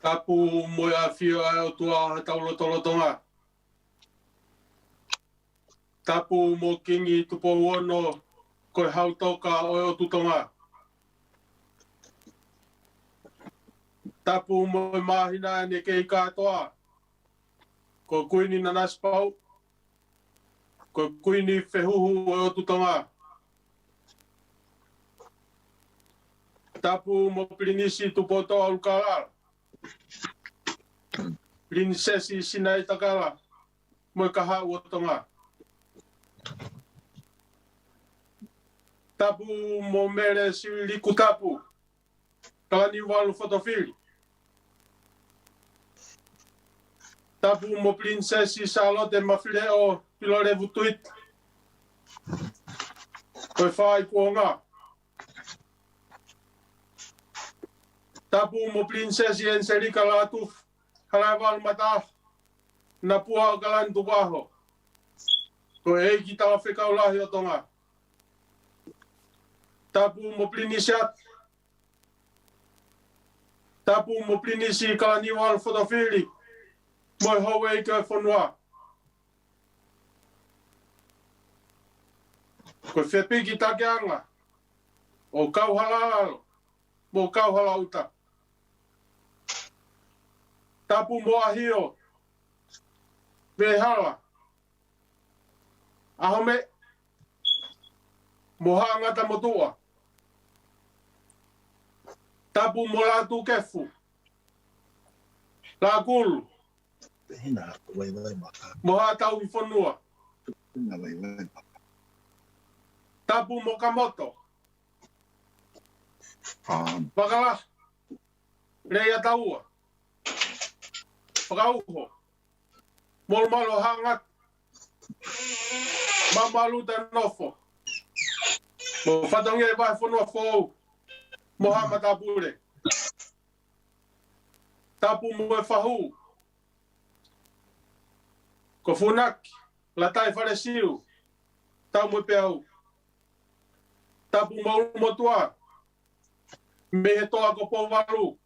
Tapu mo a fio o tua taulo tolotonga. Tapu mo kingi tupo ono koe hautoka o tutonga. Tapu mo mahina ne kei katoa. Ko kuini nanaspau. Ko kuini fehuhu o tutonga. Tapu mo prinisi tupo toa ulkalala. Prinsesi sinai takala. Mo kaha o tonga. Tapu mo mere si liku tapu. Kalani walu fotofili. Tapu mo prinsesi Charlotte mafileo pilore vutuit. Koe whai kuonga. Tapu mo prinsesi Enselika Latuf. Halaiwal mata. Na pua kalan tuwaho. Koe eiki tawa whikaulahi o tonga. Tapu mo plinisat. Tapu mo plinisi kalani wal fotofili. Moi hawe ke fonwa. Ko fepiki takeanga. O kau halalo. Mo kau halauta. Tapu mo ahio. Behala. Ahome. Mo hangata motua. Tapu mo latu kefu. La kulu. Moha tau I whanua. Tapu mo kamoto. Pakala. Reia taua. Pakauho. Molmalo hangat. Mamalu ta nofo. Mo whatonge vai whanua fōu. Moha matapure. Tapu mo e whahu. Ko funaki, la tai wharesiu, tau mo peau. Tapu mauru motua, me he toa ko pouwaru.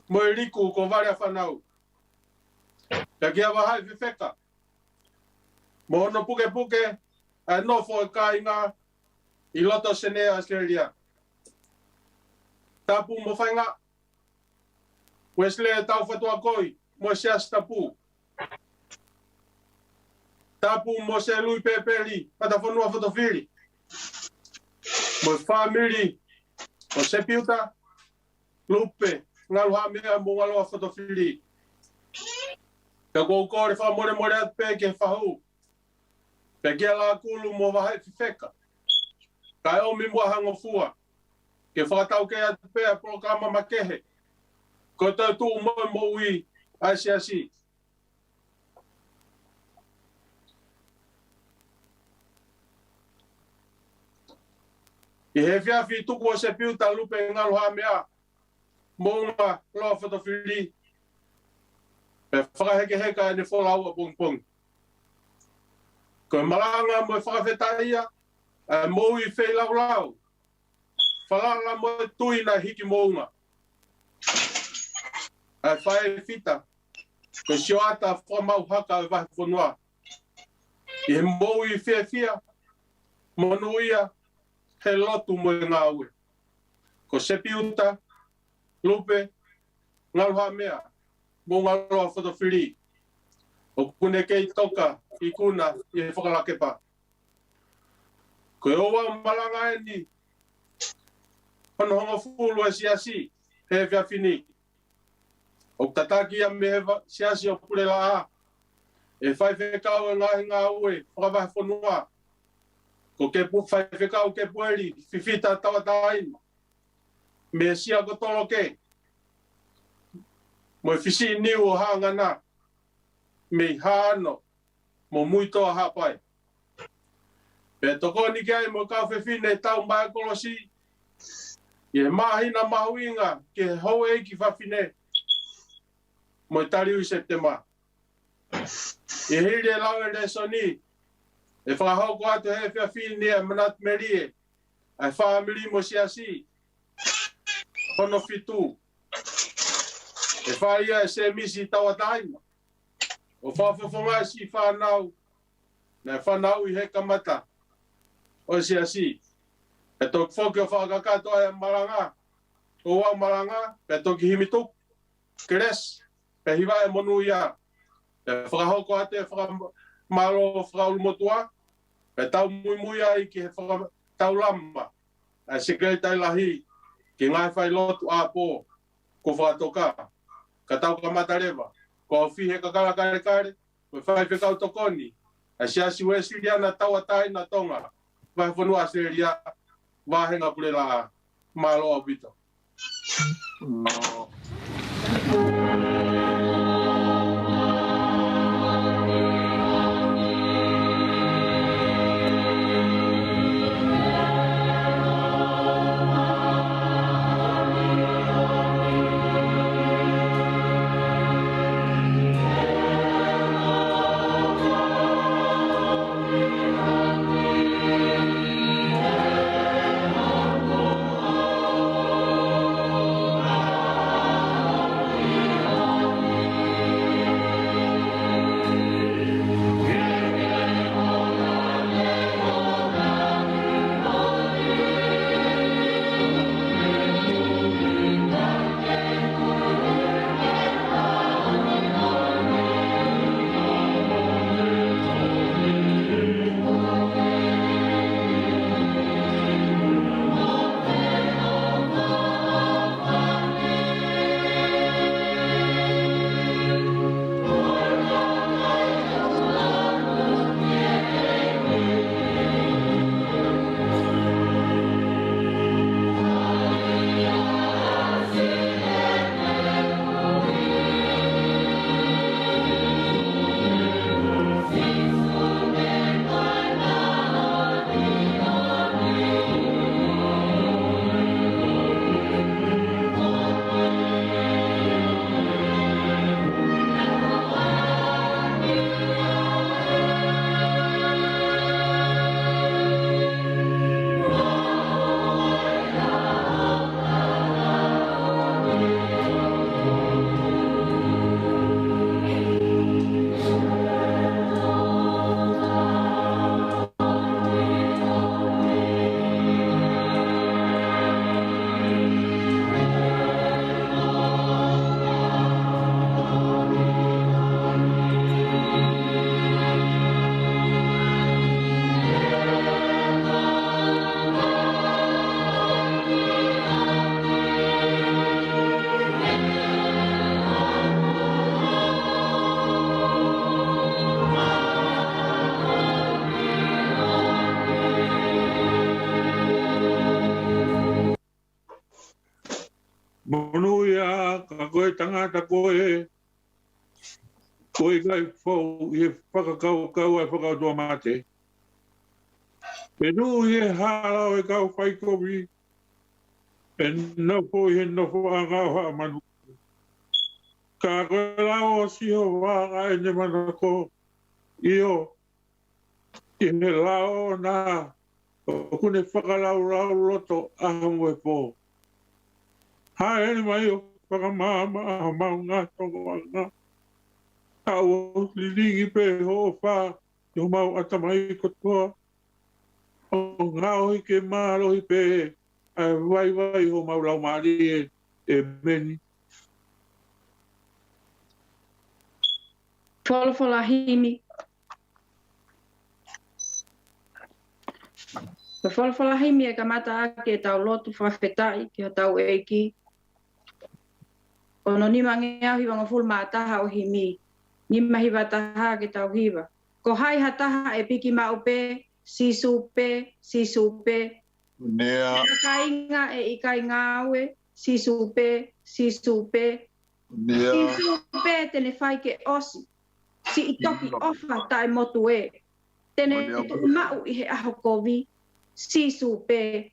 Mo e riku ko varia whanau. Ka kia wahai whiwheka. Mo ono puke puke, a nofo e kāinga, I loto senea Australia. Tapu mo whainga. Wesley tau whatua koi, mo se astapu. Tapu mo se lui pepeli, pata whanua fotofili. Mo family, mo Sepiuta Lupe, ngaluha mea mo ngaloa fotofili. Ka kou kore wha more more at peke whahu. Pe kia la kulu mo wahai whiwheka. Ka omi mua hango fua. Ke whakatau ke at pea programa makehe. Ko tau tu mo ui asi. I he whiawhi tuku o Sepiuta Lupe ngaloha mea. Mo unga loa fotofili. Pe whakaheke heka e ne wholau a pong. Ko malanga mo e whakawhetaia. Mo I whei lau. Whalala mo e tui na hiki mo unga. Ai whae fita. Ko sioata whamau haka e wahi whanua. I he mou I whia. Monuia. He lotu mo e ngā ue. Ko Sepiuta Lupe. Ngaloha mea. Mo ngaloha fotofili. O kune kei toka. I kuna. I he whakalakepa. Ko e owa malanga e ni. Hono hongo fulu e siasi. He whiawhini. O tataki a me siasi o pule la a. E whai whekau e ngahi ngā ue, whakawahi whanua. Ko ke whai whekau ke pueri, whiwhita tawataina. Me sia ko tolo ke. Mo e whisi niu o hangana. Me hāno. Mo muitoa hapai. Pe toko ni kia mo kau whiwhine tau mai kolosi. Ie mahina mahuinga ke hou eiki whawhine. Mo I tariu I September. E hiri e lau e resoni. E whakahau ko atu he whiawhine e manat merie. ai family mo siasi kono fitu e faia se misi tawataima o fafofonga si fanau na fanau I he kamata o siasi e tok foki o whakakato ai maranga o wa maranga pe toki himitu keres pe hiwa e monu ia e whakahoko ate whakamalo whakaulumotua pe tau mui ai ki he tau lama a sekei tai lahi ki ngai whai lotu a po ko whatoka ka tau kamata rewa ko whihe ka kala kare ko whai whekau tokoni a siasi wesi ria na tau atai na tonga vai whanua se ria wahenga purela malo abito no. Monuia ka koe tangata koe kai fau I whakakau ai whakautua mate. E nui e hālau e kau whai kowi e nofo I he nofo a ngau haa manu. Ka koe lao siho wāga e ne manako io I he lao nā o kune whakalau rau roto ahamu e pō. Hae mai o whakamama a maunga tonga ngā. Au liringi pe ho wha I o mau atamai kotoa. O ngāo I ke mālo I pe ai vai ho mau lau maari e meni. Wholofola himi. Ka wholofola himi e ka mata ake tau lotu whawhetai ki o tau eiki. Ono ni mange au hiwa ngaful mātaha o himi. Ni mahiwa taha ke tau hiwa. Ko hai hataha e piki maupe, sisupe. Nea. Kainga e ikai ngawe, sisupe. Nea. Sisupe tene whai ke osi. Si itoki ofa tai motu e. Tene mau I he aho kovi. Sisupe.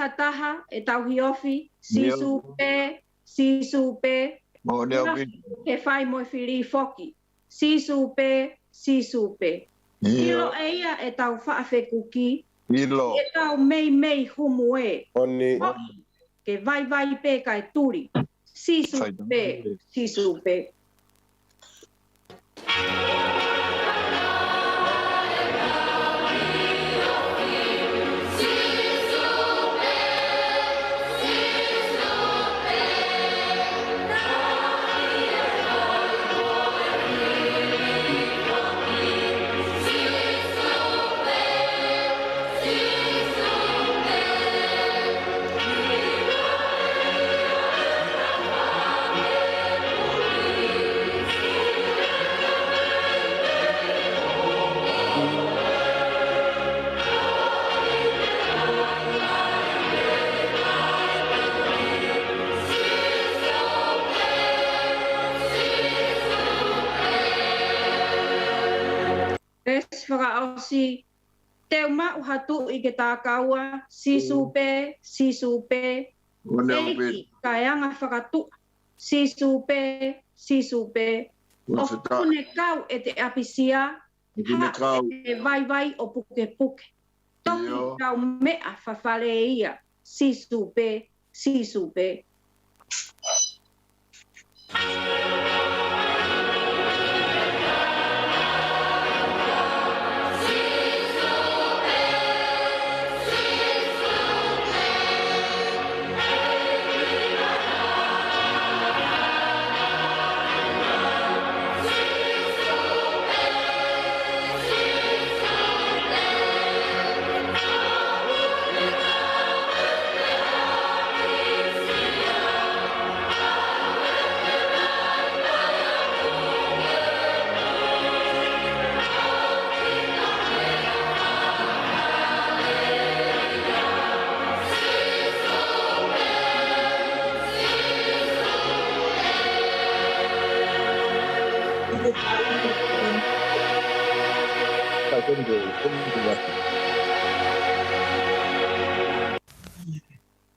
hataha e tau hiofi, sisupe, sisupe. Mo ne au ki. Ke whai mo whiri foki, sisupe, sisupe. Ilo e ia e tau whaafekuki, Ilo. e tau mei humu e. Oni. Ke vai pe kai turi, sisupe, sisupe. Whakaosi, teo mau hatu I ke tākaua, sisupe, sisupe, eiki, kaianga whakatu, sisupe, sisupe, o pune kau e te apisia, ha e vai o puke puke. Toki kau mea whawhale ia, sisupe, sisupe.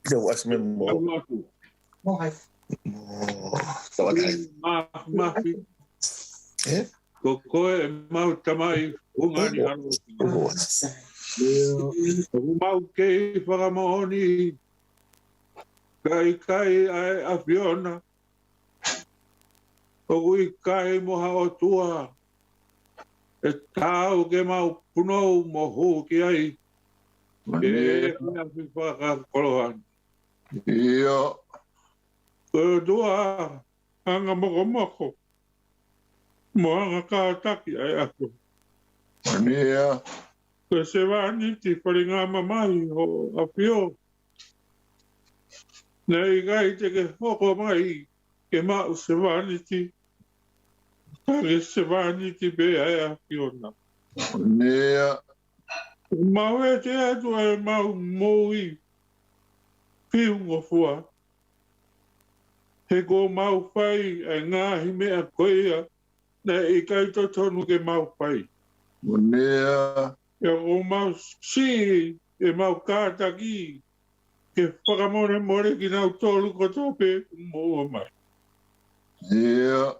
Đâu as men mo. Mo hai. Tawat hai. Mafi. Ko koe mau tamai ungani anu. Mau ke whakamahoni. Kai ai afiona. O i kai moha o tua. E tau ke mau punou mo hu ki ai. E kuna fi whakakolohan. Ia. Ko dua hanga moko. Mo hanga kātaki ai aku. Ia. Ko se wani ti wharinga mamai ho apio. Nei gai te ke hoko mai ke mau se wani ti. Kare se wani ti be ai apio na. Ia. Mau e te atu e mau moui. Piu ngofua. He ko mau whai e ngāhi mea koea. Na I kai to tonu ke mau whai. Ia. E o mau si e mau kātaki. Ke whakamore ki nau tolu ko tope mua mai. Ia.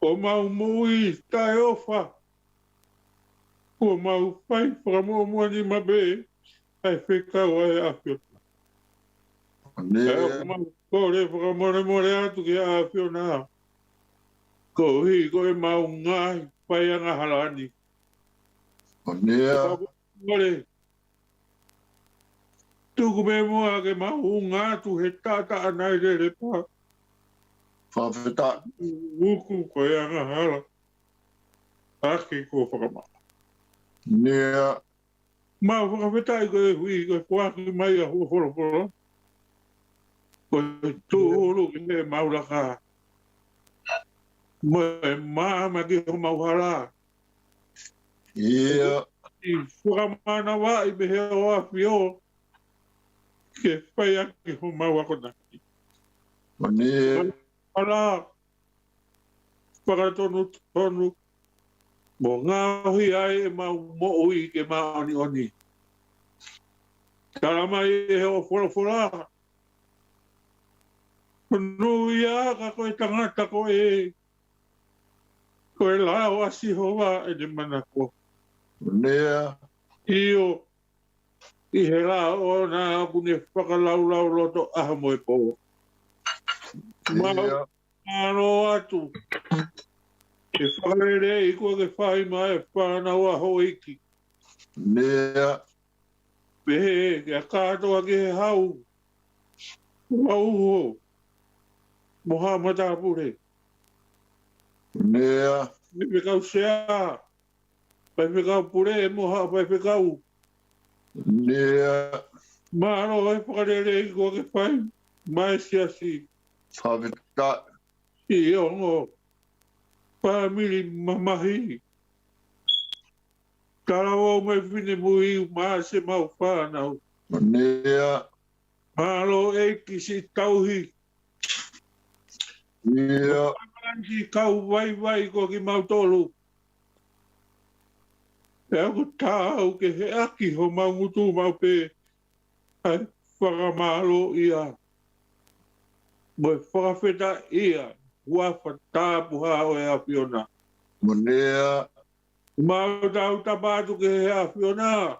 O mau mui tai ofa. O mau whai whakamore ni mabe. Ai whekau ai awhio. Ia. O mau kore whakamore atu ke awhio nā. Ko hi ko e mau ngai whai anga halani. Ia. Mole. Tuku me mua ke mau ngātu he tata anai re pa. Whawheta. Uku ko e anga hala. Aki ko whakama. Ia. Mau whakawhetai ko e hui ko e whaki mai a horo. Ko e tūru ki me mauraka. Mo e māma ki ho mauhara. Ia. I whakamana wa I mehe o a whio. Ke whai aki ho mauakonaki. Ia. Ala. Whakatonu tonu. Mo ngā hui ai e mau mo'ui ke maoni oni. Tala mai e o whora. Nuia ka koe tangata koe. Koe lao asi hoa e de manako. Nea. Io. I he la o na kune whakalau loto aha moe po. Ia. Mano atu. E whakarere i koe ke whai mai e whanau a hoiki. Nea. Pehe, ke a kātoa ke he hau. Hau ho. Moha mata pure. Nea. Me pe kau sea. Pai pe kau pure, moha pai pe kau. Nea. Mano e whakarere i koe ke whai. Mai si. Whawhita. I ongo. Pāmiri mamahi. Tarawa mai whine mui maa se mau whānau. Nea. Malo e kisi tauhi. Ia. Anji kau vai ko ki mau tolu. E aku tāu ke he aki ho mau mutu mau pe. Ai whakamalo ia. Moi whakawheta ia. Hua whatāpuha o e awhiona. Nea. Mau tau tapatu ke he awhiona.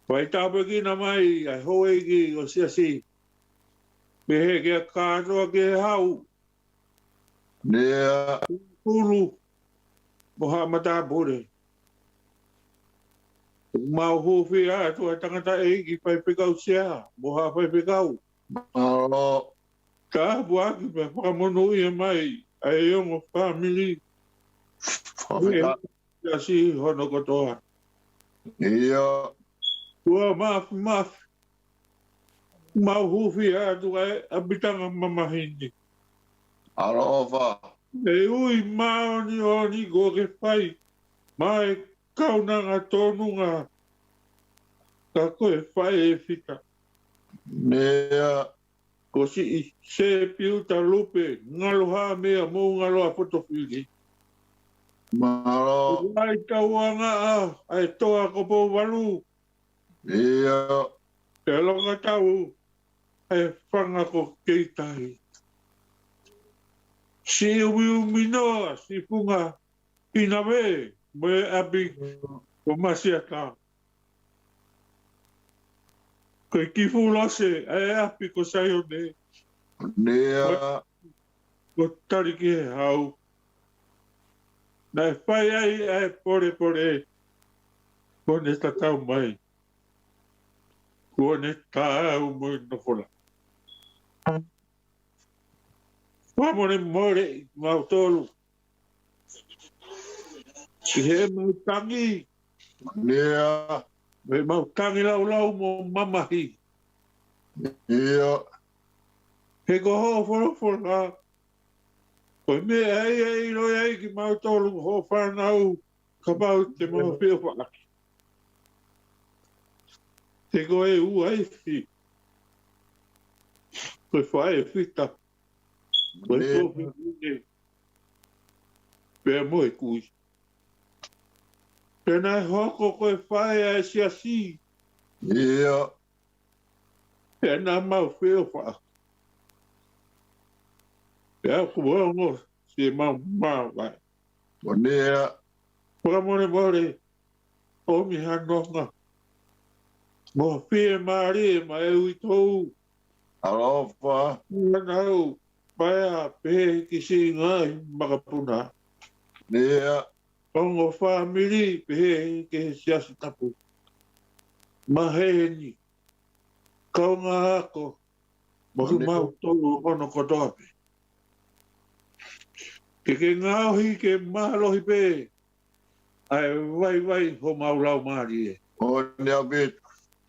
Pai tāpe ki na mai, ai hoe ki o si. Me he ke a kātoa ke he hau. Nea. Uru. Moha mata pure. Mau huwhi a tua tangata e ki pai pekau sea. Moha pai pekau. Alo. Ka buaki pa whakamono ia mai. Ai ongo family. Whawhita. Ia si hono kotoa. Ia. Tua mafi. Mau huwhi a tua e abitanga mamahini. Alo ofa. E ui maoni ko ke whai. Mai kaunanga tonunga. Ka koe whai e whika. Nea. Ko si i Sepiuta Lupe. Ngaloha mea mō ngaloha Fotofili. Malo. Ai tauanga a. Ai toa kopo walu. Ia. Te longa tau. Ai whanga ko keitai. Si umi noa. Si punga. Ina me. Me api. Ko masiata. Ko kifu lose. Ai api ko sayone. Nea. Ko tariki he hau. Nai whai ai pore. Kone tatau mai. Kone tau mai nokola. Whamone more mau tolu. Ki he mau tangi. Nea. Me mau tangi lau mo mamahi. Ia. He ko ho whora. Koe me ai roi ai ki mau tolu ho whanau. Ka mau te mau whio whaaki. Te koe u ai whi. Koe whae e whita. Koe tōwhi kune. Pea moe kui. Pena hoko koe whae ai si. Ia. Pena mau whio whaaki. Pea kuongo si mau vai. Nea. Whakamone o mi hanonga. Mo whie maare ma e ui tōu. Alo ofa. Nau, paia pe ki si ngai makapuna. Nea. Ongo family pe ke siasi tapu. Maheni. Kaunga ako. Mohi mau tolu ono kotoape. Ke ngauhi ke mahalohi pe. Ai vai ho mau lau maari e. O nea bit.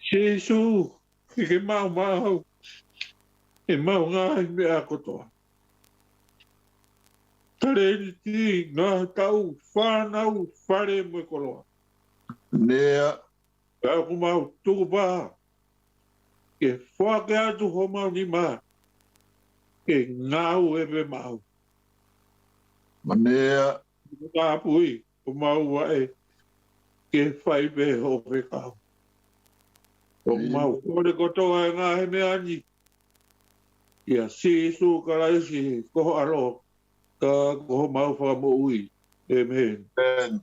Sisu. Ke mau. E mau ngai me a kotoa. Tare ti ngā tau whanau whare mo koloa. Nea. Ka ku mau tuku pā. Ke whake atu ho mau ni mā. Ke ngau e pe mau. Nea. Ka pui, ko mau wae. Ke whai pe ho pe kau. O mau kore kotoa e ngā he mea ni. Ia si su ka laisi koho alo. Ka koho mau whaka mo ui. Amen. Amen.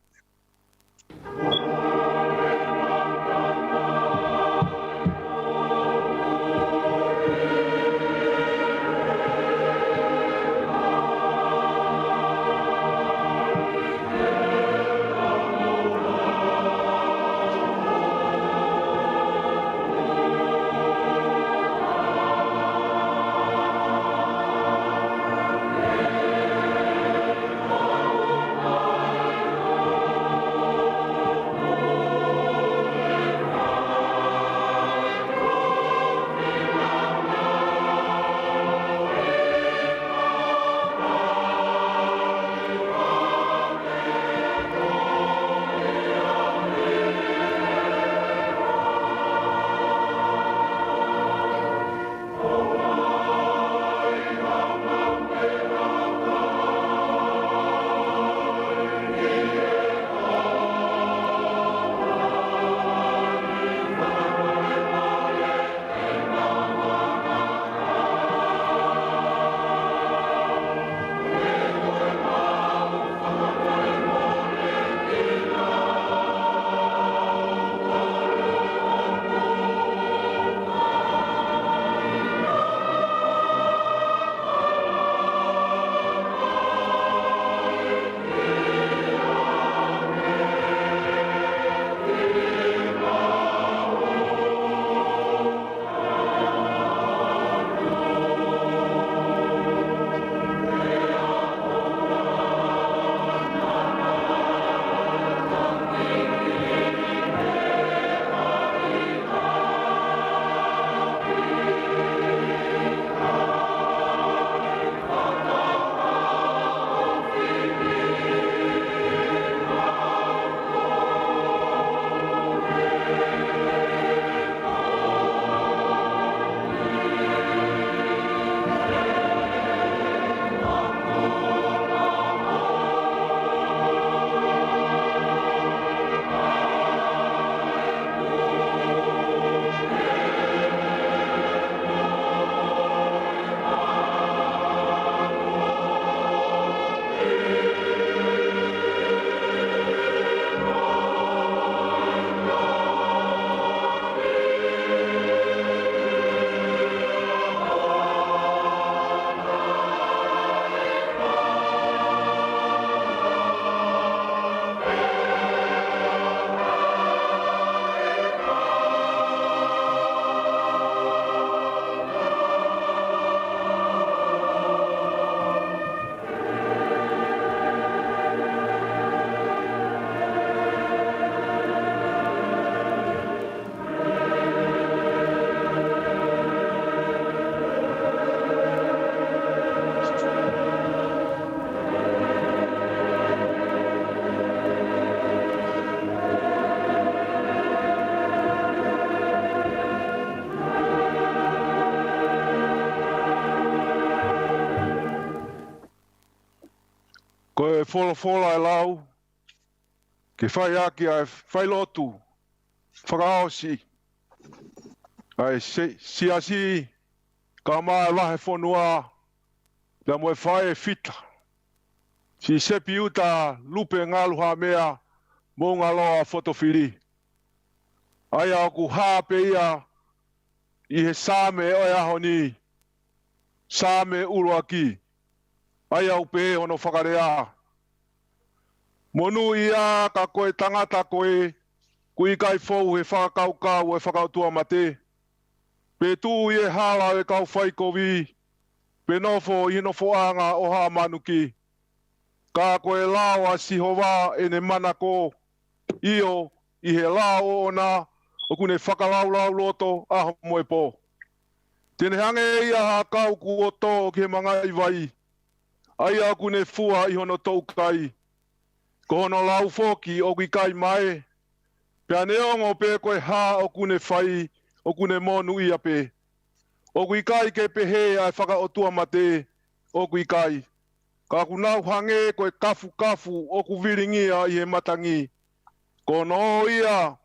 Ko e fola e lau, ke whai aki ai whai lotu, whakaosi, ai siasi, ka mai lahe whanua, pia moe whai e fita. Si Sepiuta Lupe ngaluha mea, mo ngā loa Fotofili. Ai au ku hāpe ia, i he sāme oi aho ni, sāme uruaki. Ai au pe ono whakarea. Monu ia ka koe tangata koe, kui kai fou he whakaukau e whakautua mate. Pe tū i e hala e kau whai kovi, pe nofo i nofo anga o ha manuki. Ka koe lao a sihova e ne manako, io i he lao ona, o kune whakalaulau loto aho moe po. Tene hange ia ha kau ku o tō ke mga iwai. Ai a kune fua i hono tau kai. Ko hono lau foki o kui kai mai. Pea neongo pe koe ha o kune whai, o kune monu ia pe. O kui kai ke pehe ai whaka o tua mate, o kui kai. Ka kunau hange koe kafu kafu o ku viringia i he matangi. Ko no ia,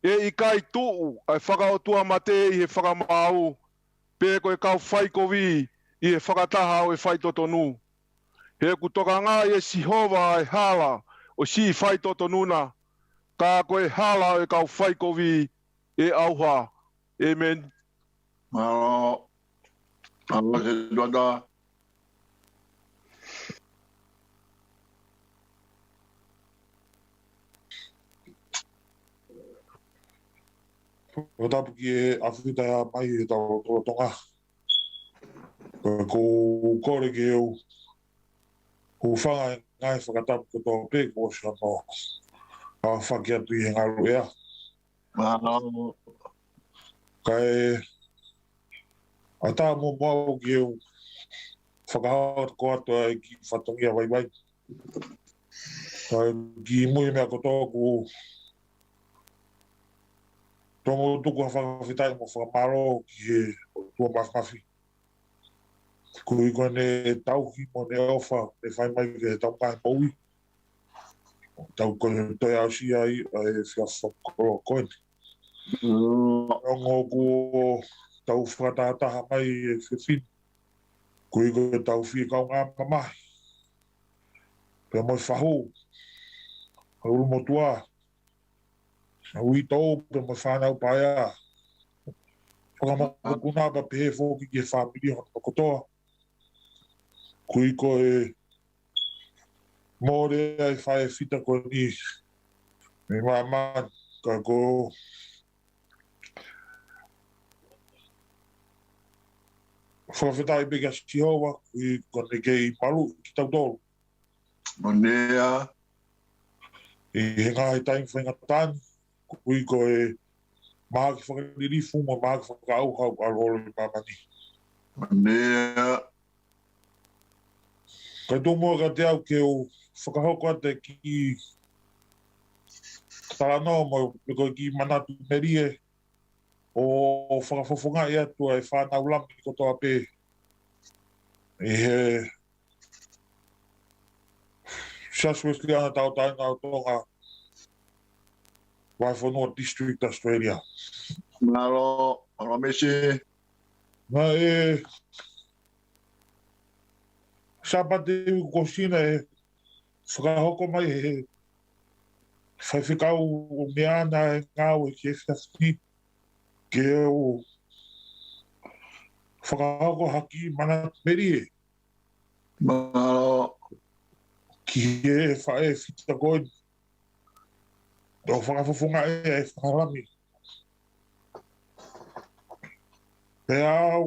E I kai tuu, ai whakaotua mate I he whakamau, pe koe kau whai kovi, I he whakataha o e whai totonu. He kutoka ngā e Sihova e hala, o si whai totonuna, ka koe hala o e kau whai kovi, e auha. Amen. Malo. Malo se doda. O tapu ki e awhita ia mai e tau tonga. Ko kore ki eu. Ko whanga ngai whakatapu ko tō pe ko sa no. A whaki atu I he ngaru ea. Malo. Kai a tā mō mau ki eu. Whakahawat ko atua e ki whatongia vai vai. Kai ki mui mea ko tōku. Tongo tuku a whakawhitai mo whakamaro ki he tua mawhawhi. Kui kone tauhi mo ne ofa ne whai mai ke he tau kai moui. Tau kone toi au si ai e whia whakoro koene. Rongo ku tau whakataha mai e whiwhini. Kui kone tau whi kau ngā mamahi. Pea moi whahu. Hauru mo tua. Ui tau pe mo whanau paia. Whakamaka kuna pa pehe fōki ki e whamiri hona kotoa. Kui ko e mōre ai whae whita ko ni. Me māman ka ko whakawhitai peka Sihova. Kui ko ne kei maru ki tau tōru. Monea. I he ngā he taim whainga tāni. Kui ko e maaki whakaririfu mo maaki whakaauhau aroro I mamani. Monea. Kai tō mua ka te au ke o whakahoko ate ki taranoa mo ko ki manatu merie o whakawhawhunga I atua e whanau lami ko toa pē. I he Southwest ana tau taina o tonga Waiwhanua District, Australia. Malo. Malo mesi. Nā e sapate I kosina e whakahoko mai he whaiwhikau o meana e ngāu e ke whiawhini ke o whakahoko haki mana merie. Malo. Ki e whae whita koe. Tō whakawhawhunga e whakarami. Pea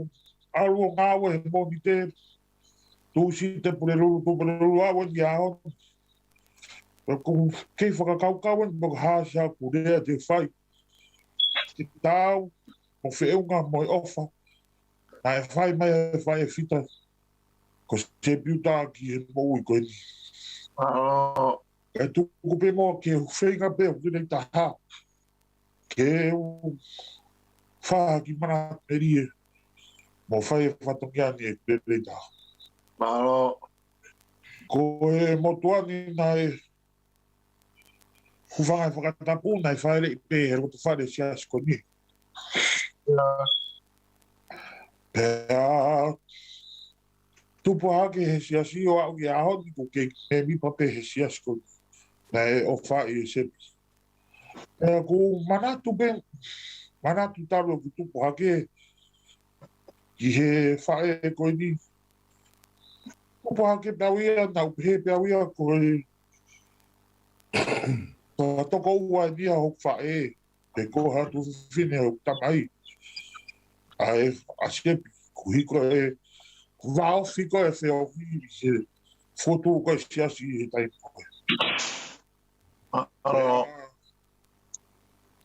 aru o ngāu e mōni te tūsi te pureruru awan I ahon. Kung kei whakakaukawan mo hāsa kurea te whai. Te tāu mo whieunga mo I ofa. Nā e whai mai e whai e whita. Ko Sepiuta ki he mōi koe ni. Malo. E tuku pe mo ke whenga pe o kine taha. Ke o wha ki mana merie. Mo whai e whatongiani e pere taha. Malo. Ko e motuani na e huwhanga e whakatapu na e whaere I pe e roto whaere si asko ni. Pea tupu hake he si asi o au ki ahoni ko ke me mi pape he si asko na e o whae e sepi. Pea ko manatu taro ki tupu hake ki he whae e koe ni. Tupu hake peawia, nau pehe peawia ko e toko ua nia hok whae e ko hatu whine hok tamai. A e sepi ko hiko e Vau fico e feo ki foto ko si asi e tai koe.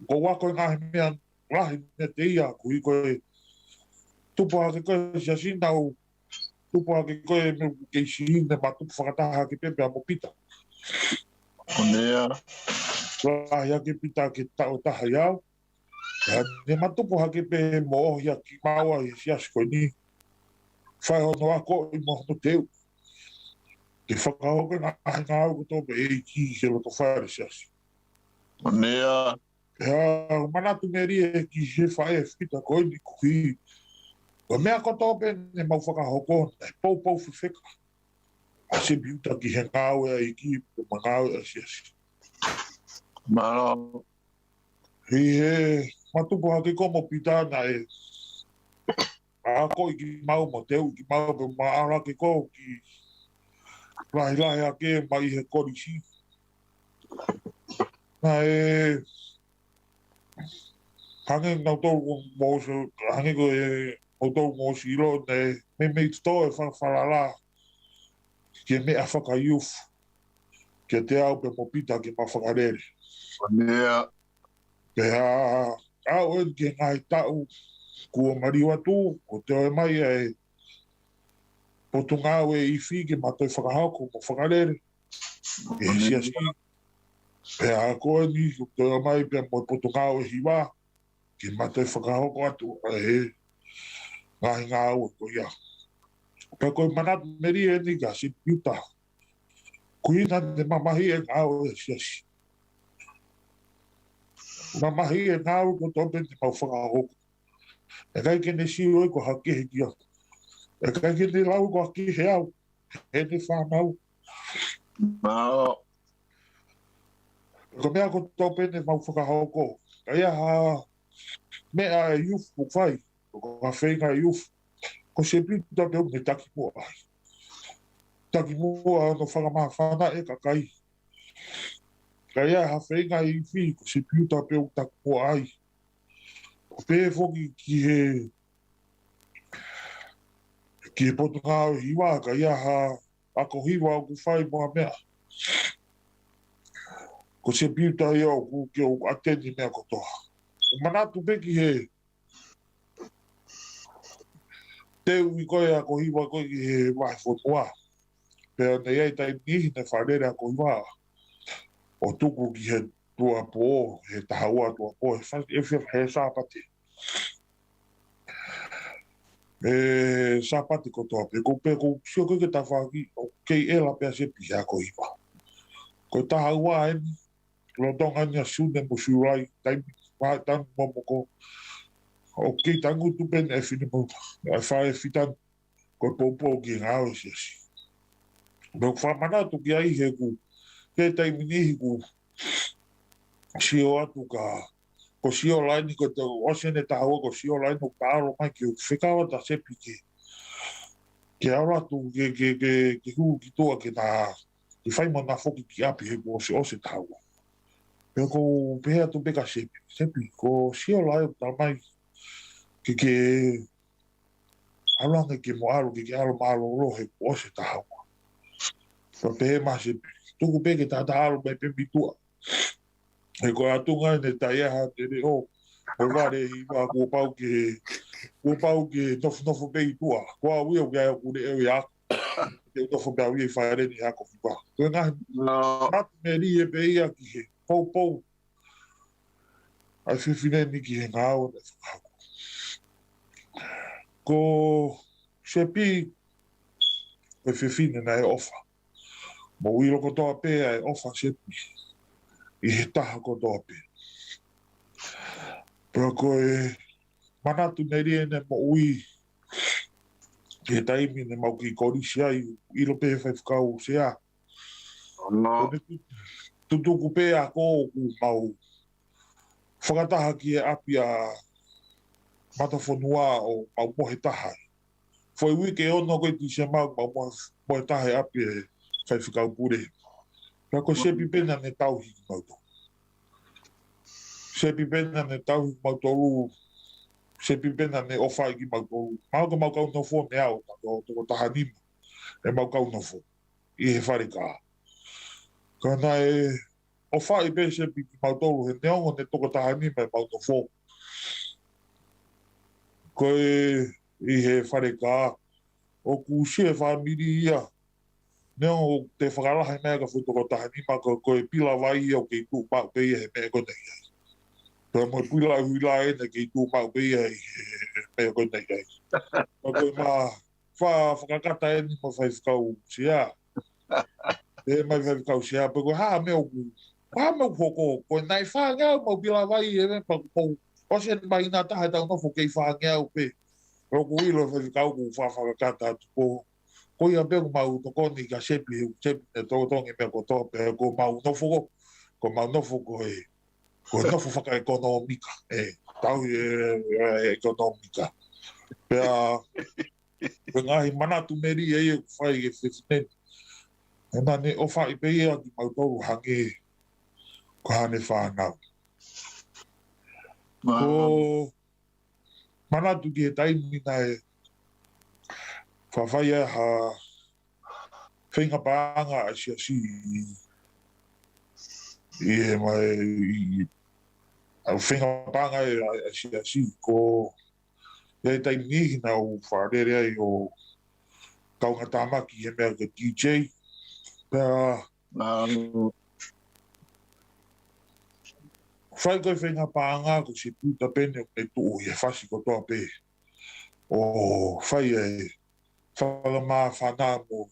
Ko wako ngā he mea rahi me te ia ko hiko e tupu hake koe si asi nau tupu hake koe me keisi ne matupu whakataha ke pepe a mo pita. Monea. Rahi hake pita ke tau taha iau. Ne matupu hake pe mo ohi a ki maua e si asi koe ni. Whai hono ako I mohono teu. Te whakahoka ngā au ko tōpe e ki he roto whaere si asi. Monea. Manatu meri e ki he whae whita koe ni kuhi. Ko mea koto pene mau whakahoko, e pou whiwheka. A Sepiuta ki he ngāwe a iki, ma ngāwe a siasi. Malo. Hi he matupu hake komo pitana e. A ko iki mau mo teu, iki mau pe maara ke ko ki lahi ake mai he korisi. Na e hange nau tau mōso, hange ko e o tau mōsi ilo ne me tō e whawharala ke mea whakaiufu ke te au pe mopita ke ma whakarere. Nea. Pea au e ke ngai tau kua mariwa tū, o te oe mai e potu ngāwe i whi ke matoi whakahako mo whakarere. E siasi, pea koe ni, o te oe mai pea mo potu ngāwe hiwa, ke matoi whakahako atu, e ngahi ngāwe ko ia. Pea koe manatu meri e ni ka Sepiuta. Kuina te mamahi e ngāwe e siasi. Mamahi e ngāwe ko tope te mau whakahako. E kai kene siu e ko hake he kia. E kai kene lau ko hake he au. He ne whanau. Malo. Ko mea ko tope ne mau whakahoko. Kai aha mea e iufu ko whai. Ko hawhenga e iufu. Ko Sepiuta peo me taki mua ai. Taki mua no whakamaha whana e kakai. Kai aha hawhenga e iwi ko Sepiuta peo taki mua ai. Pē whoki ki he potu ngāwe hiwa, ka iaha ako hiwa o ku whai mua mea. Ko Sepiuta i au ku ki o ateni mea kotoa. Manatu peki he teu i koe ako hiwa koe ki he wahi whotua. Pea nei ei tai nihi ne whanere ako hiwa. O tuku ki he tua po, he tahaua tua po, he sāpate. E sāpate kotoa pe, ko pe ko sio koe ke tawhaki, o kei ela pea Sepi ako hiwa. Ko tahaua e ni, lotonga nia sune mo surai, taimi, tangu momoko, o kei tangu tupen e whine mauta, e whae whitan, ko popo ki ngāwe siasi. Pero whamana ki ai he ku, ke taimi nihi ku, sio atu ka, ko sio laini ko te osene tahaua ko sio laini o kāro mai ki o whikawa ta Sepi ke auratu ke hu ki toa ke nā, ki whaima nā whoki ki api he ko ose tahaua. Pea ko pehea tu peka Sepi, ko sio laini ta mai ke auranga ke mo aro ke aro maalo rohe ko ose tahaua. Pea pehe ma Sepi, tuku peke tata aro mai pembitua. E koe atunga ne tai aha te re o, o ware i wā kua pau ke nofo pei tua. Kua ui o kia o kure ewe ako. Te nofo pea ui e whaere ni ako whipa. Koe ngahi, matu me ri e pei a ki he pou. Ai whiwhine ni ki he ngāo ne whakako. Ko Sepi, koe whiwhine na e ofa. Mo ui roko toa pēa e ofa Sepi. I he taha kotoa pe. Pero koe manatu neri e ne mo ui ki he taimi ne mau ki korisi ai i lo pe whai whakau sea. Tutuku pe a ko ku mau whakataha ki e api a matafonua o mau mohe taha. Foi ui ke ono koe ti se mau mohe taha e api e whai whakau pure. Pea ko Sepi pena ne tau hiki mauto. Sepi pena ne tau hiki mautoru. Sepi pena ne ofa hiki mautoru. Mau kau no fo me au, toko tahanima. E mau kau no fo. I he whare ka. Kana e ofa i pe Sepi ki mautoru. He neongo ne toko tahanima e mau no fo. Koe i he whare ka. O ku sie whamiri ia. Neo te whakarahe mea ka whutoko tahanima ko e pila vai au kei tū mau pei he mea konei ai. Pea mo pila huila ene kei tū mau pei he mea konei ai. Ma koe whakakata eni ma whai whakau sea. E mai whai whakau sea, pe koe haa mea oku mau hoko ko nai whanga mau pila vai e pa ko o se mai na ta ta no fo ke whanga o pe ro ko ilo fa ka ko fa fa ka ta ko ko ia be mau to ko ni ka sepi ne to me ko to pe ko mau no fo ko mau no fo ko e ko no fo fa ka económica tau económica pe a ngai mana tu meri e fai e fitne na ne o fai pe ia ki mau to hangi ko hane whanau. Ko mana tu ki e taimi na e whawhai ha whenga pāanga a si i e mai a whenga pāanga a si ko e taimi nihi na o whaarere ai o kaunga tāmaki e mea ka DJ pēr whai koe whenga pāanga ko se puta pene o me tu o e whasi ko toa pē. O whai e whakamā whanā mo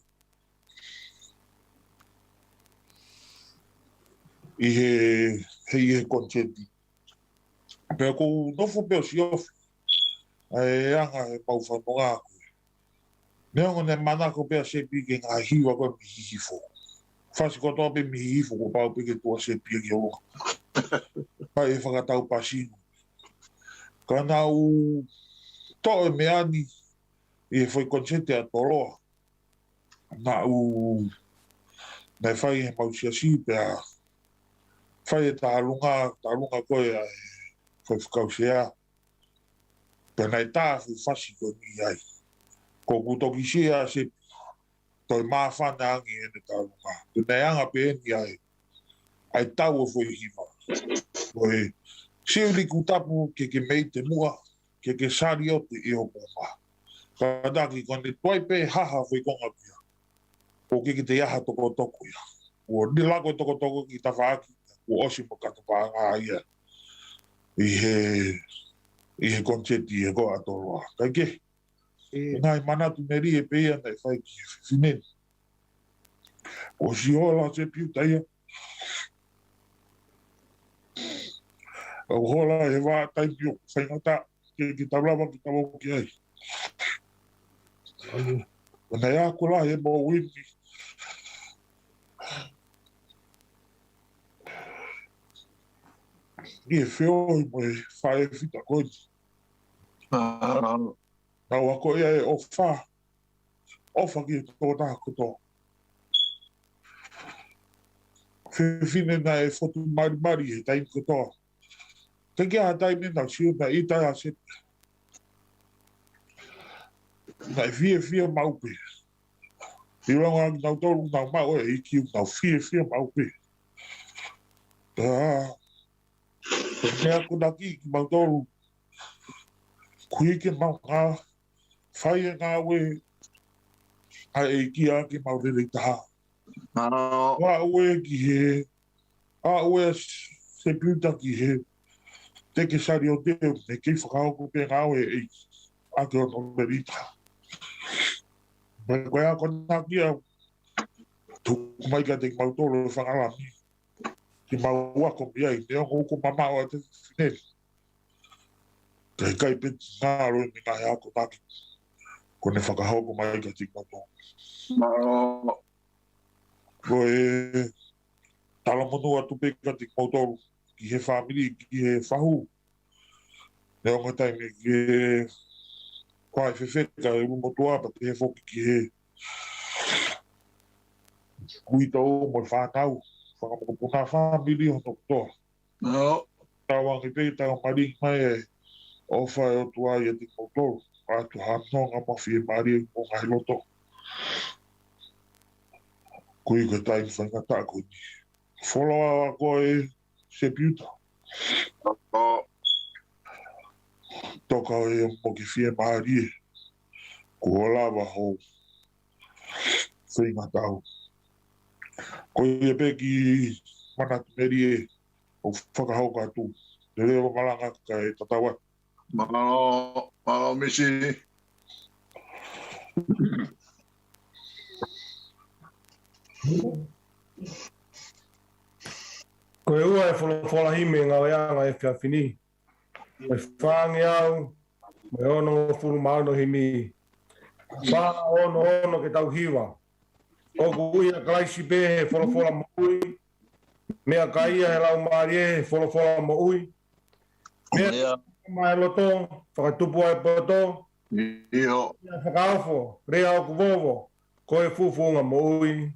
i he kontenti. Pea ko nofo peo si ofi. E anga e mau whanonga koe. Neongo ne mana ko pea se pi ke ngā hiwa koe mi hihifo. Whasi ko toa pe mi hihifo ko pao pe ke tua se pi ke oa. Pai e whakatau pasino. Ka nau toa e meani i e whai konsente a toroa. Nau nei whai e mausiasi pea whai e tālunga koe a e whai whakausea. Pea nei tā whai whasi koe ni ai. Ko kutoki sia se toi mawhana angi e ne tālunga. Te nei anga pe ni ai. Ai tau e whai hiwa. Koe siuli kutapu ke mei te mua, ke sari o te eo koma. Ka daki kone toi pe haha whai konga pia. Ko ke te iaha toko toko ia. Ko ni lako toko toko ki ta whaaki, ko osi mo kata pānga ia. I he konseti e koa atoroa. Kai ke, ngai manatu meri e peia nei whai ki whinen. Ko si hola Sepiuta ia. Au hola e wā taipio, whaingata, ki taulawa ki tawo ki ai. Nei a kula e mo wini. I e whio i mo e whae whita koini. Nau a koe e o wha. Ofa ki e tō tā koto. Whine na e whotu mari e taimi kotoa. Te kia taimi na siu na i tai a sepi. Na e whie maupe. I rongo angi nau tōru nau mau e i kiu nau whie maupe. Te mea kunaki ki mau tōru. Kui ke mau ngā. Whai e ngā we. A e kia ki mau rere taha. Wā ue ki he. A ue Sepiuta ki he. Te ke sari o teo, ne kei whakaoko pe ngāwe e ake o no merita. Me koe a kona kia, tuku mai ka te mautoro e whangalami. Ki mau wako mi ai, neo ngoko mamao a te whineri. Kei kai peti ngāro e mi ngai ako taki. Ko ne whakaoko mai ka te mautoro. Ko e talamono atu pe ka te mautoro. Ki he whamiri, ki he whahu. Neo ngā taimi ki he whae whewheka e umotua, pa te he whoki ki he kuita o mo whanau. Whakamokopuna whamiri o tokotoa. Tawangi pe tau maringi mai e o whae o tua i a te koutoru. Atu hanonga mawhi e mari e mo ngai loto. Kui koe taimi whaingata koe ni. Wholoa koe Sepiuta. Toka e mo ki whie maari e. Ko olawa hou. Whinga tau. Ko e pe ki manatu meri e o whakahau kātu. Te reo malanga ka e tatawa. Malo misi. Ko e ua e wholofola hime ngā weanga e whiawhini. Me whāngi au, me ono furu maono himi. Whāna ono ke tau hiwa. O kuia klaisi be he wholofola moui. Mea kaia he lau maari e he wholofola moui. Mea mai loto, whakatupu ai poto. Iyo. Whakaofo, rea o kuvovo, ko e fufunga moui.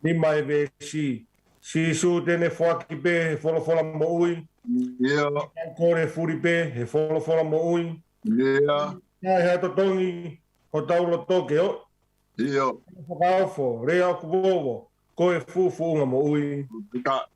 Ni mai ve si su tene whaki pe he wholofola moui. Iyo. Kore furi pe he wholofola moui. Iyo. Nai hea totongi, ho taulo toke o. Iyo. Whakaofo, rea o kuvovo, ko e fufunga moui. Ka.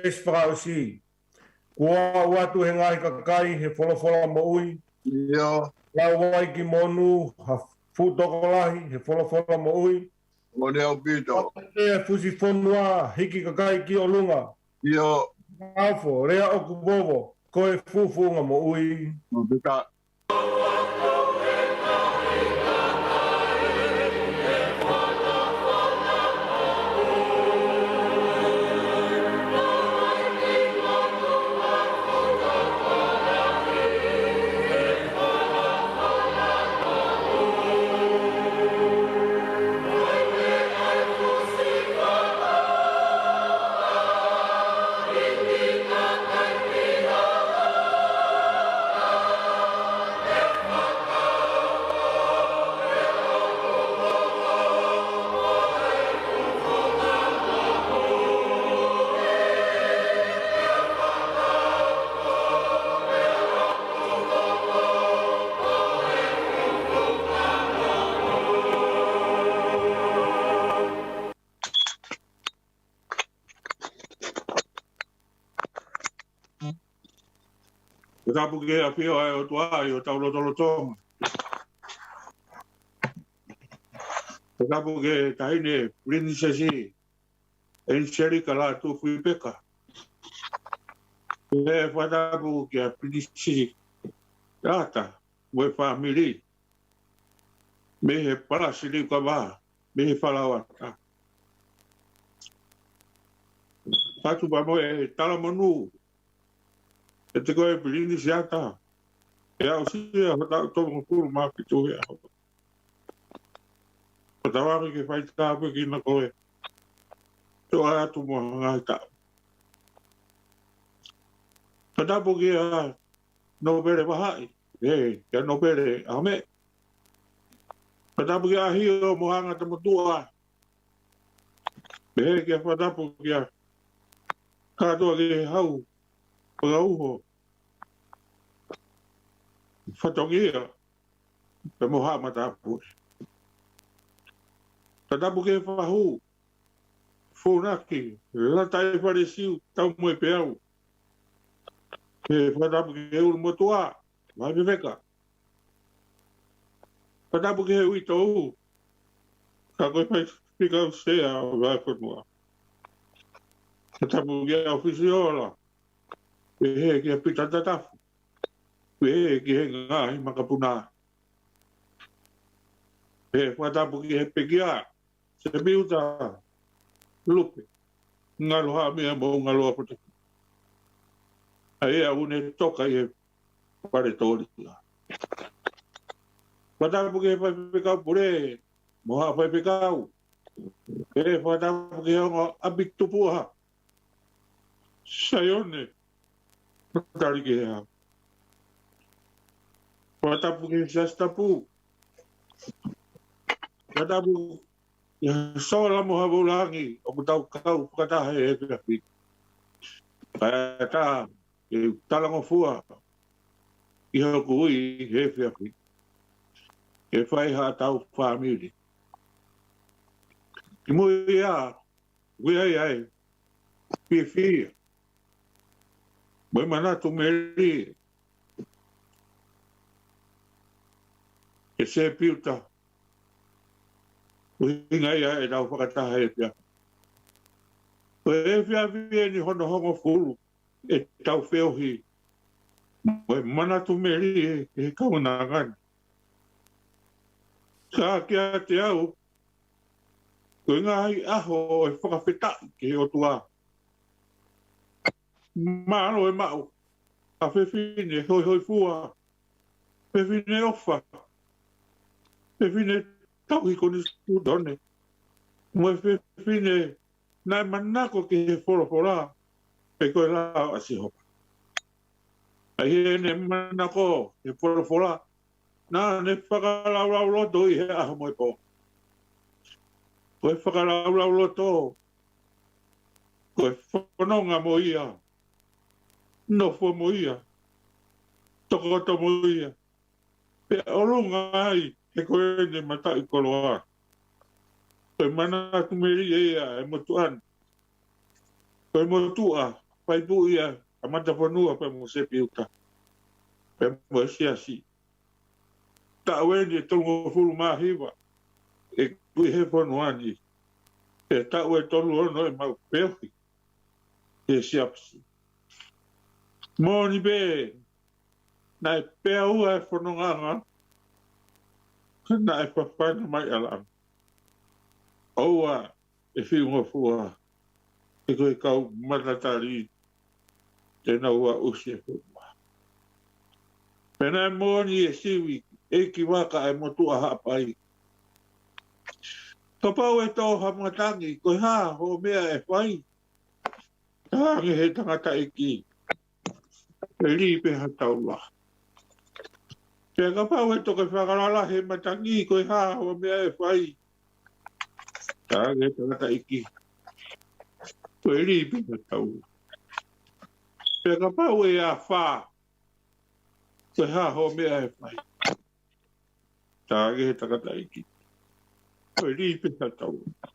Es whakausi. Kua watu he ngai kakai he wholofola moui. Iyo. Lau wai ki monu ha futokolahi he wholofola moui. O neo pito. E fusi whonua hiki kakai ki o lunga. Iyo. Awho, rea o kuvovo, ko e fufunga moui. Ka. Tapu ke a pio ai o tua i o taulo tolo tonga. Tapu ke taine princesi en seri kala tu fui peka. E whatapu ke a princesi tata, we family. Me he parasili ka wā, me he whalawata. Tatu pa mo e tala manu. E te koe pilini si ata. E au si e hata tomo kuru maa ki tuhe au. Patawari ke whai tāpu ki na koe. Tō ai atu mo ngai tā. Patapu ki a no pere wahai. E, kia no pere a me. Patapu ki a hio mo hanga tamatua. Behe kia patapu ki a kātua ki hau. Pagauho. Whatongia. pe moha matapu. Tatapu ke fahu, funaki, la tai pareciu, tau moe peau. Ke tatapu ke uru motua, vai viveka. Tatapu ke ui tau, ka koe pai pika usea o vai whanua. Tatapu ke ofisiola, pe he ke pita tatafu, pe he ke he ngahi makapuna. Pe tatapu ke he pekia, Sepiuta Lupe, ngaloha mea mo ngaloha pota. Ai une toka e pare tori. Patapu ke pai pekau pure, moha pai pekau. E patapu ke honga abitu puha. Sayone, tari ke ha. Patapu ke sastapu. Patapu ya sola moha bulangi, o kutau kau katahe e pekapi. Kata e talango fua. Iho kui he pekapi. E whai ha tau whamiri. I mui ia, ui ai, pia fia. Mai mana tu meri. E Sepiuta. Ui ngai ai tau whakataha e pia. E pia fia ni hono hongo fulu. E tau whiohi. Mai mana tu meri e kauna ngani. Ka kia te au. Koe ngai aho e whakawhetai ke o tua. Mano e mau. A whewhine hoi hoi fua. Whewhine ofa. Whewhine tauhi koni studone. Moe whewhine nai manako ke he whorofora. Pe koe lao asi hopa. Ai he ne manako he whorofora. Nā ne whakalau loto i he aho moe po. Koe whakalau loto. Koe whanonga mo ia. Nofo mo ia. Tokoto mo ia. Pe olunga ai. He koe ne matai koloa. Koe mana tumeri ea e motuan. Koe motua. Pai pu ia. A mata whanua pe mo Sepiuta. Pe mo siasi. Ta wene tongo fulu mahiwa. E kui he whanuani. E ta ue tolu ono e mau peohi. E siapsi. Moni be. Nai pea ua e whanonganga. Na e whawhana mai alang. Oua e whiunga fua. E koe kau matatari. Tēnā ua usi e whanua. Pena e moni e siwi. E ki waka e motua hapai. Ka pau e tau hamatangi. Koe ha ho mea e whai. Tangi he tangata e ki. E li pe hatau la. Pea ka pau e toke whakarala he matangi. Koe ha ho mea e whai. Tangi he tangata e ki. Koe li pe hatau la. Pea ka pau e a wha. Koe ha ho mea e whai. Tangi he tangata e ki. Koe li pe hatau la.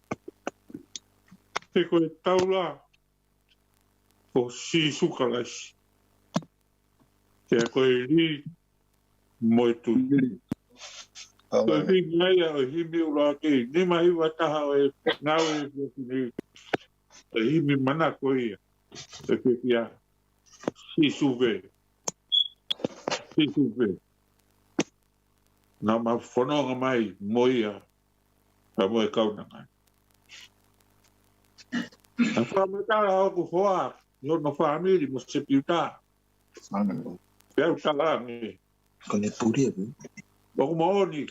He koe tau la. O si sukalasi. Te koe li moi tu. Koe hi ngai o himi ura ke. Ni mahi wataha o e ngau e ni. E himi mana koe ia. E whiwhia. Si suve. Si suve. Nā ma whanonga mai moia. Pa moe kaunanga. A whamatara o ku hoa. Yo no family mo Sepiuta. Pea utalangi. Kone puri apu. O kumaoni.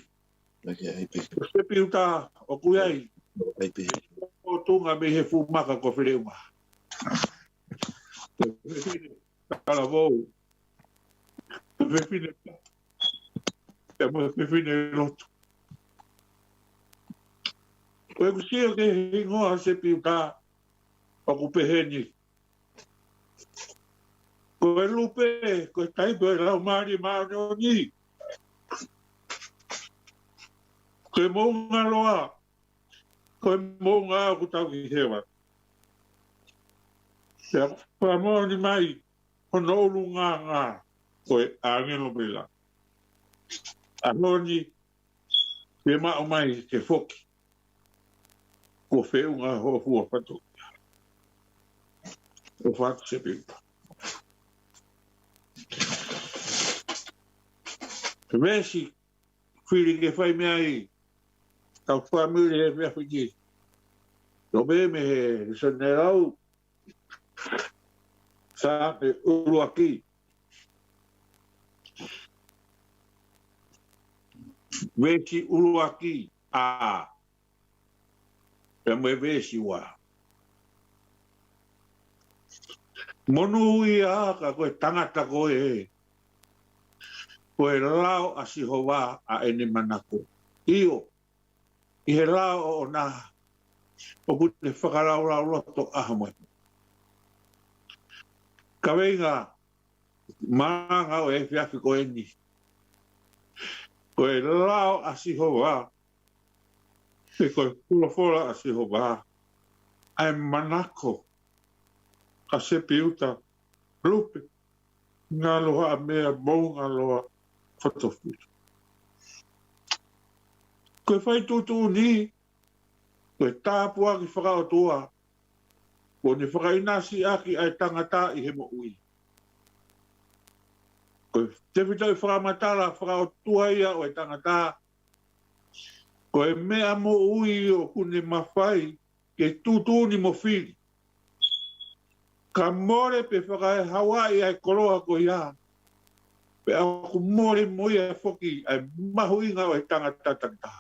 Sepiuta o kuiai. O tunga me he fumaka ko whireuma. Kala vou. Whewhine. Pea mo whewhine lotu. Koe kusio ke hingoa Sepiuta o kupeheni. Koe lupe, koe taipo e lau maari maari o ni. Koe mounga loa. Koe mounga o kutau ki hewa. Ia whamoni mai. Hono ulu ngā. Koe angelo bila. Ahoni. Pe mao mai ke foki. Ko whiunga ho hua patu. O whatu sepiuta. Pe mesi. Whiri ke whai mea i. Tau whamuri he mea whiki. Tō me he sanerau. Sa me uruaki. Vesi uruaki. Pe me vesi wa. Monu i ka koe tangata koe he. Koe lao a sihowa a ene manako. Io. I he lao o nā. O kute whakarau rau roto ahamoe. Ka wenga. Maanga o e whiawhi koe ni. Koe lao a sihowa. Pe koe pulafora a sihowa. Ai manako. A Sepiuta Lupe. Ngā loa a mea mou ngā loa Fotofili. Koe whai tūtū ni. Koe tāpua ki whakaotua. Ko ni whakainasi aki ai tangata i he mo ui. Koe te whitau i whakamatara whakaotua ia o ai tangata. Koe mea mo ui o kune mawhai ke tūtū ni mo whiri. Ka more pe whakae Hawaii ai koroa ko ia. Pe aku more moi ai whoki ai mahuinga o ai tangata tangata.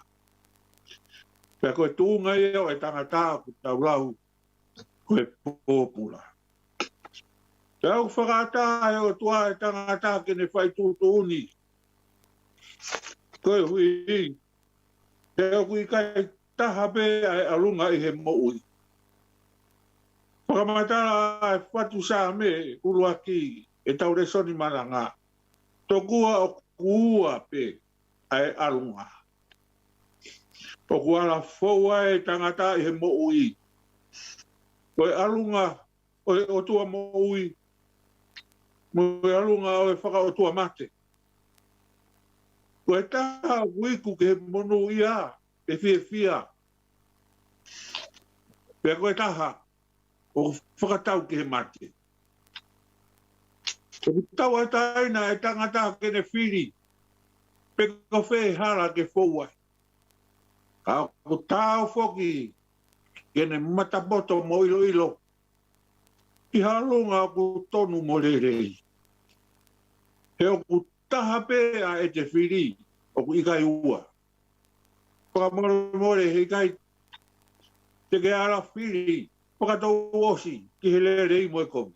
Pe koe tūnga ia o ai tangata ku tau lau koe pōpula. Pe aku whakata ai o tua ai tangata kene whai tūtūni. Koe hui. Pe aku i kai taha pe ai alunga i he mo ui. Whakamatara e whatu sa me uruaki e tau resoni maranga. Tokua o kua pe ai alunga. O kuala fōua e tangata i he mo ui. Koe alunga o tua mo ui. Mo alunga o e whaka o tua mate. Koe taha wiku ke he monu ia e fia. Pea koe taha. O whakatau ke he mate. O tau ataina e tangata kene whiri. Pe ko whee hara ke whauai. Ka o tau whoki kene matapoto mo ilo. I halunga ku tonu mo rerei. He o ku taha pea e te whiri o ku ikai ua. Whakamore he kai te ke ara whiri. Whakatou osi ki he lerei mo e komi.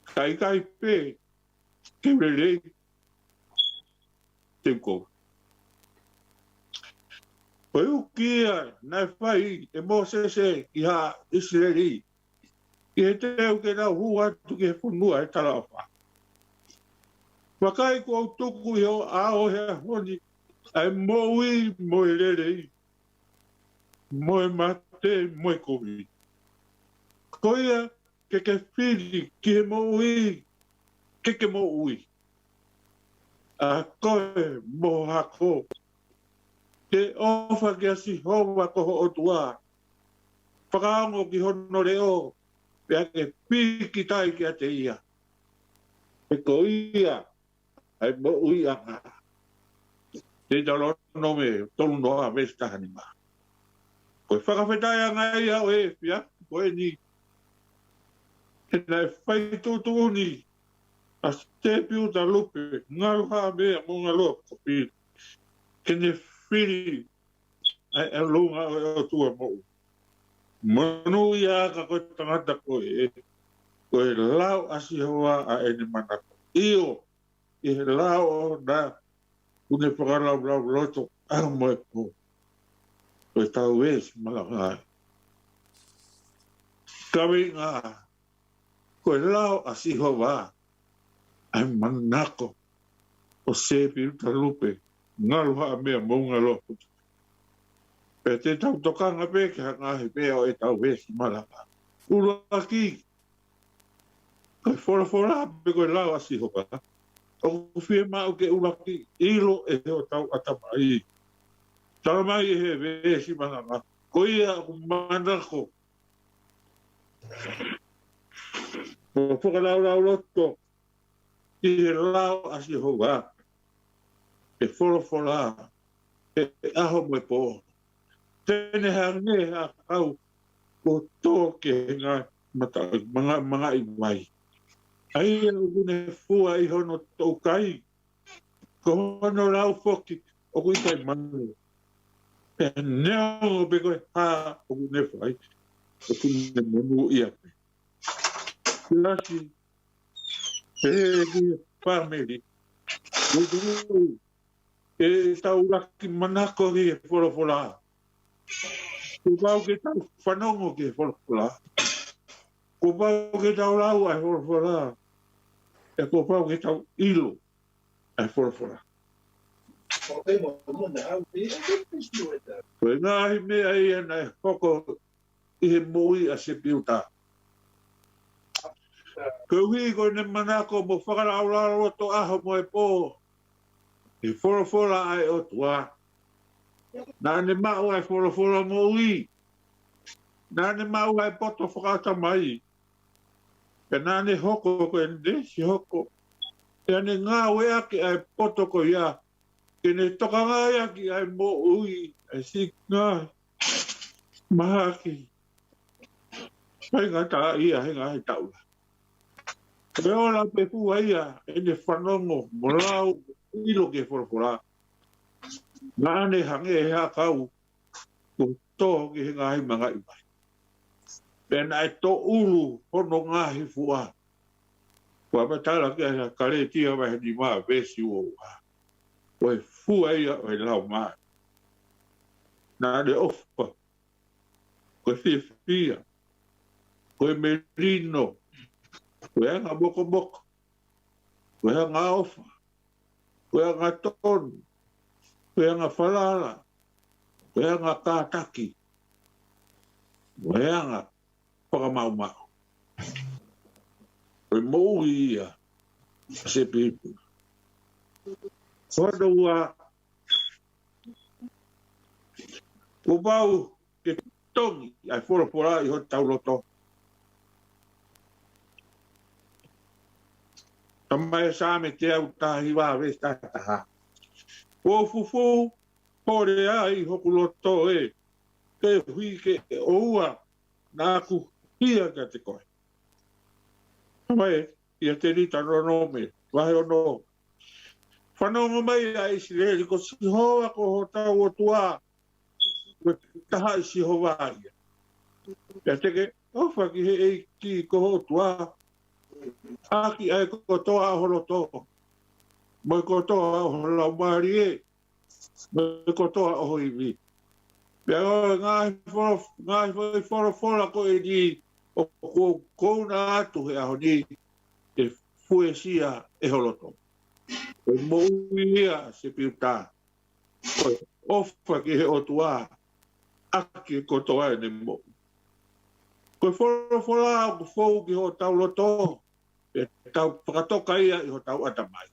Kai pe ke lerei te komi. Koe ukia nai whai e mo sese ki ha Israeli. Ki he teo ke nau hua tu ki he whunua e tarawa. Wakai ko au tuku i o ao hea honi ai mo ui mo e lerei. Mo e mate mo e komi. Koia ke whiri ki he mo ui. Ke mo ui. A koe mo hako. Te ofa ki a si hova koho o tua. Whakaongo ki hono reo. Pea ke piki tai ki a te ia. E ko ia. Ai mo ui anga. Te talono me tolu noa vestahani ma. Koe whakawhetai anga ia o e pia. Koe ni. E nai whai tūtūni. A Sepiuta Lupe. Ngaruha mea mo ngaloa kopi. Kene whiri. Ai alunga o tua mo. Manu ia ka koe tangata koe. Koe lau asihoa a ene manako. Io. I he lau o na. Kune whakalau lau loto. A moe po. Koe tau esi malakai. Kawi ngā. Koe lau asihoa. Ai manako. O Sepiuta Lupe. ngalo ha mea maunga lo. E te tau tokanga pe ke hanga he pe o e tau wesi malaka. Ulu aki. Kai fora pe koe lau asi hoka. O fie mau ke ulu aki. Ilo e o tau atamai. Tau mai e he wesi malaka. Ko ia ku manako. Ko whaka lau loto. I he lau asi hoka. E fora. E aho me po. Tene hange ha kau. Ko tō ke ngā mga iwai. Ai e ugune fua i hono tō kai. Ko hono rau foki o kui kai manu. E neo pe koe ha ugune fai. O kune manu ia pe. Lasi. E ki whameri. E tau laki manako ki e wholofola. Ko pau ke tau whanongo ke wholofola. Ko pau ke tau lau ai wholofola. E ko pau ke tau ilo ai wholofola. Koe ngāhi mea ia nei hoko i he mui a Sepiuta. Koe hui koe ne manako mo whakarau to aho mo e pō. E wholofola ai o tua. Nā ne mau ai wholofola mo ui. Nā ne mau ai poto whakata mai. E nā ne hoko koe ne si hoko. E ne ngā wea ki ai poto ko ia. E ne toka ngā ki ai mo ui. E si ngā maha ki. Pai ngā tā ia he ngā he tau. E ora pe fua ia. E ne whanongo mo lau ilo ke wholofola. Ngā ne hange e hea kau. Ko tō ki he ngā he mga iwai. Pena e tō ulu hono ngāhi fua. Kua matala ki a kare tia mai ni maa vesi o ua. Koe fua ia o e lau maa. Nā ne ofa. Koe fia. Koe merino. Koe anga moko. Koe anga ofa. Koe anga tonu. Koe anga falala. Koe anga kātaki. Koe anga whakamau. Koe mou ia. Sepiuta. Whana ua. Ko pau ke tongi ai whorapora i hot tauloto. Tamai sāme te au tahi wā vesta taha. Ko fufu pore ai hoku loto e. Ke hui ke oua nā ku hia ka te koe. Tamai ia te rita ronome. Wahe ono. Whanongo mai a Israeli ko sihoa ko ho tau o tua. Ko taha i sihoa ia. Ia teke ofa ki he e ki ko ho tua. Aki ai ko toa holo to. Moi ko toa holo maari e. Moi ko toa oho i vi. Pea o ngāi whora ko e ni o kouna atu he aho ni e fuesia e holo to. Koe mou ia Sepiuta. Koe ofa ki he o tua. Aki ko toa e ne mou. Koe whora o fou ki ho tau loto. E tau whakatoka ia i ho tau atamai.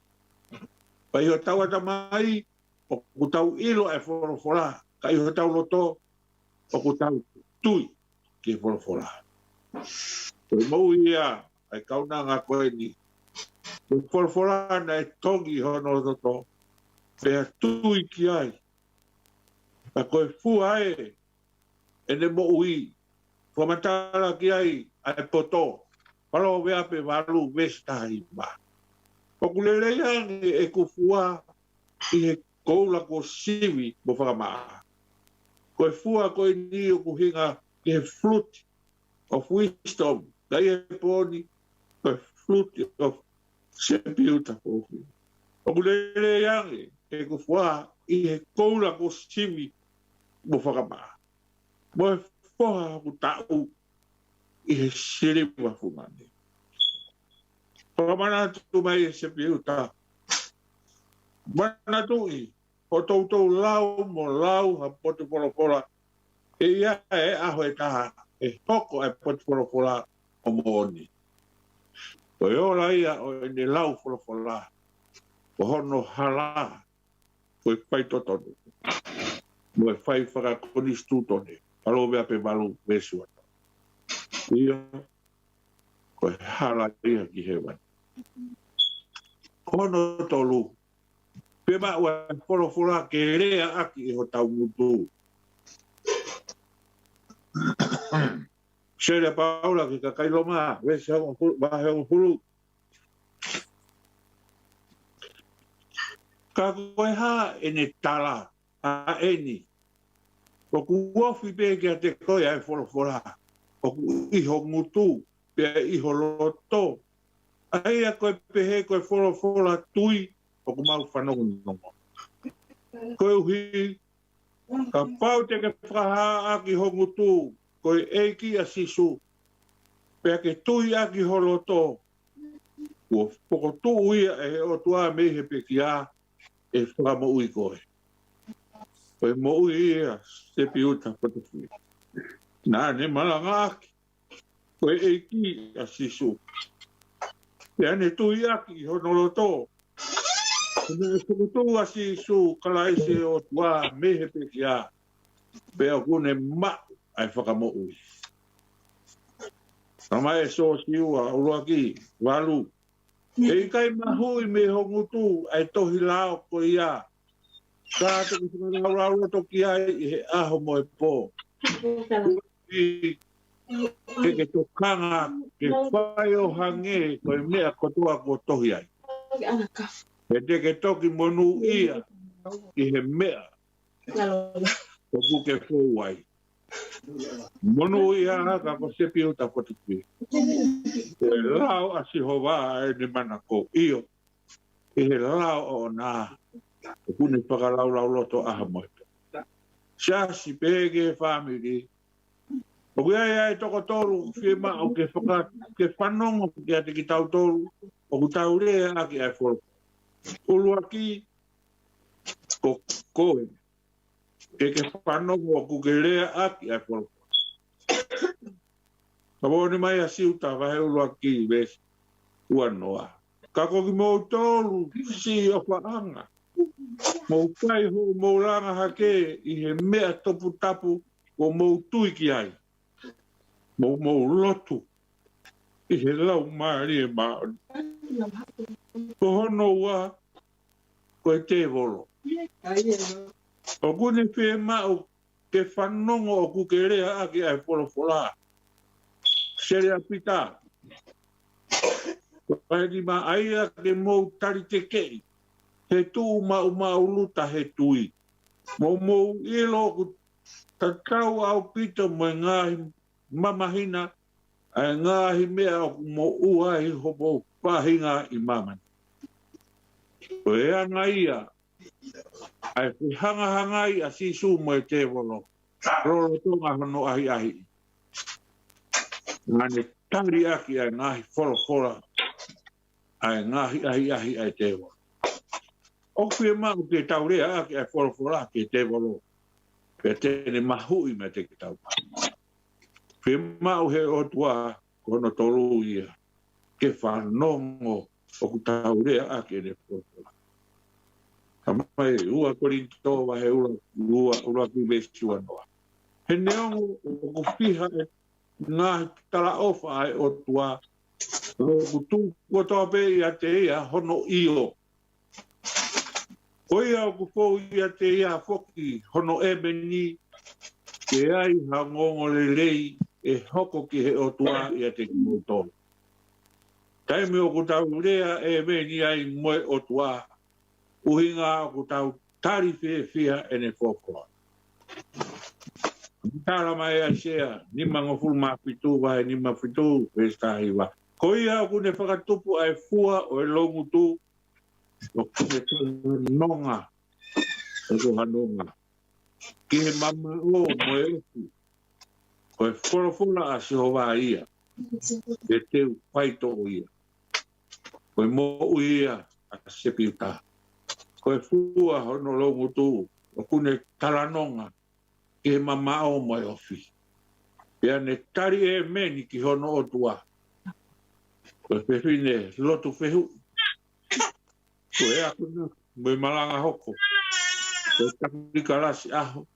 Pai ho tau atamai, o ku tau ilo e whora. Ka i ho tau loto, o ku tau tui ki whora. Koe mou ia, ai kaunanga koe ni. Koe whora na e tongi hono loto. Pea tui ki ai. Pa koe fua e ne mo ui. Whamatala ki ai, ai poto. Palo vea pe walu vesta i ma. Pakulele yangi e kufua i he koula ko siwi mo whakamaa. Koe fua koe ni o kuhinga i he fruit of wisdom. Kai e poni koe fruit of Sepiuta kofi. Pakulele yangi e kufua i he koula ko siwi mo whakamaa. Mo e whoha ku tau i he siri wafumane. Whakamana tu mai e Sepiuta. Mana tui, o tautou lau mo lau ha pote polopola e ia e aho e taha e hoko e pote polopola o mooni. O e ola ia o e ne lau polopola o hono hala o e whai totonu. Mo e whai whakakonistu tone. Alo mea pe malu mesua. Ia ko e hala ia ki he wani. Hono tolu. Pema ua polopola ke rea aki e ho tau mutu. Sere Paula ki ka kailoma, vese hau hulu. Ka koe ha e ne tala, a eni. O ku wofi pe ki a te koe ai polopola. O ku iho mutu, pe iho loto. Ai a koe pehe koe polopola tui, o ku mau whanongo nongo. Koe uhi, ka pau te ke whaha aki hongu tū, koe eiki a sisu, pea ke tui aki holoto, ua poko tū uia e o tua mehe pe ki a, e whama ui koe. Koe mo ui ia, Sepiuta Fotofili. Nā ne malanga aki, koe eiki a sisu, pea ne tui aki honoloto, ne poko a sisu, kala ese o tua mehe pe ki a, pea kune ma ai whakamo ui. Tama e so siua, urua ki, walu. E kai mahui me hongu tū, ai tohi lao ko ia. Ka te kusunga rau toki ai, i he aho mo e pō. Ke tokanga, ke whai o hange, ko e mea kotua ko tohi ai. E ke toki monu ia, i he mea. Ko kuke fōu ai. Monu ia haka ko Sepiuta Fotofili. E lao a Sihova e ni mana ko iyo. E he lao o nā. E kune whakalau lau loto aha moe. Siasi pege family. O kia ia e toko toru whiema o ke whanongo ki ate ki tau toru. O ku tau rea aki ai whoro. Ulua ki ko koe. Ke whanongo o ku ke rea aki ai whoro. Ka wone mai a siuta wahe ulua ki wesi ua noa. Ka koki mou tolu si o whaanga. Mou kai ho mou langa hake i he mea topu tapu o mou tui ki ai. Mou lotu. I he lau maari e maari. Ko hono ua ko e te volo. O kune whe mau ke whanongo o kukerea aki ai wholofola. Sere a pita. Pai ni ma aia ke mou tari te kei. He tū mau luta he tui. Mou ilo ku tatau au pita mo ngāhi mamahina. Ai ngāhi mea o mo ua hi hopo pahinga i mamani. O e anga ia. Ai hanga i a sisu mo e te wolo. Rolo tonga hono ahi. Ngane tangri aki ai ngahi whora. Ai ngahi ahi ai te wolo. O whia mau ke taurea aki ai whora ki te wolo. Pea tene mahui me te ki tau. Whia mau he o tua kono toru ia. Ke whanongo o ku taurea aki ne whora. Tamai ua korinto wa he ua ki vesi wanoa. He neongo o ku whiha e ngā tala ofa ai o tua o kutu ko toa pe i a te ia hono io. O ia o kufou i a te ia foki hono ebeni ke ai hangongo lelei e hoko ki he o tua i a te kimoto. Taime o kutau rea e meni ai moe o tua uhinga o kutau tari fia ene fokoa. Tara mai a sea, ni mango fulu mafitu vai ni mafitu pesta hiwa. Ko ia ku ne whakatupu ai fua o e longu tu o kune nonga o ko hanonga. Ki he mama o mo e uku. Ko e whorofuna a Sihova ia. E te whaito o ia. Ko e mo ia a Sepiuta. Koe fua hono lo mutu. O kune talanonga. Ke mamao mai ofi. Pea ne tari e meni ki hono o tua. Koe pefine lotu fehu. Koe akuna. Moi malanga hoko. Koe taki kalasi aho.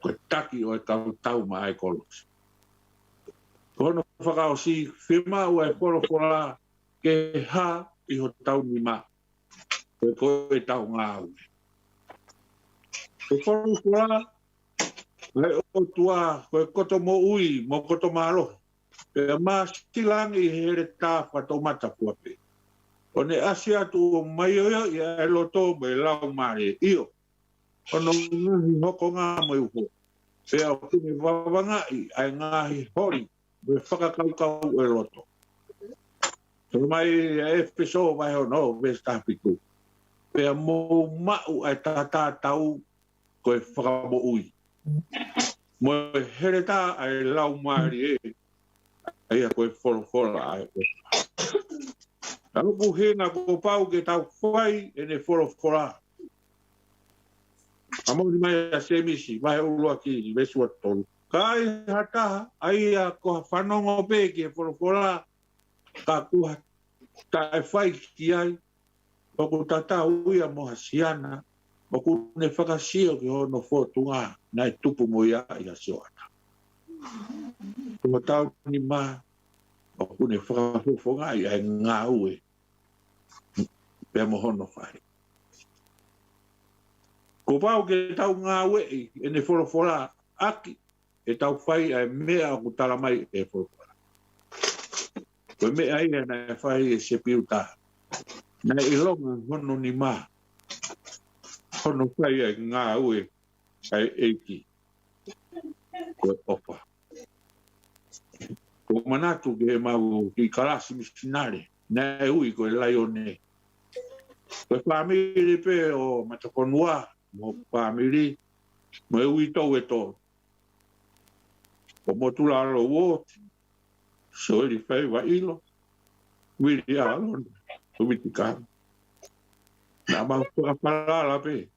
Koe taki o e tau mai kolos. Kono whakao si whima ua e whorofora ke ha I ho tau ni ma. Koe tau ngā ue. Koe whorofora le o tua koe koto mo ui, mo koto malo. Pea mā stilangi here tā whatomata puape. O ne asi atu o mai oia I e loto me lau mare io. Ono ngahi hoko ngā mai uho. Pea o kune wawangai ai ngahi hori. Me whakakaukau e loto. So mai e whiso mai o no, me stapiku. Pea mō mau ai tātā tau koe whakamo ui. Mo here tā ai lau maari e. Ai a koe whorofora ai koe. Alo puhenga ko pau ke tau whai e ne whorofora. Amo ni mai a semisi, mai ulua ki mesua tolu. Kai hata ai a ko whanongo pe ke whorofora. Ka kuha tae whai ki ai. Pako tata uia moha siana. Pako ne whakasio ki hono whotunga. Nai tupu mo ia I a seoata. Ko tau ni ma. Pako ne whakafofonga I ai ngā ue. Pea mo hono whai. Ko pau ke tau ngā ue e ne whorofora aki. E tau whai ai mea ku talamai e whorofora. Ko mea ia na e whai e Sepiuta. Na I longa hono ni mā. Hono whai ai ngā ue ai eiki. Ko opa. Ko manatu ke mau ki karasi misinare. Na e ui ko e laione. Ko whamiri pe o matakonua. Mo whamiri. Mo e ui tau e tō. Ko motula alo wōti. So e whai wa ilo. Wiri alon. Witi kāna. Nā mau whakaparala pe.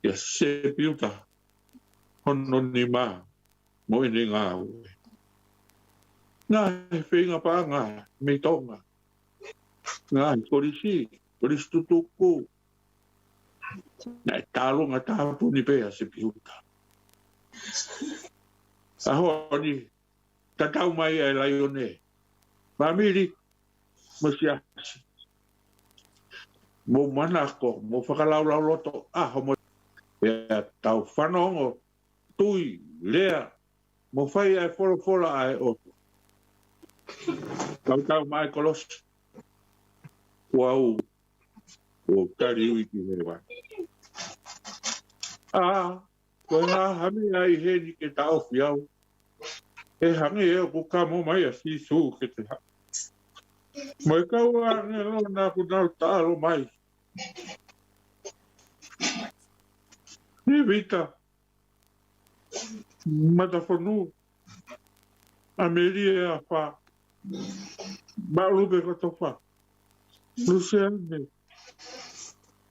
Ia Sepiuta. Hono ni mā. Mo ine ngā ue. Ngā he whinga pānga. Me tonga. Ngā he korisi. Korisi tutuku. Nā e tālonga tāpu ni pe a Sepiuta. Aho ni. Tatau mai e laione. Mamiri. Mo siasi. Mo manako. Mo whakalau loto. Aho mo. Pea tau whanongo. Tui. Lea. Mo whai ai whorofora ai oto. Tau mai kolosi. Wau. O tari ui ki hewa. Koe ngā hami ai heni ke tau whiau. E hangi e o kukamo mai a sisu ke te ha. Mai kau a ngelo nā ku nau tālo mai. Ni vita. Matawhanu. Amerie a wha. Maulupe kato wha. Luciane.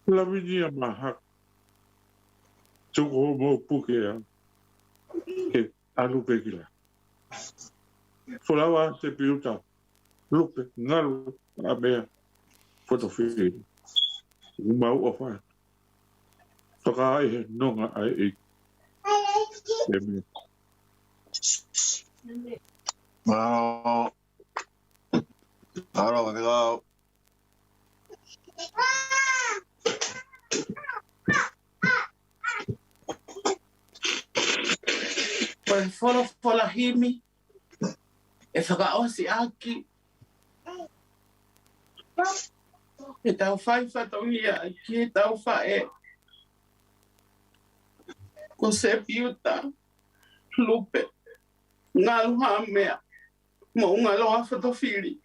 Lavinia mahak. Tuko mo puke a. Ke alupe kila. Folawa Sepiuta. Lupe, ngalu, a mea. Fotofili. Umau o wha. Toka ai he nonga ai e. Eme. Maro. Maro, magagaw. Koe wholofola himi. E whakaosi aki. E tau whai whatongia ki e tau whae. Ko Sepiuta Lupe. Ngā luha mea. Mo unga loa Fotofili.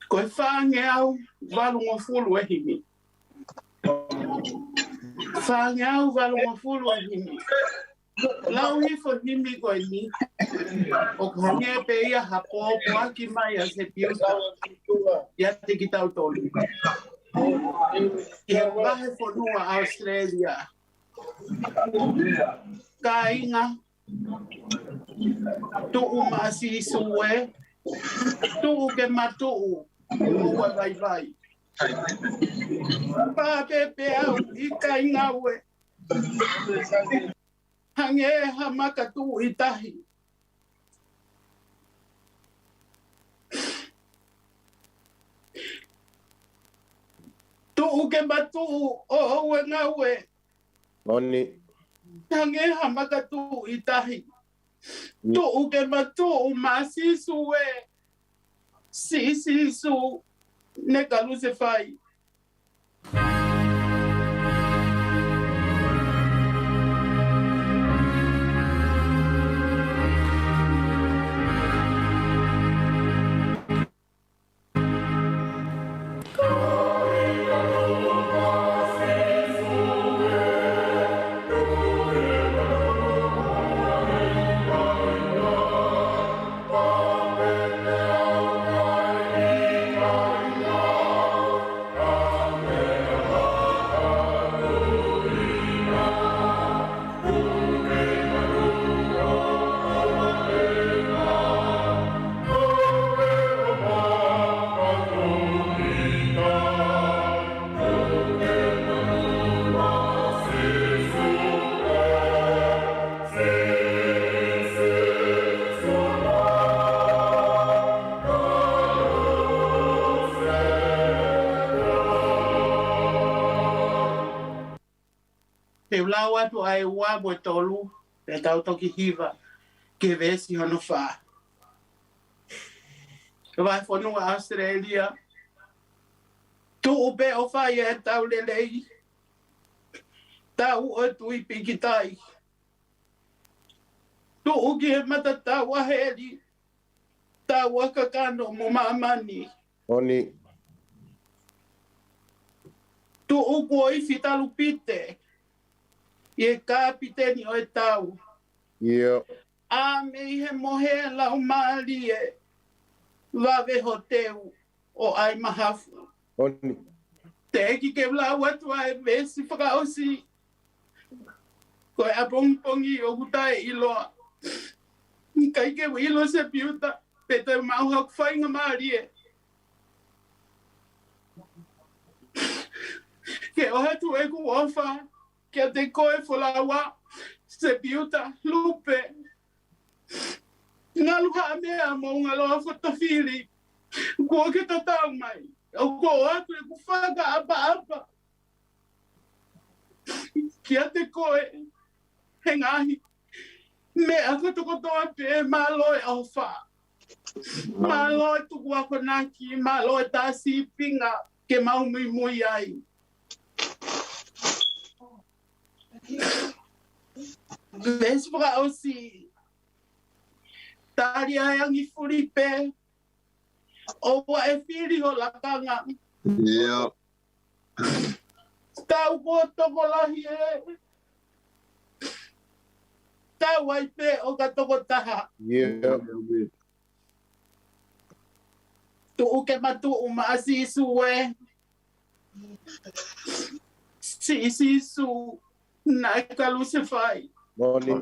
Koe whaange au walunga fulu e himi. Whaange au walunga fulu e himi. Lau hifo himi koe ni. O kange pe ia hapo aki mai a Sepiuta. Ia te ki tau tolu. Ia wahe whanua Australia. Ka inga. Tu'u maasi sue. Tu'u ke matu'u. Ua vai vai. Pa pepe au I ka inga ue. Hange hamaka tu'u itahi. Tu'u ke matu'u o ue ngā ue. Oni. Hange hamaka tu'u itahi. Tu'u ke matu'u maasisu e. Sisisu ne kaluse fai. Te lau atu ai ua mo tolu, te tau toki hiva, ke vesi hono wha. Vai whanua Australia, tu upe o whai e tau lelei, tau o tui pikitai. Tu uki e mata tau a heri, tau a kakano mo maamani. Oni. Tu uku o I Fitalu pite, Ie kapiteni o e tau. Ia. A me he mohe lau maali e. Wawe ho teu o ai mahafu. Oni. Te eki ke lau atu ai vesi whakaosi. Ko e apongpongi o hutai iloa. Kai ke ilo Sepiuta. Pe te mauha kuwhainga maali e. Ke o hatu e ku ofa. Kia te koe wholawa, Sepiuta Lupe. Ngā luha mea mo ngā loa Fotofili. Kua ke tatau mai. O ko atu e ku whaka apa. Kia te koe, he ngahi. Mea kotokotoa pe māloe au wha. Māloe tuku ako naki, māloe tāsi pinga ke maumui mui ai. Vesi whakaosi. Tari ai angi Filipe. O wa e whiri ho lakanga. Ia. Tau ko toko lahi e. Tau ai pe o ka toko taha. Ia. Tu uke matu maasi isu e. Si isu. Na kaluse fai. Oni.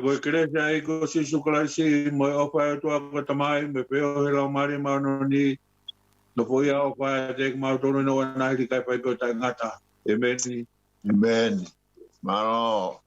Koe kerese ai ko si sukalaisi mo e ofa e tua ko tamai me peo he lau mari mano ni no foi a ofa e te mau tono no na hi kai pai ko tai ngata. Amen. Amen. Maro.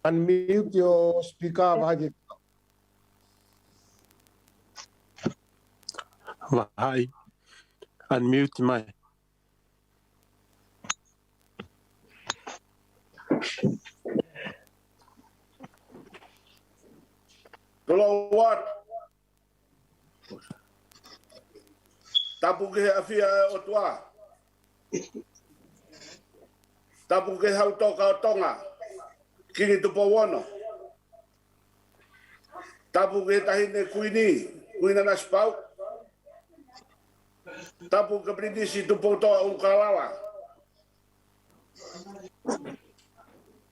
Unmute your speaker, Vigil. Hi. Unmute my. Hello, what? Tapu ke afia o tua. Tapu ke hau toka o tonga. Kini tupo wono. Tapu ke tahine kuini. Kuina na spau. Tapu ke pridisi tupo toa ukalala.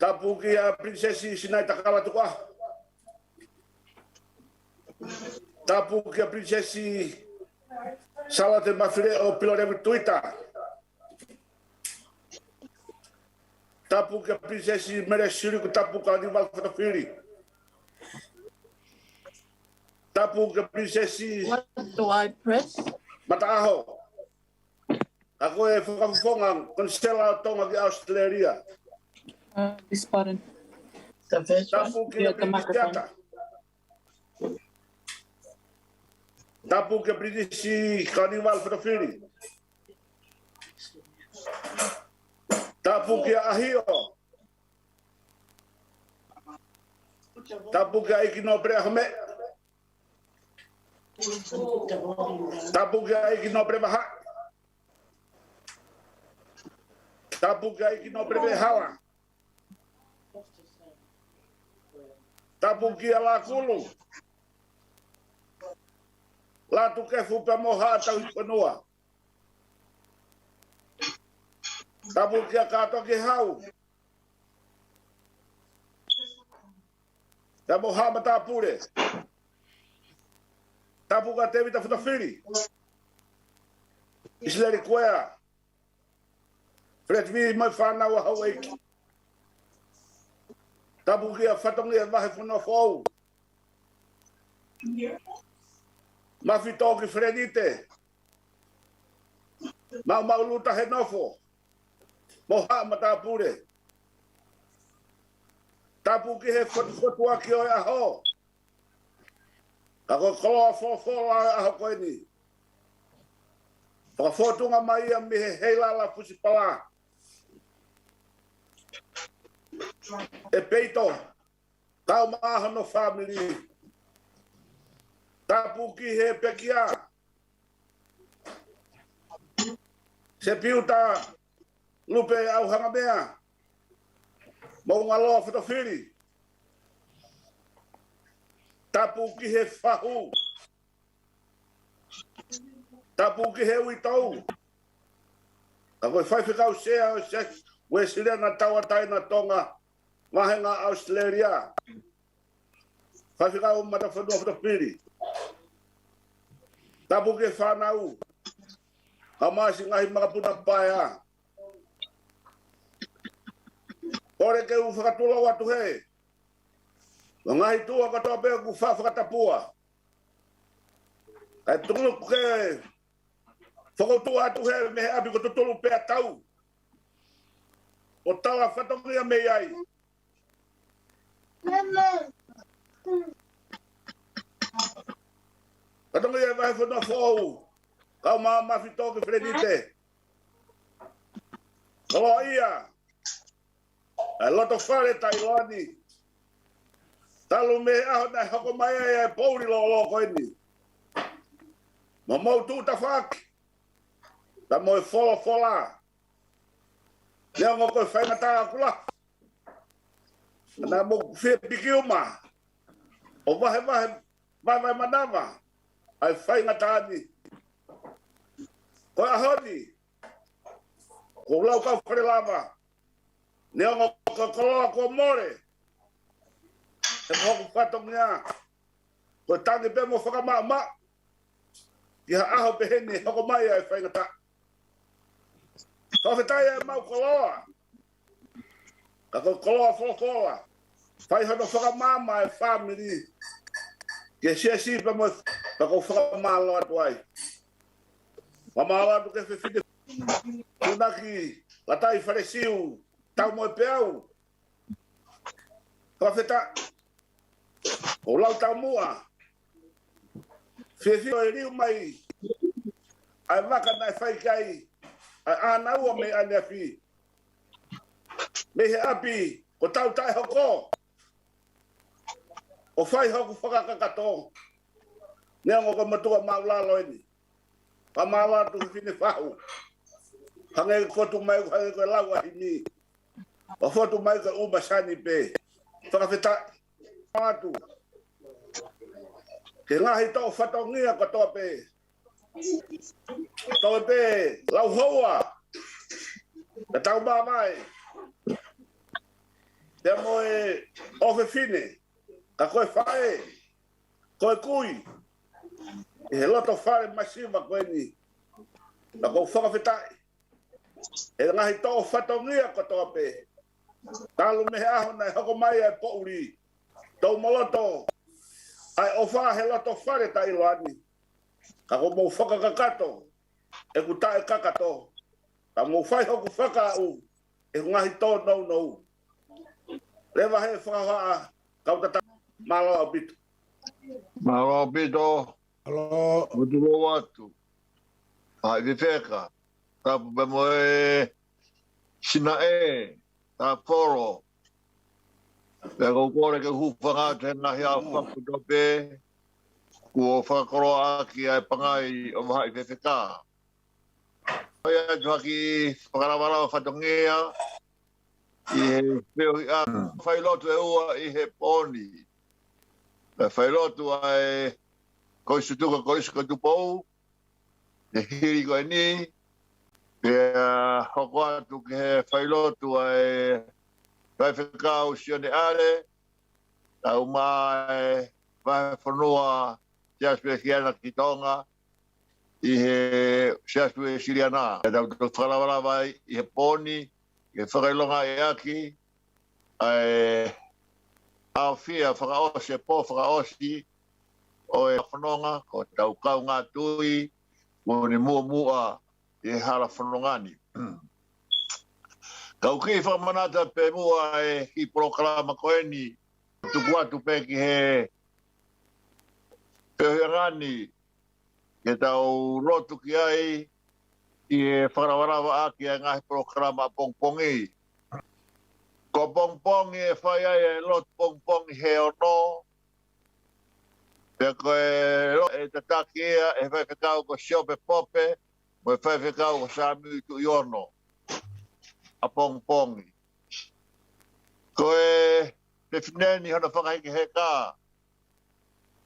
Tapu ke a prinsesi sinai takala tukua. Tapu ke a prinsesi Salate mafile o pilore Twitter. Tapu ke prinsesi meresiri ku tapu ka di mal Fotofili. Tapu ke prinsesi. What do I press? Mataaho. Ako e whakafongang konsela tonga ki Australia. This button. The first Tapu one. ke prinsesi. Tapu ke prinsesi Carnival Fotofili. Tapu ke ahio. Tapu ke aikino prehame. Tapu ke aikino prebaha. Tapu ke aikino prebehala. Tapu ke alakulu. Latu ke fupa moha tau ikonua. Tapu ke kato ke hau. Ta moha mata pure. Tapu ka tevi ta Fotofili. Isleri kwea. Fred vi mai fana wa hawek. Tapu ke fatongi e vahe funo fou. Mafito ki Fredite. Mauluta henofo. Moha mata pure. Tapu ki he fotu aki o aho. Ako koa fo aho koe ni. Whakafotu ngā mai a mihe heila la pusipala. E peito. Tau maha no family. Tapu ki he pekia. Sepiuta Lupe au hanga mea. Mau ngaloa Fotofili. Tapu ki he fahu. Tapu ki he uitau. A koe whai whikau sea o se we sire na tawatai na tonga ngahenga Australia. Whai whikau mata whanua Fotofili. Tapu ki he whanau. A masi ngahi makapuna paia. Ore ke u whakatula watu he. Ngahi tua katoa pea ku whakatapua. Ai tulu ke whakautua atu he me he api ko tutulu pea tau. O tawa whatongia me ai. Whatongia vai whanua whou. Kau mafi toke Fredite. Kalo ia. A loto whare Tailani. Talu me aho nai hoko mai e pouri lo koe ni. Ma mau tu ta whaki. Ta moe fola. Lea ngo koe whainga tā kula. Nā mo whia piki uma. O vahe vai manawa. Ai whainga tāni. Koe ahoni. Ko lau kau whare lava. Nea ngo koloa ko more. E hoku whatong ngā. Koe tangi pe mo whakama. Ki ha aho peheni hoko mai ai whainga tā. Kawhetai e mau koloa. Ka koe koloa wholokoa. Whai hono whakamama e family. Ke si pe mo ka koe whakamalo atu ai. Whamalo atu ke whiwhine. Tunaki, latai wharesiu. Tau mo e peau. Kawheta. O lau tau mua. Whiwhio e riu mai. Ai waka nai whaikai. Ai anaua me ane whi. Me he api. Ko tau tai hoko. O whai hoku whakakakato. Nea ngoko matua maulalo eni. Pa maula tu whiwhine whahu. Hange kotu mai hange koe lau ahini. O fotu mai koe umasani pe. Whakawheta. Atu. Ke ngahi tau whatongia katoa pe. Tau pe, lau hoa. Na tau mamai. Te moe ofe fine. Ka koe whae. Koe kui. E he loto whae masiva koe ni. Na kou whakawhetai. E ngahi tau whatongia katoa pe. Talu mehe aho nai hoko mai ai pouri. Tau moloto. Ai ofa he loto whare ta iloani. Ka ko mou whakakakato. E ku tae kakato. Ka mou whai hoku whakau. E ngahi tō nou. Lewa he whakahaa. Kau tata malo au bitu. Malo au bitu. Alo. Mutuo watu. Hai viveka. Tapu pe moe sina e. Ta poro. Pego kore ke hufanga te ngahi au whakutope. Kua whakakoroa ki ai pangai o mahai whewheka. Hoi atu haki whakarawara o whatongea. I he peo hi a whailotu e ua i he poni. Me whailotu ai koisutuka koisuka tupou. He hiri koe ni. Pea hoko atu ke he whailotu ai whewheka o sione are. Tau mai vai whanua siaspue kiana ki tonga i he siaspue siriana. E tau tau whakalawara vai i he poni, i he whakailonga e aki, ai au fia whakaosi e pō whakaosi o e whanonga, ko tau kau ngā tui, mōni mua i he hara whanongani. Kau ki whamanata pe mua e hi proklama koeni, tuku atu pe ki he peohiangani ke tau rotu ki ai i e wharawarawa aki a ngahi programa pongpongi. Ko pongpongi e whai ai e lot pongpongi he ono Pea koe lo e tatakia e whai whekau ko siope pope, mo e whai whekau ko sāmu tu iono. A pongpongi. Koe te whineni hana whakaiki heka.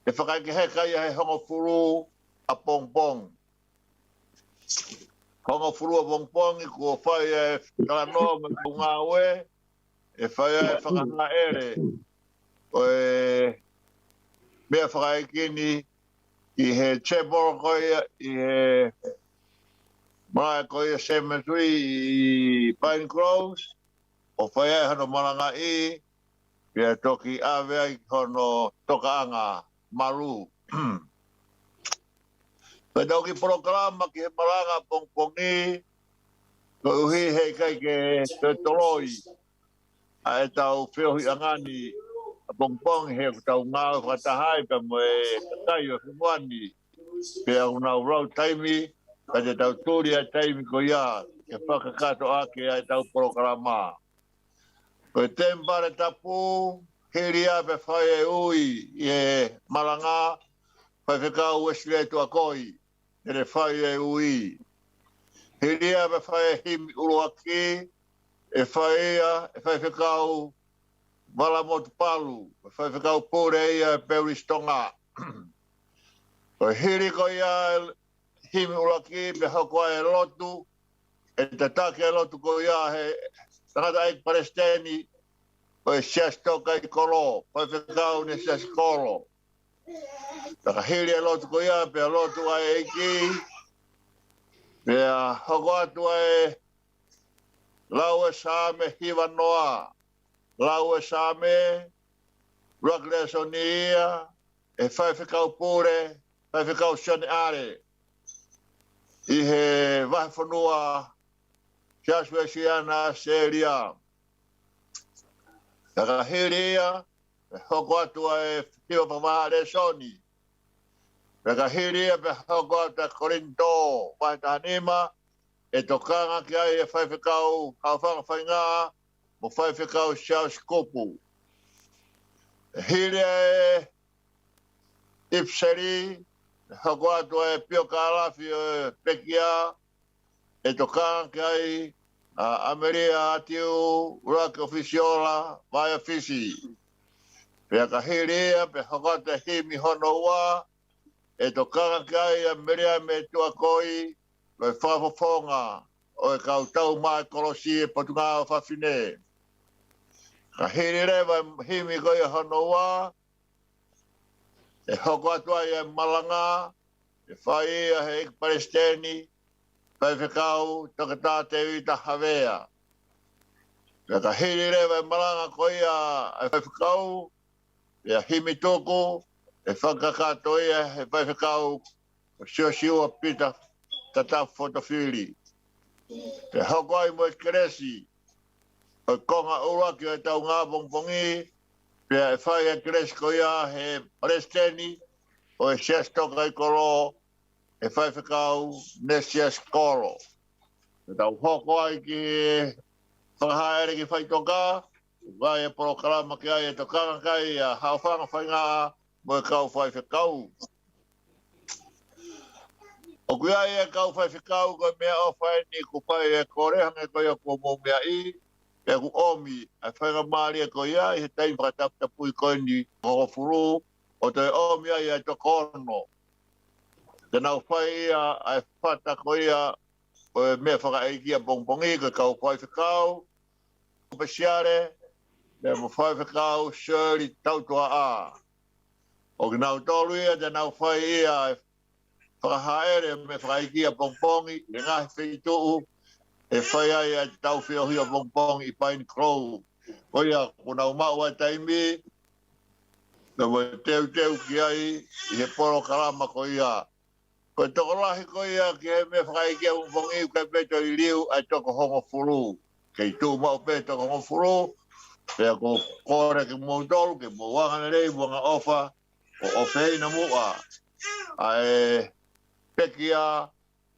E whakaiki heka ia he hongo furu a pongpong. Hongo furu a pongpongi kua whai e kalanoa me ngā ue, e whai e whakanga ere. Koe mea whakaikini I he cheboro koia, I he mai koia cemetery I Pine Groves, o whai e hano maranga I, pia toki awea I hono tokaanga maru. Pea toki programa ki he maranga pongpongi, ko uhi hei kai ke te toroi, a e tau whiohi angani, a pongpongi he tau ngāu whatahai pa mo e kakai o whimuani, pea unau rau taimi, ka te tau tūri a taimi ko ia, ke whakakato ake a tau programa. Ko e tembare tapu, hiri a pe whai e ui, I e maranga, whai whekau Wesley tua koi, e re whai e ui. Hiri a pe whai e himi uruaki, e whai whekau wala motu palu, e whai whekau pūre ia e Peuristonga. Ko hiri ko ia himi uraki pe hakoa e lotu, e te take e lotu ko ia he tangata e Palestini, ko e siastoka I kolo, ko e whekau ne sias kolo. Taka hiri e lotu ko ia pe lotu a e iki, pe a hakoa tu e lau e same hiva noa, lau e same, rakle sonia, e whai whekau pūre, whai whekau sione are. I he wahi whanua siaswe siana seria. Taka hiria, pe hoko atua e whiwa pamaha re soni. Taka hiria pe hoko atua Korinto, wahi tahanima, e tokanga ki ai e whai whekau hawhanga whainga, mo whai whekau siau skopu. Hiria e ipseri, hako atua e pio kālafi o pekia, e tokanga ki ai Ameria atiu, uraki ofisiola, vai ofisi. Pea ka hiria, pe hako atua himi hono ua, e tokanga ki ai Ameria me tua koi, lo e whafofonga, o e kautau mai kolosi e potunga o whawhine. Ka hiria vai himi koi hono ua, e hoko atua I malanga, e whai ia he Palestini, whai whekau, takata te uita hawea. Pea ka hiri rewa malanga ko ia e whai whekau, e himi toko, e whakakato ia he whai whekau, o siua pita, tata Fotofili. Pea hoko ai mo e keresi, o konga uraki o e tau ngā pongpongi, pea e whai e keresi ko ia he Palestini, o e sias toka I kolo, e whai whekau ne sias kolo. E tau hoko ai ki whakahaere ki whai toka, vai e programa ki ai e tokanga kai a hauwhanga whainga mo e kau whai whekau. O kui ai e kau whai whekau ko mea o whai ni ku whai e korehanga ko ia ko mo mea I, e ku omi a whainga maari e ko ia I he taim whakatapta pui ko ni o furu, o te omi ai e tokono. Te nau whai ia a whata ko ia o e mea whakaiki a pongpongi ko kau whai whekau, Pesiare, le mo whai whekau Shirley tautua a. O ki nau tolu ia te nau whai ia e whakahaere me whakaiki a pongpongi, e ngahi whituu, e whai ai a tau whiohi a pongpongi I Pine Grove. Ko ia, ko nau mau a taimi, na mo teu ki ai, I he poro karama ko ia. Ko tokolahi ko ia ki he me whakaiki a pongpongi, ka peto I liu a toko hongo furu. Kei tū mau peto hongo furu, pea ko kore ki mō tolu, ke mō wangana rei, wanga ofa, o ofei na mua. Ai pekia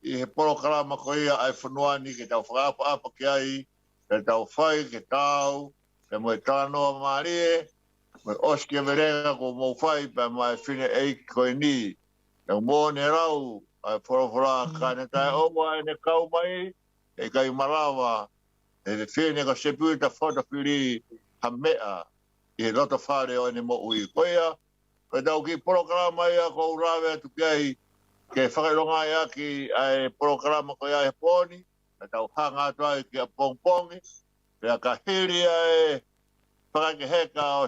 I he porokarama ko ia ai whanuani ke tau whakapa ki ai, ke tau whai, ke tau, ke mo e tānoa maarie, Mai oske verenga ko mo fai pa mai fine e ko ni. Ang mo ne rau ai fora ka ne tai o mai ne kau mai e kai marawa e fine ko Sepiuta Fotofili 8.7.1948 e loto fare o ne mo ui koia e dau ki programa ia ko urawe tu kai ke whakailonga ia ki ai programa ko ia e poni e tau hanga atu ai ki a pongpongi pe a ka hiri ai whakakeheka o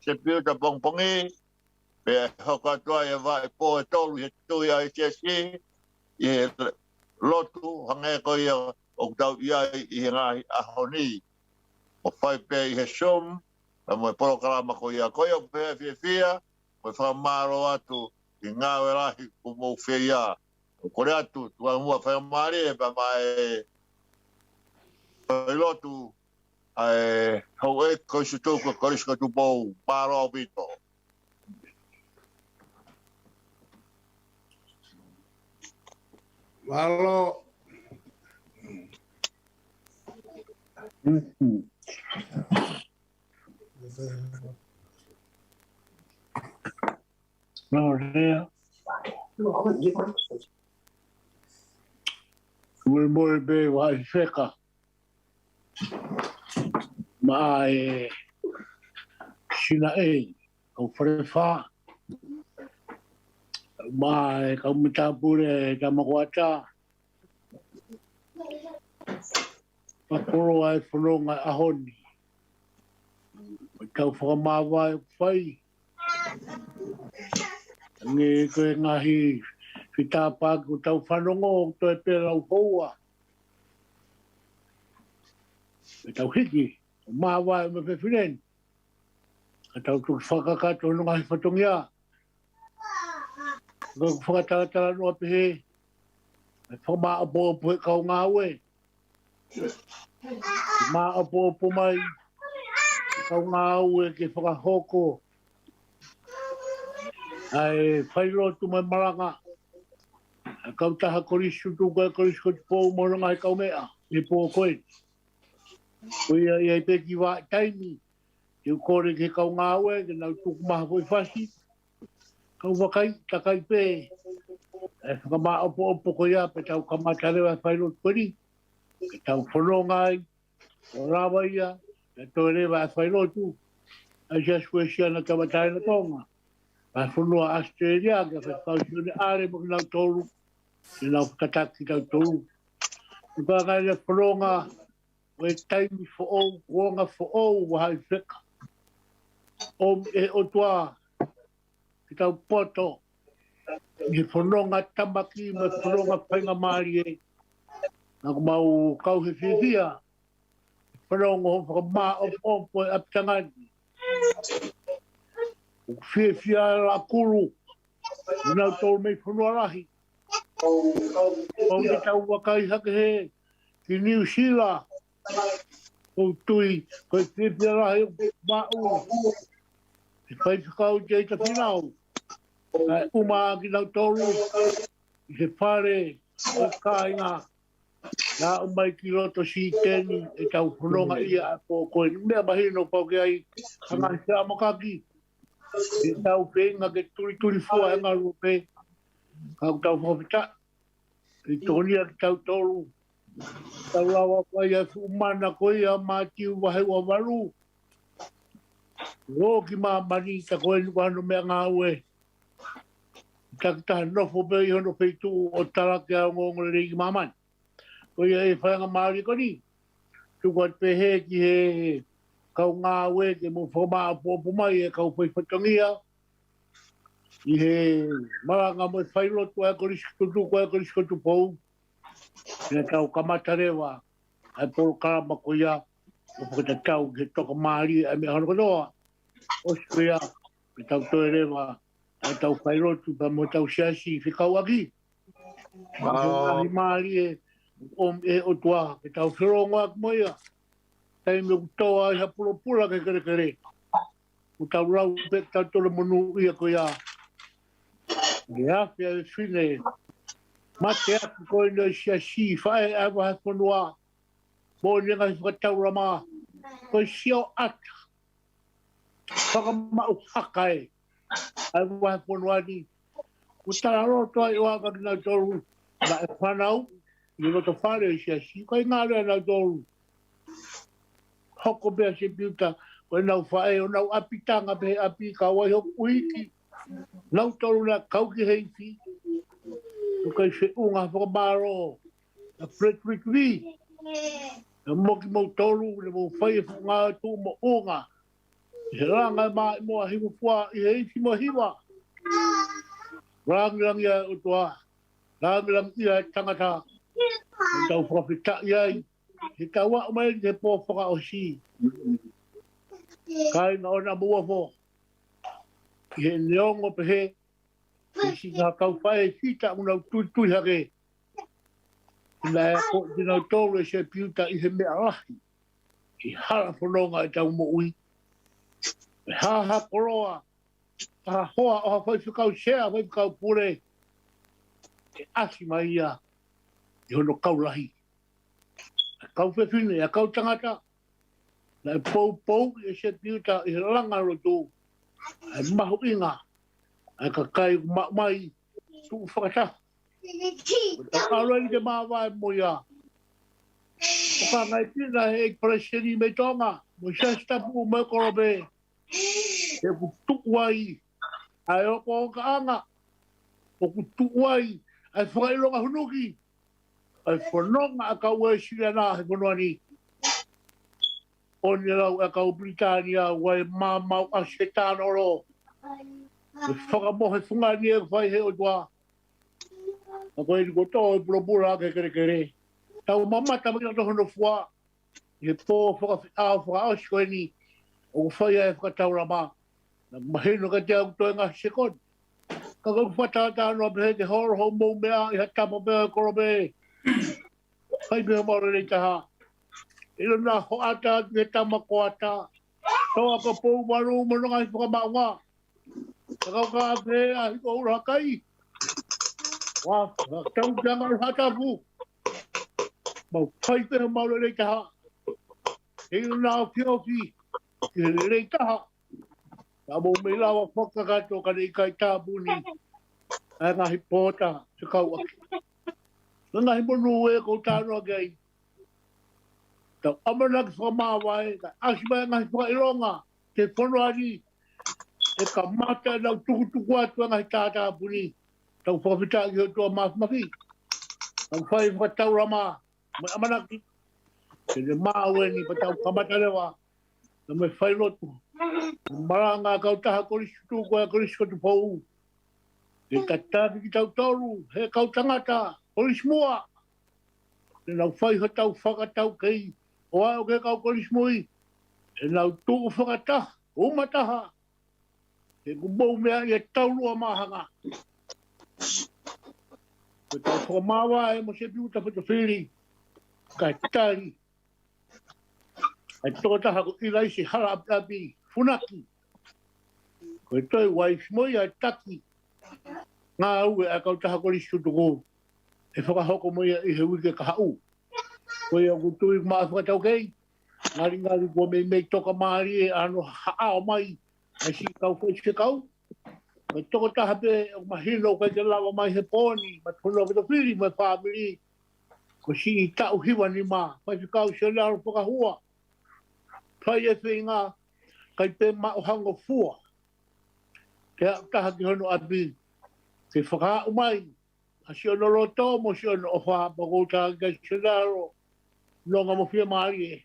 Sepiuta pongpongi pe a hoko atu ai e vai po e tolu he tui ai sesi i lotu hange ko ia o tau ia i ngā ahoni o whai pe i he sum a mo e programa ko ia koia pe fia o whakamaro atu i ngā werahi ko mou whia o kore atu tua mua whakamari e pa mai i lotu ai hau e koisutuku korisko tu pou paro au pito. Malo. No, rea. Mui be wa feka. Ma e sina e o frefa. Ma e ka mutapure ka makwata. Pakoro ai whanonga ahoni. Kau whakamawa e whai. Nge koe ngahi whitāpāku tau whanongo to e pēra u houa. E tau hiki, o māwa e me whewhiren. Ka tau tuk whakakato no ngahi whatongia. Ka whakataratara noa pehe. E whamaa apo apo he kau ngā ue. Mā apo apo mai. Kau ngā ue ke whakahoko. Ai whairotu mai maranga. Kau taha korisu tu koe korisu tu pō moronga he kau mea. E pō koe. Koe ia i peki wā taimi. Te ukore ke kau ngā ue, ke nau tuku maha poi whasi. Kau wakai, takai pē. E whakamā opo opo koe ia, pe tau kamatarewa whairotu kori. Ke tau whanonga ai. O rawa ia. E toi rewa whairotu. A jaswe siana kamatare na tonga. Vai whanua Australia, ka whakausione are mo ki nau tolu. Ki nau kataki tau tolu. Ki pākai le whanonga, o e taimi whaou, kuonga whaou, wahai whika. O e otua, ki tau poto, ki whanonga tamaki, me whanonga whainga maari e. Nā kumau kauhe whiwhia, whanonga ho whakamā o po e apitangani. Whiwhia la kuru, nau tolu mei whanua rahi. O ki tau wakai hake he, ki New Zealand, o tui, koe whiwhia rahi o ma'u. Ki whai whakau te ita whinau. Kai uma ki nau tolu, i se whare o kāinga. Nā umai ki roto si teni, e tau whanonga ia a pō koe. Mea mahino pau ke ai, hangai se amakaki. E tau whenga ke turi fua e ngā rupe. Kau tau whawhita. E tonia ki tau tolu. Tau rawa kai a umana koe a mātiu wahe wa waru. Rō ki mā mani ta koe nuka hano mea ngā ue. Takitaha nofo pe i hono peitu o tarake a ngongole reiki māmani. Koe e whainga maari koni. Tuku at pehe ki he kau ngā ue ke mo whakamā apu mai e kau pai whatangia. I he maranga mo e whairotu e koriskutu koe koriskutu pou. E kau kamatarewa ai poro karama ko ia. O whakatatau ke toka maari e me hano kanoa. O sikuia, e tau toe rewa, e tau whairotu pa mo tau siasi whikau aki. Ai maari e o tua, e tau whirongo ak mo ia. Tai me kutoa i hapulopula ke kere kere. O tau rau pe tau tole monu ia ko ia. E awhia e whine. Mate aku koe no siasi, whae awa hakonua. Mo nenga whakatau rama. Koe sio ata. whakamau hakai. Ai wai ponuani. Utara roto ai wa na toru. Na e whanau. I roto whare si a si. Kai ngāre na toru. Hoko bea Sepiuta. Koe nau whae o nau apitanga pe api ka wai ho uiki. Nau toru na kauki heifi. Kai se unga whakamaro. A Frederick Lee. Na moki mo toru. Le mo whai e whunga tu mo unga. He ranga mai mo himu fua I heifi mo hiwa. Rangi ia o toa. Rangi ia tangata. Tau whakawhita iai. He kawa o mai te pō whaka o si. Kai na ona mua fo. I he neongo pe he. I si ngā kauwhae whita unau tui hake. Ina e ko dina tōru e Sepiuta I he mea rahi. I hara whanonga e tau mo ui. E haha koroa. Ha hoa o ha whai whikau sea, whai whikau pure. E asi mai ia. I hono kaulahi. E kau whewhine, e kau tangata. Na e pou I Sepiuta I he langa roto. E mahu inga. E ka kai mai. Tu whakata. E karo I te mawa e mo ia. O ka ngai pina he preseni me tonga. Mo shastapu me korobe. E ku tukuai. Ai o ko ka anga. O ku tukuai. Ai whakailonga hunuki. Ai whanonga a kau e sirana he konoani. O ni rau a kau Britania wai mamau a setanoro. E whakamohe whungani e whai he o tua. A koe ni koto e pulopura ke kere. Tau mamata mai o tohono fua. I he pō whakaasi koe ni. O whai e whakataura maa. Na mahino ka te au toi ngā sekon. Ka kau whatata anō pehe te horo hou mou mea I ha tamo mea korobe. Kai mea maure rei taha. Ilo nā ho ata te tama ko ata. Tau aka pou maru manonga I whakamaunga. Ka kau ka pehe a hiko ura kai. Wā, tau janga ura hatapu. Mau kai pehe maure rei taha. Ilo nā whiofi. I rei taha. Ka mo me lawa whakakato ka rei kai tāpuni. A ngahi pōta te kau aki. Ngahi monu e ko tāno ake. Tau amana ki whamawai. Ka asima e ngahi whakaironga. Te whanoari. E ka mata nau tukutuku atu ngahi tāpuni. Tau whakawhita ki ho tua mafi. Tau whai whakataura mā. Mai amana ki. Te ne māue ni pa tau kamata lewa. Na me whai lotu. Maranga kau taha korisitu koe korisitu pou. E tataki ki tau toru, he kau tangata, korismua. E nau whai ha tau whakatau kei, o ai o ke kau korismui. E nau tuku whakata, umataha. E kumbou mea I e taurua mahanga. E tau whakamawa e mo Sepiuta Fotofili. Kai tari. E toko taha ko ilaisi hala api. Funaki. Koe toi wai smoi ai taki. Ngā ue a kau taha kori sutuko. E whakahoko moi I he wike ka hau. Koe a kutui maa whakatau kei. Ngari kua mei toka maari e ano haa o mai. E si kau whaise kau. Koe toko taha pe o mahino koe te lawa mai he pōni. Ma tono Fotofili mai whamiri. Ko si I tau hiwa ni maa. Pai whikau se laro whakahua. Pai e whinga. Kai pe mauhango fua. Ke taha ki hono api. Ke whaka umai. A si ono roto mo si ono ofa. Pako taha ki senaro. Longa mo fia maari e.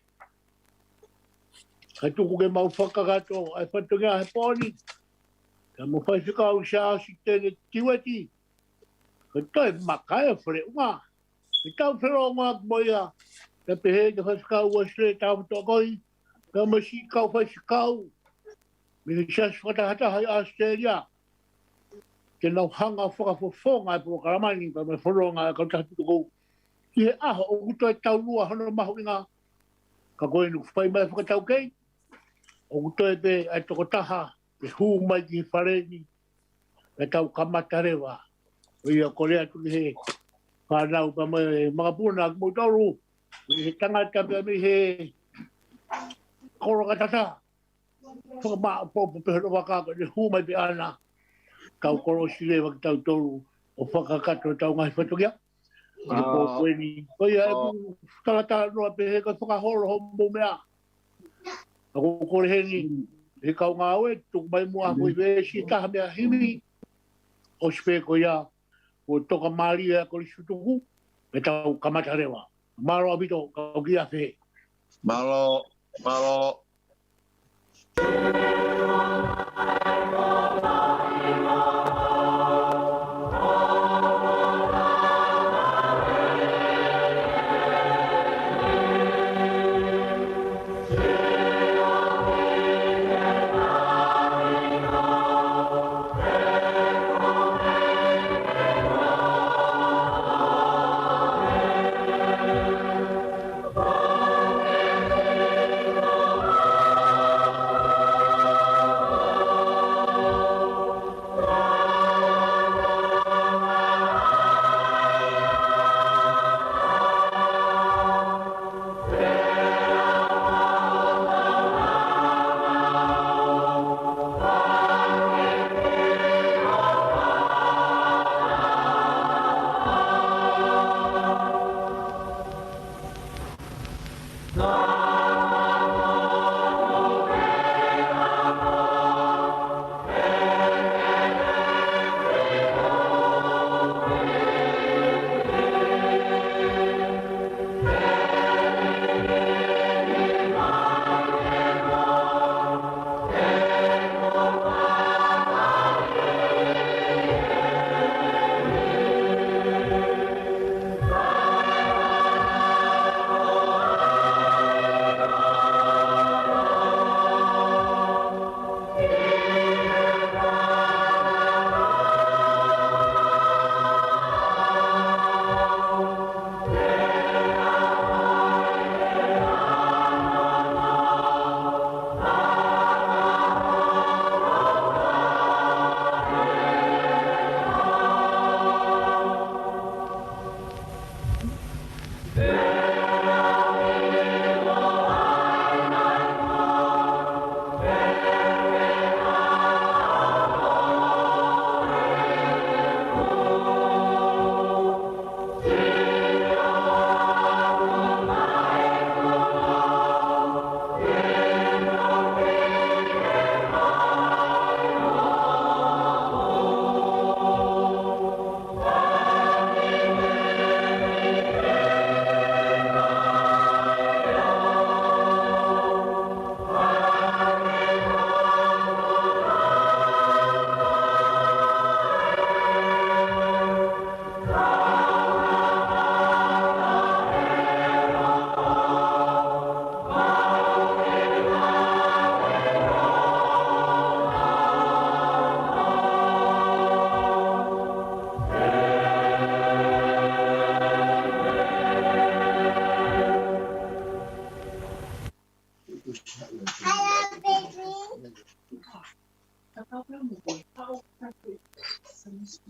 Kai tuku ke mau whakakato. Ai whatunga he pōni. Ka mo whai whikau sa si tene tiweti. Ka toi makai a whare unga. Ke tau whero unga moia. Ka pehe ke whai whikau wasre tau tokoi. Ka masi kau whai kau. Me sias whakatahata hai Australia. Ke nau hanga whakafofonga e pō karamani pa me whoronga e kau tahatuko. I he aho o kuto e tau lua hono mahu inga. Ka koe nuk whai mai whakatau kei. O kuto e pe e toko taha. E hū mai ki whareni. E tau kamatarewa. O ia korea tuni he. Whanau pa mai mga puna ki motoru. Me he tangata pe me he. Koro katata. whakama popo pehoro wakako ne humai pe ana kau koro sile wak tau toru o whakakato tau ngai whatokia. Ia po weni. Oia e ku talatala noa pe he ka whakahoro hombo mea. Ako kore heni he kau ngā oe tuku mai mua hui vesi taha mea himi o spe ko ia o toka maria ko sutuku me tau kamata rewa. Malo abito kau kia fe. Malo.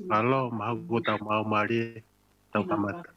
Halo, mahu tau mau mari tau kamata.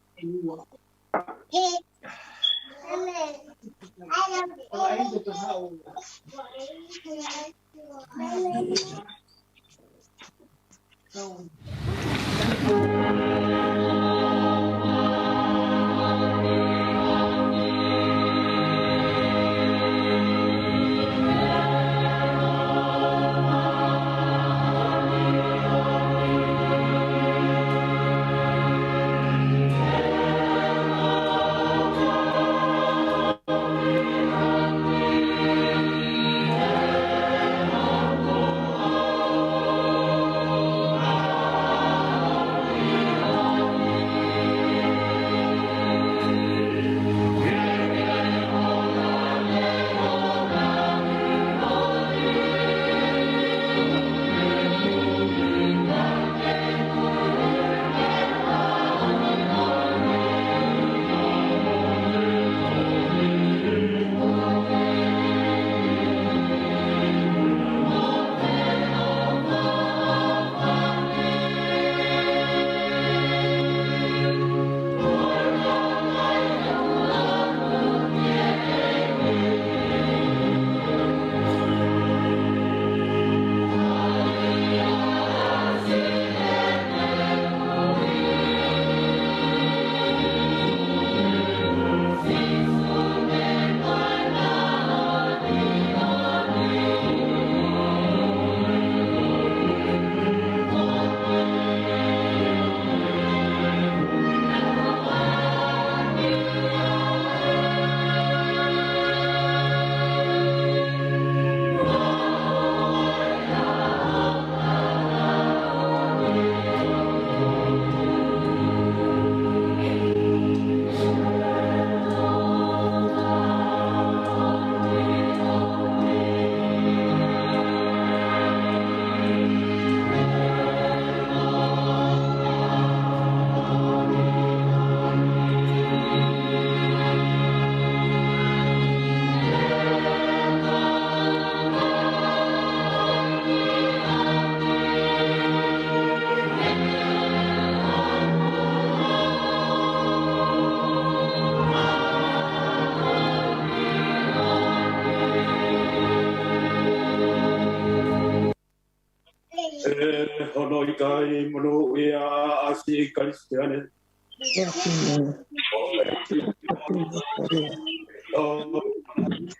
kai manu ia asi Kristiane. Oh,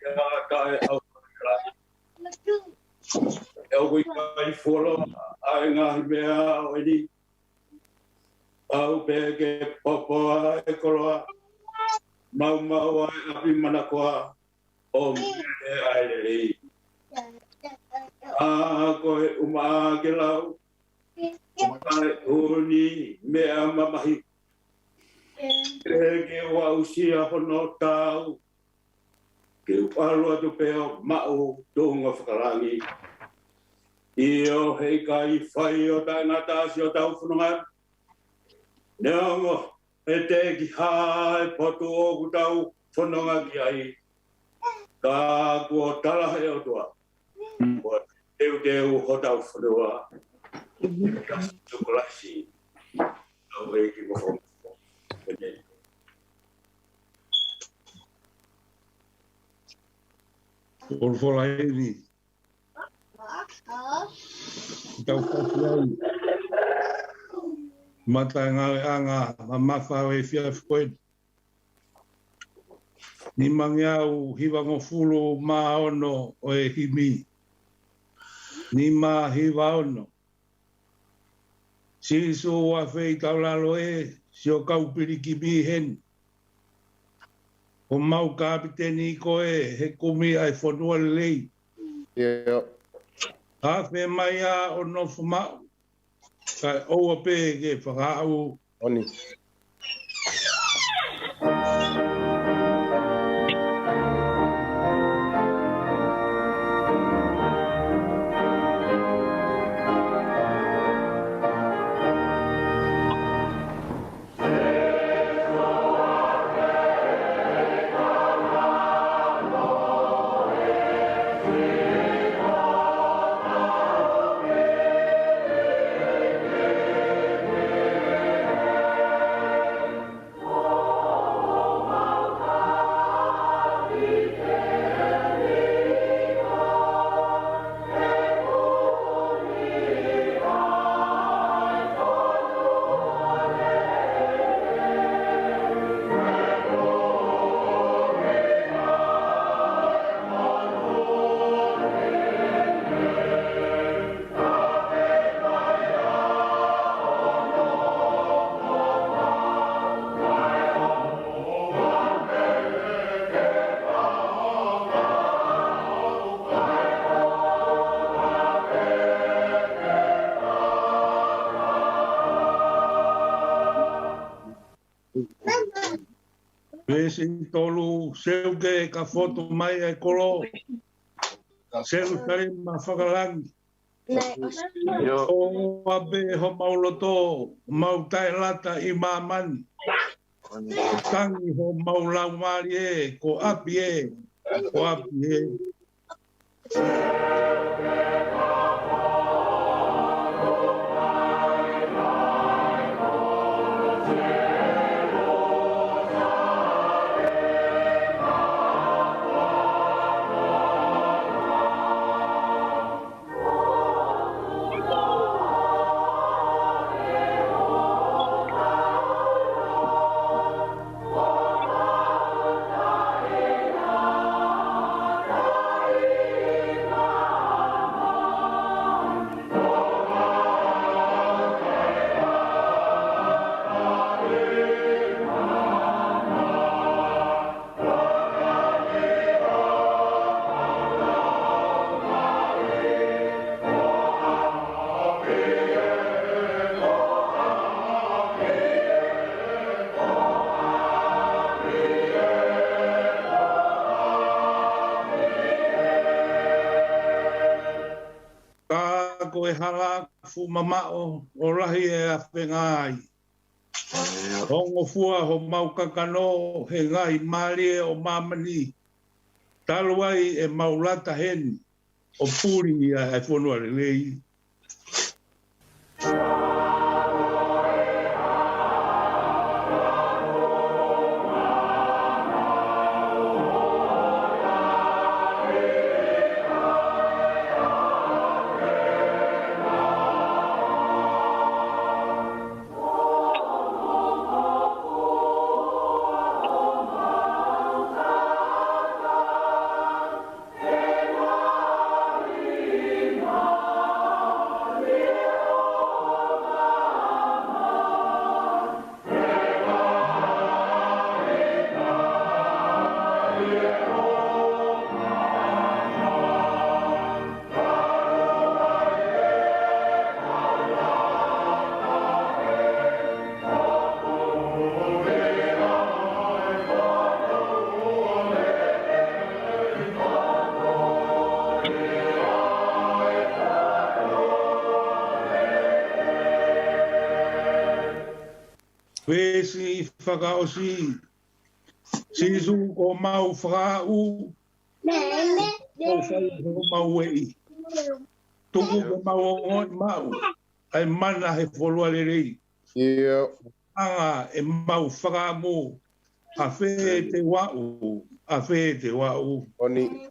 ya kai au. Eu vou kai folo ai nga mea odi. Au peke popo e koroa. Mau ai api manakoa. O me ai lei. Koe uma ke lau. Kai uni mea mamahi. Ke wa usia hono tau. Ke upalu atu peo mau tunga whakarangi. Io hei kai whai o tangata si o tau whanungan. Neongo e te ki hae potu o kutau whanunga ki ai. Ka kua tala he o tua. Teu ho tau whanua. Ka sukulasi. Au e ki moko. Por fora ele. Tau whakiau. Mata anga mafa e fia fkoe. Ni mangiau hiwa ngofulu ma ono o e himi. Ni ma hiwa ono. Si so wa fei taulalo e, si o kau piriki mi hen. O mau kapiteni ko e, he kumi ai whanua lei. Hawhe mai a o no fumau. Kai oua pe ke whakau. Oni. Pesin tolu seuke ka foto mai e kolo. Seu tare ma whakalangi. O abe ho mauloto, mau tai lata I mamani. Tangi ho maulau mari e, ko api e, ko api e. Ko e hala fu mamao o lahi e a whengai. Hongo fua ho mau kakano he ngai malie o mamani. Taluai e maulata hen o puri e whanua lei. Pesi whakaosi. Sisu o mau whakau. O whai o mau wei. Tuku o mau o ngoi mau. Ai mana he wholua le rei. Anga e mau whakamu. A whe te wau. A whe te wau. Oni.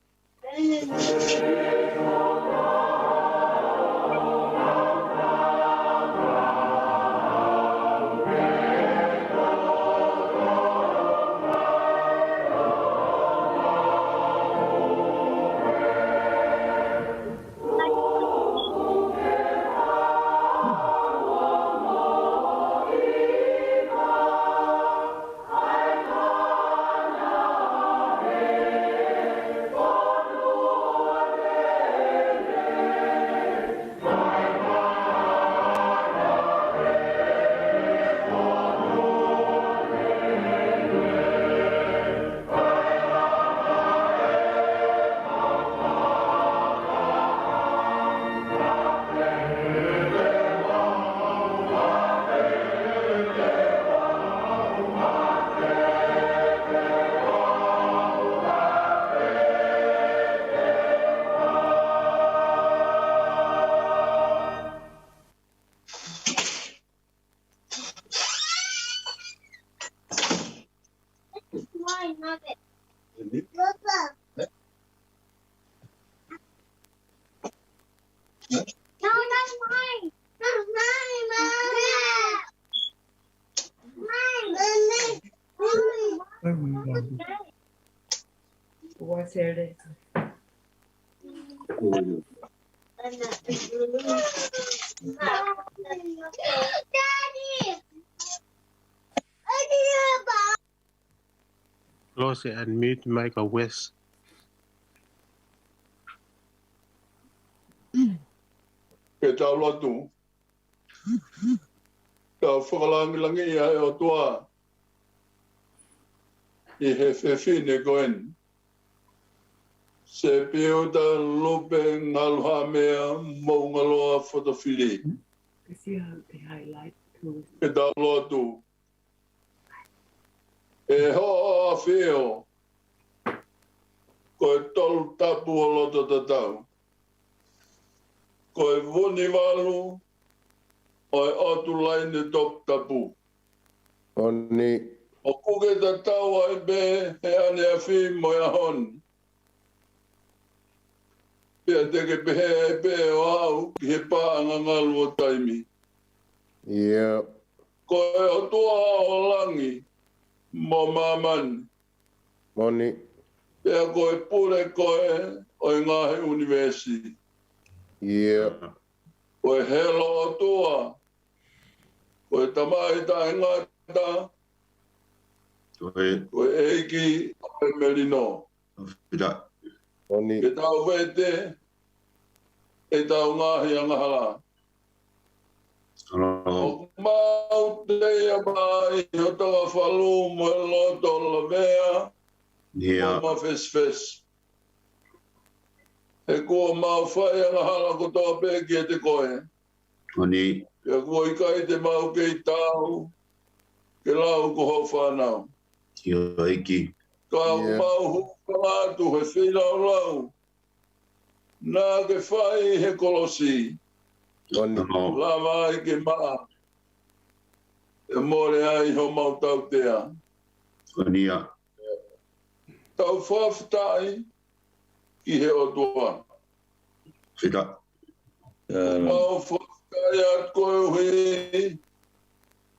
What's it? Close it and mute Michael West. Ke tau lotu. Tau whakalangi ia e o toa. I he whewhine koen. Sepiuta Lupe ngaluha mea mo ngaloa Fotofili. See how they highlight too. Ke tau lotu. E hoa whio. Ko e tolu tapu o loto tatau. Ko e vuni walu. O e otu laine top tapu. Oni. O kuke tatau ai be he ane a whi mo e hon. Pea teke pehe ai be o au ki he pā ngangalu o taimi. Yeah. Ko e o tua o langi. Mo mamani. Oni. Pea ko e pure ko e o e ngahe universi. Yeah. Ko e helo o tua. Ko e tamai ta e ngata. Ko e eiki o e melino. Oni. Ke tau vete. E tau ngahe angahala. O mau te ia mai, o tawa whalu mo e loto la mea, o ma fes. E kua mau whai anga hala ko toa pēki e te koe. Oni. Pea kua i kai te mau kei tau, ke lau ko ho whanau. Tio iki. Ka mau hukalatu he whilau lau. Nā ke whai he kolosi. Lava ai ke maa. E more ai ho mau tau tea. Onia. Tau whawhitai ki he o tua. Whita. Mau whawhitai at koe uhi.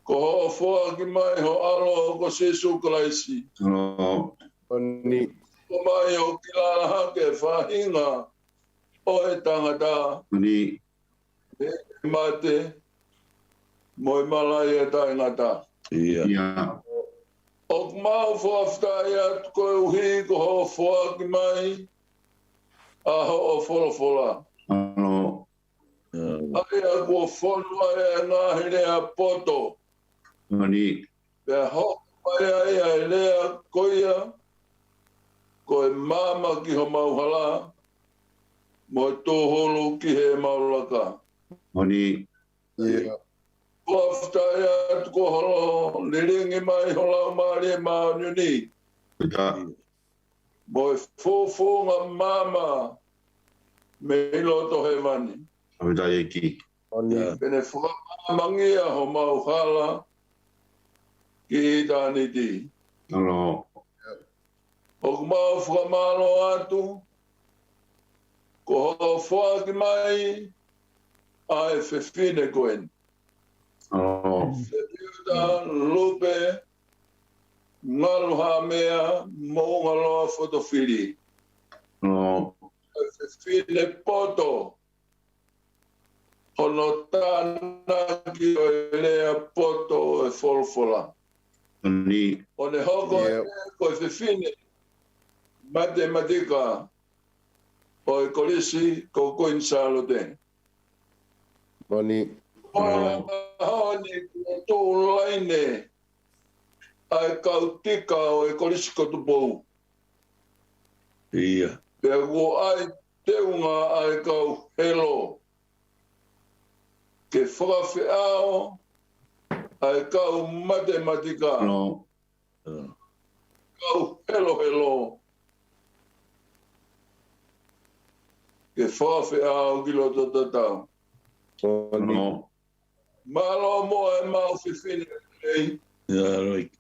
Ko ho whoa ki mai ho alo ko sesu kalaisi. Oni. Ko mai o ki la hake whahinga o e tangata. Oni. Mate, moi malai e tai ngata. Ia. O mau whawhitai at koe uhi ko ho whoa ki mai, a ho o wholofola. Ano. Ai a kua wholua e ngāhi rea poto. Oni. Pea ho mai ai ai lea koia, koe mama ki ho mauhala, mo e tōholo ki he maulaka. Oni. Yeah. Pofta ya ko holo liringi mai hola mari ma ni. Boy fofo nga mama me loto he mani. Avita eki. Bene fo mangia ho mau hala ki dani di. No. O mau fo malo atu ko ho fo ki mai ai fe fine koen. Sepiuta Lupe ngalu ha mea mo ngalo fotofili. No. File poto. Hono tana ki o elea poto e folfola. Ni. One hoko ko e fine matematika o e kolisi ko koin salo te. Moni. Honi tō laine ai kautika o e kolisi ko tupou. Ia. Pea ko ai teunga ai kau helo. Ke whakawhiao ai kau matematika. No. Kau helo. Ke whakawhiao ki loto tatau. No. Malo mo e mau whiwhine lei. Ia roi.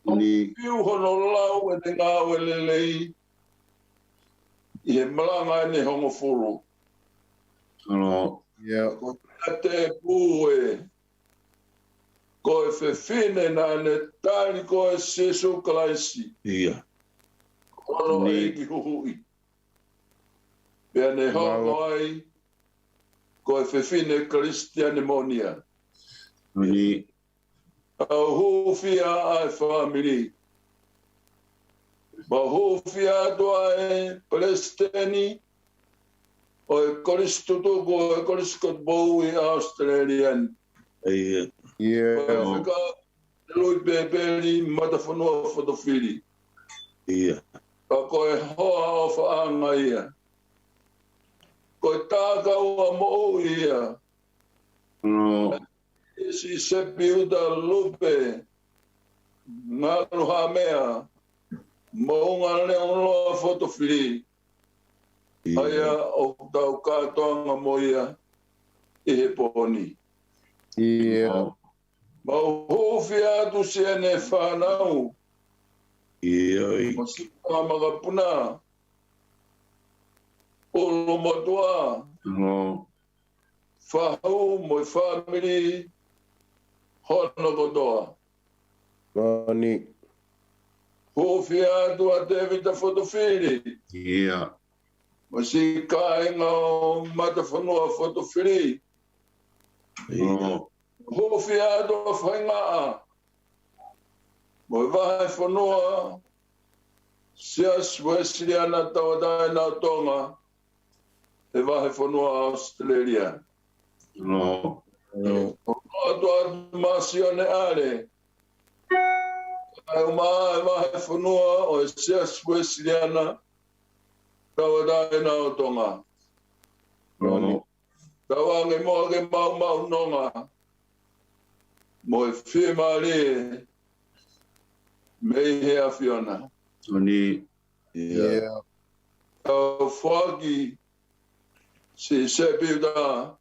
Ni. Piu hono lau e te ngāwe lelei. I he malanga ne hongo furu. No. Yeah. Ko te pūe. Ko e whiwhine na ne tāni ko e sesu kalaisi. Ia. Kono e ki huhui. Pea ne hongo ai. Ko e whiwhine Christianemonia. Ni. Au hufia ai family. Ma hufia toa e Palestini. O e koristutu ko e koriskot bou i Australian. Ia. Yeah. O e whika lui peperi matafonua fotofili. Ia. Ka ko e hoa o whaanga ia. Ko e tāka ua mo ia. No. Si Sepiuta Lupe. Ngaru ha mea. Mounga leon loa fotofili. Aia o tau kātoanga mo ia. I he poni. Yeah. Ma huwhi atu se ne whanau. Ia. Ma sika magapuna. Olo matua. No. Whahau mo i family. Hono kotoa. Moni. Huwhi atu a David a fotofili. Ia. Ma si kāinga o matawhanua fotofili. No. Huwhi atu a whaingaa. Mo i wahe whanua. Sias Wesleyan tawadai na tonga. E wahe whanua Australia. No. No. Atua masione ale. Ai uma wahe whanua o Sias Wesleyan tawadai na tonga. No. Tawangi mo ke mau nonga. Mo e whimari. Mei hea Fiona. Ni. Yeah. Tau whaki si Sepiuta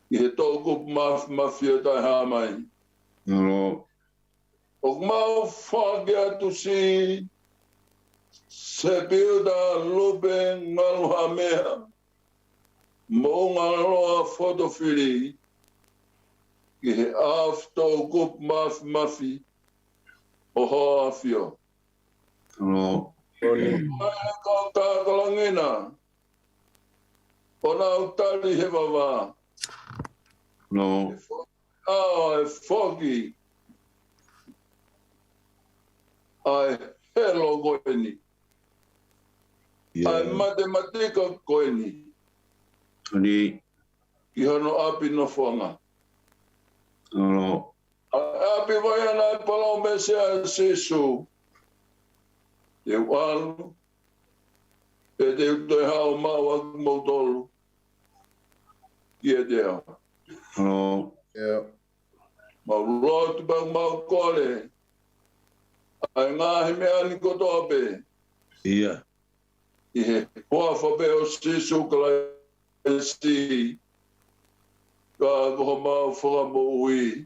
i he tōku mawhia tai hāmai. No. O mau whaki atu si Sepiuta Lupe ngalu ha mea mo ngaloa fotofili i he af tōku mawhi o hoa whio. No. Mai kau tākalangina. O nā utari he wawa. No. E whoki. Ai helo koeni. Ai matematika koeni. Ni. I hono api no whanga. No. Api vai ana e palome se a sesu. Te walu. E te utoi hao maua mautolu. Ie te au. Hello. Yeah. Mauro tu bang mau kole. Ai ngā he mea ni kotoa pe. Ia. I he hoa whape o sisu kala si. Ka koho mau whaka mo ui.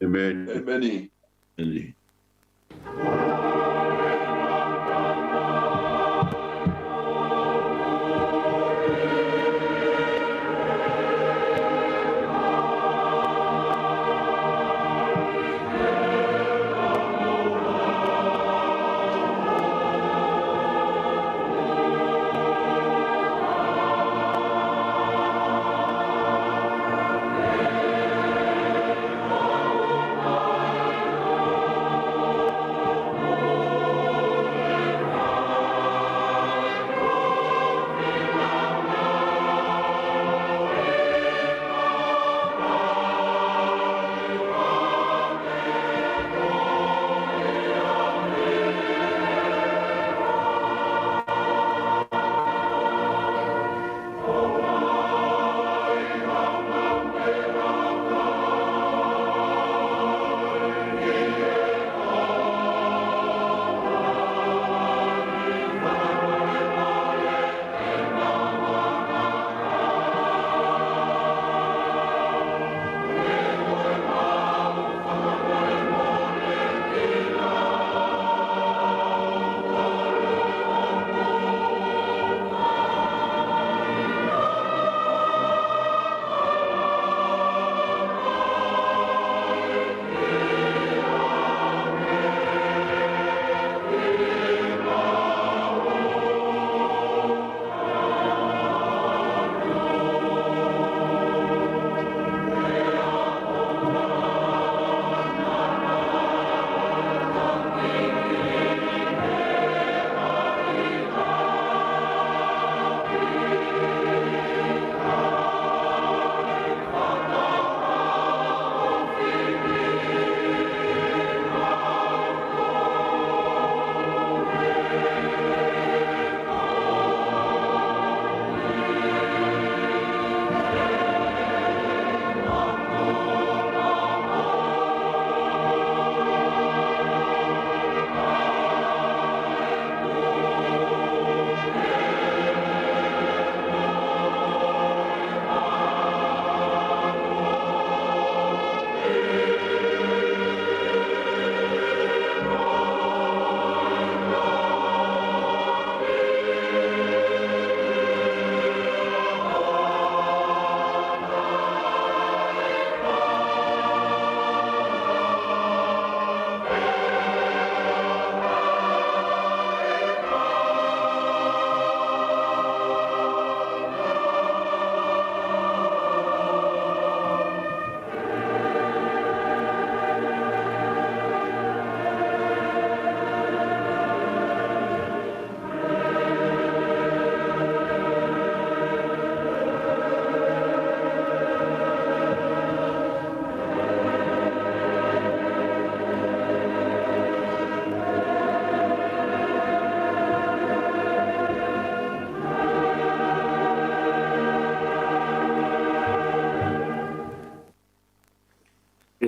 Amen. Amen. Amen.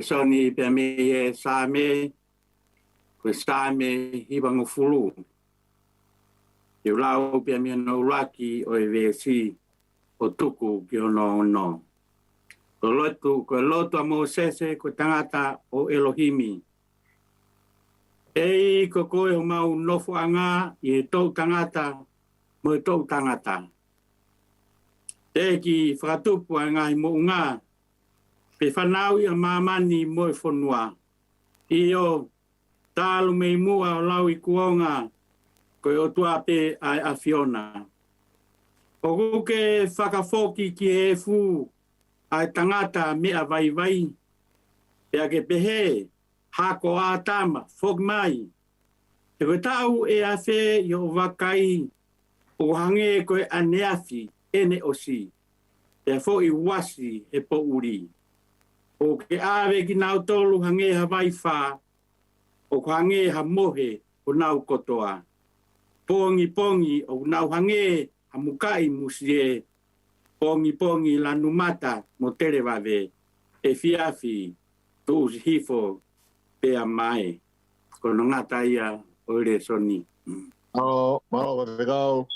Soni pe me e sa me, ko sa me hibango fulu. E lau pe me no laki o e vesi o tuku ki ono ono. Ko loto a Mosese ko tangata o Elohimi. E ko koe o mau nofo anga i e tau tangata mo e tau tangata. Te ki whakatupu a ngai mo unga. Pe whanau i a mamani mo e whanua. I o tālu mei mua o lau i kuonga ko e o tuape ai a Fiona. O kuke whakafoki ki e fu ai tangata mea vai vai. Pea ke pehe hako a tama fok mai. E koe tau e a whe i o wakai o hange koe aneafi ene osi. Pea fo i wasi e po uri. O ke awe ki nau tolu hange ha vai wha, o hange ha mohe o nau kotoa. Pongi pongi o nau hange ha mukai musie, pongi lanu mata mo tere vave e fiafi tu hifo pe a mai kono ngata ia o le soni. Malo legal.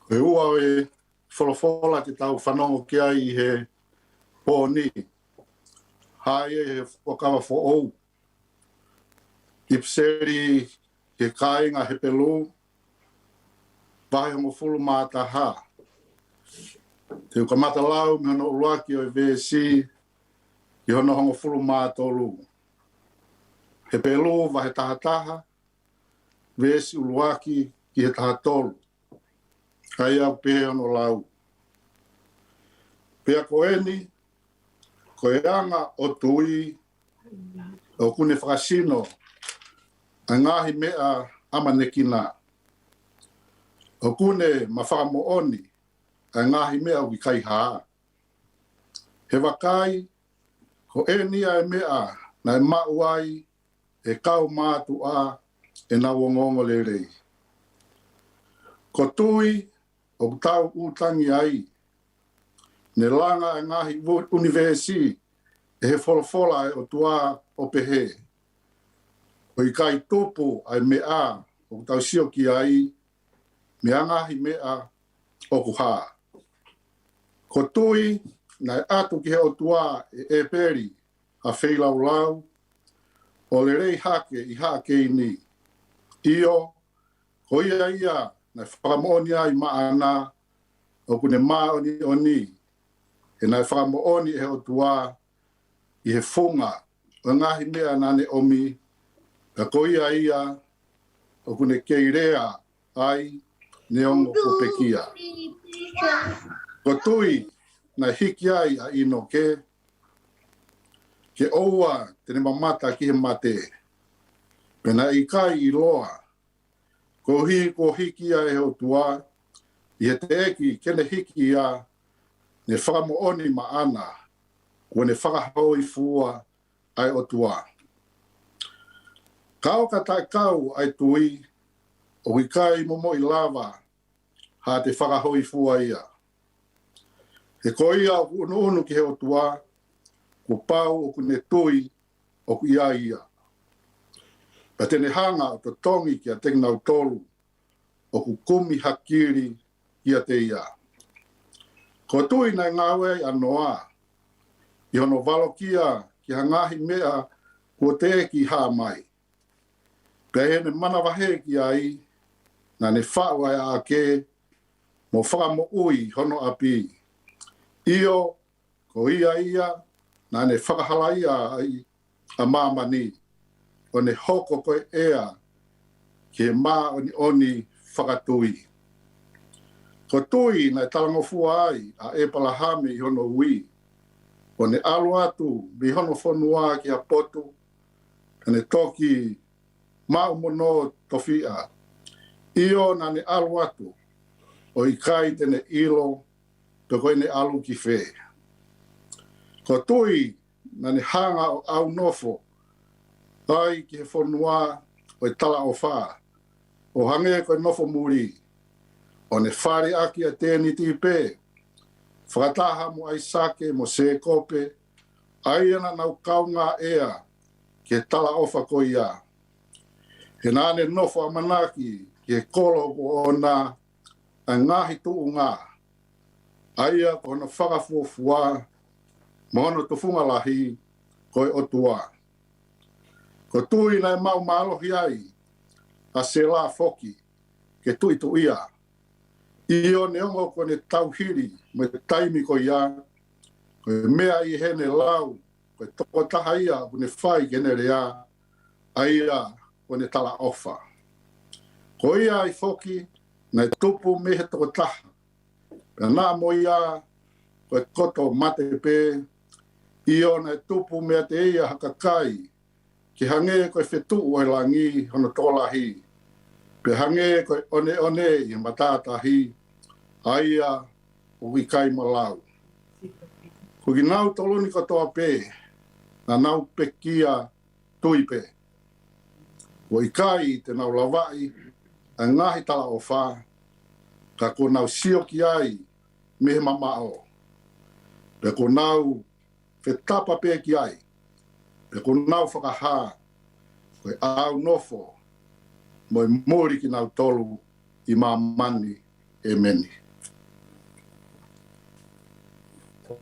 He ua e wholofola te tau whanongo ki ai I he pōni. Hai e he whakawa who'ou. I pseri he kāinga he pelu. Pahe hongo fulu māta ha. Te uka mata lau me hono uruaki o e VSC. I hono hongo fulu māta olu. He pelu vahe tahataha. VSC uruaki ki he tahatolu. Kai au pehe ono lau. Pea koeni, koe anga o tui, o kune whakasino, a ngahi mea amanekina. O kune mawhakamo oni, a ngahi mea uki kai haa. He wakai, ko enia e mea na e mauai, e kau mātu a, e na wongongo lerei. Ko tui, o tau utangi ai, ne langa e ngahi universi, e he wholofola e o tua o pehe. O I kai tupu ai mea, o tau sio ki ai, me ngahi mea o kuha. Ko tui, na e atu ki he o tua e peri, a wheilau lau, o le rei hake I hake ni. Io, ko ia na whakamooni ai maana o kune maoni o ni. E na whakamooni e o tua I he funga o ngahi mea nane omi ka ko ia o kune keirea ai neongo ko pekia. Ko tui na hiki ai a ino ke oua tene mamata ki he mate. Pena I kai I loa. Ko hiki ai he o tua I he te eki kene hiki ia ne whakamooni maana o ne whakahau I fua ai o tua. Kau ka tai kau ai tui o I kai momo I lava ha te whakahau I fua ia. He ko ia o unu ki he o tua ko pau o kune tui o ku ia. Pa tene hanga o to tongi ki a tengnau tolu o ku kumi hakiri ki a te ia. Ko tui nai ngawe anoa I hono walokia ki hangahi mea kua te ki ha mai. Pea hene mana wahe ki ai na ne whawai a ke mo whakamo ui hono api. Io ko ia na ne whakahala ai a mamani o ne hoko koe ea ki he maa oni whakatui. Ko tui na talangofua ai a e palahame I hono ui. O ne alu atu mi hono whanua ki a potu. Ne toki maumono tofia. Io na ne alu atu. O I kai tene ilo to koe ne alu ki whē. Ko tui na ne hanga o au nofo. Ai ki he whanua o I tala o whā. O hange koe nofo muri. O ne whare aki a tēni tipe. Whakataha mo ai sake mo se kope. Ai ana nau kaunga ea ki he tala ofa ko ia. He nāne nofo a manaki ki he kolo ko ona a ngahi tuu ngā. Aia ko na whakafuafua mo hono tufunga lahi koe o tua. Ko tui nai mau maalohi ai a se la foki ke tui tu ia. Io neongo ko ne tauhiri me taimi ko ia. Ko mea I hene lau ko toko taha ia ko ne whai kene rea aia ko ne tala ofa. Ko ia I foki na tupu me he toko taha. Pea nā mo ia ko koto mate pe. Io na tupu mea te ia hakakai. Ki hange ko whetu o langi hono tolahi. Pe hange ko one I matatahi. Aia o wikai malau. Ko ki nau toloni katoa pe. Na nau pekia tuipe. Ko ikai te nau lawai. A ngahi tala o wha. Ka ko nau sio ki ai. Me mamao. Pe ko nau whetapa pe ki ai. Pe ko nau whakaha. Ko au nofo. Moi mori ki nau tolu I mamani e meni.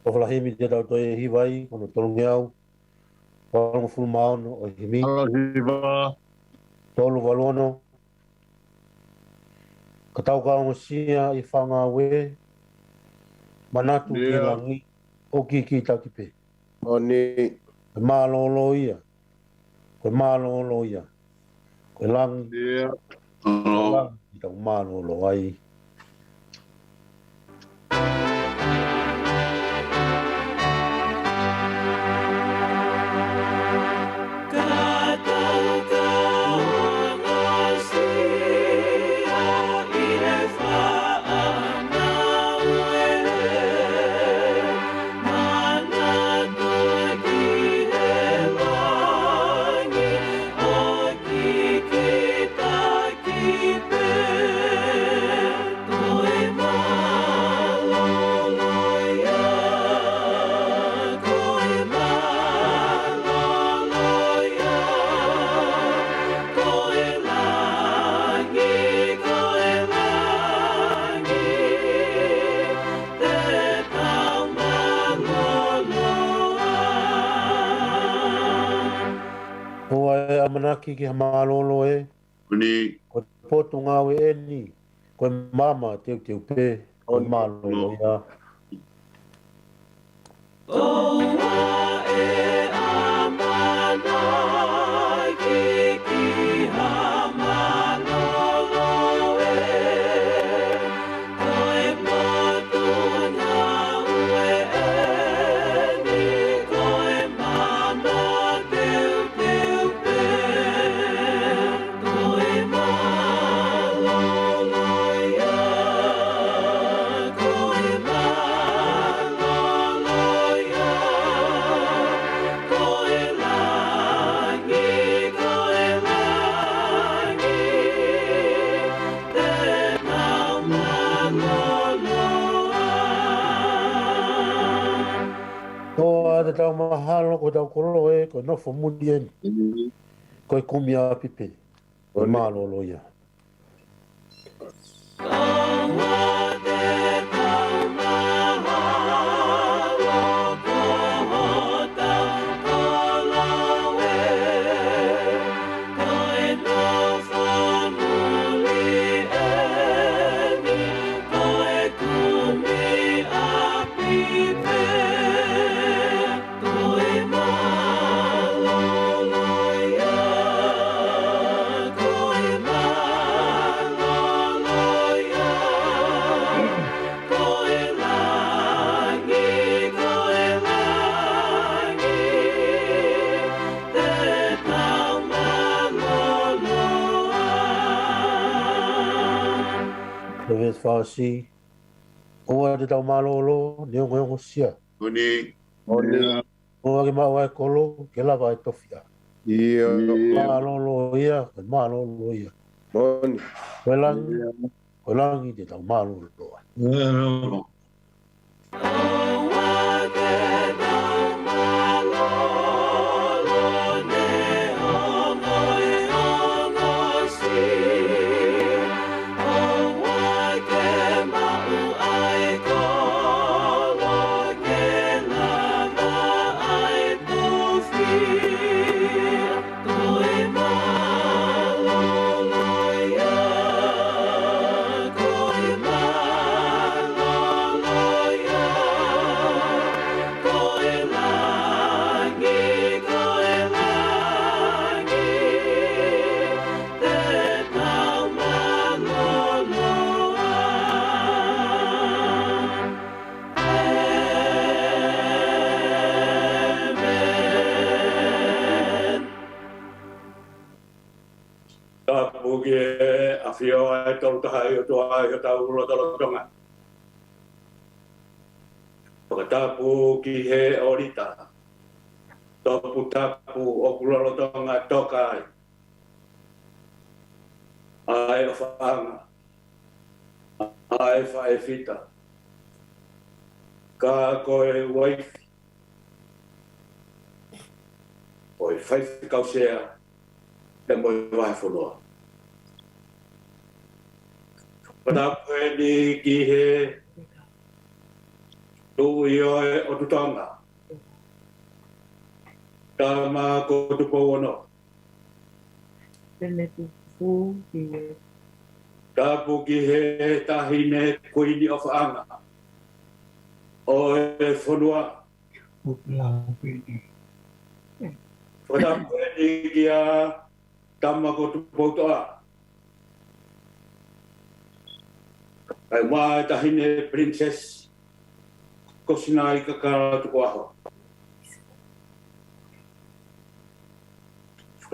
O whalahimi te tau toi e hiwai, ono tolungi au. Whalango fulmaono o himi. Hiwa. Tolu walono. Ka tau ka ongo sia I whanga we. Manatu ki langi. O ki tau ki pe. Oni. Koe mālolo ia. Koe mālolo ia. Koe langi. Koe langi tau mālolo ai. Keep it. manaki ki malolo e. Ni. Ko potu ngawe e ni. Ko mama te pe. Ko malolo ia. Te tau mahalo ko tau kolo e ko no fo mudien ko kumia pipe ko malolo ia Leves fasi o te tau malolo ne o sia Oni. O ke maua e kolo ke lava e tofia Ia. Malolo ia malolo ia Oni. Kolangi te tau malolo Pugi a fio e tau tahai o tua i o tau ulo talo tonga. Pakatapu ki he orita. Topu tapu o kulolo tonga tokai. Ai o whaanga. Ai whae fita. Ka koe waifi. Oi whaifi kausea. Te moi vai whanua. Patapu e ni ki he tu i oe o tutanga. Tama ko tupo ono. Pele tu fu ki e. Tapu ki he tahine kuini o whaanga. Oe whanua. Patapu e ni ki a tama ko tupo toa. Kai mai tahine princess ko sinai kakara tuko aho.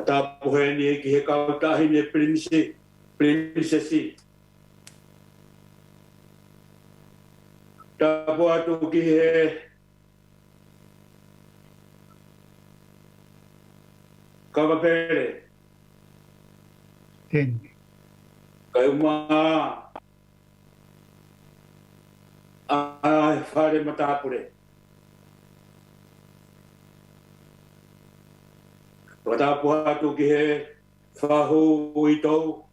Tapu he ni ki he kau tahine princessi. Tapu atu ki he kawapere. Kai uma ai whare matapure. Watapu atu ki he whahu i tau.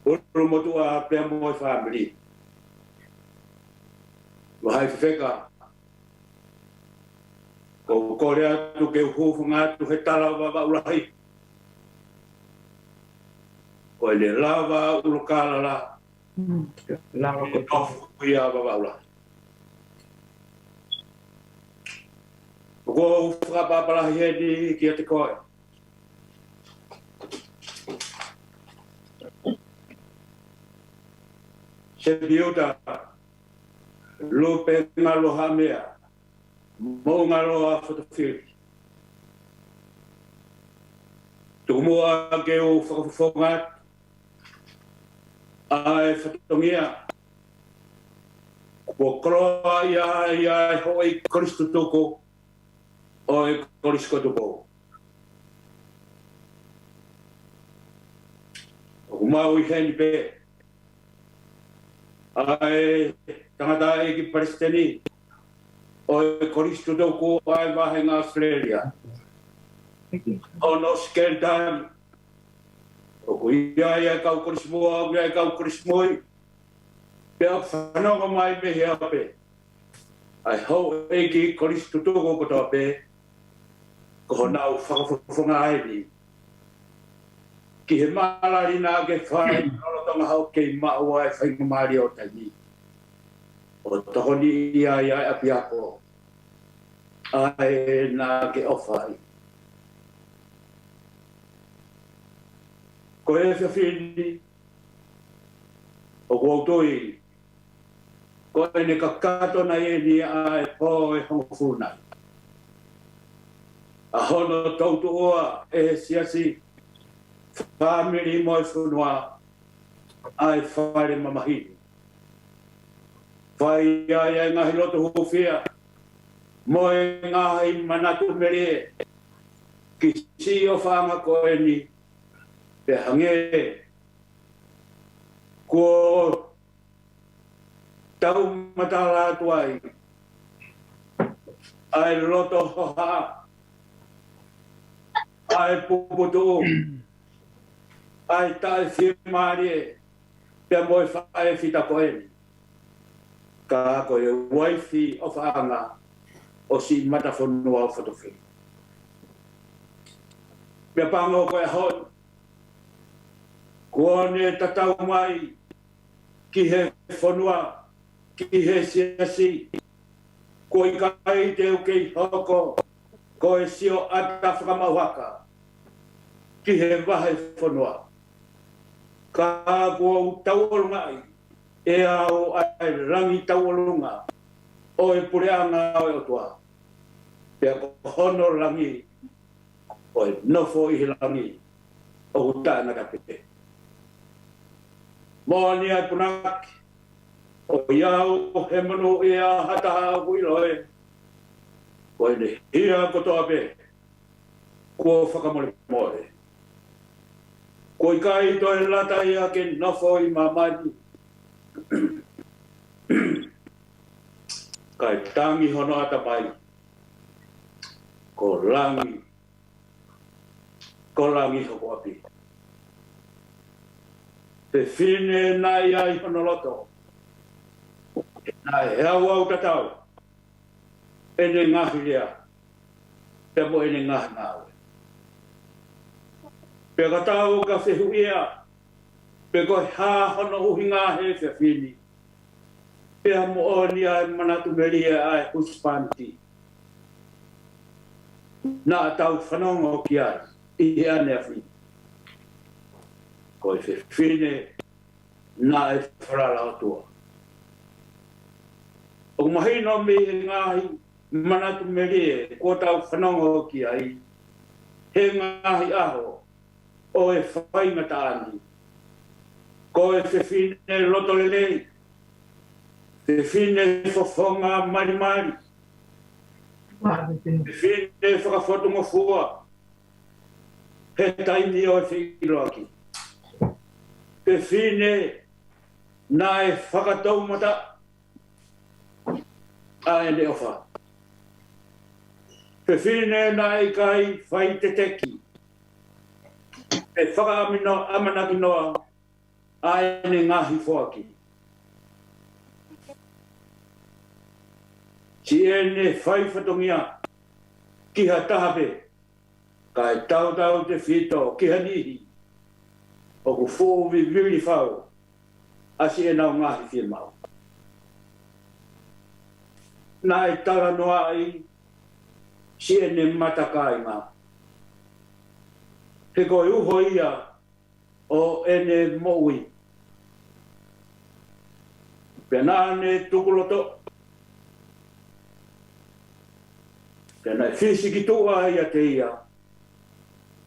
Uru motu a pia moi family. Wahai whiwheka. Ko kore atu ke uhufu ngātu he tala wa ulahi. Ko le lava ulokala la. Lava ko Ofu ia babaula. Ko ufa babala hedi ki te koe. Sepiuta Lupe ngaloha mea. Mo ngaloha Fotofili. Tumua ke o whakafongat ai whatongia. Ko kroa ia hoi Kristo toko o e Kristo toko. O mau i heni pe. Ai tangata e ki Palestini o e Kristo toko ai wahenga Australia. O no skeltan o ko ia kau Krismoa ia kau Krismoi pe whanonga mai me hea pe ai hau e ki Kristo toko kotoa pe ko honau whakafonga ai ni ki he malari nā ke whai nolotonga hau kei maua e whainga maari o tangi o tohoni ia api ako ai nā ke ofai. Ko e whiawhiri, o koutoi, ko e ne kakato na e ni a e pō e hongo nai. A hono tautu oa e siasi, whamiri mo e whunua, a e whaere mamahini. Whai ai e ngahi loto hufia, mo e ngahi manatu mere, ki si o whanga ko e ni, pe hange ko tau matala tuai ai loto ha ai puputu ai tai firmari pe moi fai fita koeni ka ko e wifi of anga o si matafonu au Fotofili pe pango ko e hon ko ne tatau mai ki he whanua, ki he siasi, ko i kai te uke i hoko, ko e sio ata whakamauhaka, ki he wahe whanua. Ka ko tauolunga ai, e au ai rangi tauolunga, o e pureanga o e otua. Pea ko hono rangi, o e nofo i rangi, o utana ka pepe. Mōni ai punaki, o iau he manu i a hataha huiloe, ko e ne hia kotoa pe, ko whakamole more. Ko i kai toi lata ia ke nofo i mamani, kai tangi hono ata mai, ko langi hoko api. Pe fine nai ai honoloto. Nai hea wau tatau. Ene ngahi lea. Pe mo ene ngahi nawe. Pe katau ka whihu ia. Pe koe hā hono uhi ngahe fe fini. Pe mo oni ai manatu meria ai uspanti. Na tau whanongo ki ai. I ane a fini. Ko e fine na e wharala atua. O mahino me ngahi manatu merie ko tau whanongo ki ai. He ngahi aho o e whainga tāni. Ko e fine loto lelei. Fine fofonga mari mari. Fine whakafotungo fua. He taimi o e whiro aki. Pe fine na e whakatau mata a ene ofa. Pe fine na e kai whai te teki. Pe whakaamino amanaki noa a ene ngahi whoaki. Si ene whai whatongia ki ha tahape ka e tau te whito ki ha nihi. O ku fu vi vi fau. Asi e nau ngahi fie mau. Na e tara noa ai. Si e ne matakai ngā. He koe uho ia o ene moui. Pena ne tukuloto. Pena e fisi ki tua ia te ia.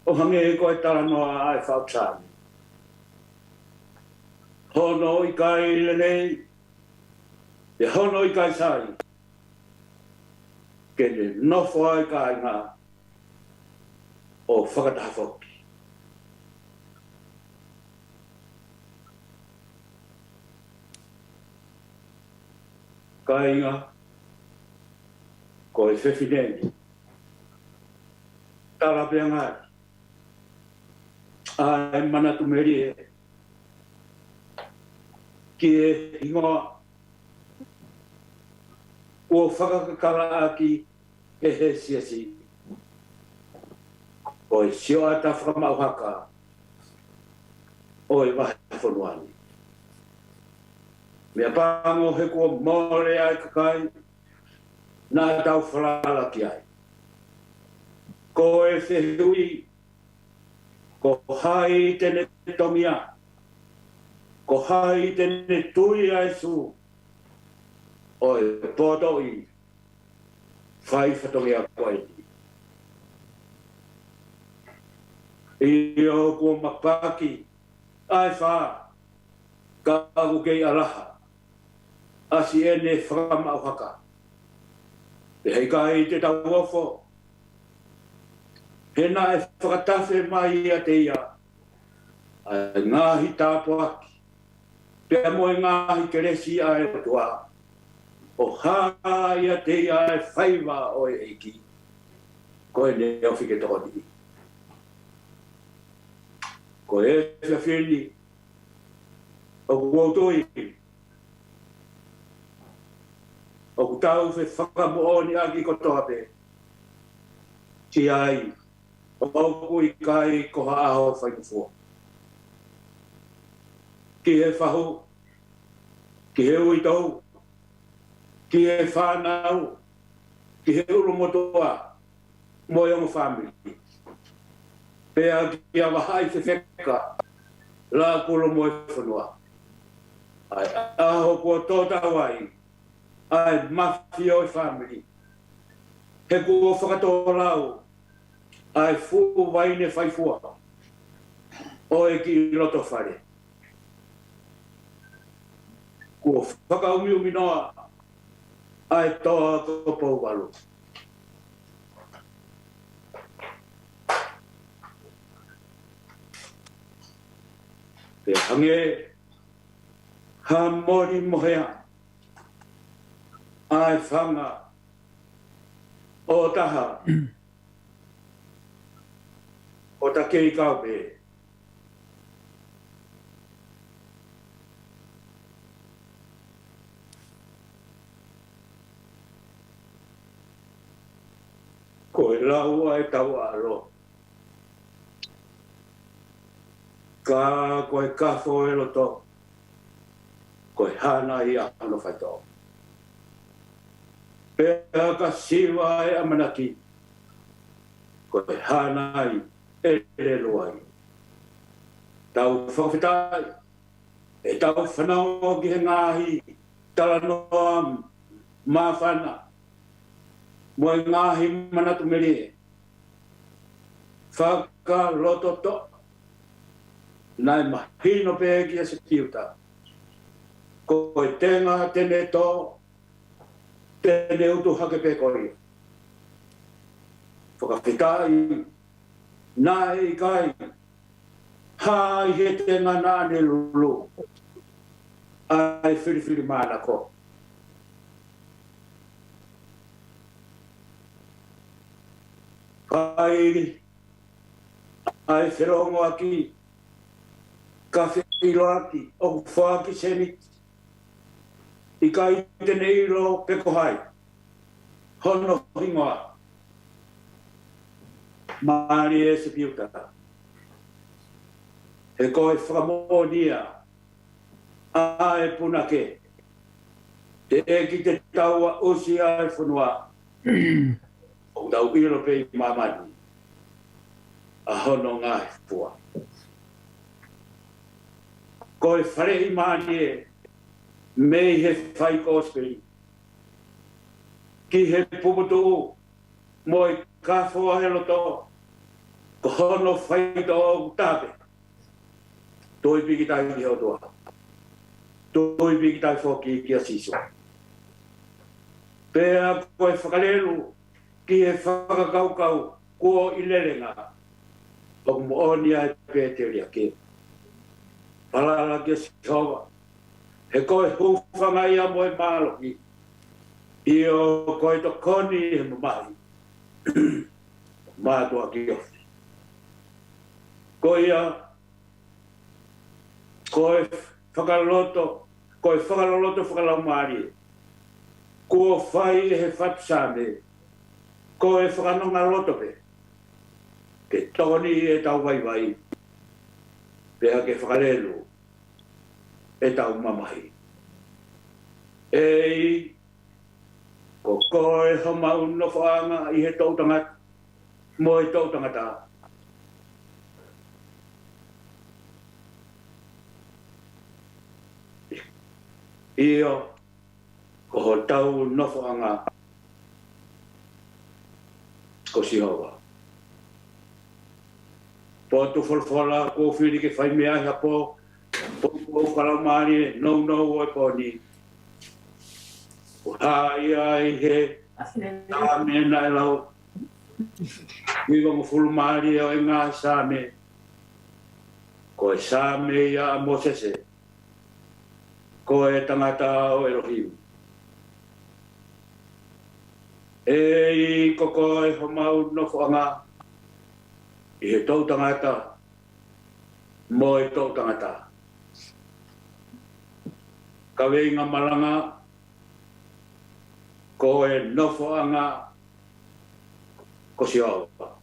O hange e koe tara noa ai whautani. Hono i kai lenei. E hono i kai sai. Kene nofo ai kai ngā. O whakataha Kainga, ko e whewhineni. Tarapea ngai. Ai manatu meri e. Ki e ingoa. Ua whakakakara aki e he siasi. Ko e sio ata whakamau haka. O e wahe whanuani. Mea pango he kua more ai kakai, nā tau whalala ki ai. Ko e whehui, ko hai tene tomia, ko hai tene tui ai su, o e pōtoi, whai whatongia koe. I o kua mapaki, ai wha, ka agu kei alaha. Asi e ne whakamau haka. E hei kai te tau ofo. He nā e whakatawhe mai a te ia. A ngāhi tāpo aki. Pea moe ngāhi keresi a e tua. O hā ia te ia e whaiwa o e eiki. Ko e ne au whike tokoni. Ko e whiawhiri. O kuautoi. O ku tau whe whakamooni aki kotoa pe. Ti ai, o kui kai koha aho whainufua. Ki he whahu, ki he uitau, ki he whanau, ki he urumotoa, moi o mo family. Pea ki a wahai te wheka, la kuro moi whanua. Ai aho kua tōta wai, ai mafi o family. He kua whakatoa lau, ai fu waine whaifua. O e ki loto whare. Kua whakaumi umi noa, ai toa ko pou walu. Te hange, ha mori mohea. Ai whanga o taha o ta kei kaupe. Ko e lau ai tau alo. Ka koe kafo e loto. Ko e hana i ano whaitoa. Pea ka siwa e amanaki. Ko e hanai e reluai. Tau whakawhitai. E tau whanau ki he ngahi. Tala noa mawhana. Moe ngahi manatu meri. Whaka loto to. Nai mahino pe ki a Sepiuta. Ko e tenga tene to. Tene utu hake pe kori. Whakawhitai, nā e kai, hai he te ngana ne lulu. Ai whiriwhiri mana ko. Ai whirongo aki, ka whiro aki, o whaaki senit. I kai tene iro peko hai. Hono hingoa. Mari e Sepiuta. He koe whakamonia. A e puna ke. Te e ki te taua usi a e whanua. O tau iro pe i mamani. A hono ngā he pua. Koe whare i mani e. Mei he whai kōsperi. Ki he puputu u. Mo i ka whua he loto. Ko hono whai to o tape. Toi piki tai ki hau toa. Toi piki tai whoki ki a siso. Pea koe whakarelu ki he whakakaukau kua i lerenga. O mo onia e pēteria ke. Palala ki a sisoa. He koe hūwhanga ia mo e māloki. I o koe to koni he mamahi. Mātua ki ofi. Koe ia, koe whakaloto whakalaumari. Kua whai e he whapisame. Koe whakanonga loto pe. Ke toni e tau vai. Pea ke whakarelu. E tau mamahi. Ei, ko koe hamau no whaanga i he tautangata. Mo e tautangata. Iyo, ko ho tau no whaanga. Ko si hawa. Po tu whalwhala, ko whiri ke whai mea hea po. Po whalaumari, no oi poni. O hai ai he, tā mena e lau. Iwa mo whulumari o e ngā sāme. Ko e sāme ia a Mosese. Ko e tangata o Elohim. E ko koe homau no whanga. I he tau tangata. Mo e tau tangata. Ka weinga malanga, ko e nofoanga, ko si aopa.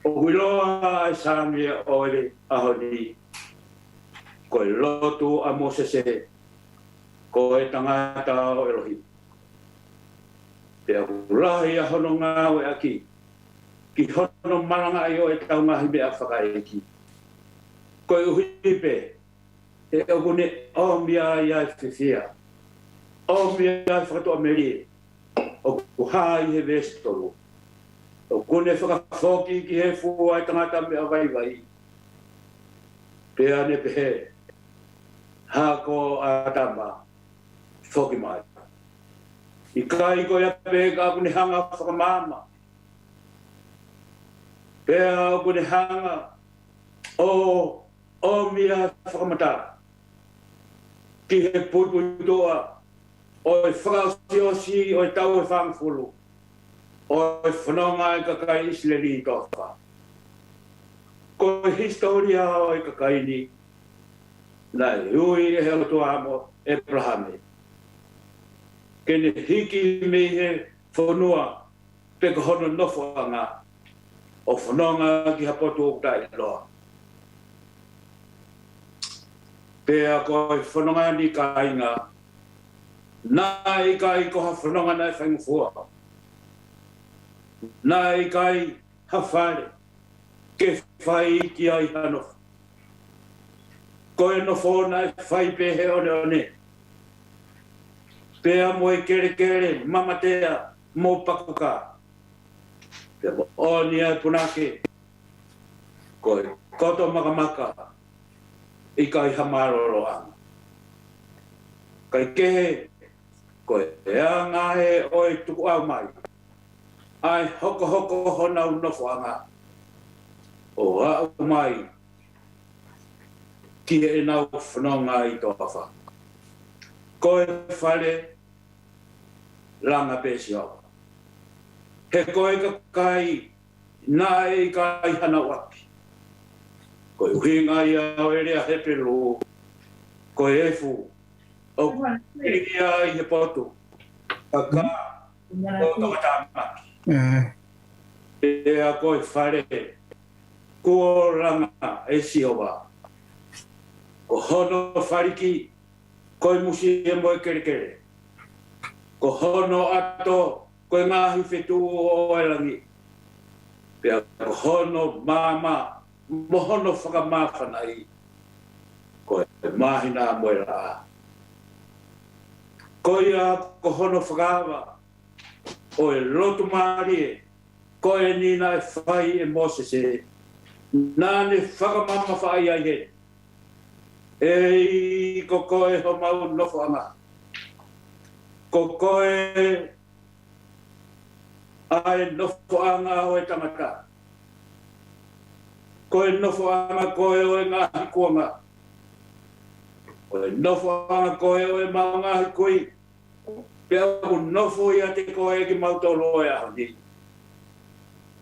O huiloa e sāmia oere ahoni, ko e lotu a Mosese, ko e tangata o Elohim. Pea hulahi a hono ngāwe aki, ki hono malanga i o e tau ngahi mea whakaeki. Ko e uhipe, e ogune omia ia fifia. Omia whakato amerie. O kuhai he vestolu. O kune whakawhoki ki he fua e tangata mea vai. Pea ne pehe. Hako a tama. Whoki mai. I kai ko ia pehe ka kune hanga whakamama. Pea o kune hanga. O mia whakamata. Ki he putoa, o e whakaosiosi o e tau e whangfulu, o e whanonga e kakai Isleli i toka. Ko e historia o e kakai ni, na e hui e heo toa mo Abrahame. Kene hiki me he whanua, pe ka hono nofoanga, o whanonga ki hapoto o tai loa. Pea ko e whanonga ni ka inga. Nā i kai ko ha whanonga nei whaingfua. Nā i kai ha whare. Ke whai ki ai hano. Ko e no whona e whai pehe one. Pea mo e kere mamatea mo pakuka. Pea mo oni ai punake. Ko e koto makamaka. I kai hamaroro anga. Kai kehe, ko e anga he o e tuku au mai. Ai hoko hona unofo anga. O au mai, ki e nau whanonga i tō awha. Ko e whare, langa pēsi au. He koe ka kai, nā e kai hana waki. Ko e uhinga i au e rea hepelu, ko e efu, o kiri ai he potu, ka o tō tamaki. E a ko e whare, ko langa e siova. Ko hono fariki ko musi e mo kere kere. Ko hono ato ko ngahi fetu o elangi. Pea ko hono mama mo hono whakamawhana i. Ko e mahina mo e raa. Ko ia ko hono whakawa o e lotu maari e. Ko e nina e whai e Moses e. Nāne whakamama whai ai he. E ko koe ho mau nofo anga. Ko koe ai nofo anga o e tangata. Koe nofo anga koe o e ngahi kuanga. Koe nofo anga koe o e mau ngahi kui. Pea ku nofo ia te koe ki mau tolo e aho ni.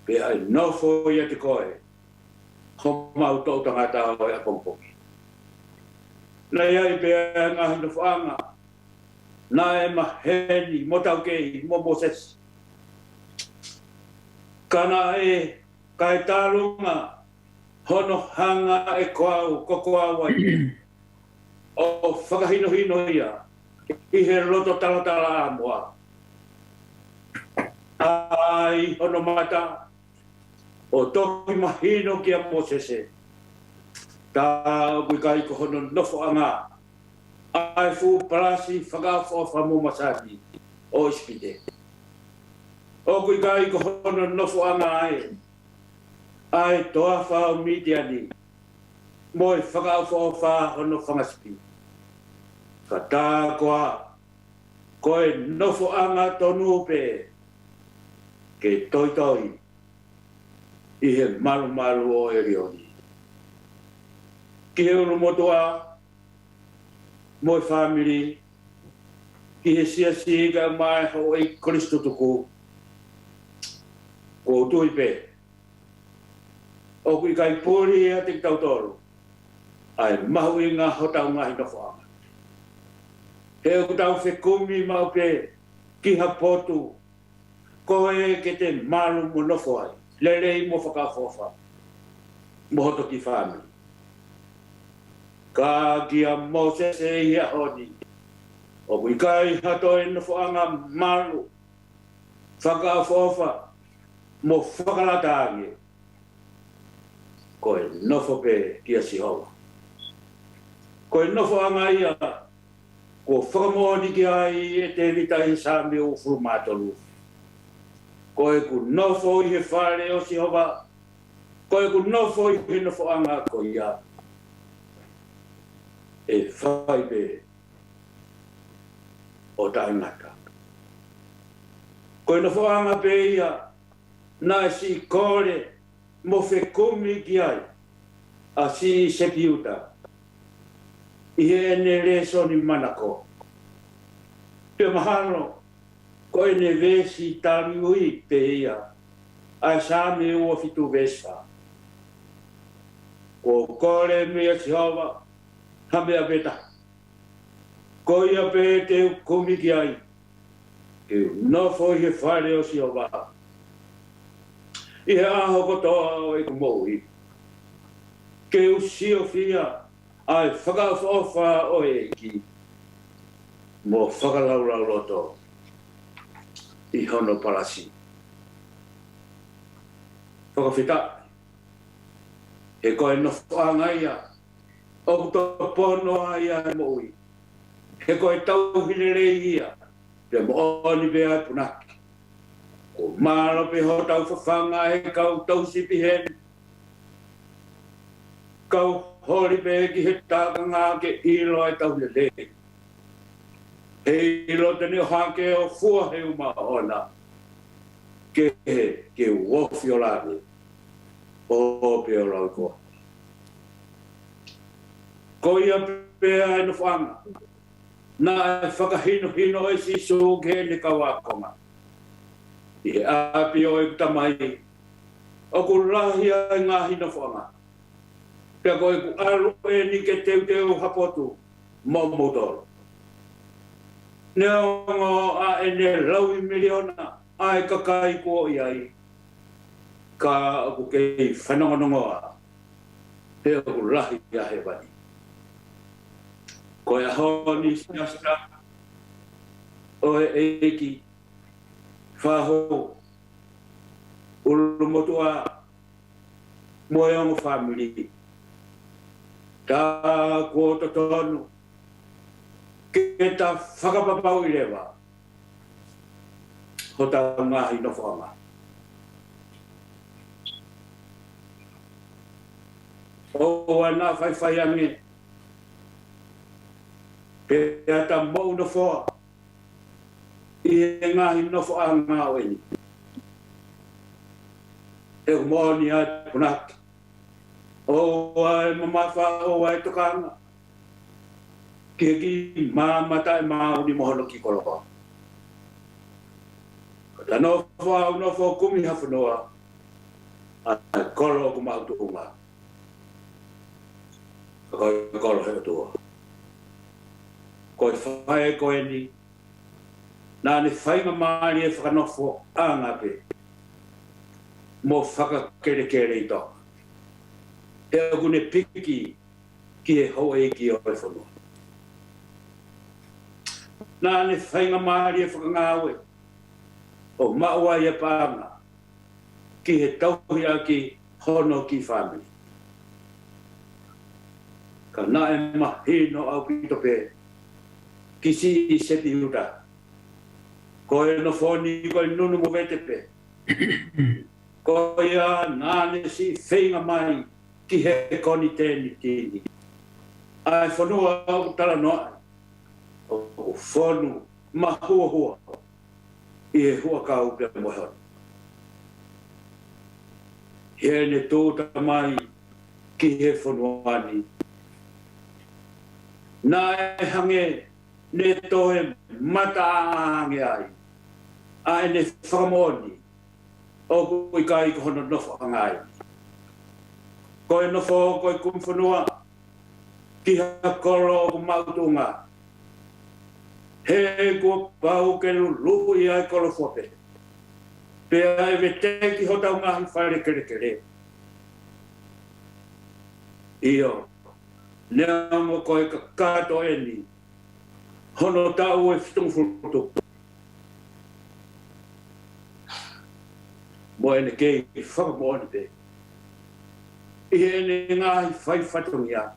Pea nofo ia te koe. Ho mau tau tangata o e a pompoki. Nei ai pea ngahi nofo anga. Na e maheni, mo tau kei, mo Moses. Kana e, kai tarunga, hono hanga e koau, ko koau ai. O whakahino hino ia, i he roto talatala amoa. Ai, hono mata, o toki mahino ki a Moses e. Tā ui kai ko hono nofo anga. Ai fu prasi whakawha whamu masati o ispite. O kui kai ko hono nofo anga ai. Ai toa whao mitiani. Moi whakawha wha hono whangaspi. Ka tā koa. Koe nofo anga tonu pe. Ke toi toi. I he malu malu o erioni. Ki he unu motoa. Moi family ki he sia ga mai ho e Kristo tuku ko tui pe o kui kai pori a te tautoro ai mahu i ngā hotau ngahi no whaanga he o tau whekumi mau pe ki ha potu ko e ke te malu mo nofo ai lelei mo whakawhawha mo hoto ki family ka kia Moses e ia honi. O kui kai hato e nofo anga malu. Whakawhawha mo whakalatangi. Ko e nofo pe kia sihoa. Ko e nofo anga ia. Ko whakamoni ki ai e te rita i sami o furumatolu. Ko e ku nofo i he whare o sihoa. Ko e ku nofo i he nofo anga ko ia. E whai pe o taingata. Koe na whaanga pe ia, na si kore mo whekumi ki ai, a si Sepiuta. I he ne reso ni manako. Te mahano, koe ne vesi tari ui pe ia, a sa me ua fitu vespa. Ko kore mea si hawa, hamea peta. Koia pe te kumi ki ai. Ke nofo i he whare o si o wā. I he aho kotoa o e kumohi. Ke usi o fia ai whakawhawha o e ki. Mo whakalaulau roto. I hono parasi. Whakawhita. He koe nofo angaia. O to pono ai ai moi. He koe tau hinere ia. Te mo oni pe ai punaki. Ko maro pe ho tau whawhanga he kau tau sipi hen. Kau hori pe ki he tākanga ke ilo ai tau le. He ilo tani o hake o fua he uma ona. Ke uofi o lani. O pe o lau koa. Ko ia pe ai no whanga. Na whakahino hino e si so ke ne kawakonga. I api o e kutamai. O ku lahi ai ngā hino whanga. Pea ko e ku alu e ni ke teu hapotu. Mo motoro. Ne ongo a e ne laui miliona. Ai kakai ko i ai. ka o ke whanongonongoa he o lahi a he wani. Ko e honi siasta o e eki whaho ulumotua moe family. Ta ko to tonu ke ta whakapapau I lewa ho ta ngahi no whanga. O ana whai ange pe ata mou no whoa I ngahi no whanga o eni. E umoni a punaki. O ai mamafa o ai tokanga. Ki mamata e mauni moholo ki koloa. Kata no fo kumi hawhanoa. A kolo ku mautu unga. Kolo he atua. Ko e whae ko e ni. Nā ne whainga maari e whakanofo anga pe. Mo whakakere kere I toka. E agune piki ki e hoa e ki o e whanua. Nā ne whainga maari e whakangawe. O maua I a pānga. Ki he tauhi a ki hono ki whamini. Ka nā e mahino au pito pe. Ki si I Sepiuta. Ko e no whoni ko e nunu mo vete pe. Ko ia nā ne si whainga mai. Ki he koni tēni tini. Ai whanua au tala noa. O whonu mahua hua. I e hua kau pe mohon. He ne tōta mai ki he whanuani. Nā e hange ne toe mata ange ai. Ai ne whakamoni. O kui kai ko hono nofo angai. Ko e nofo ko e kumwhanua. Ki ha kolo ku mautunga. He ko pau ke lulu I ai kolo fope. Pe ai vete ki hota unga han whaere kere kere. Iyo. Nea mo ko e kakato eni. Hono tau e fitung furutu. Mo ene kei whakamoani pe. I ene ngahi whai whatungia.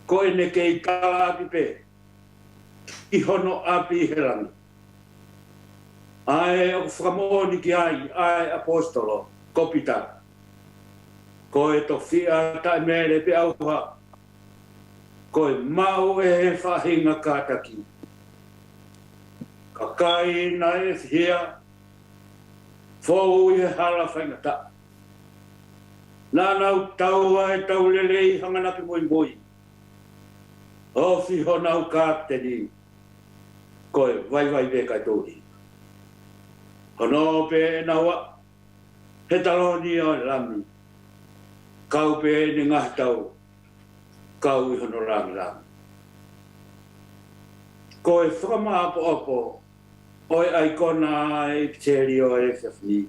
Ko ene kei kala api pe. I hono api herangi. Ai o whakamoni ki ai apostolo, kopita. Ko e to whia tai mere pe auha. Ko e mau e he whahinga kātaki. Ka kai na e whia. Fou I he hala whaingata. Nā nau taua e tau lelei hanganaki mui mui. O whiho nau kāteni. Ko e vai pe kai tōhi. Hono pe nawa. He taloni o lami. Kau pe ni ngah tau. Kau I hono rangi. Ko e whakama opo. O e aikona e pteri o e whiawhi.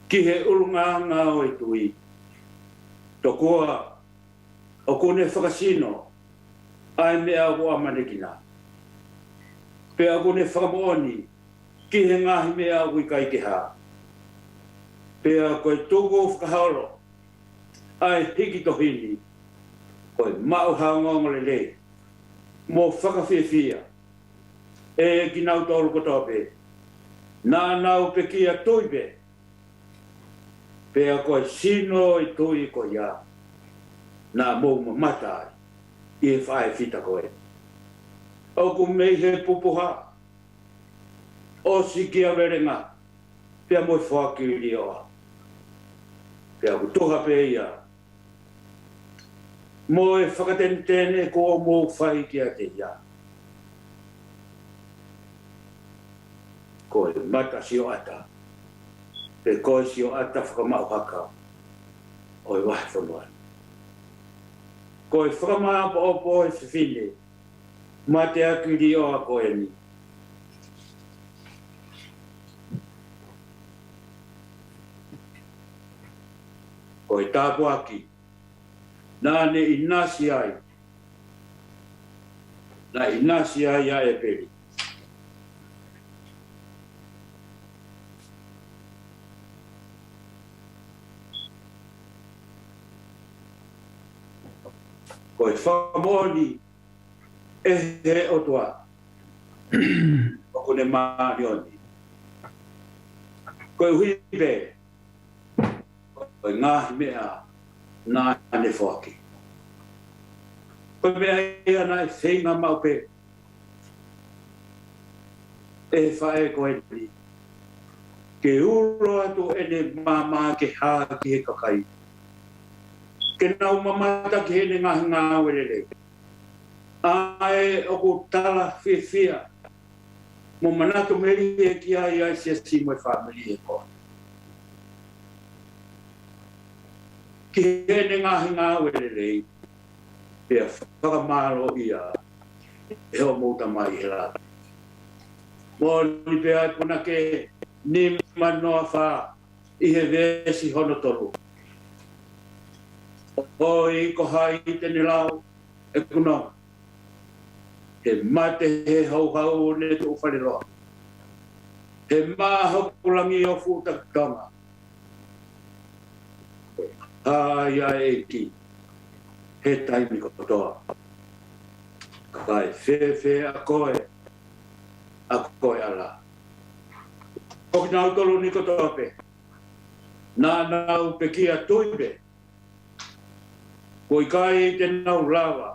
Ki he urunganga o e tui. Tokua. O kone whakasino. Ai mea o amanekina. Pe a kone whakamooni. Ki he ngahi mea o I kai ke haa. Pe a koe tuku whakahaoro. Ai hiki tohini. Koe mau haongongo le le. Mo whakawhiawhia. E ki nau tolu kotope. Nā nau pe ki a tui pe. Pe a koe sino I tui ko ia. Nā mou matai. I e whae whita koe. O ku mei he pupuha. O si ki a werenga. Pea moi whakiri oa. Pea ku toha pe ia. Mo e whakatentene ko o mou whai ki a te ia. Ko e mata si o ata. Pe koe si o ata whakamau haka. O e wahe whanuan. Ko e whakamau opo e whiwhine. Ma te akiri o a koe ni. Ko e tāpu aki. Nā ne inasi ai. Na inasi ai a e peri. Ko e whamoni e he o tua. O kone maari oni. Ko e hui pe. Ko e ngahi mea nā ne whaki. Ko mea ea nā e whenga mau pe. E whae ko e ni. Ke uro atu e ne mama ke hā ki he kakai. Ke nau mamata ki he ne ngahi ngā werele. Ai o ko tala whiwhia. Mo manatu meri e ki ai ai sia si mo e whamiri e ko. Ki he ne ngahi ngā werele. Pea whakamaro ia. E o mouta mai he rā. Mo ni pea e puna ke ni manoa wha i he vesi hono tolu. O i ko hai tene lau e kuno. He mate he hau hau ne tu whaliroa. He maho kulangi o futa tonga. Ai ai e ki. He taimi kotoa. Kai whewhe a koe. A koe ala. O ki nau tolu ni kotoa pe. Nā nau pe kia tuipe. Ko i kai te nau lawa.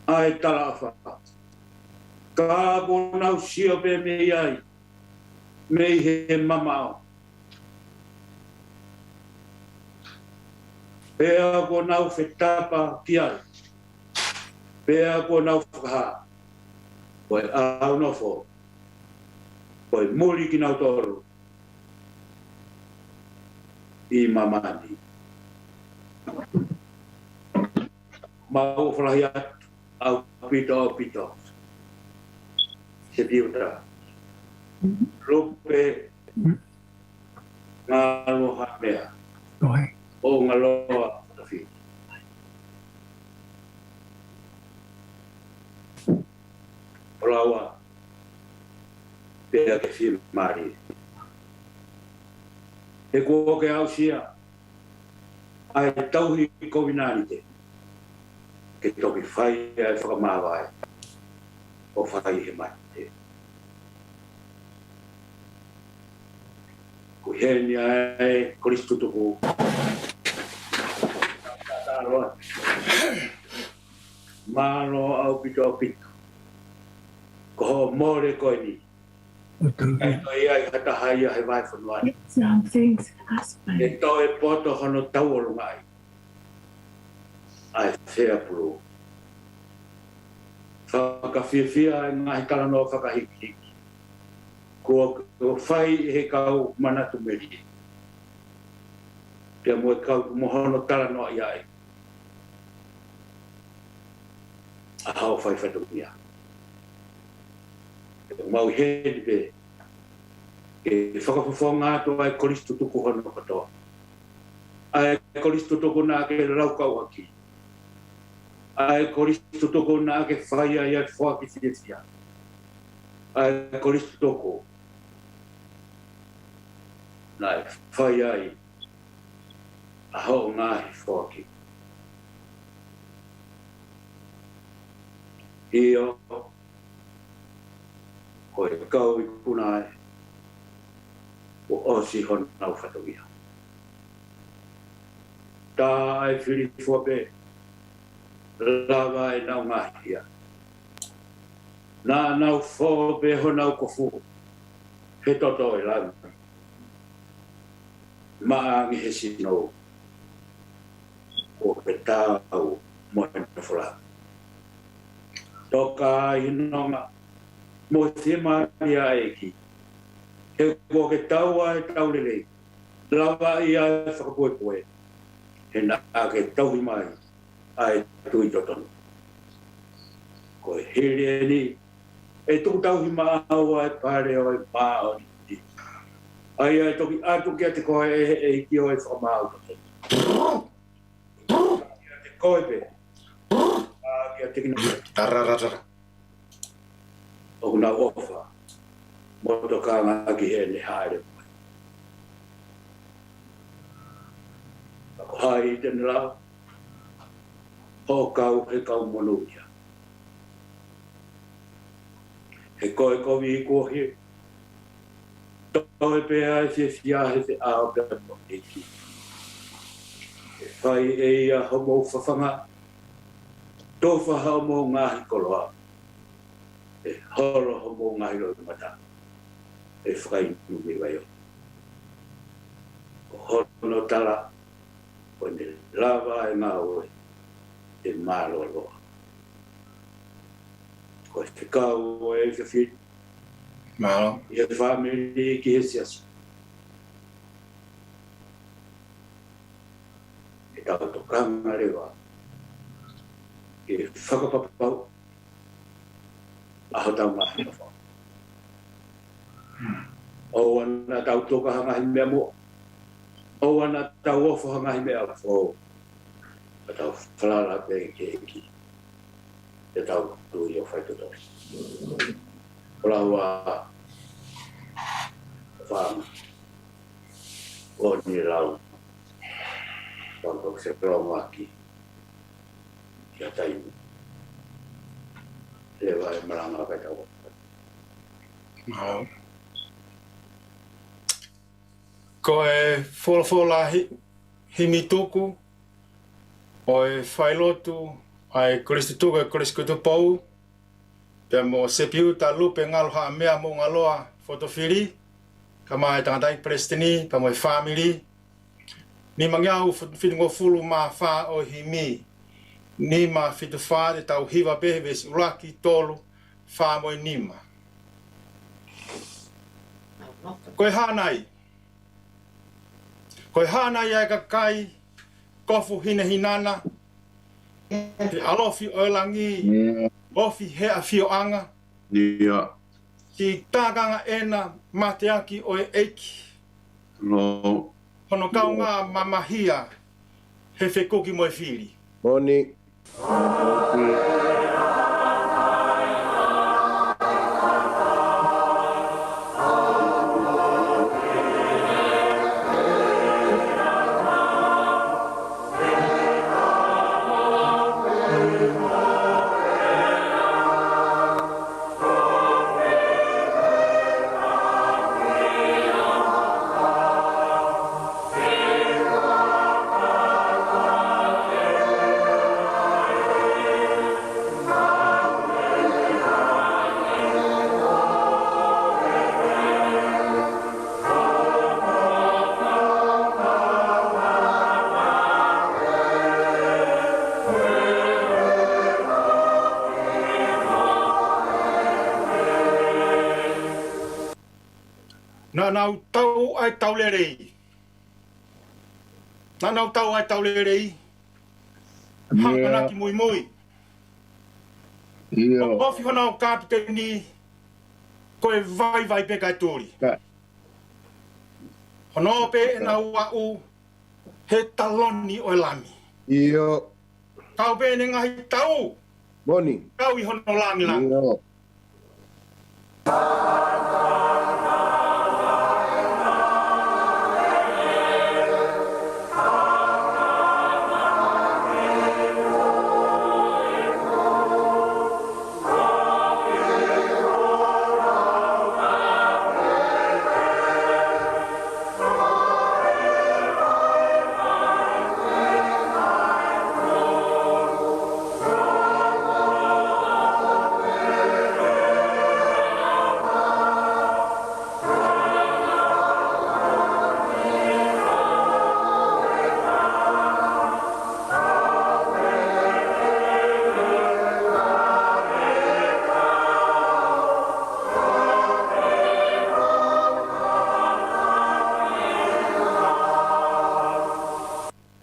Ai tala wha. Ka ko nau sio pe me ai. Me he mamao. Pea ko nau whetapa ki ai. Pea ko nau whakaha. Koe au nofo. Koe muri ki nau toru. I mamani. Mau whalahi atu. Au pito. Sepiuta Lupe ngaloha mea. O ngaloha Fotofili. Olawa pea ke fi mari. E ko ke au sia. Ai tauhi ko vinani te. Ke toki whai ai whakamawai o whai he mate. Ko heni ai Kristu tuku. Mano au pito. Ko ho more ko ni. E to ai hata hai ai vai whanwani. Something's husband. E to e poto hono tauolu mai. Ai whea puru. Whakawhiawhia e ngahi kala no whakahiki. Ko whai he kau manatu meri. Pia mo e kau mohono tala no i ai. A hao whai whatu mia. Mau hedi pe. E whakawhawha to ai Kristu tuku hono katoa. Ai Kristu tuku nā ke raukau aki. Ai Kristu toko na ke whai ai ai whaki whiawhia. Ai Kristu toko. Nai whai ai. A hau ngahi whaki. Io. Ko e kau i kuna ai. O osi hon nau whatawia. Tā ai whiri whape. Lava e nau ngahia. Nā nau whō pe ho nau kofu. He toto e lami. Maangi he sino. O pe tāu mo e nwhura. Toka i nonga. Mo te maria e ki. He kua ke taua e taurele. Lava i ai whakapoepoe. He nā ke tauhi mai. Ai tui totonu. Ko e here ni. E tuku tauhi maa aua e pare o e maa o ni. Ai ai toki atu kia te koe e ki o e whakamau totonu. Te koipe. Kia tikina tararara. O na ofa. Moto kanga ki he ne haere. Ako hai tena la. Ho kau he kau monuia. He koe kovi kuohi. Toi pea se sia he se ao pe eki. E whai e ia homo whawhanga. Tō whahau mō ngāhi koloa. E horo homo ngāhi roi mata. E whakai numi waio. O hono tala. O ne lava e ngā oe. E mālo loa. Ko te kau e ka whit. Mālo. I e whamiri ki he siasu. E tau tokanga rewa. E whakapapapau. Aho tau ngāhi na whau. O ana tau toka hangahi mea mua. O ana tau ofo hangahi mea whau. A tau whalala pe ke eki. E tau tui o whaitotori. Olawa whanga. O ni rau. Whantok se rau maki. Kia taimi. Lewa e maranga kai tau. Mao. Ko e whola himi tuku. O e whailotu ai Kristutuka e Kriskutupau. Pea mo Sepiuta Lupe ngaloha mea mo ngaloa Fotofili. Ka mai tangatai Prestini, pa mo e family. Ni mangiau whitungo fulu ma wha o himi. Ni ma whitu wha te tau hiwa behewes uraki tolu wha mo e nima. Koe hānai. Koe hānai ai ka kai kofu hine hinana. Te alofi o langi. Ofi hea whioanga. Ia. Ki tākanga ena mateaki o e eiki. No. Hono kau ngā mamahia he whekoki mo e whiri. Moni. Nau tau ai tau lerei. Nau tau ai tau lerei. Hanganaki mui mui. Ofi hona o kapiteni koe vai pe kai tūri. Hono pe na wau he taloni o lami. Iyo. Kau pe ne ngahi tau. Moni. Kau I hono lami lami. Iyo.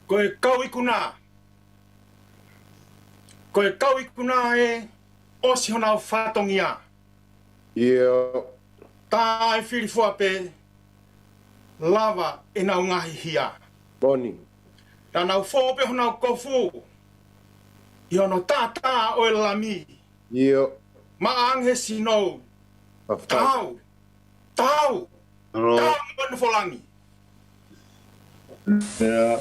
Koe kau ikuna. Koe kau ikuna e osi hona o whatongia. Iyo. Tā e whirifua pe lava e nau ngahi hia. Moni. Tana fope hona kofu. Iono tata o lami. Io. Ma anghe sino. Tau. Tau. Tau mon folangi. Yeah.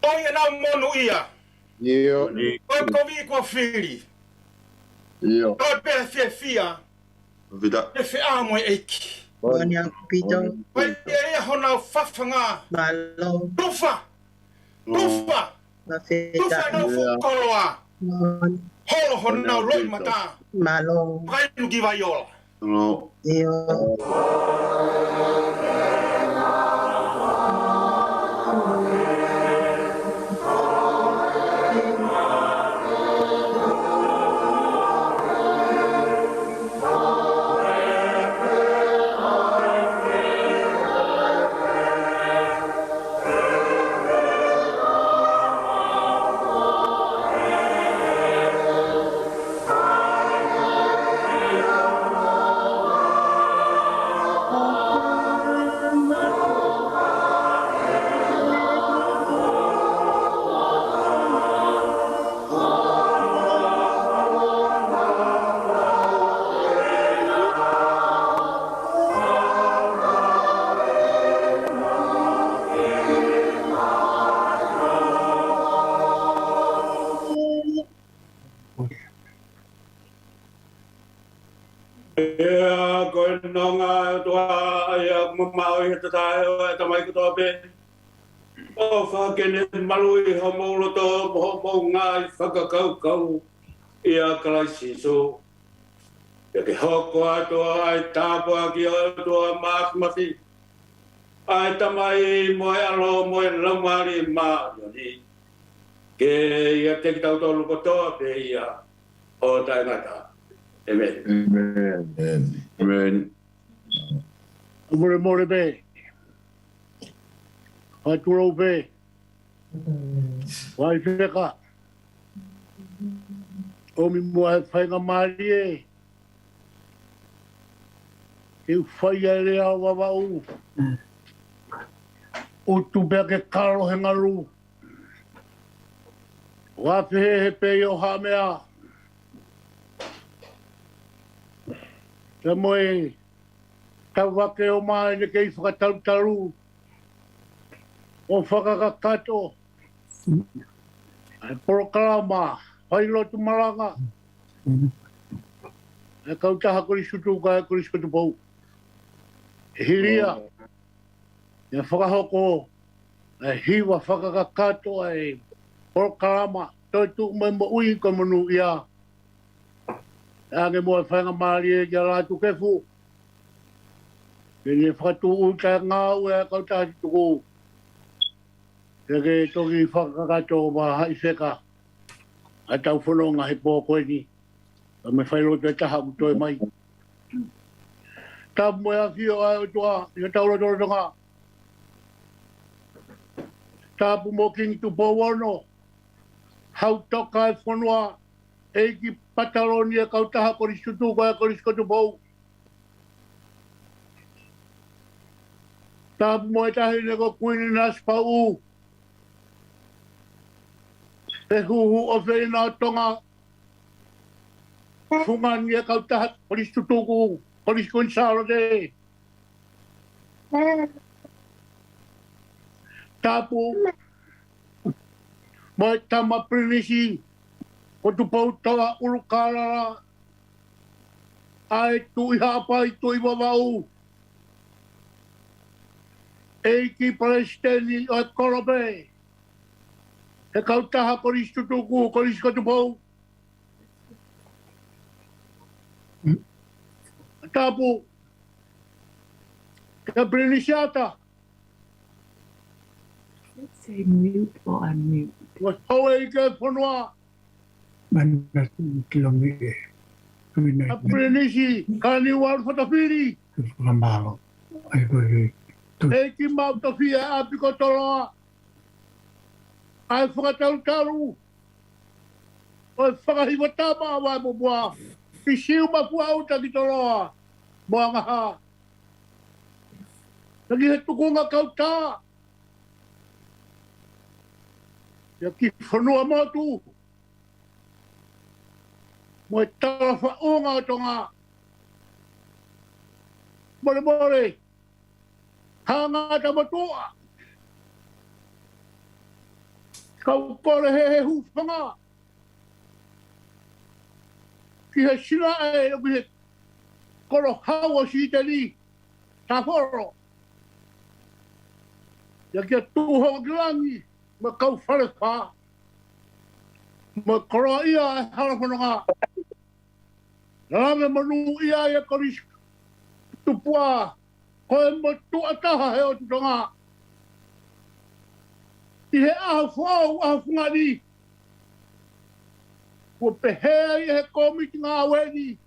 Oi na monu ia. Io. Oi kovi ko fili. Io. Oi pe fia. Vida. E fe amo eki. Boni apito. Oi e hona fafanga. Malo. Tufa. Tufa. Tufa no fu koloa. Holo hona loi mata. Malo. Pai nu givaiola. No. Io. Ia koe nonga toa ia mamau i te tae o e tamai kutoa pe. O whakene malui ha maulo tō mo ngā i whakakaukau ia kalaisi so. Ia ke hoko atoa ai tāpua ki o toa mākmati. Ai tamai moe alo moe lamari mā yoni. Ke ia te kitau tō kotoa pe ia o tae ngata. Amen. Amen. Amen. Amore more be. Ai turo be. Vai feka. O mi mo ai whainga mari e. E whai ai rea wa wau. O tu bea ke karo he ngaru. Wape he pe o ha mea. Te moe tau wake o mai ne kei whakataru. O whakakakato. Ai porokalama. Hai lotu maranga. E kautaha kori sutu ka e kori sutu pou. E hiria. E whakahoko. E hiwa whakakakato e porokalama. Toi tu mai mo ui ko manu ia. Age mo whainga maari e kia rātu kefu. Ke ni whakatu uta ngāu e kautaha tuku. Ke ke toki whakakato wa hai seka. A tau whanonga he pō koe ni. A me whairo te taha utoi mai. Tā moe a whio ai o tua, i ka taura tōra tonga. Tā pu mō kingi tu pō wano. Hau toka e whanua. Eiki pataloni e kautaha kori sutu koe kori skotu pou. Tāpu moe tahi ne ko kuini nas pau. Te huhu o whina o tonga. Fungani e kautaha kori sutu ku. Kori skun saro te. Tāpu moe tama prinisi. O tu pau toa urukara. Ai tu i hapa i tu i wawau. Eiki palestini o e korobe. He kautaha koristu tuku, koristu tu pau. Tapu. Ka brinisiata. Say mute or unmute. Was hoe i ke whanua. Mana kilometer. A brinisi, kani wan Fotofili. Lamalo. Ai koe. Eiki mau tofia api ko toloa. Ai whakatautaru. Oi whakahiwatama awai mopua. I siu mapua auta ki toloa. Moa ngaha. Nagi he tukunga kauta. Ia ki whanua motu. Moe tala whaonga o tonga. More more. Hanga ta matua. Kau kore he hufanga. Ki he sila e o ki he koro hawa si tali. Ta foro. Ia ki a tuho gilangi. Ma kau whare wha. Ma koro ia e harapanonga. Rame manu ia e koris tupua. Koe mo tuataha he o tutonga. I he aha whao aha whungani. Kua pehea i he komiti ngā weni.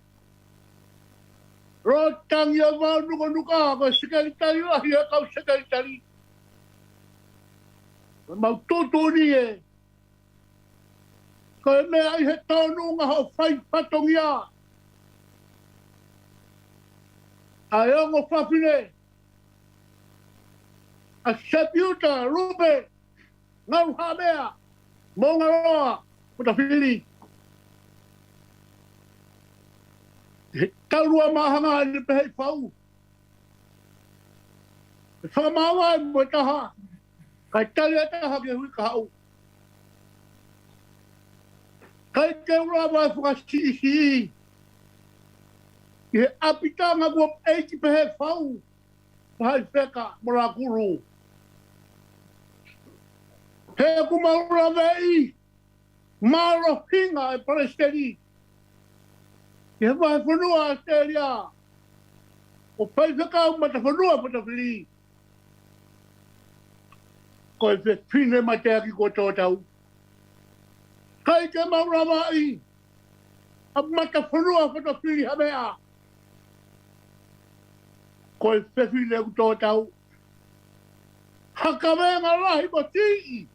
Rotangi a wau nuka nuka. Koe sekaritari ahi e kau sekaritari. Koe mau tutu ni e. Koe mea i he tonu ngā ho whai patongia. Ai ongo whawhine. A Sepiuta Lupe. Ngau hamea. Monga roa. Fotofili. He taurua mahanga ni pehe whau. He whakamawa e mo taha. Kai tali a taha ke hui kahau. Kai ke ura mai whakasii sii. I he apitanga kua eiki pehe whau. Pahai wheka mora kuru. He kumaura vei. Maro hinga e palestini. I he mai whanua Australia. O pai whekau mata whanua Fotofili. Koe whine mai te aki ko tōtau. Kai ke maura mai. A mata whanua Fotofili hamea. Koe whine ku tōtau. Haka venga lahi mo tii.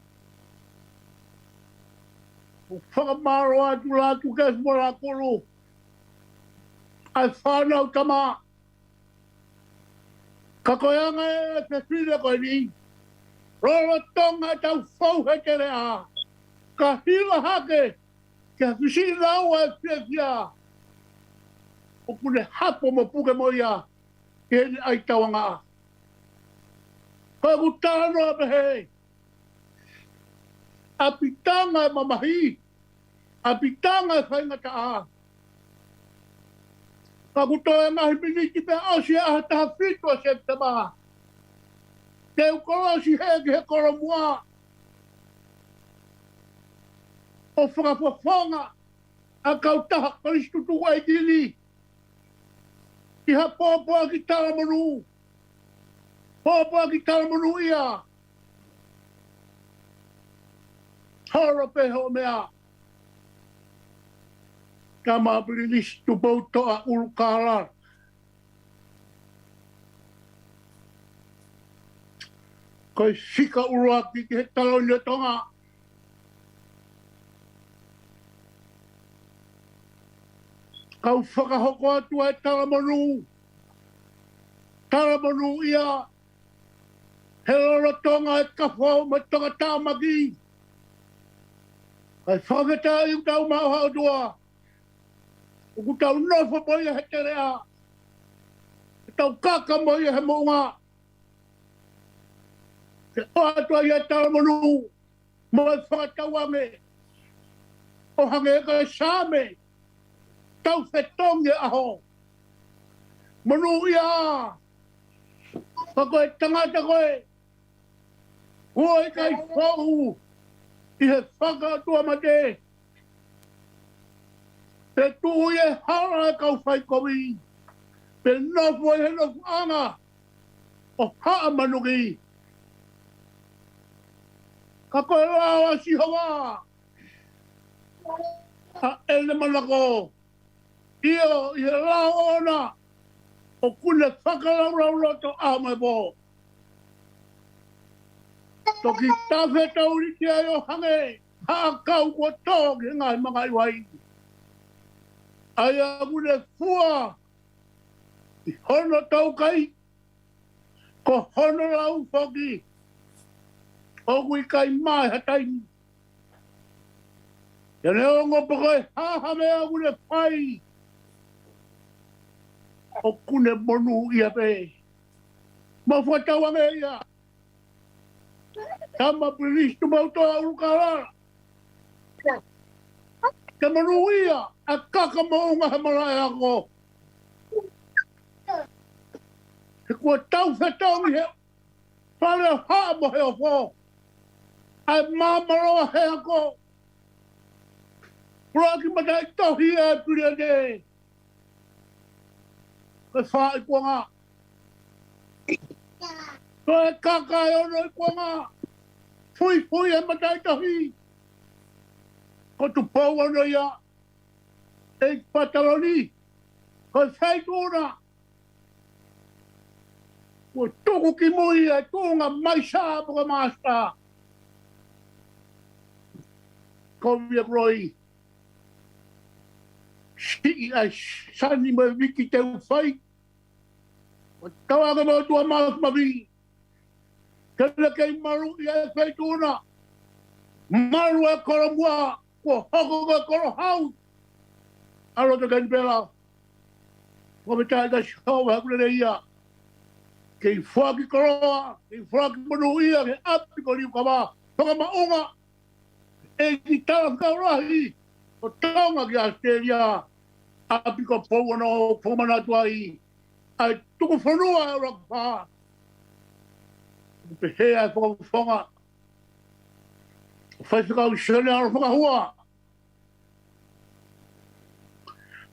O whakamaro atu lātu kes mora kuru. Ai whanau tama. Ka koeanga e whine koe ni. Roro tonga tau whau he tere a. Ka hila hake. Kia whisi lau e whiawhia. O kune hapo mo puke mo ia. Ke ni ai tawanga. Ka kutano a pehe. Apitanga e mamahi. Apitanga e whaingata a. Ka kutoe ngahi miniki pe ausi a taha whitua septama. Te ukoro si hegi he koro mua. O whakawhawhonga. A kautaha karistu tuku e dili. I ha pōpua ki taramanu. Pōpua ki taramanu ia. Hara peho mea. Ka mapiri listu pautoa urukara. Kai sika uruaki ki he talonia tonga. Kau whakahoko atu e taramanu. Taramanu ia. He loro tonga e kawhau ma tonga tāmaki. Kai whakata i utau mauha o dua. O kutau nofa moia he terea. E tau kaka moia he mounga. Ke o atua i e taramanu. Mo e whakatauange. o hange ka same tau whetonge aho. Manu ia, ka koe tangata koe, hoi kai whau, i he whakaatua mate. Pe tuhu e hara e kau whai kowi, pe nofu e he nofu anga, o haa manuki. Ka koe rawa si hawa, ha ele manako, iyo i he rao ona, o kune whakalau roto a mai bo. Toki tawhe tauri ki ai o hange, haa kau ko tō ki ngai mga iwai. Ai a mune fua, i hono tau kai, ko hono lau whoki, o kui kai mai hataini. Ia leo ngopo koe haha mea mune whai, o kune monu ia pe. Ma whatau ame ia. Tama prilistu mautoa urukarara. Te manu ia, a kaka maunga he marae ako. He kua tau whetau mi he, whare haa mo he o who. Ai māmaroa he ako. Raki matai tohi e pira de. Ke wha i kua ngā. Ko e kaka e ono i kua ngā. Fui e matai tohi. Ko tu pau ono ia. E pataloni. Ko whai tūna. Ko tuku ki mui e tūnga mai sā puka māsta. Ko via roi. Si ai sani mai wiki te uwhai. O tawaga mau tua maus mawi. Kena kei maru i e whai tūna. Maru e koro mua. Ko hoko ka koro hau. Alo te kei pela. Ko me tae ka shau hakure ia. Kei whaki koroa. Kei whaki manu ia. Kei api ko liu kawa. Whaka maunga. E ki tala whakarahi. O taunga ki Australia. Api ko pouano pomana tuai. Ai tuku whanua e rakapā. Pe hea e whakawhanga. Whai whakau sene ara whakahua.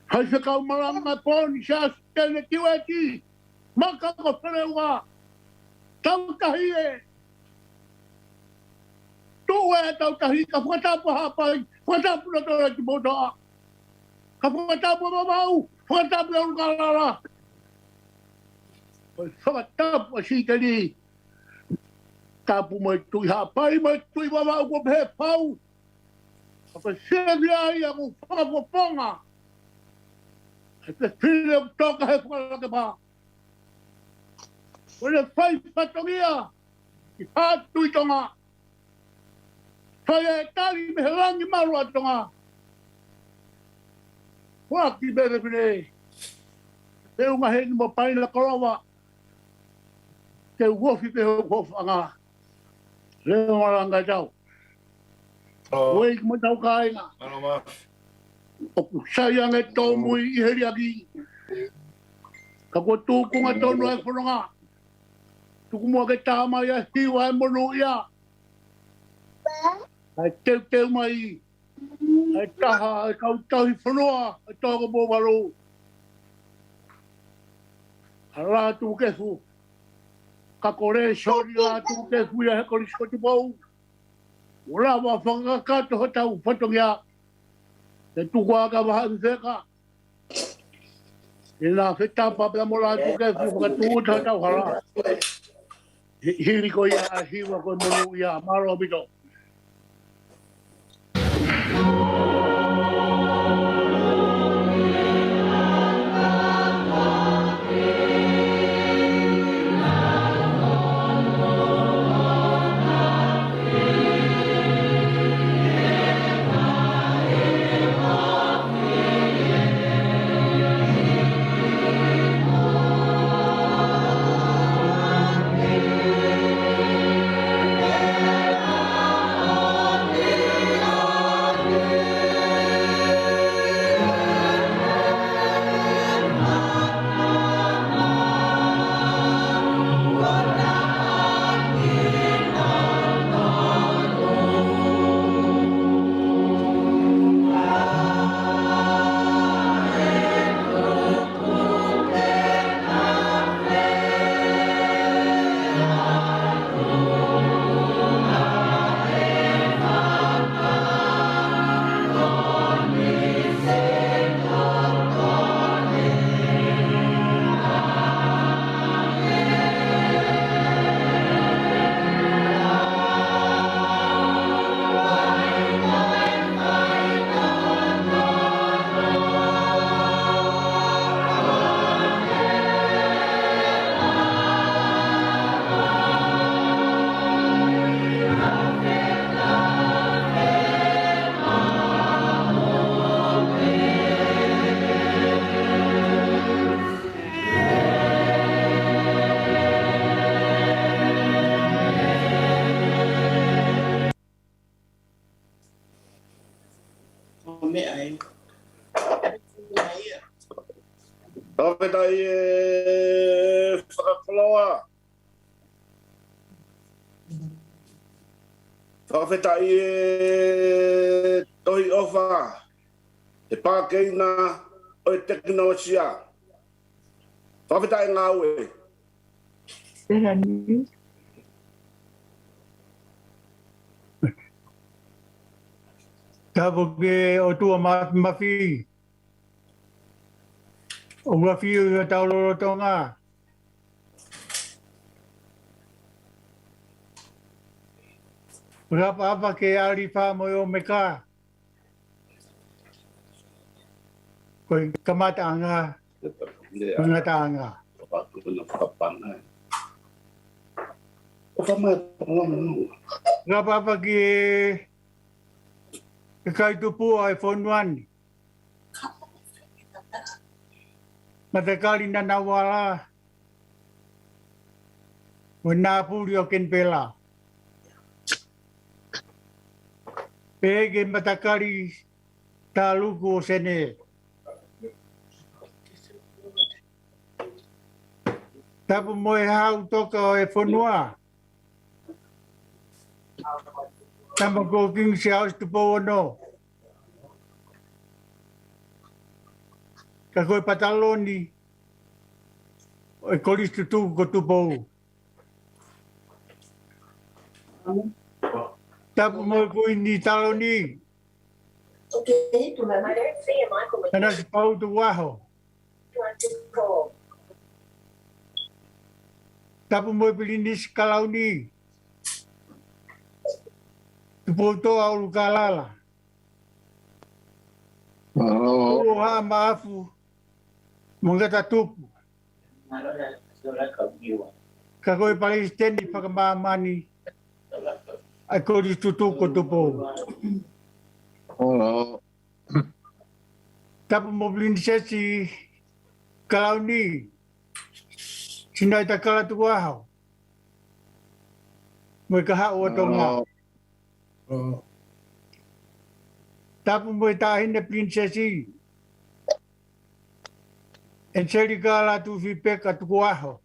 Hai whakau maranga pōni sa tēne tiweti. Maka ko whaneuga. Tautahi e. Tū e tautahi ka whakatapu hapai. Whakatapu na tōra ki mōtoa. Ka whakatapu mamau. Whakatapu e urukarara. Whakatapu a sitani. Tapu mai tui hapai mai tui mamau ko pehe pau. Ka sevi ai a ku whakapoponga. E te whine o toka he whakarake pā. Wene whai whatongia. I hātui tonga. Whai e tari me he rangi maru atonga. Whaki mere whine. Te unga he ni mo paina korowa. Te uofi te uofi anga. Leo maranga tau. Wei ki mo tau kāinga. O ku saiang e tō mui i heri aki. Ka kua tūkunga tonu e whanonga. Tuku mua ke tāma ia hiwa e monu ia. Ai teu mai. Ai taha, ai kautahi whanoa. Ai tōka bōwaru. A rā tū kefu. Ka kore sori rā tū kefu ia he kori skoti pau. Ura wa whakakato ho tau whatongia. Te tukua ka waha uwheka. E nā whetapa pia mo rā tū kefu whakatūta tau hara. Hiri ko ia a hiwa ko monu ia maro bito. Amen. whakakoloa. Whakawhetai tohi ofa. E pākeina o e teknologia. Whakawhetai ngā ue. Tapo ke o tua mafi. O mafi o tau loro tonga. Rapa apa ke ari wha mo o meka. Koe kamata anga. Kamata anga. Rapa apa ke kai tupu ai fonuani. Matakali na nawala. Wana puri o kenpela. Pege matakali taluku o sene. Tapu moe hau toka o e fonua. Tama ko king si haus tupo ono. Ka koe pataloni. O e kolis tutu ko tupo. Tapu moe ko ini taloni. Kana si pau tu waho. Tapu moe pilinis kalauni. Tupoto au lukalala. O ha maafu. Mungata tupu. Ka koe palesteni whakamamani. Ai koris tutu ko tupo. Tapu mo pilinisesi kalauni. Sinai takala tu wahau. Moe kaha o tonga. Tapu moe tahine prinsesi. En serikala tu vipeka tu wahau.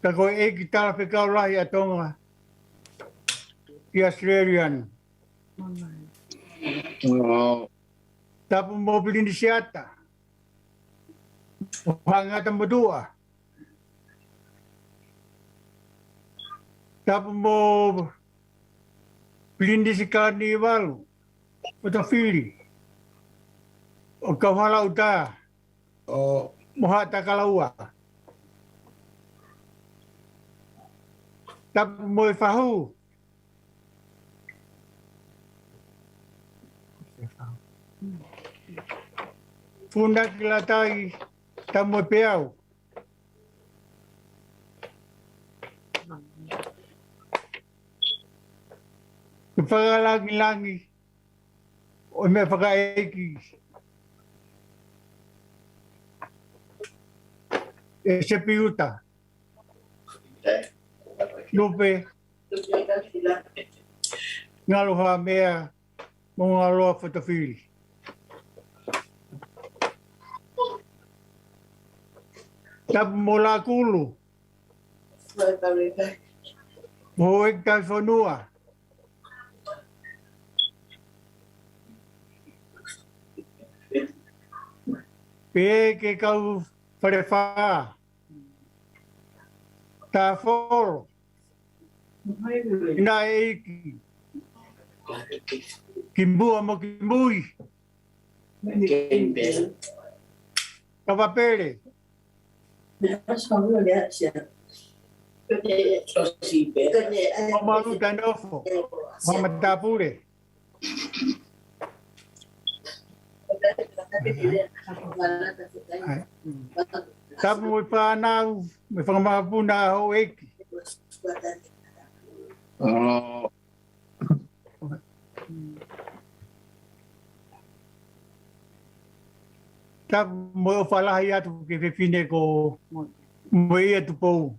Ka koe eki tala pekau lahi a tonga. I Australian. Tapu mo prinsesiata. Hangata modua. Tapu mo pilindi si karnivalu. Fotofili. O kawala uta. O mohata kalaua. Tapu mo fahu. Funda kilatai. Tamu peau. Whakalangi-langi. O me whakaeki. E Sepiuta Lupe. Ngaloha mea. Mo ngaloha Fotofili. Tapu mola kulu. Moek tai whanua. Pe ke kau wharewha. Tā whoro. Ina eiki. Kimbua mo kimbui. Kawapere. Maru tanofo. Mama tapure. Tapu mo whanau, me whakamapuna ho eki. Tapu mo whalahi atu ke whiwhine ko mo ia tu pou.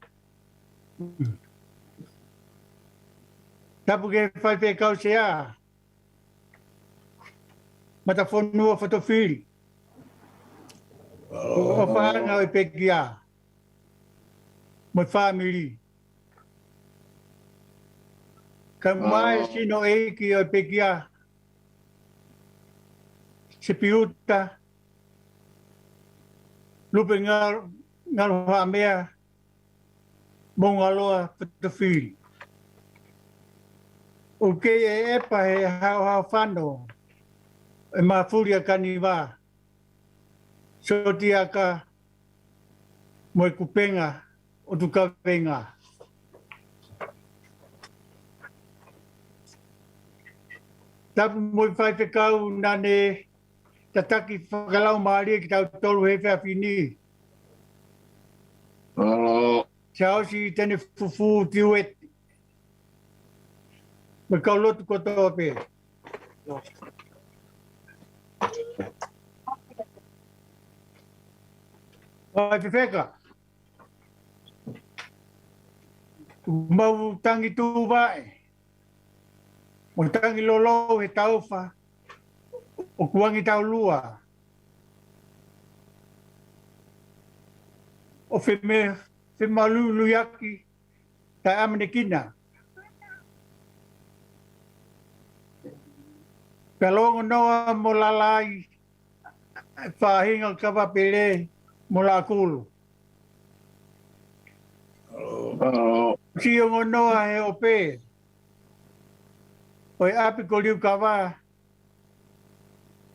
Tapu ke whaipe kau se a. Mata whanua Fotofili. O whaanga o pekia. Mo family. Ka mai sino e ki o pekia. Sepiuta Lupe ngal ha mea. Mongaloa Fotofili. O ke e epa he hao whano. E mafuria kaniwa. So tiaka mo e kupenga o tuka venga. Tapu mo i whai whekau nane tataki whakalau maari ki tau tolu he whiawhini. Chao si tene fufu tiuet. Me kau lotu kotoa pe. Wai whewheka. Mau tangi tu vai. Mo tangi lolo he tauwha. O kuangi tau lua. O whe malu luyaki. Tai amane kina. Kalongo noa mo lalai. Whahinga kawapele mo la kulu. Sio ngonoa he ope. Oi api ko liu kawa.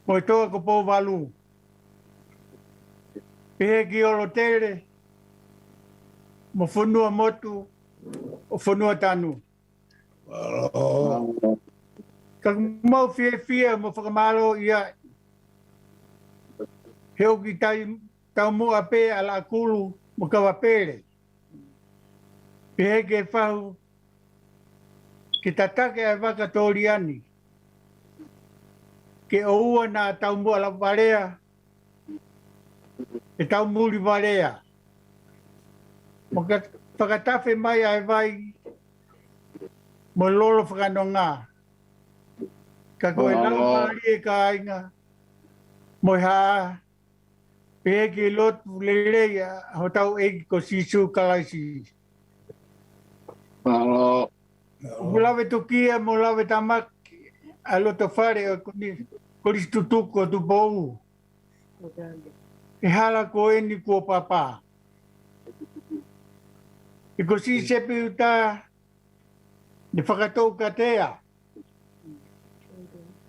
Oi toa ko pou valu. Pehe ki olo tere. Mo whunua motu. O whunua tanu. Ka mau fie mo whakamalo ia. Heo ki tau mua pe ala kulu mo kawapele. Pehe ke whahu. Ke tatake ai waka toriani. Ke oua na tau mua la warea. Ke tau muri warea. Mo ka whakatafe mai ai vai. Mo lolo whakanonga. Ka koe lau maari e ka ainga. Mo haa. Pehe ke lotu lelea. Ho tau eki ko sisu kalaisi. Mo lawe tokia, mo lawe tamaki. A loto whare o koris tutuku o tupou. E hala ko eni ko papa. E ko si sepiuta ni whakatou katea.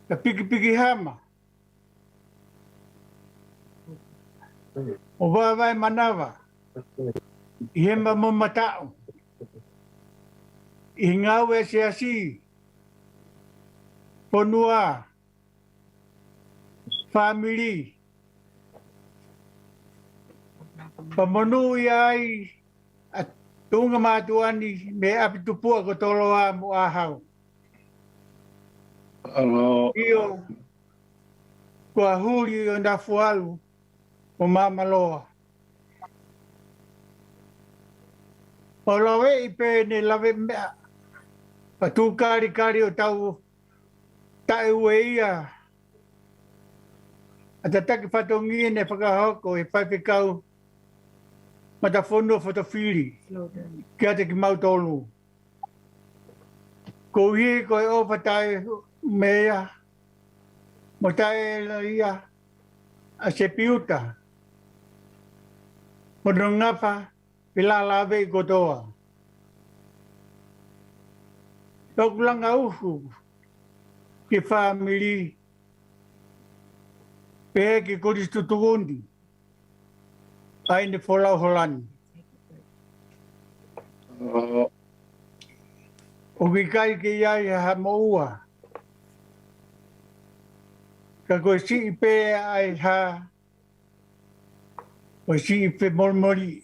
Ka piki hama. O wawai manawa. I hemba mo matao. I ngau e se asi. Ponua. Family. Pamonu iai. At tunga matuani me apitupua ko toloa mo ahau. Iyo. Kua huri o ndafualu. O mamaloa. O lawe i pene lawe mea. Patu kari o tau tae ue ia. A te taki whatongi ne whakahoko e whaipekau matafono Fotofili. Kia te ki mautolu. Ko hi ko e opa tae mea. Mo tae la ia. A Sepiuta. Mo ngapa pila lawe i kotoa. Tok langa uhu. Ki family. Pehe ki koris tutugundi. Aine folau holani. O kikai ki iai ha moua. Ka koe si ipe ai ha. O si ipe mormori.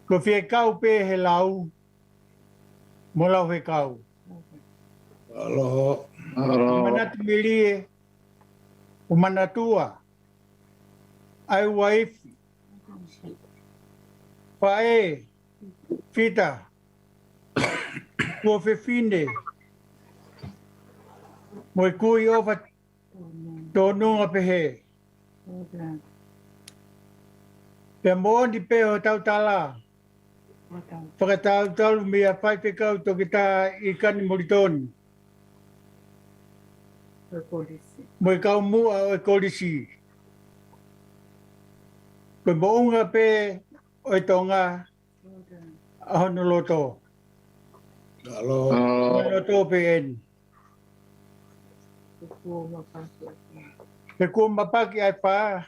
Ko fie kau pe he lau. Mo lau he kau. Aloha. Manatu milie. O manatua. Ai waifi. Pae. Fita. Kua fefine. Mo e kui ofa Tonu pehe. Pe mo di pe o tau tala. Whakatau mea whai whekau tō kita ikan moriton. Mo i kau mua o e kolisi. Koe mounga pe o e tonga a hono loto. Hono loto pe en. Pe kua mapaki ai pā.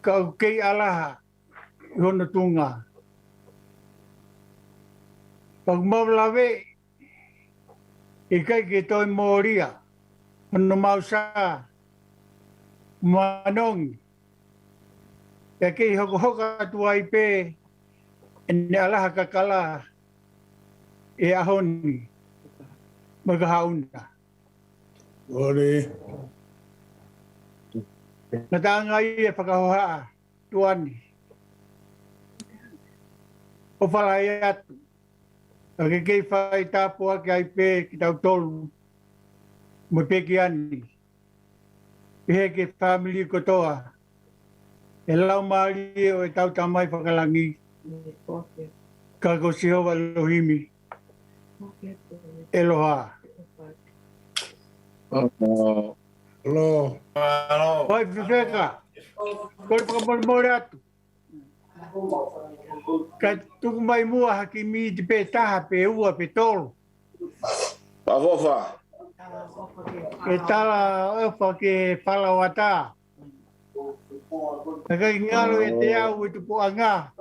Kau kei alaha i hono tunga. Pag mawlawe i kai ke toi moria. Hono mausa. Manong. Ia kei hoko hoka tuai pe. Ene alaha kakala. E ahoni. Magahauna. Ore. Natanga i e whakahohaa, tuani. O whalai atu. Ake kei whai tāpua ki ai pē ki tau tolu. Mo pē ki ani. Pehe ke family kotoa. E lau maari o e tau tamai whakalangi. Kako Sihova Lohimi. Eloha. Hello. Oi, Fifeka. Koi whakamore atu. Ka tuku mai mua haki mi te pē taha pē ua pē tolu. Pafofa. E tala ofa ke palawata. Naka ngalo e te au e tupu anga.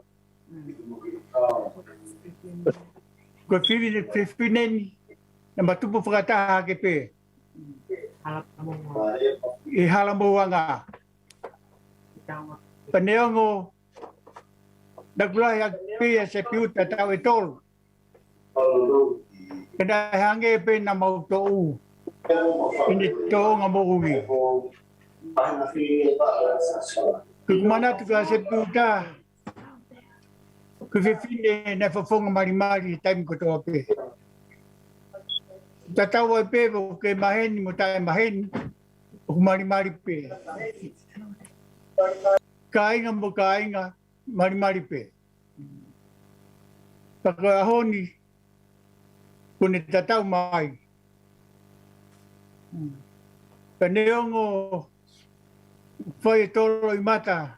Ko whiwineni. Na matupu whakataha ke pē. I halamuanga. Paneongo. Nagulahi ak pia Sepiuta tau e tolu. Kada hange pe na mau tou. Ini tou nga mo uwi. Kumana tu ka Sepiuta. Kufifine na fafonga marimari time ko to pe. Tatawa pe ke maheni mo tayo maheni. Marimari pe. Kainga mo kainga marimari pe. Pagkahoni kung tataw mai. Paneongo foi tolo i mata.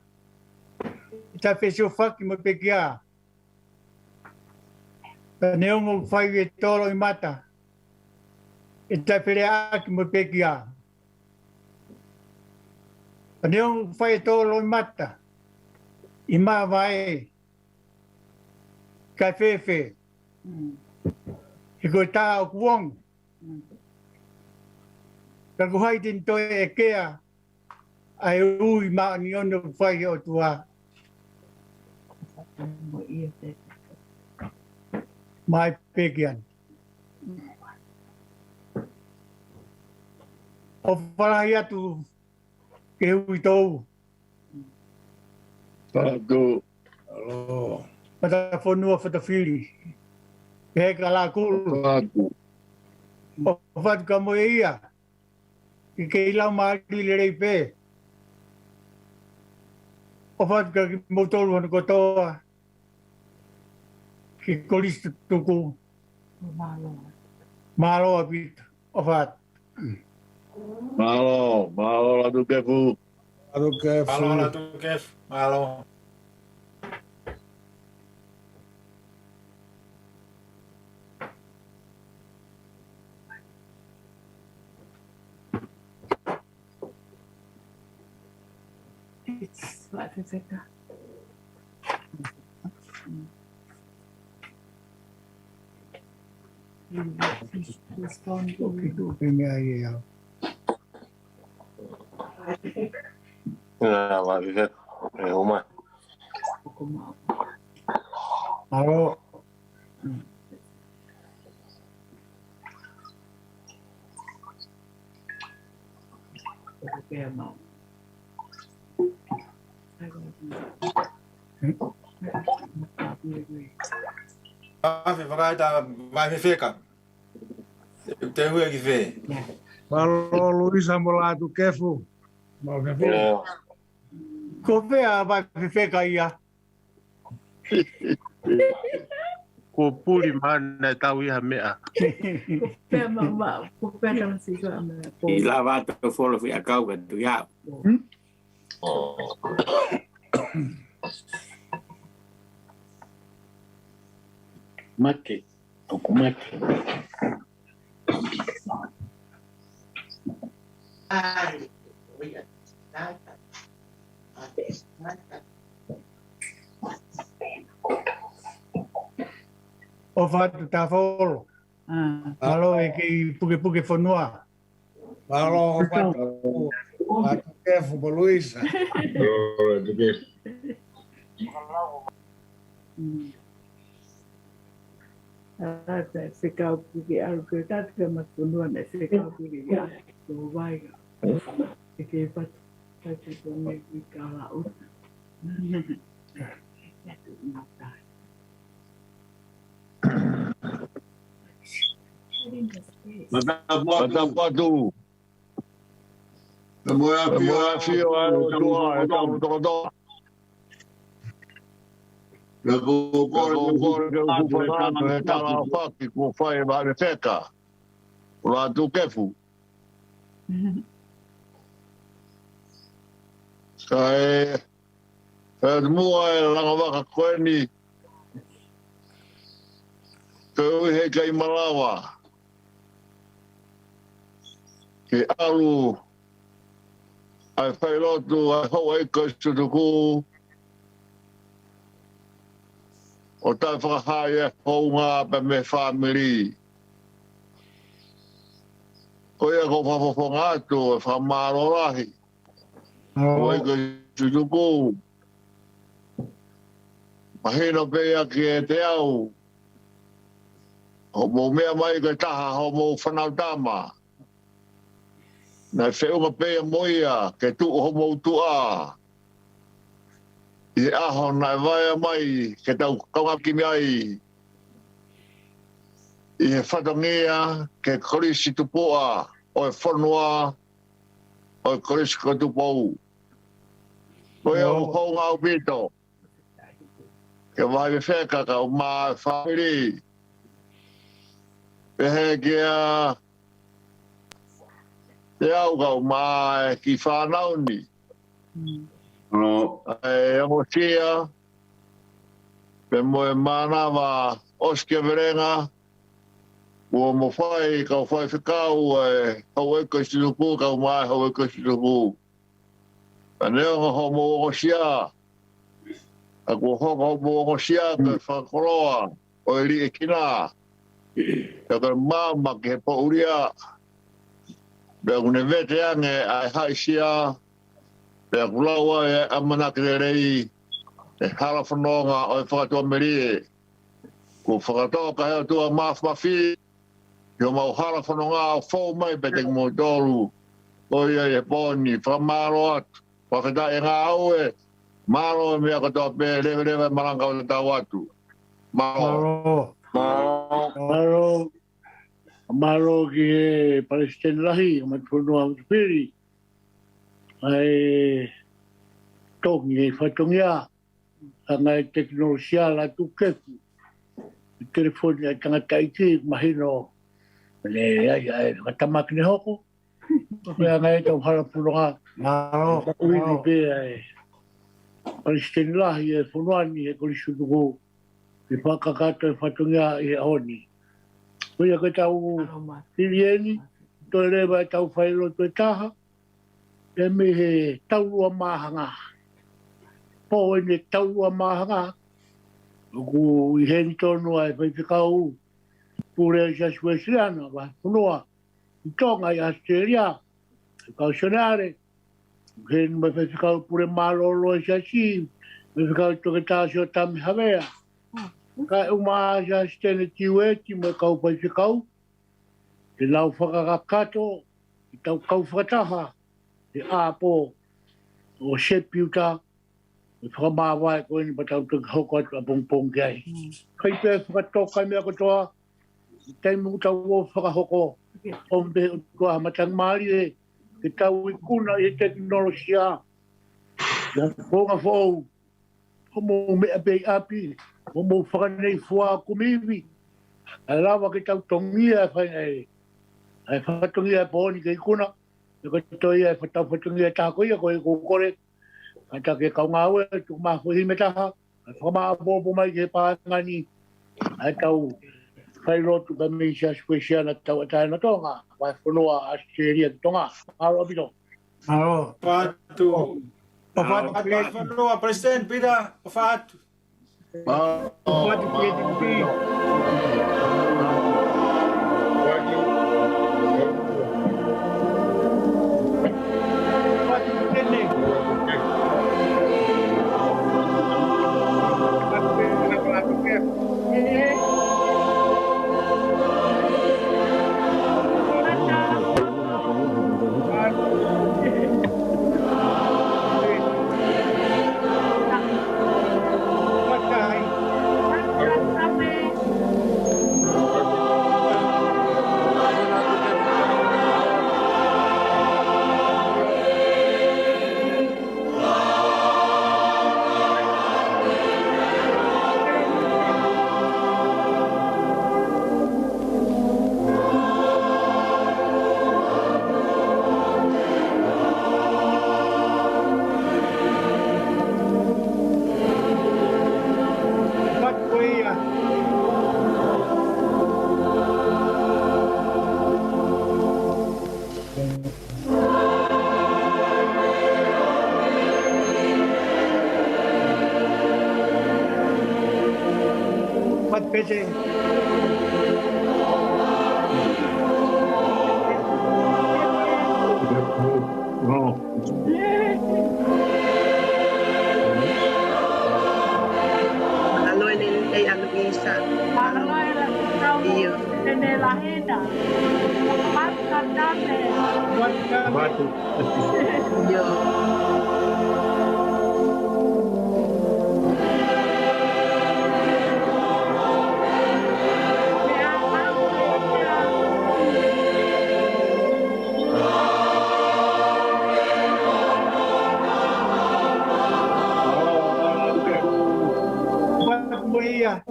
Ita fesio faki mo pekia. Paneongo foi tolo i mata. Ita pelea ki mo pekia. Paneongo foi tolo i mata. Ima vai. Kafefe. Hiko tā o kuong. Kakuhai tin toi e kea. Ai ui maa ni ono whai o tua. Mai pekian. O whalahi atu ke hui tau. Tātou. Hello. Mata whanua Fotofili. He ka la kulu. O whatu ka moe ia. I ke ilau maari le rei pē. O whatu ka ki motoru hana kotoa. Ki koristu tuku. Māloa pita. O whatu. Malo la tu kefu. Malo la tu kef. Malo. What is it? Vai viver uma. Alô. Vai viver, vai viver, cara. Te hui ki fe. Malo Luisa mo la tu kefu. Mo ke fi. Ko vea vai whiwheka ia. Ko puri mana tau iha mea. Pea mama, ko pea tama siko a mea. I la vata o folo fi a kau ka tu iau. Mate, toko mate. O whatu tā wholo. Malo e kei puke whanua. Malo o whatu. Whatu kefu mo Luisa. Se kau puke aru ke tatu ke matunua na se kau puke ia. Ko vai ka. E kei patu. Tatu ko me i ka la uta. Matapatu. Moa fio alo tua toa. Ko whakato he tala whaki ko whae vare wheka. Ura tu kefu. Kai mua e langa waka koeni. Kau he kai malawa. Ke alu ai whailotu ai hoa e kastutuku. O tai whakahai e whaunga pe me whamiri. Ko ia ko whawhawhonga atu e whamaro rahi. Hoa e kastutuku. Mahina pea ki e te au. Ho mo mea mai ka taha ho mo whanau tama. Nai whiunga pea moia ke tu ho mo tua. I aho nai vaia mai ke tau kaunga kimi ai. I he whatangia ke korisi tupua o e whanua o e korisi katupou. Ko ia o kaunga au pito. Ke vai me wheka ka o maa whamiri. Pehe kia te au ka o maa ki whanauni. E o tia, pe moe manawa oskia verenga, ua mo whai, ka whai whikau e hau e kaisiruku, ka mai hau e kaisiruku. Ka neonga ho mo o sia, a kua hoka ho mo o sia, ka whakoroa, o e li e kina, ka ka mama ki he pauria, pea kune vete ange ai hai sia, pea kulaua e amanaki rei, e hala whanonga o e whakatoa merie. Ko whakatoa ka hea tua mafi, yo mau hala whanonga o whau mai pe te mo toru. O ia e poni, whamaro atu, whakata e ngā au e, maro e mea katoa pe rewe maranga o te tau atu. Maro. Maro ki he Palestine lahi, o matuanua o Fotofili. Ai tongi e whatongia, a ngai teknolosia la tu kefu. I telefoni ai tangata iti, mahino, ai katamaki ne hoko. Pea ngai tau harapunonga. Uini pe ai Palestine lahi e whanuani e korisutuku. I whakakata e whatongia i ahoni. Pea ka tau hirieni, toi rewa e tau whaelo toi taha. E me he taurua mahanga. Po e ne taurua mahanga. Ku i heni tonu ai whaipikau. Pure e sasuesiana, wa punua. I tonga i Australia. I kausionare. Heni mai whaipikau pure malolo e sasi. Whaipikau toke tāsio tami hawea. Ka e umaa sasitene tiweti mai kau whaipikau. Te lau whakakakato. I tau kau whakataha. Te apo o Sepiuta, e whakamāwai koe ni patau te hoko atu a pongpong ki ai. Kai pēr whakatokai mea katoa, i teimu tau o whakahoko, o me ko a matang mali e ke tau I kuna I teknologia ya fonga fo o mo me ape api o mo whakanei fua kumiwi a lawa ke tau tongia whai ai whatongia pōni ke kuna e ko toi e whatongia tākoia ko e kōkore a ta ke kaunga aue tu mafuhi me taha a whama abobo mai ke pāngani a tau whairotu ka meisia spesial na tau atai na tonga wai whanua Australia tonga aro abito aro Fatu. Whanua President Pida Fatu. Fatu PDP Fatu Sydney Pece. Aloy ay ano isa. Aloy iyo. Nene la hena. Mata dame. Batu. Yo. Iya.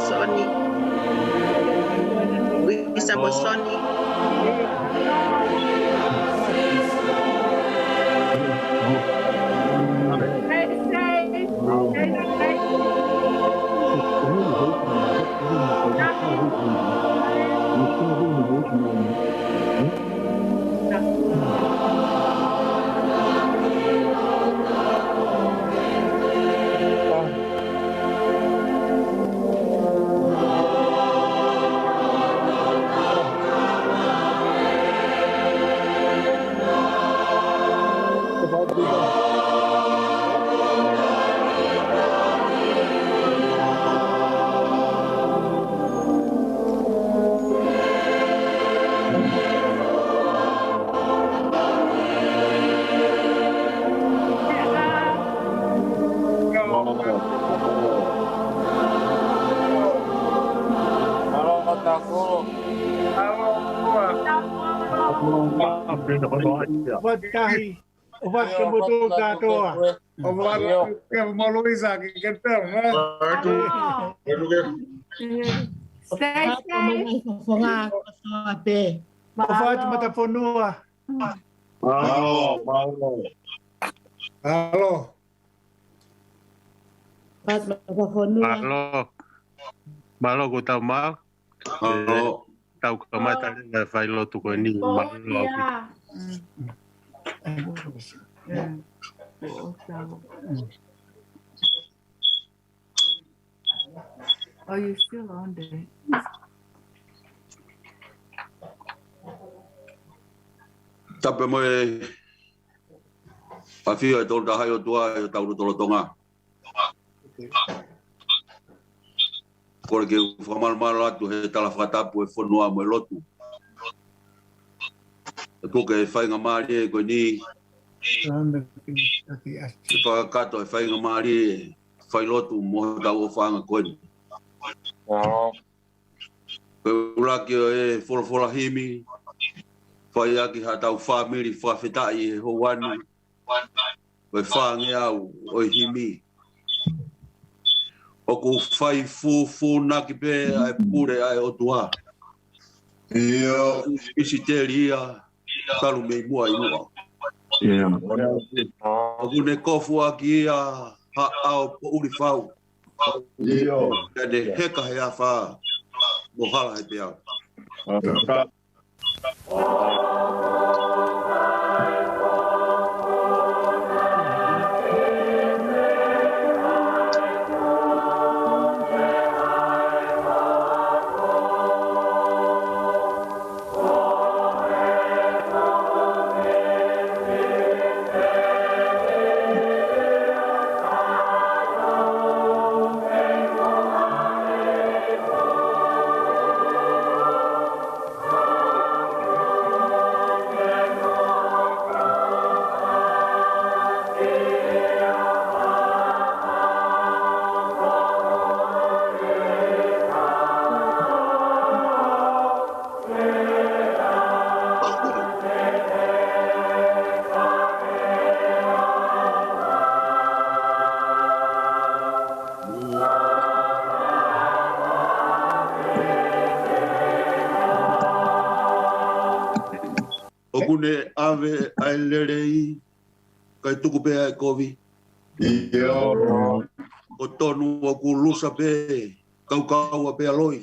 Sony. Bisa mo Sony. Kahi. Obat kebutuhan katoa. Obat yang mau Luisa kita. Obat mata fonua. Halo. Malo ko tau mau. Halo. Tau kamata na failo tu ko ni malo. Are you still on there? Tape mo Pafio e tolu tahai o tua e tau tolo tonga. Kore ke whamalmalo atu he tala whakatapu e whanua mo e lotu. E koke e whainga maari e koe ni. E whakakato e whainga maari e whai lotu mo tau o whanga koe ni. Koe uraki o e wholofola himi. Whai aki ha tau whamiri whawhetai e houanu. Koe whange au o e himi. O ko whai fu naki pe ai pure ai o tua. Isi te ria talu mei mua i mua. O kune kofu aki ia ha au po uri whau. Kane heka he a wha mo hala he te au. Okune ave ai lerei kai tuku pe ai kovi. O tonu o ku lusa pe kau kau pe aloi.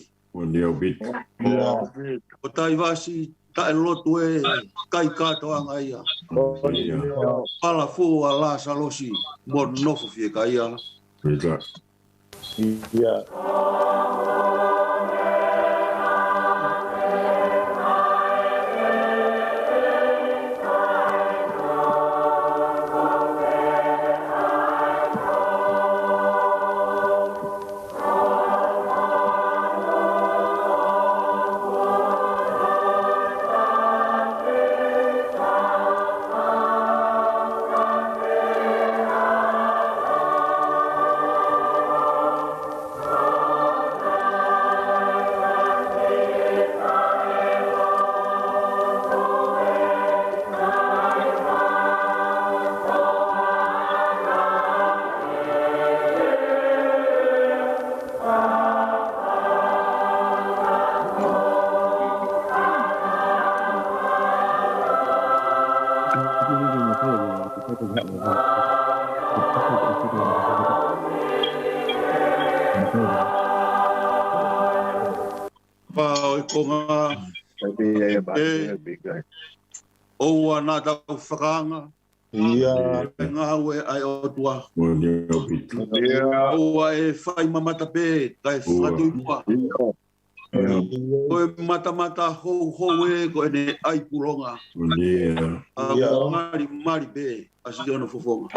O tai vasi tai lotu e kai kato anga ia. Pala fu ala salosi mo nofo fie kai ia. Konga o ana tau whakanga ngā ue ai o tua o e whai mamata pē kai whatu i mua koe mata hou e koe ne ai puronga a mari pē a si ono fofonga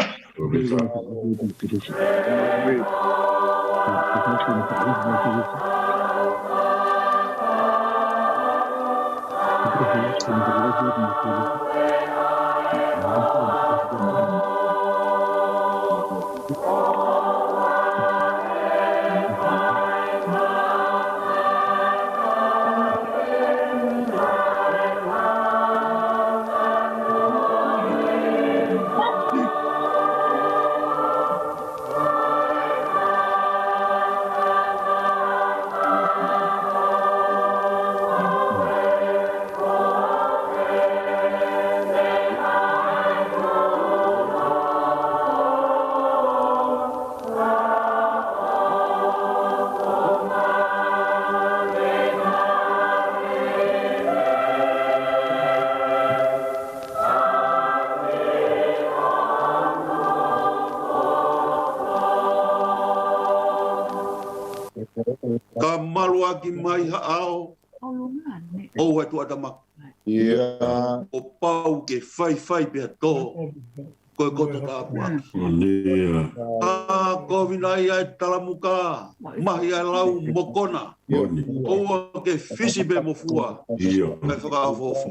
Ka malu aki mai hao o e tu atama. O pau ke whai pe ato. Ko koe koto tāpua. Ko vinai ai talamuka, mahi ai lau mokona. Oua ke fisi be mo fua. Kai whakaafofo.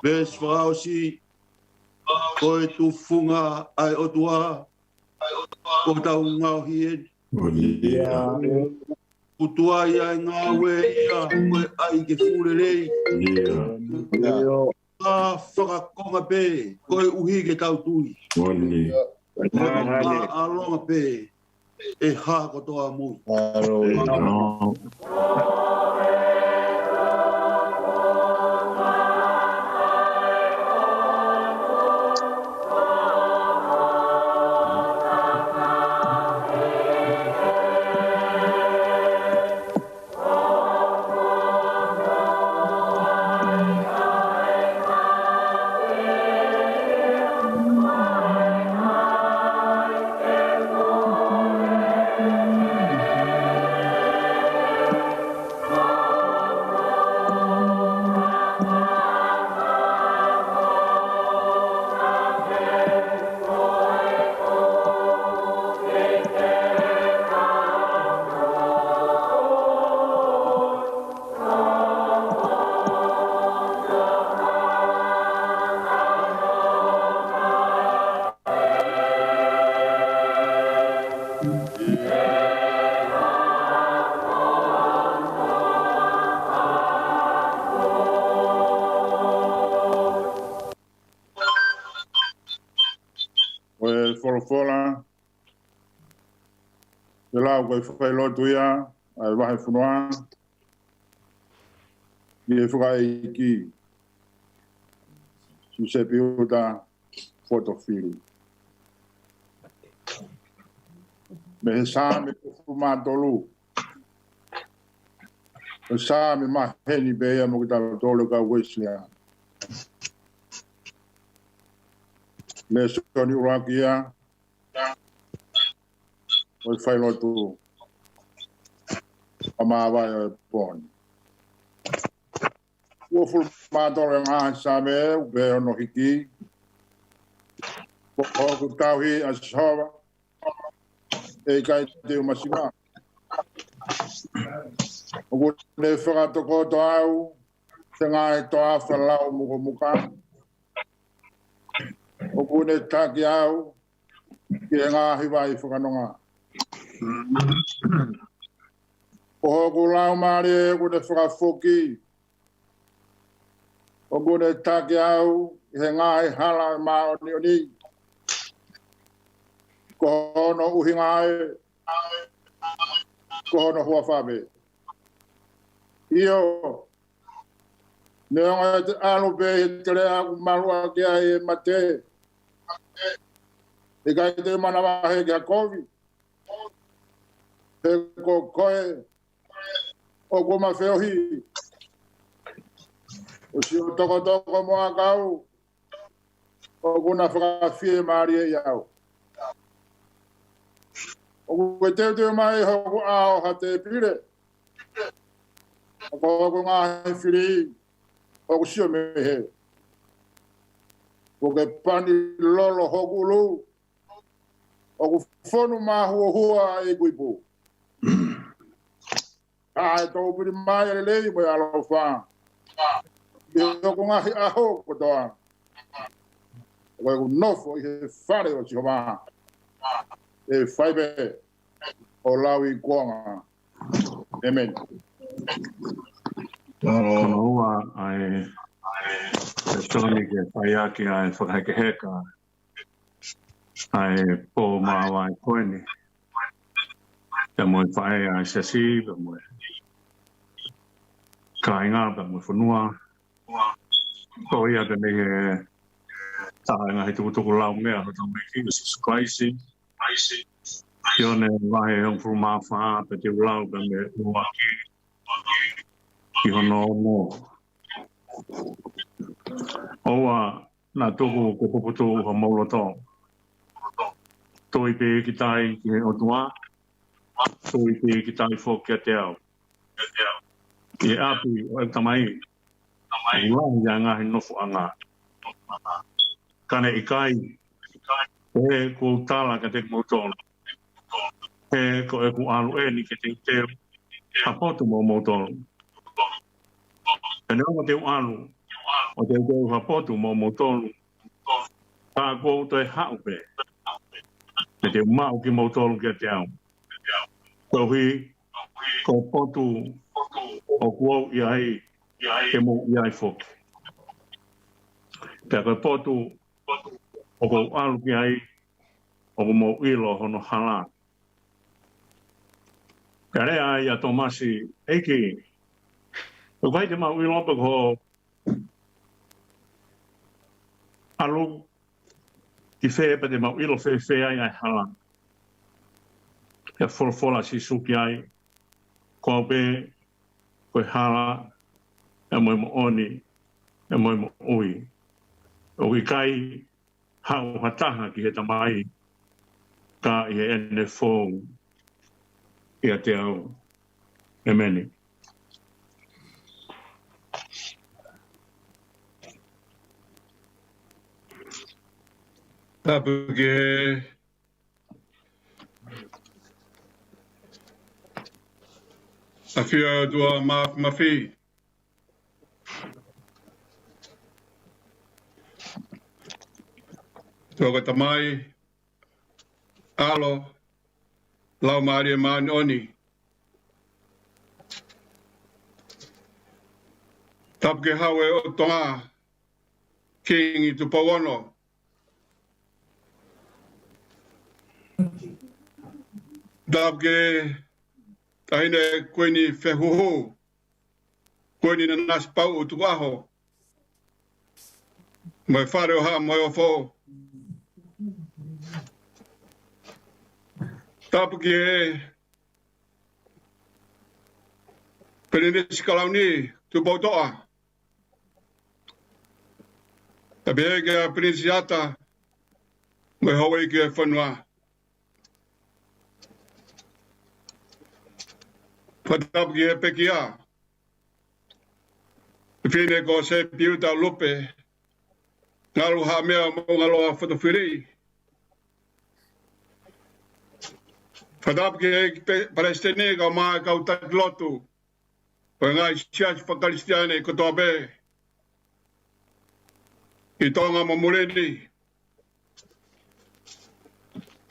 Bes whaosi, koe tu funga ai otua, ko tau ngau hien. Kutua ia ngā wea, koe ai ke furerei. Whakakonga pē, koe uhi ke tau tui. Alonga pē, e hā kotoa mui. Folofola, te lau koe whakailotu ia, ai wahe whunua, i e whakai ki, si Sepiuta Fotofili. Me he sāme kufu mātolu, he sāme maheni bea mo ki tāma tolu ka Weslea. Le soni urakia, o whailotu, a māwai o pōni. Ua fulu mātore ngā sāme e, ube ono hiki, o tauhi a sihova, e kai te umasima. O kune whakatoko to au, te ngā e toa whalau muko muka. O kune taki au, ki e ngā hiwai whakanonga. O hoku lau maari e kune whakafoki. O kune taki au, ki he ngā e hala e mā oni oni. Ko hono uhinga e, ko hono hua whabe. Io, neonga e te alo pe he te rea ku marua kia e mate. E kai te mana wahe kia kovi. He ko koe, o ko mawheohi. O si o toko moa kau, o kuna whakawhie maari e iau. O koe teo mai hoku ao ha te pire. O ko ngā he whiri, o ko sio me he. O ke pani lolo hoku lu, o ko whonu mā hua e kuipu. A e tō piri mai e lei mo e alo whā. Yo ko ngahi aho ko toa. Ko nofo I whare o Jehova. E whaibe o lawi kuanga. Amen. Kanoa ai Tony ke whaiaki ai whakaheka ai pō māwai koeni. Te moe whae ai sesi, te moe kāinga, te moe whanua. Ko ia te nehe tāinga he tukutuku lau mea, ho tau meki, Jesus Christ. Ione wahe hong furu mawha, pe te ulau, pe me uaki. I hono mō. Oa, nā tuku ko puputu ha maulo tō. Toi pe ki tai ki he otua. Toi pe ki tai fō kia te au. I api o e tamai. Wahi a ngā he nofu a ngā. Kane I kai. He ko tāla ka te motona. He ko e ku alu e ni ke te teo. Hapotu mo motona. E nea te alu. O te teo hapotu mo motona. Tā kou te haupe. Me te mau ki motona kia te au. Tohi ko potu o kuau I ai. Ke mo I ai foki. Pea koe potu o ko alu ki ai o ko mo ilo hono hala. Pea rea ai a Tomasi eiki. O vai te mau ilo pa ko alu ki whee pa te mau ilo whee ai ai hala. Pea wholofola si suki ai. Ko pe koe hala. E moe mo oni. E moe mo ui. O ki kai hau hataha ki he tamai ka I he ene fōu I a te au. Amen. Tapu ke a whia tua mawhi. Tōka tamai, alo, lau maari e maani oni. Tapu ke hawe o tonga, king I tupo ono. Tapu ke tahine koeni whehuhu, koeni na nasi pau o tukaho. Mai whare o haa mai o fō. Tapu ki e Penenesi Kalauni, tupo toa. Tabi e ke Penenesi ata, mai hawe ki e whanua. Tapu ki e Pekia. Whine ko Sepiuta Lupe, ngaru ha mea mo ngaloa Fotofili. Padap ke Palestine ka ma ka utaklotu. Pengai church pa Kristiane ko tobe. Itonga mamuleni.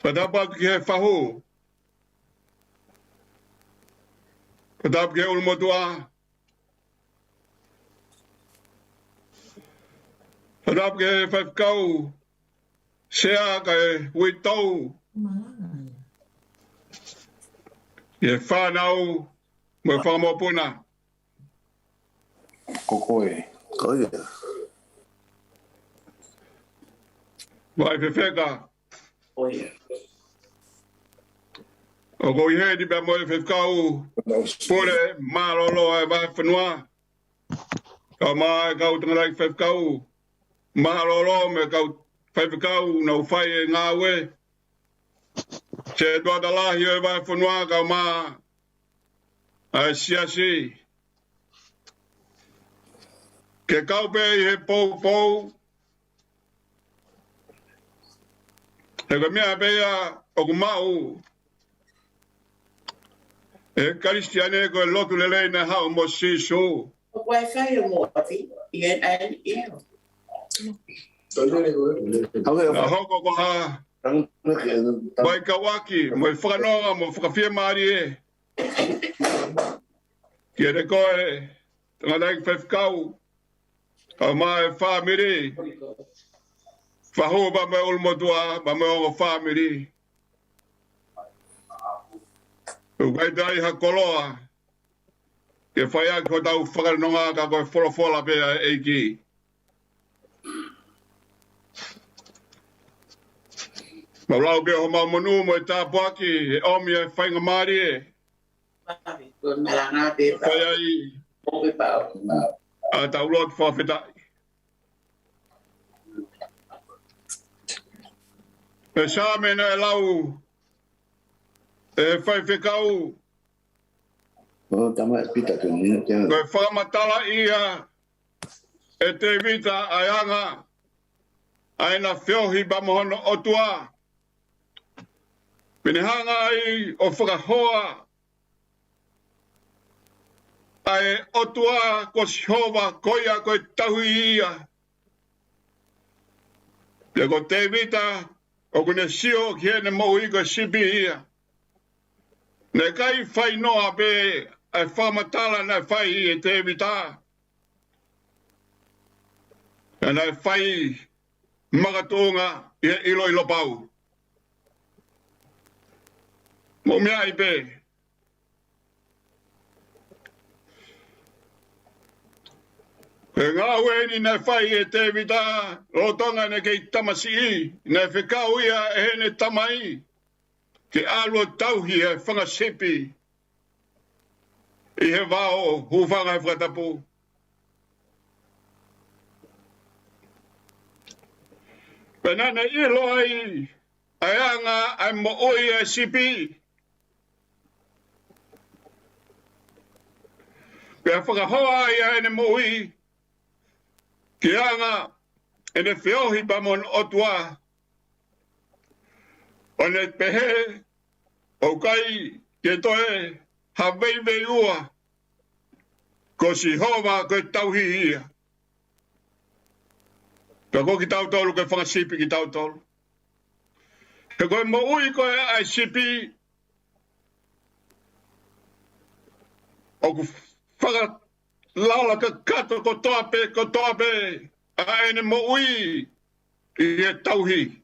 Padap ke fahu. Padap ke ulmotua. Padap ke fafkau. Sea ka witau. Ye whanau me whamopuna. Kokoe. Koe. Vai whewheka. Oia. O ko I he ni pia moe whewkau. Pure marolo e vai whanua. Ka maa e kau tangarai whewkau. Marolo me kau whewkau na uwhai e ngā we. Se doa da lahi e vai whanua ka maa a siasi. Ke kaupe I he pou. E ka mea bea o ku mau. E Kristiane ko e lotu lelei na hao mo sisu. O koe whai o mo afi, Na hoko ko ha. Mai kawaki, mai whanonga, mo whakawhia maari e. Kia re koe, tanganai whewkau, au mai whamiri. Whahua ba mai ulmotua, ba mai ongo whamiri. Ukai dai ha koloa, ke whaia ko tau whakanonga ka koe wholofola pia eiki. Maulau ke ho maumonu mo e tāpuaki, e omi e whainga maari e. Whaia i. A tau lot whawhetai. E sā mena e lau, e whaiwhekau. Koe whakamatala ia, e te vita ai anga, aina whiohi ba mohono otua. Pene hanga ai o whakahoa, ai otua ko sihova koia koe tahui ia. Pia ko te vita, o kune sio ki hene mohi koe sipi ia. Ne kai whai noa pe, ai whamatala na whai e te vita. E nai whai magatunga i ilo ilo pau. Mo mea i pe. E ngā weni nai whai e te vita, rotonga ne kei tamasi i, nai whekau ia e hene tamai, ke alua tauhi e whangasepi, i he wao hufanga e whakatapu. Penana i loi, ai anga ai mo oi e sipi, pia whakahoa ia ene mo ui, ki anga ene whiohi pa mon otua. O ne pehe, o kai ke toe haweiwei ua, ko si hova koe tauhi ia. Ka ko ki tau tolu koe whangasipi ki tau tolu. He koe mo ui koe ai sipi, o ku whaka lala ka kato ko toape, a ene mo ui i e tauhi.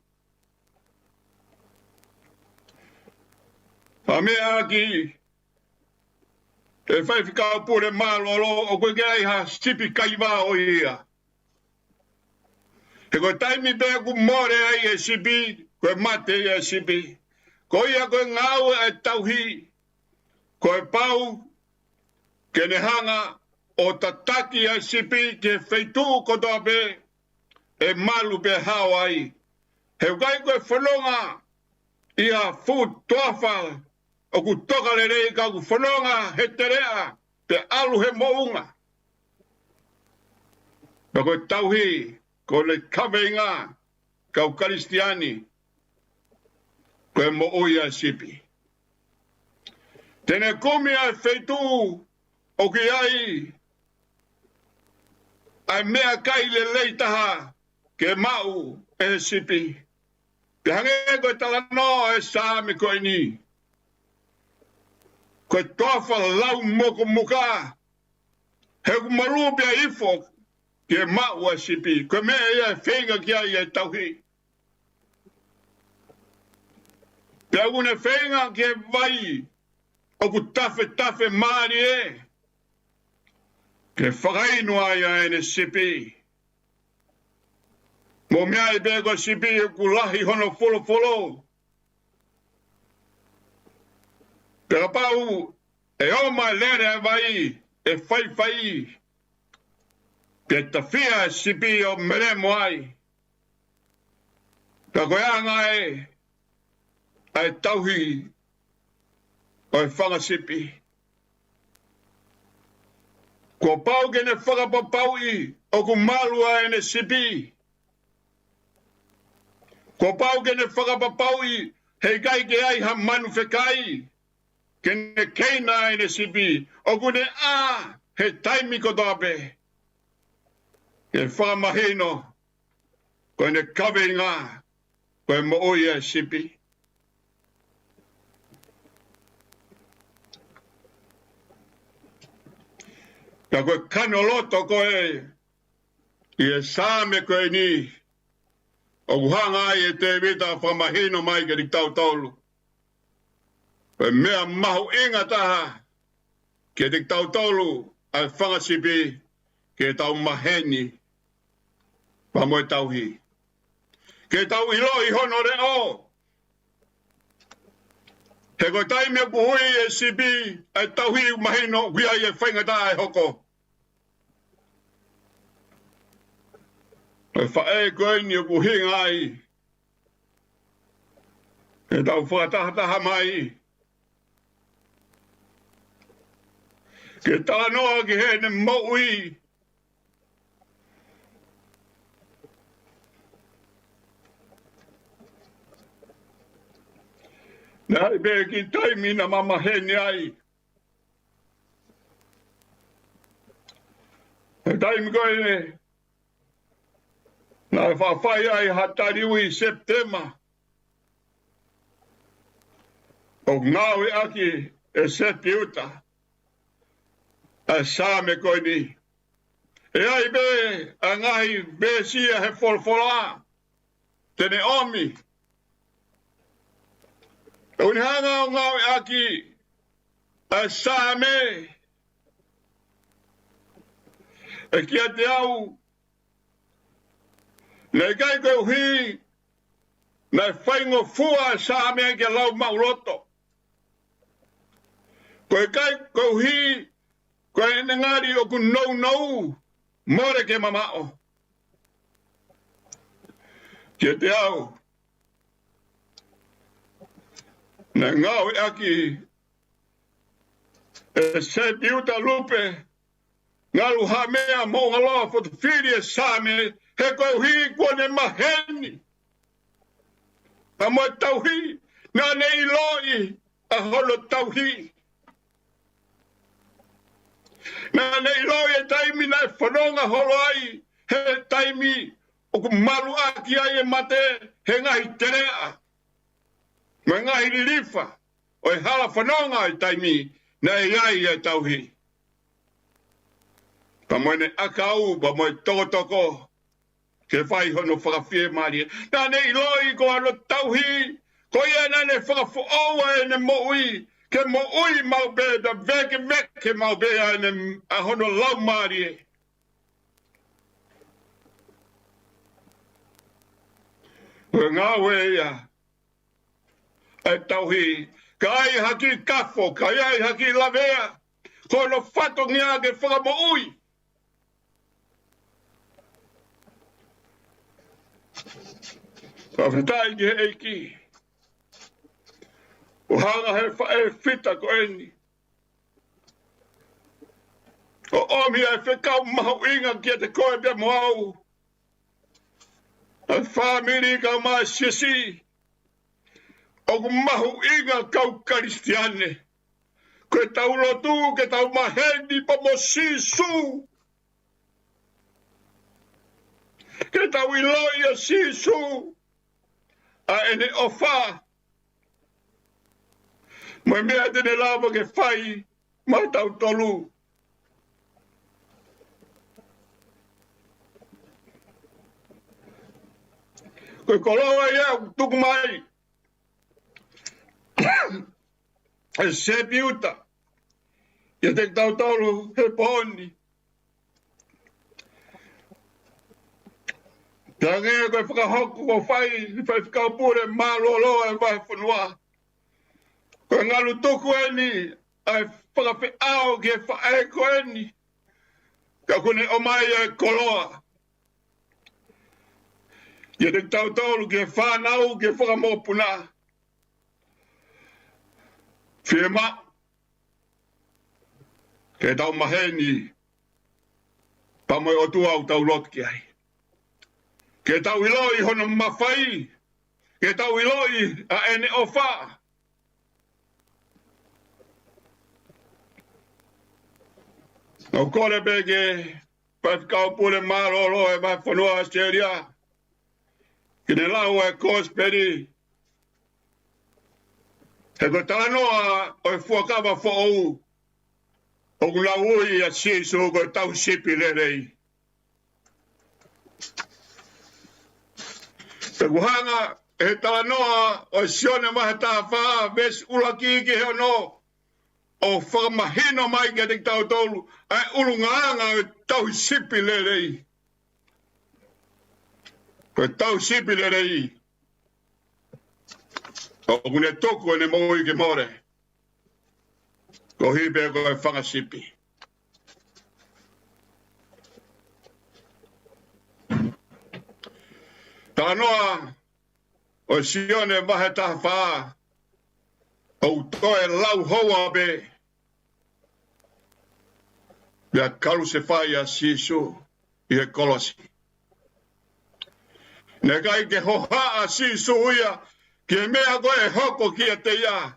A mea aki, e whaiwhikau pure mālolo o koe kei ha sipi kaiwa o ia. He koe taimi pēr ku more ai e sipi, koe mate e sipi. Ko ia koe ngau e tauhi, koe pau, kene hanga o tataki ai sipi ke wheitu kotoa pe, e malu pe Hawaii. He ukai koe whanonga ia fu toafa o ku toka le rei ka ku whanonga he terea pe alu he mounga. Pa koe tauhi ko le kaweinga ka u karistiani koe mo oia sipi. Tene komi ai wheitu o ki ai mea kai le leitaha ke mau e sipi. Te hange koe tala no e saami koe ni. Koe toafa lau moko muka. He ku marua pia ifo ke mau e sipi. Koe mea ia whenga ki ai e tauhi. Pia une whenga ke vai o ku tafe maari e. Ke whakainu ai a ene sipi. Mo mea i bego sipi e ku lahi hono folo. Pera pau e oma lere vai e whai. Pe tawhia sipi o meremo ai. Ka koe anga e ai tauhi o e whanga sipi. Ko pau ke ne whakapapau i o ku malua e ne sipi. Ko pau ke ne whakapapau i hei kai ke ai ha manu whekai. Ke ne keina e ne sipi. O ku ne he taimi ko toape. ke whamahino, koe ne kawe ngā, koe mo oia sipi. Ka koe kanoloto koe, i e sāme koe ni, o kuhanga ai e te vita whamahino mai ke rik tau tolu. Koe mea mahu inga taha, ke rik tau tolu, ai whangasipi, ke tau maheni, pa moe tauhi. Ke tau ilo i hono re o. He koe taime puhui e sipi, ai tauhi mahino, kuia i e whaingata ai hoko. Koe whae koe ni o kuhinga ai. Ke tau whakatahataha mai. Ke tānoa ki he ne maui. Nai be ki taimi na mama heni ai. He taimi koe ne. Nai whawhai ai hatariui Septema. O ngawe aki e Sepiuta. A same koe ni. E ai be, a ngai be sia he folfola. Tene omi. Uni hanga o ngawe aki. A same. E kia te au. Nei kai koe hui. Nei whaingo fua same ke lau mauroto. Koe kai koe hui. Koe ene ngari o ku nou, more ke mamao. Ke te au. Na ngau e aki. E Sepiuta Lupe. Ngalu ha mea mo ngaloa Fotofili same. He koe hui kone maheni. A mo tauhi. Nga ne iloi. A holo tauhi. Na nei loi e taimi nai whanonga holo ai, he taimi o ku maru aki ai e mate, he ngahi terea. Me ngahi lilifa, o e hala whanonga ai taimi, nei ai e tauhi. Pa moene akau, pa moe toko, ke whai hono whakawhie maria. Na nei loi ko ano tauhi, ko ia nane whakafoaua e ne moui, ke mo ui mau be da veke mau be ane a hono lau marie. Ue ngā wea, e tauhi, ka ai haki kafo, ka ai haki lavea, kono whato ngia ke whaka mo ui. Ka whitai ki he eiki. O hanga he whae whita ko eni. O omi e whekau mahu inga kia te koe pia mo au. A whamiri kau maa sisi. O ku mahu inga kau karistiane. Koe tau lotu ke tau maheni pa mo sisu. Ke tau iloi a sisu. A ene ofa. Mai mea tene lava ke whai, mai tau tolu. Koe koloa ia tuku mai. E Sepiuta. Ia te tau tolu he poni. Ka ngea koe whakahoku ko whai, whai whakaupure maloloa e vai whanua. Koe ngalu tuku eni, ai whakawhi ao ke whae ko eni. Ka kune o mai e koloa. Ia te tau tolu ke whanau ke whakamopuna. Whiema. Ke tau maheni. Pamoe o tu au tau lot ki ai. Ke tau iloi hono mawhai. Ke tau iloi a ene o wha. O kore bege kau pule marolo e vai whanua Australia. Kine lau e kosperi. He koe talanoa o e fuakawa whaou. O lau ui a siso koe tau sipi lerei. He kuhanga he talanoa o e sione maha tāwha ves ulaki ki he no. O whakamahino mai ke te tau tolu. Ai urungaanga o tau sipi lerei. Koe tau sipi lerei. O kune toku ene moui ke more. Ko hipe koe whakasipi. Tā noa o sione mahe taha whaa. O toe lau hoa be. Ia karu se whai a sisu i e kolosi. Ne kai ke hoha a sisu uia. Ke mea koe hoko ki a te ia.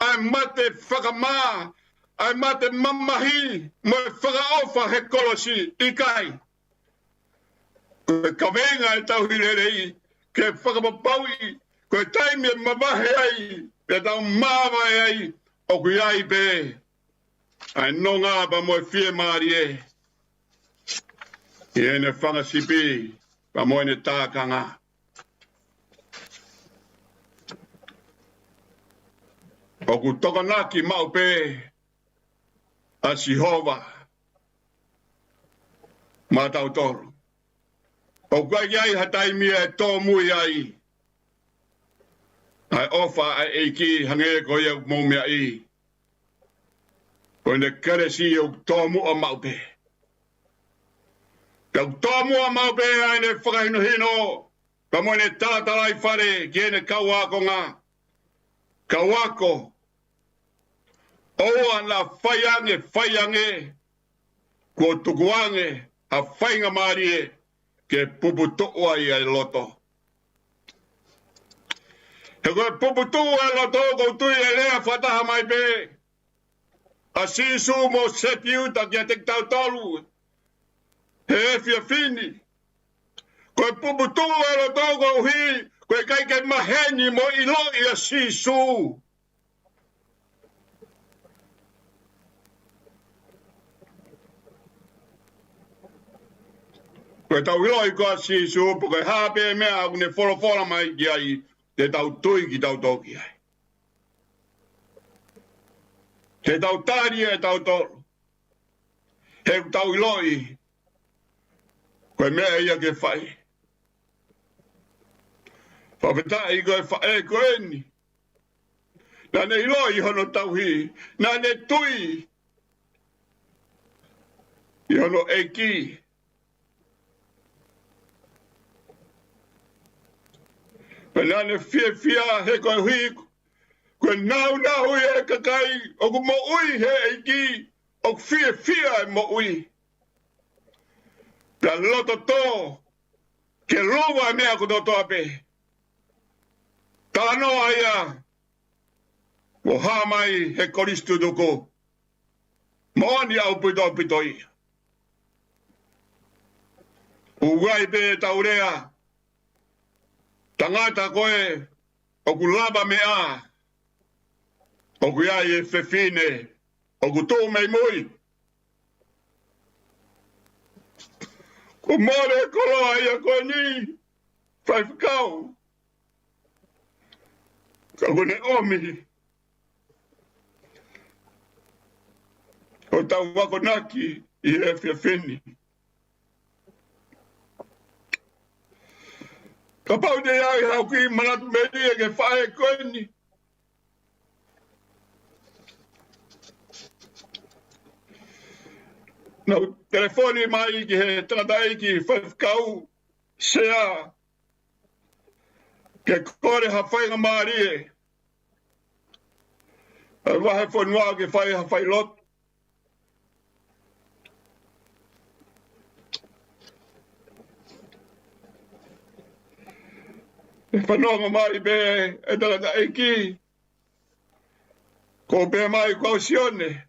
Ai mate whakamā. Ai mate mamahi. Mo e whakaofa he kolosi i kai. Koe kawenga e tau hirerei. Ke whakapapaui. Koe taimi e mawahe ai. Pe tau mawa e ai. O kui ai pe. Ai no ngā pa mo e fie maari e. I ene whangasipi. Pa mo ene tākanga. O ku tokanaki mau pe a Sihova ma tau toru. O kai ai hatai mia e tō mui ai. Ai ofa ai eiki hange ko ia mō mea i. Ko ne karesi o tō mua mau pe. Tau tō mua mau pe ai ne whakahino hino. Pa mo ne tātalai whare ki ene kauako ngā. Kauako. Oa na whaiange, ko tukuange, a whainga maari e, ke pupu toa i ai loto. He koe pupu toa i loto, ko tui e lea whataha mai pe. A sisu mo sepiuta ki a te tau talu. He e fia fini. Koe pupu toa i loto, ko hi, koe kai ke maheni mo ilo i a sisu. Koe tau iloi koa sisu, po koe hape mea au ne wholofola mai ki ai, te tau tui ki tau toki ai. Te tau tāri e tau tolu. He tau iloi, koe mea ia ke whai. Whawhetai koe whae koe ni. Nā ne iloi hono tau hi, nā ne tui. I hono eki. Nane fia he koe hui, koe nau e kakai, o ku mo ui he eiki, o ku fia e mo ui. Pia loto tō, ke lowa mea ku tō ape. Tāno aia, o hāmai he koristu tuku, moani au pito ia. Ugai pe taurea, tangata koe, o ku lava mea, o ku iai e whewhine, o ku tō mei mui. Ku more koroa ia koe ni, whai whakau. Ka kone omi. O tau wako naki i e whewhine. Ka pau te ai hau ki manatu meri e ke whae koe ni. Nau telefoni mai ki he tanatai ki whawhkau sea. Ke kore ha whainga maari e. Wahe whanua ke whai ha whai lot. E whanonga mai be e tangata eiki. Ko be mai kau sione.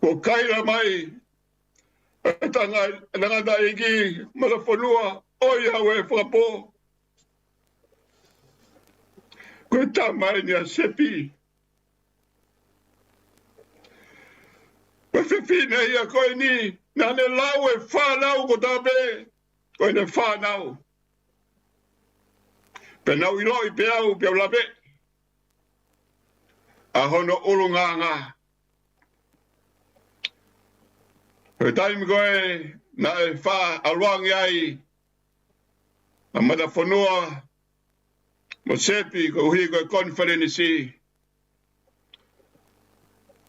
Ko kaira mai. Tanga nangada iki malafonua oia we frapo. Ko tamanya sepi. Ko fifine ia ko ni na ne lawe fa lau ko tabe. Ko ne fa nau. Pe nau ilo I pe au pe labe. A hono ulunganga. Ko taimi koe na e fa aluang ai. A mata fonua mo sepi ko hui ko conference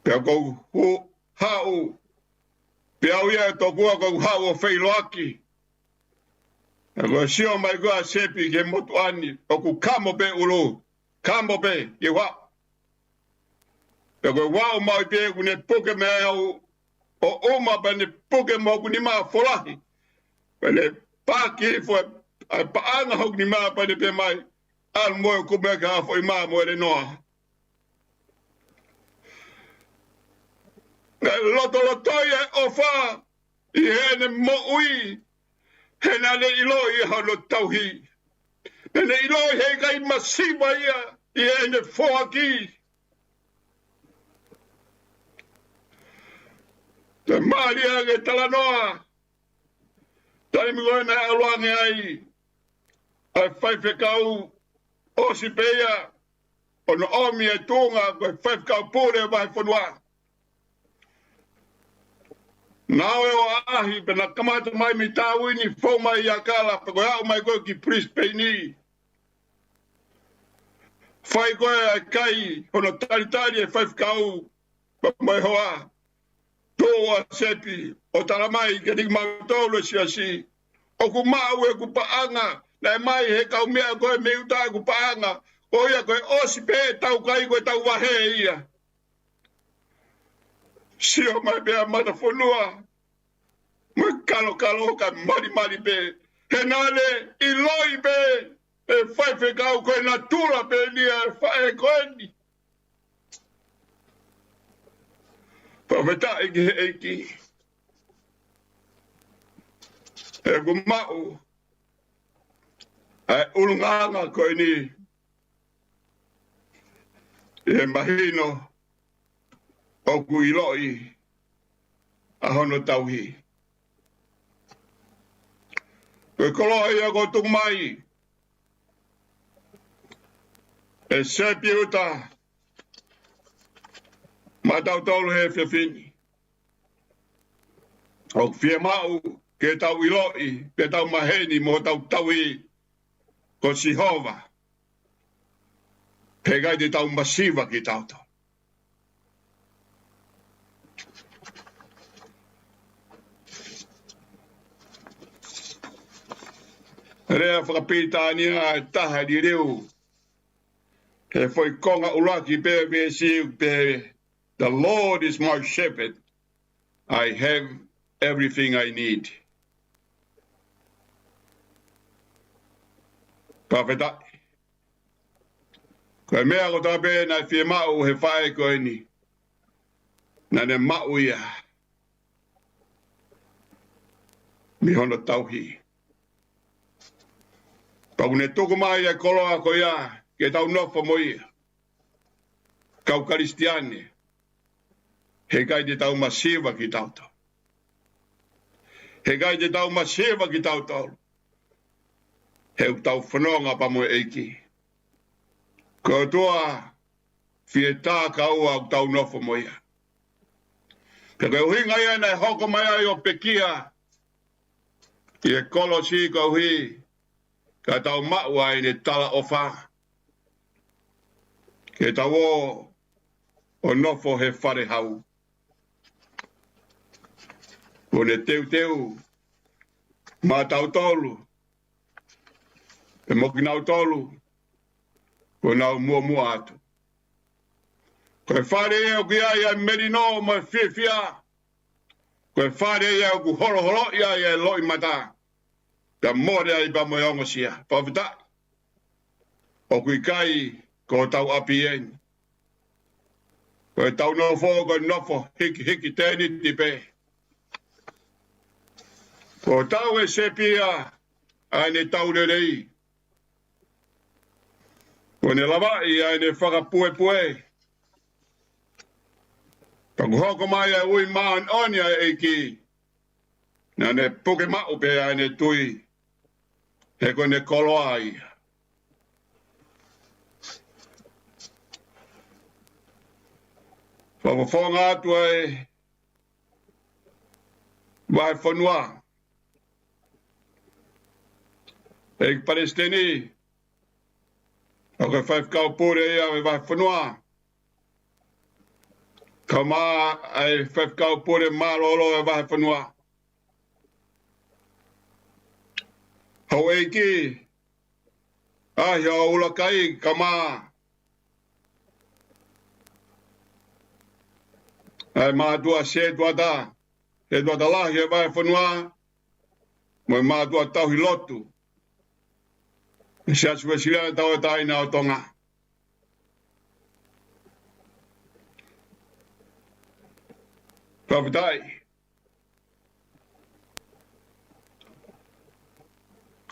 pe ko hu hau pe au ia to ko hau fei loaki ko sio mai go sepi ke motuani o ku kamo pe ulu kamo pe ye wa pe ko wa mai pe ku ne poke me au o oma ba ne poke mo ku ni ma folahi pe le paki fo a paanga hok ni ma pa ne pe mai al mo ko me ka fo ma mo re noa Lotoya ofa I hene mo'ui hena le iloi halo tauhi. Hene iloi he kai masiba ia I hene foaki. Te maria ke talanoa. Tai migoe na aluange ai. Ai faife kau osi peia. Ono omi e tunga koe faife kau pure vai fonua. Nawe o ahi pe na kamata mai mi tāui ni fo mai yakala pe koe au mai koe ki pris pe ni. Fai koe a kai hono taritari e fai kau pa mai hoa. Tō a sepi o taramai ke nik mautolo si asi. O ku mau e ku paanga na e mai he kau mea koe me uta ku paanga. O ia koe osi pe tau kai koe tau wahe ia. Sio mai bea mata fonua. Mai kalo ka mari be. He nale I loi be. E fai fe kau koe natura be ni e fai e koe ni. Paweta eki eki. E ku mau. E ulunganga koe ni. E mahino. O ku iloi. A hono tauhi. Koe koloa ia ko tumai. E sepiuta. Matau tolu he whiawhini. O whia mau ke tau iloi, ke tau maheni mo tau taui ko Sihova. He gai te tau masiva ki tau tau. Rea whakapita ania e taha di reu. He foi konga ulaki pe me siu pe. The Lord is my shepherd. I have everything I need. Pawheta. Koe mea ko tape na whia mau he whae koe ni. Na ne mau ia. Mi hono tauhi. Pau ne toko mai e koloa ko ia. Ke tau nofo mo ia. Kau karistiane. He kai te tau masiva ki tau tau. He kai te tau masiva ki tau tau. He tau whanonga pa mo eiki. Ko toa fie tā ka ua tau nofo mo ia. Pe koe uhinga ia nei hoko mai ai o pekia. I e kolo si ka uhi. Ka tau maua i ne tala o wha. Ke tau o nofo he whare hau. Ko ne teu ma tau tolu. E moki nau tolu. Ko nau mua atu. Ko e whare e o ki ai merino ma whia. Ko e whare e o ku horo ia e loi mata. Ka more ai pa mo ongo sia. Pawhita. O kui kai ko tau api en. Ko e tau nofo ko nofo hiki tēni ti pe. O tau e sepia ai ne tau rei. O ne lawai ai ne whakapue. Pakuhoko mai ai ui maan oni ai eiki. Na ne puke mao pe ai ne tui. He ko ne kolo ai. Whakawhonga atu ai vai whanua. Eik Palestini. Ako whaif kau pure ia me vai whanua. Ka mā ai whaif kau pure mālolo e vai whanua. Hau eiki. Ahi o ulakai ka mā. Ai mātua se tuata. Se tuata lahi e vai whanua. Moi mātua tauhi lotu. Se asu e sila tau e taina o tonga. Kapitai.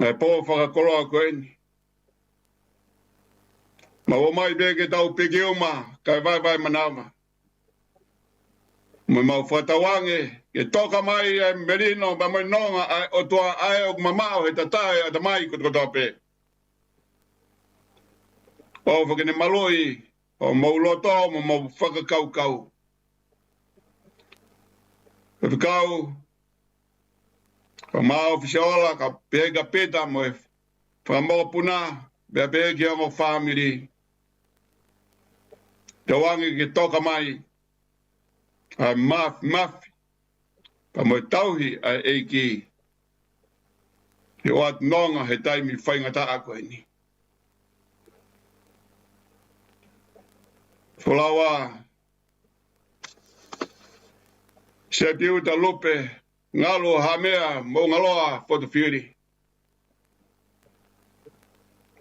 Ai pō whakakoroa koe ni. Ma o mai beke tau piki uma, kai vai manawa. Mo mau whatawange, ke toka mai e merino, ma mai nonga ai o tua ai o mamao he tatai a tamai kotope. O whakene maloi, o mau loto, mo mau whakakaukau. Kau, ka mau fisiola, ka pega peta mo e whakamoa puna, bea pegi o mo family. Te wangi ke toka mai, ai mafi, pa mo tauhi ai eiki. He oat nonga he taimi whaingata a koe ni. Folawa, Sepiuta Lupe, ngalo hamea mo ngaloa Fotofili.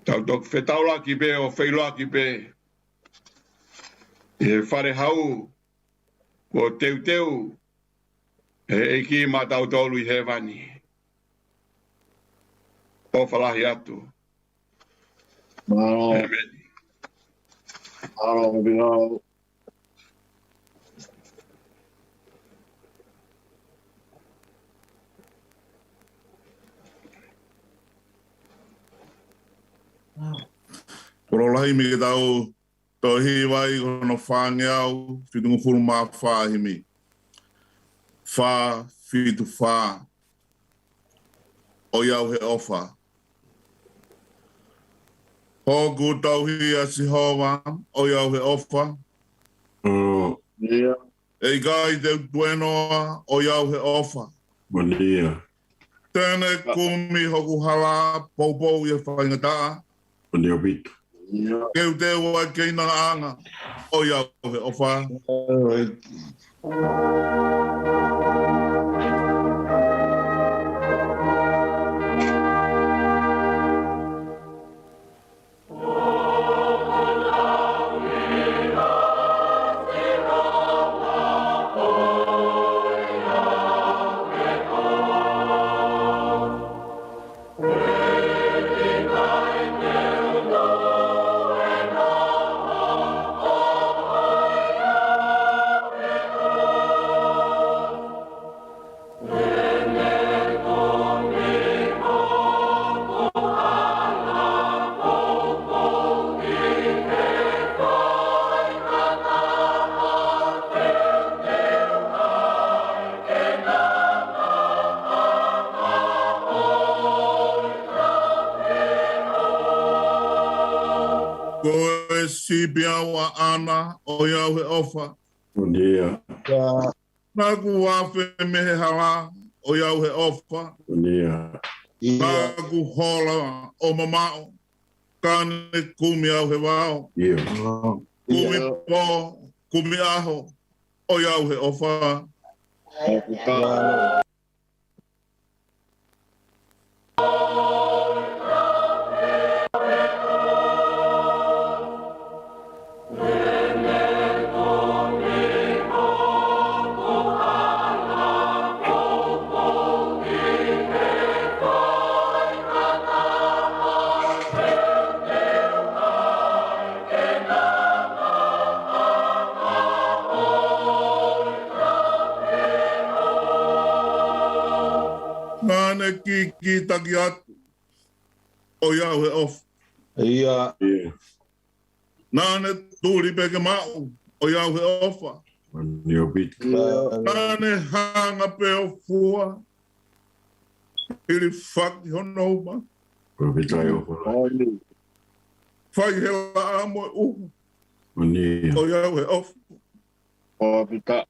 Tau tok whetaula ki be o whailoa ki be. E whare hau, o teu, e eiki matau tolu I hewani. O whalahi atu. Amen. Amen. Porolahi mi ke tau tohi wai kono whange au whitungu furu mā whāhimi. Whā, whitu whā. O iau he ofa. Hoku tauhi a Sihova, o iau he ofa. E gai te tuenoa, o iau he ofa. Bom dia. Tēne kumi hoku hala, poupou I whaingataa. Bom dia, Vitor. Keu te ua keina anga, o iau he ofa. Koe sipia wa ana o iau he ofa. Bom dia. Naku wafe mehe hala o iau he ofa. Bom dia. Naku hola o mamao. Kane kumi au he wao. Kumi po, kumi aho o iau he ofa. Nane ki taki atu. O iau he ofa. Ia. Nane tūri peke mau. O iau he ofa. Nane hanga pe o fua. Ili whaki hono uma. Whai he la amo e uhu. O iau he ofa. O pita.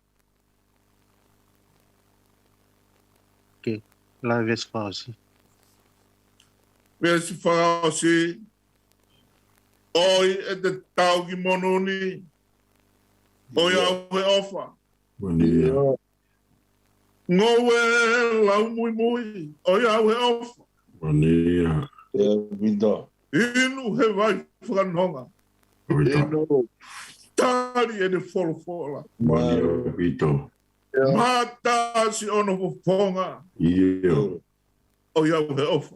Okay, la vez fausi. Vesi whakaosi. Oi e te tau ki mononi. O iau he ofa. Ngowe lau mui mui. O iau he ofa. Inu he vai whakanonga. Tari e ne wholofola. Mata si ono fofonga. O iau he ofa.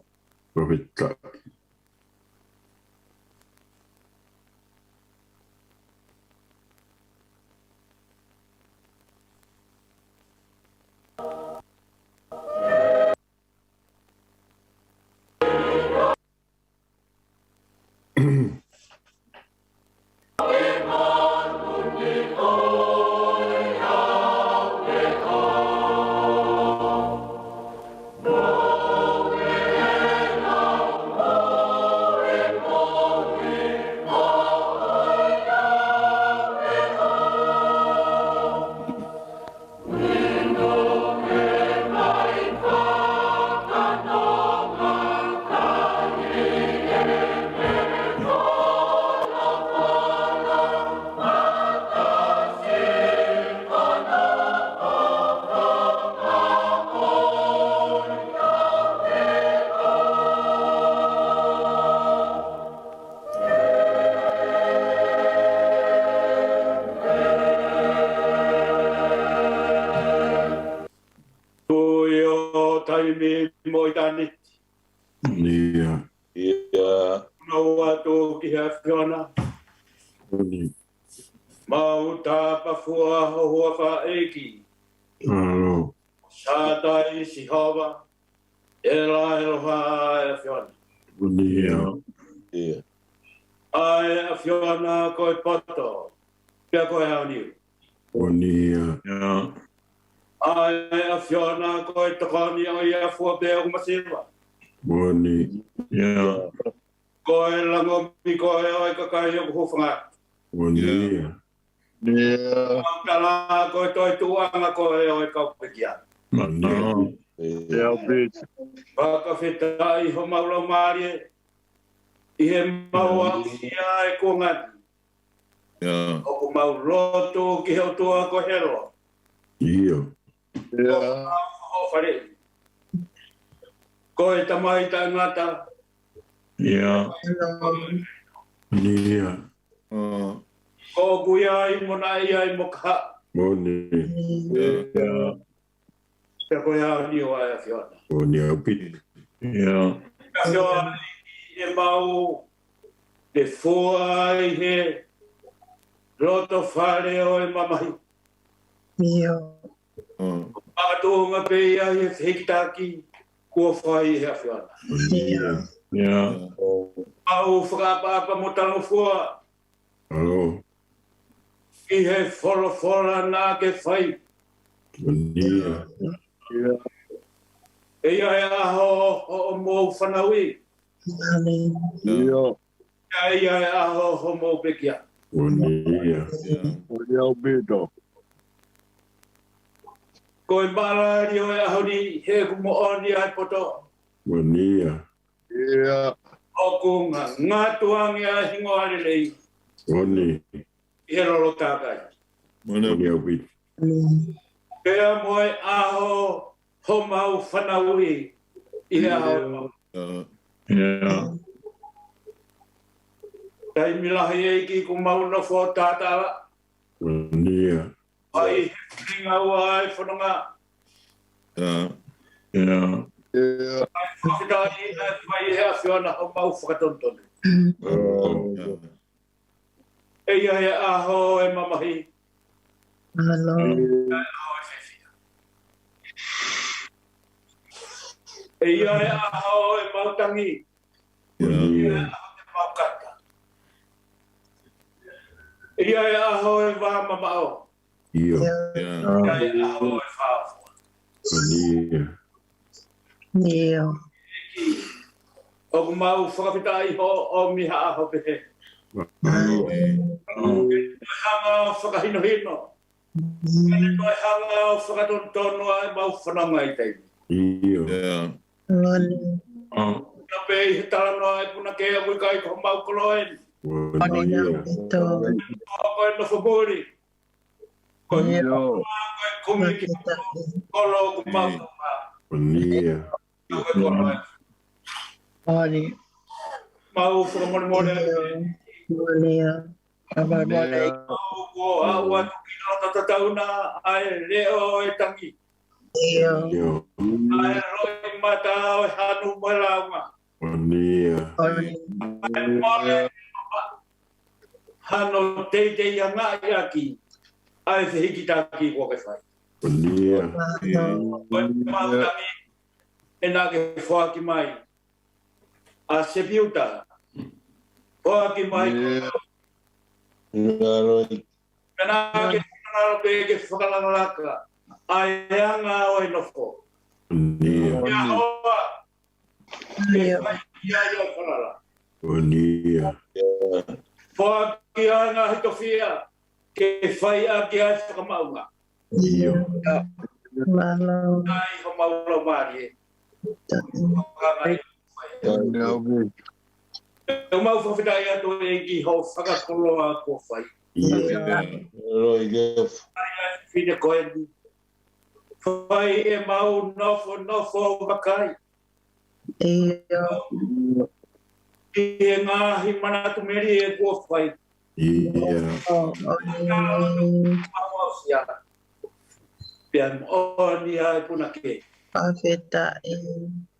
me mo tani. No atu ki ha fiona. Mau ta pa fua ho ho fa eki. Sata i si hova. Ela ha fiona. Ai a fiona ko poto. Pia ko ha ni. Ai a fiona ko tokoni o ia fua pe o masiva. Ko e lango mi ko e o ka kai o hufanga. Kala ko toi tuanga ko e o ka pekia. Baka feta i ho maula mari. I he maua usia e ko ngati. O mau roto ki ho tua ko hero. O fare. Ko e tamai ta ngata. Ko kuia i mona ia i moka. Te ko ia ni o ai fiona. Fiona e mau te fua i he roto fare o e mamai. Patunga pe ia i hekitaki kua whai hea fiona. Au whakapapa mo tano fua. I he wholofola nā ke whai. E ia e aho o mō whanaui. Ia e aho o mō pekia. Ko e mara ni o e aho ni he kumo oni ai poto. O ku ngā tuangi a hingo ari lei. I he roro tākai. Kea moe aho ho mau whanaui i he aho. Tai milahi e ki ku mau no fo tātala. Ai he ringa ua ai whanonga. Ai whakidai e whai hea whiona ho mau whakatontone. E ia e aho e mamahi. E aho e whewhia. E ia e aho e mautangi. Ia e aho te maukata. Ia e aho e wā mamao. Ia. Ia e aho e whāfua. Ia. O ku mau whakapitai o miha aho pehe. Hanga o whakahino-hino. Kene toi hanga o whakatontono ai mau whananga i teimi. Ia. Ka pei he talanoa e puna ke a wikai ko mau koloen. Ko e no whabori. Ko e kumi ki kolo ku mau kama. Ko e koloen. Mau whakamone Mau ko aua tuki no tatatauna ai leo e tangi. Ai roi mata o hanu malaunga. Ai mole hano teite ianga iaki. Ai whihiki taki ko ke whai. Mau tangi e nā ke whaki mai. A Sepiuta. Whaki mai ko. Pena ke whanaro pe ke whakalangalaka. Ai anga o e nofo. Ia hoa. Ke whai ia i o whanara. Whaki anga hito whia. Ke whai a ke ai whakamaunga. Ai ho mauro mari. Eu mau whawhitai atu e ki hau whakakoloa ko whai. Whine koe ni. Whai e mau nofo makai. Ki e ngāhi mana tumeri e ko whai. Pian oni ai puna ke.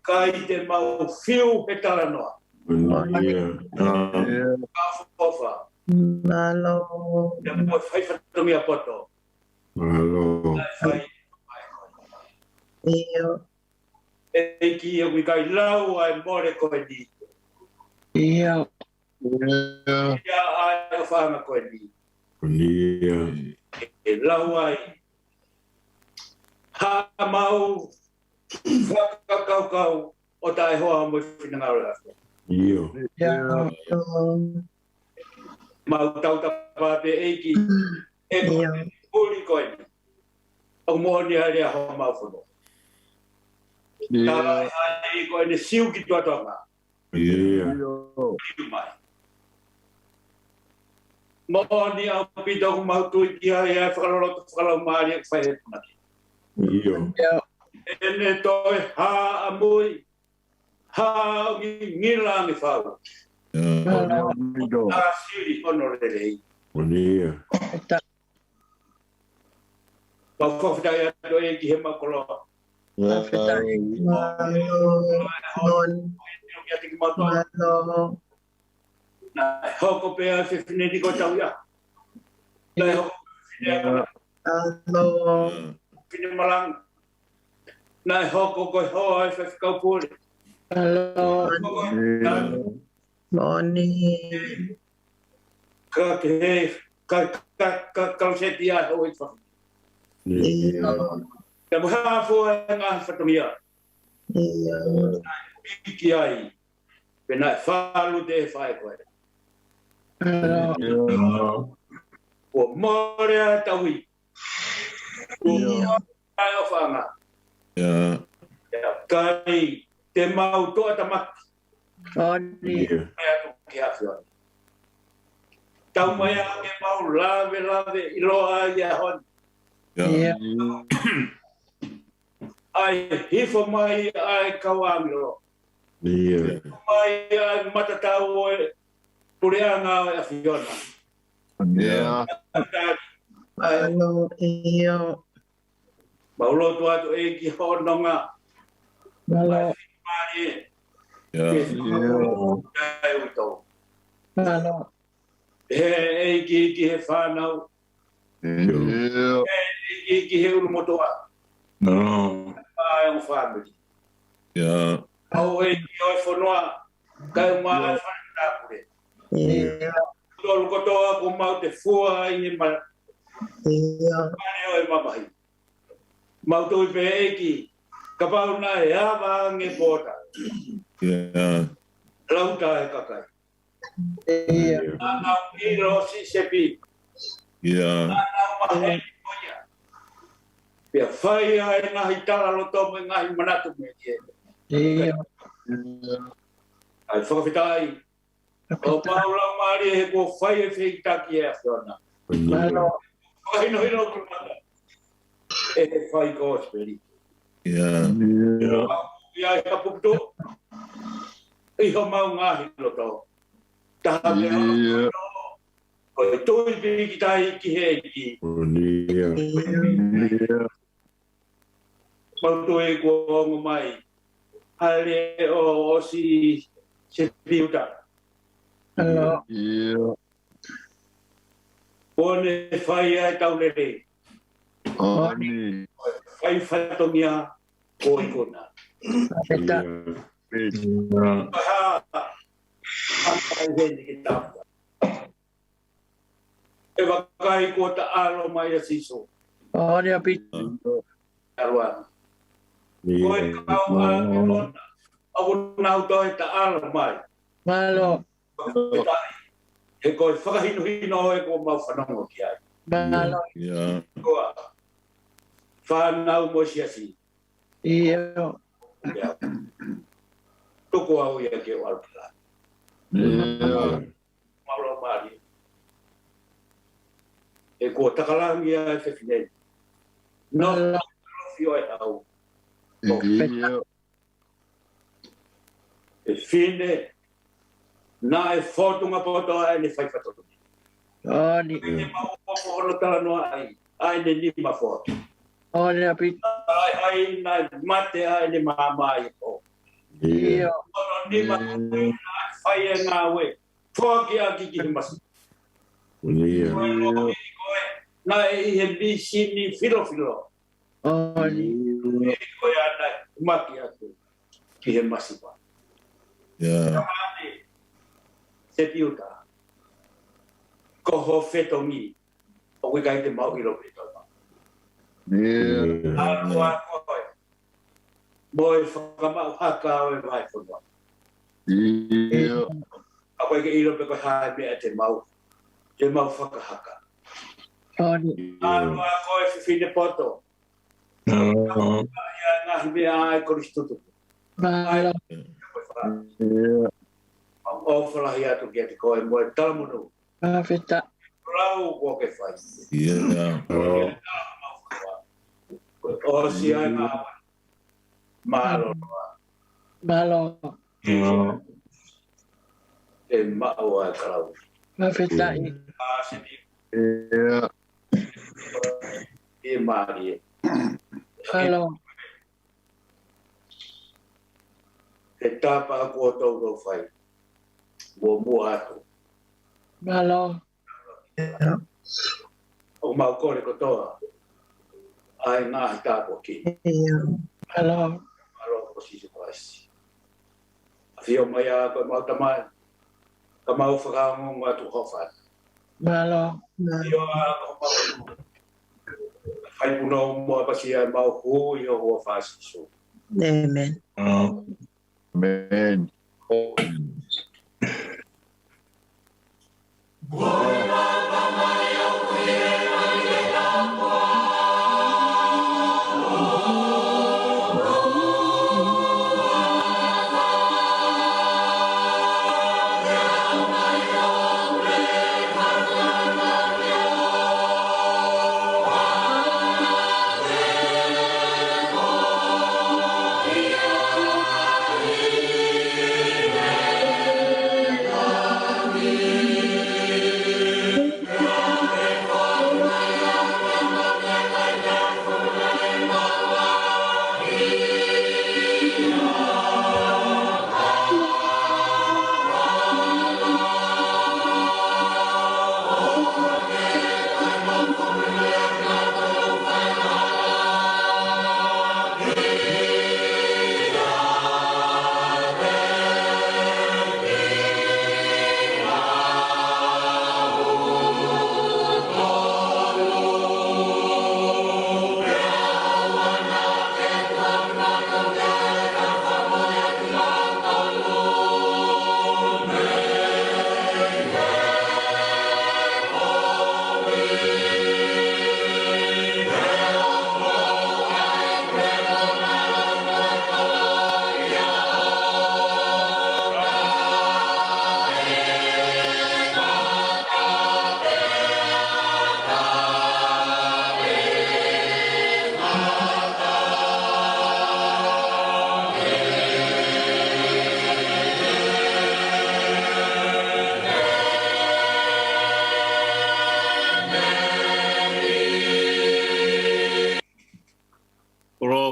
Kai te mau whiu he taranoa. Kafofa. Ia mo whai whatongi a poto. E ki e wikai lau ai more koe ni. Ia ai o whanga koe ni. E lau ai. Ha mau whakakaukau o tae hoa mo whinangaro hafo. Mau tau tapate eiki e kuri koe ni. Au mooni haere a hoa mau whano. Tā ai koe ni siu ki tuatonga. Iu mai. Mooni au pita ku mau tui ki hai ai whakaloroto whakalau maari e whai he punaki. Ene toi ha amui. Ha ngila ni whau. A siri hono rerei. Pau whawhitai atu e ki he makoloa. Nā hoko pēa whiwhineti ko tau ia. Nā hoko whiwhineti malang. Nā hoko koe hoa e whawhikau pūri. Ka ke ka kauseti a hoi whawhi. Ka muha fua e ngā whatamia. Piki ai. Pena whalu te whae koe. O morea taui. O ai o whanga. Kai te mau toa tamaki. Mai atu ki hawhioni. Tau mai a ke mau lave i loa ai a honi. Ai hifo mai ai kawangiro. Mai ai matatau e pureanga a Fiona. Maulotu atu e ki hononga. Mai mari e ki he whanau. E ki he urumotoa. Ai o family. Ya. Au e ki oi whanua, kai maa whanakure. Tolu kotoa ko mau te fua i ni ma. Mane oi mamahi. Mau tui pe eki, ka pau na e awa nge pota. Ya. Lauta e kakai. Nana iro si sepi. Ya. Nana maheni koia. Pia whai ai ngahi tala lo tome ngahi manatu me kie. Ai whakawhitai. O paula maari he ko whai e whitaki e whiona. Whakaino hino kumata. E he whai ko speri. Ya. Ia e kapukutu. Iho mau ngahi lo tō. Taha me hao. Ko e tui piki tai ki he ki. Mau tui ko ongo mai. Hale o si Sepiuta. Pone whai ai tau lere. Whai whatongia ko i kona. Paha. Ai heni ki tau. E wakai ko ta alo mai a siso. Ore a pitu. Arwana. Ko e kau a kona. Aku nau toi ta alo mai. Malo. He ko whakahino hino e ko mau whanongo ki ai. Malo. Ya. Koa. Whanau mo siasi. Iyo. Tuku au ia ke o alpila. Mauro mari. E ko takalangi a e whewhinei. No, fio e au. E whine, na e whotunga poto ai ne whaiwhatoto. Oni. E ne mau popo hono tala noa ai. Ai ne nima whotu. Ore a pitu. Ai na mate ai ne maamai o. Iyo. Ono nima ai whai e ngā we. Whoki a kiki he masu. Na e he bisi ni filo filo. Oni. E koe ana maki atu ki he masipa. Ya. Sepiuta. Koho whetongi. O koe kai te mau hiro whetona. Arua koe. Moe whakamau haka o e vai whanua. A koe ke iro pe koe hae mea te mau. Te mau whakahaka. Oni. Arua koe whiwhine poto. Ia ngahi mea ai koristutu. Malo. O whalahi atu ki ati koe moe talamunu. Awhita. Rau ko ke whai. Ya. O si ai maa. Malo. Malo. E mao ai karau. Awhita i. Sepi. E maari. Malo. E tapa ko tau do whai. Mo mua atu. Malo. O mau kore kotoa. Ai ngā tāpo ki. Malo. Malo ko si se paisi. Whio mai a koe mau tamai. Ka mau whakaongo ngā tu hofat. Malo. Whio a ko mau. Whai puno mua pasi ai mau hui o hua whasi su. Amen. Amen. Yeah.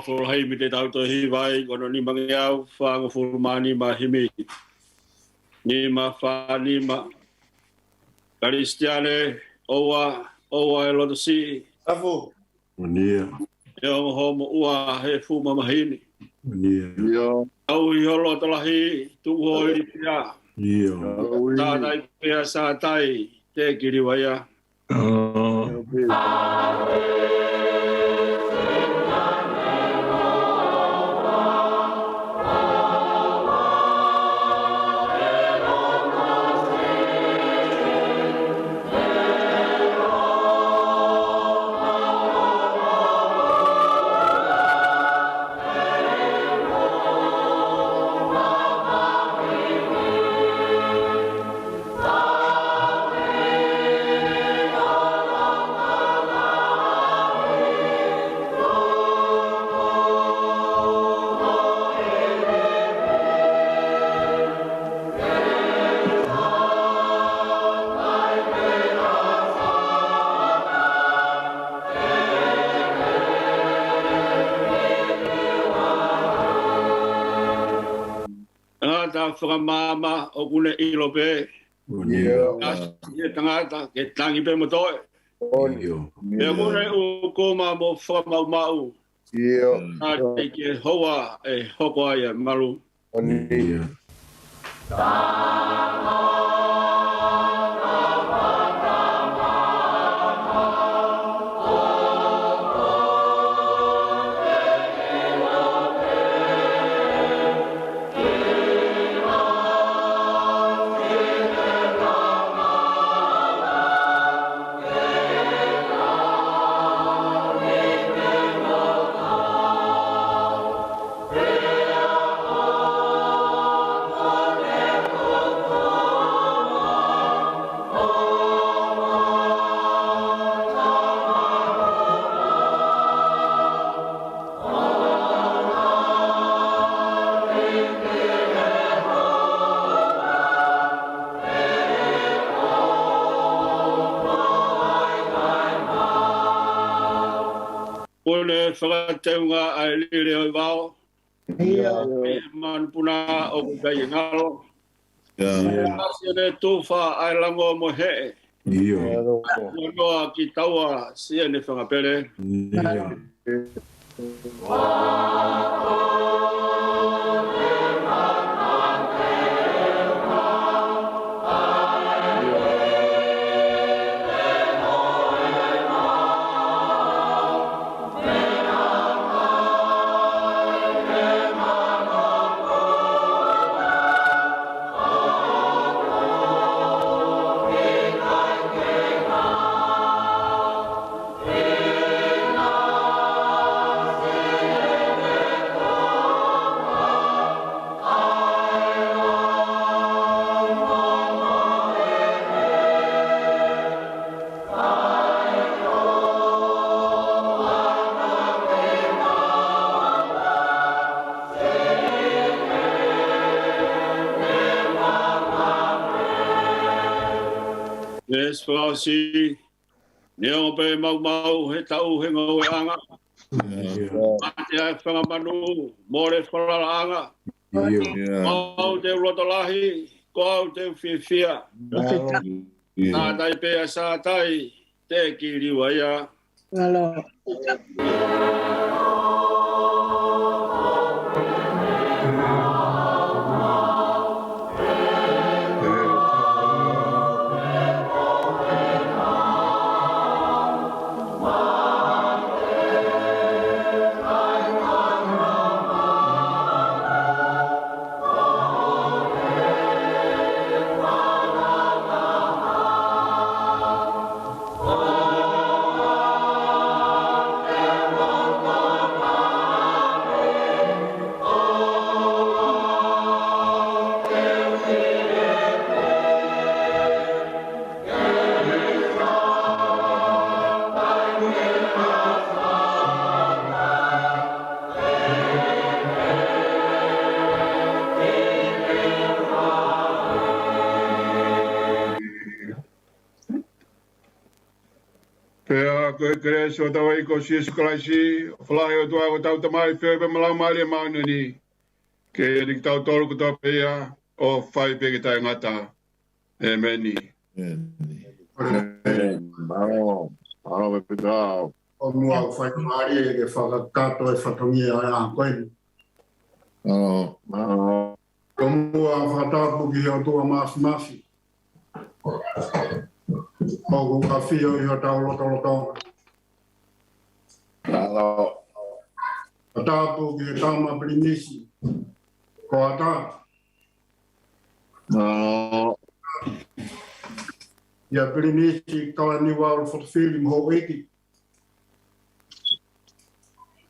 for hai mi te tau to hi vai kono ni mangiau whaanga fulmani ma himi. Ni ma wha ni ma Karistiane oa e loto si. Afu. Monia. E o homo ua he fu mamahini. Monia. Au i holo tolahi tu hoi ri pia. Tātai pia sātai te kiriwaya. Ngata whakamama o kune ilo pe. Ia tangata ke tangi pe motoe. Ia kune u koma mo whakamau mau. Nā ke hoa e hoko aia maru. Pone whakateunga ai lire oi wao. E manpuna o kukai ngalo. Siene tufa ai lango mo he. Noa ki taua siene whakapere. Yes, whakasi. Neo pe mau he tau he ngau e anga. Mate ai whangamanu, more whalala anga. Mau te rotolahi, ko au te whiwhia. Tātai pēa sātai, te kiriwa ia. Ngalo. Oh ko kreso tawai ko Jesus Christ fly o tua ko tau tamai fe be malau mali maunu ni ke dik tau tolu ko tau pea o fai pe ke tai ngata amen. Maro be pegao. O mua fai mari ke whakakato e whatongia a koe. O mua whatapu ki o tua masi. O ku ka whio i o tau loto. Whatapu ki e tama primisi. Ko ata. Ia primisi kawa ni wau Fotofili mho eki.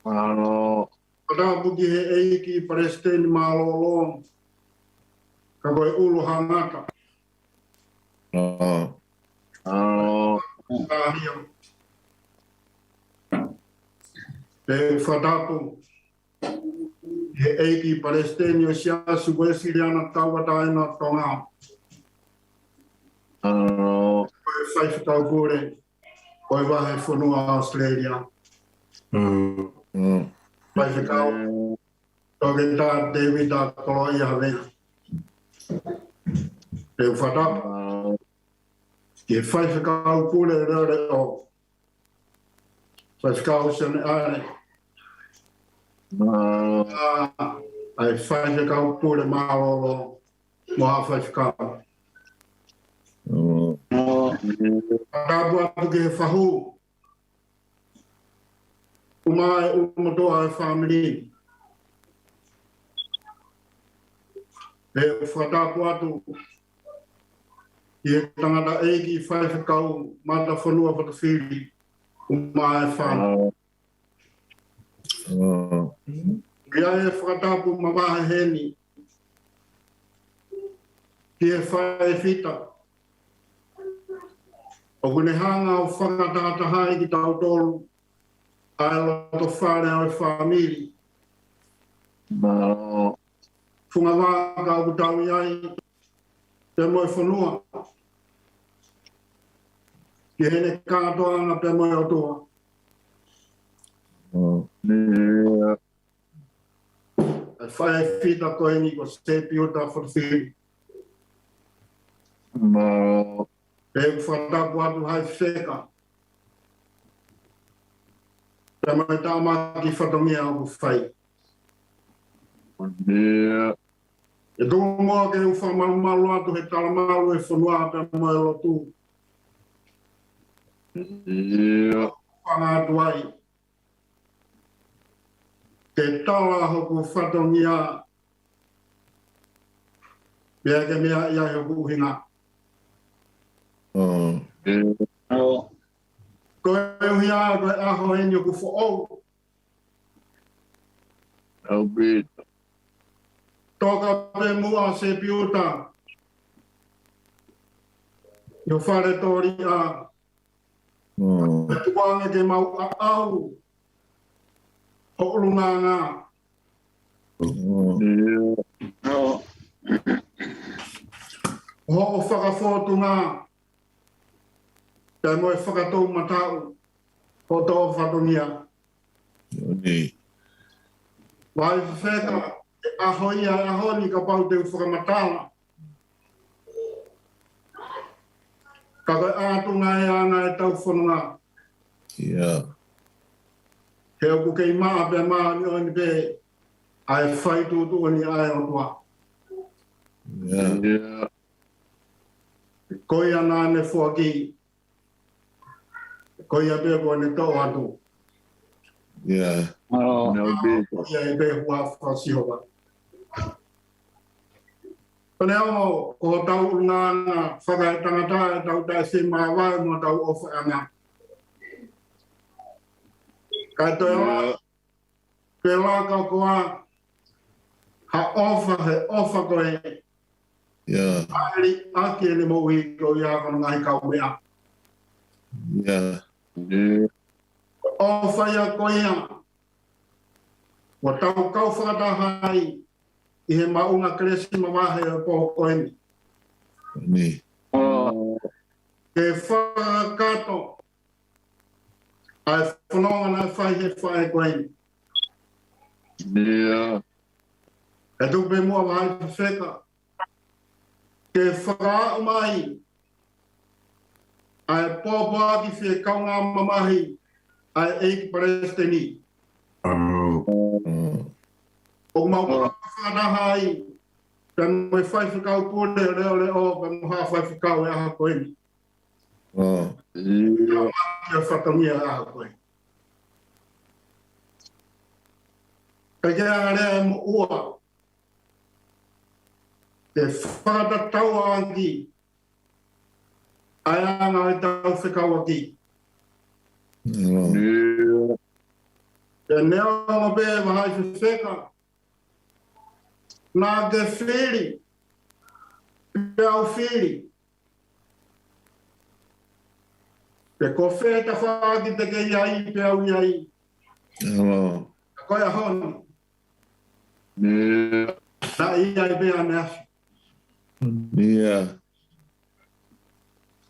Whatapu ki he eiki paresteni malolo. Ka koe ulu hangata. Te whatapu he eiki paresteni o siasu koe siriana tauataina tonga. Koe whaifutau kore, koe wahe whanua Australia. Whaifutau, toke tā David a kolo ia hawea. Te whatapu, ke whaifutau kore rere o. Whaifutau sene are. Ai whaifutau kore māroro, moha whaifutau. Whatapu atu ke whahu. Umai umadoa e whamiri. E whatapu atu. I tangata eiki whaifukau mata whanua Fotofili. Umai whanu. Kia e whatapu mawahe heni. Ki e whaifita. O kune hanga o whakatata hai ki tau tolu. Ai loto whare o e whamiri. Funga waka o kutau iai. Te moe whanua. Ki hene kātoanga te moe o tua. Ai whae whita koe ni ko Sepiuta Fotofili. Te whatapu atu hai wheka. Te mai tāma ki whatongia o whai. E tō moa ke uwha malu atu he talamalu e whanua te mai lotu. Whanga atu ai. Te tala hoku whatongia. Mea ke mea ia hoku uhinga. Koe uhia koe aho heni o ku whaou. Toka pe mua Sepiuta. Yo whare tori a. Tuange ke mau a au. Ho lunanga. Ho whakafotunga. Te moe whakatou matau. Ho tō whatongia. Wai wheka. Ahoi a ahoni ka pau te whakamatala. Ka koe ātunga e ana e tau whanunga. He oku kei maa pe maa ni o ni pe. Ai whai tūtu o ni ai o tua. Koi ana ne whuaki. Koi a pe ko ne tau atu. Ia e pe hua whasihoa. Pane o, ko tau ngana whakai tangata e tau tai se mawai mo tau ofa anga. Kai toi oa, pe waka koa, ha ofa koe. Ari ake ni mo ui ko ia kono ngai kau mea. Ofa ia koe ia. Wa tau kau whakatahai. I he maunga kresi mawahe o poho koeni. Ke whakato. Ai whanonga na whai he whai koe. Ia. E tupe mua wahai wheka. Ke whaka mai. Ai pōpā ki whi kaunga mamahi. Ai eiki Palestini. O mau whanaha ai. Ka mai whai whakau pūne reo leo. Ka muha whai whakau e aha koe ni. Ia. Ia whakamia e aha koe. Ka kia rea mo ua. Te whakata tau anki. Ai anga e tau whakau aki. Te neo ngā pē mahai whewheka. Nā ke whiri. Te au whiri. Te ko wheta whaaki te ke iai pe au iai. Ka koe a honi. Nā iai pe ane afi.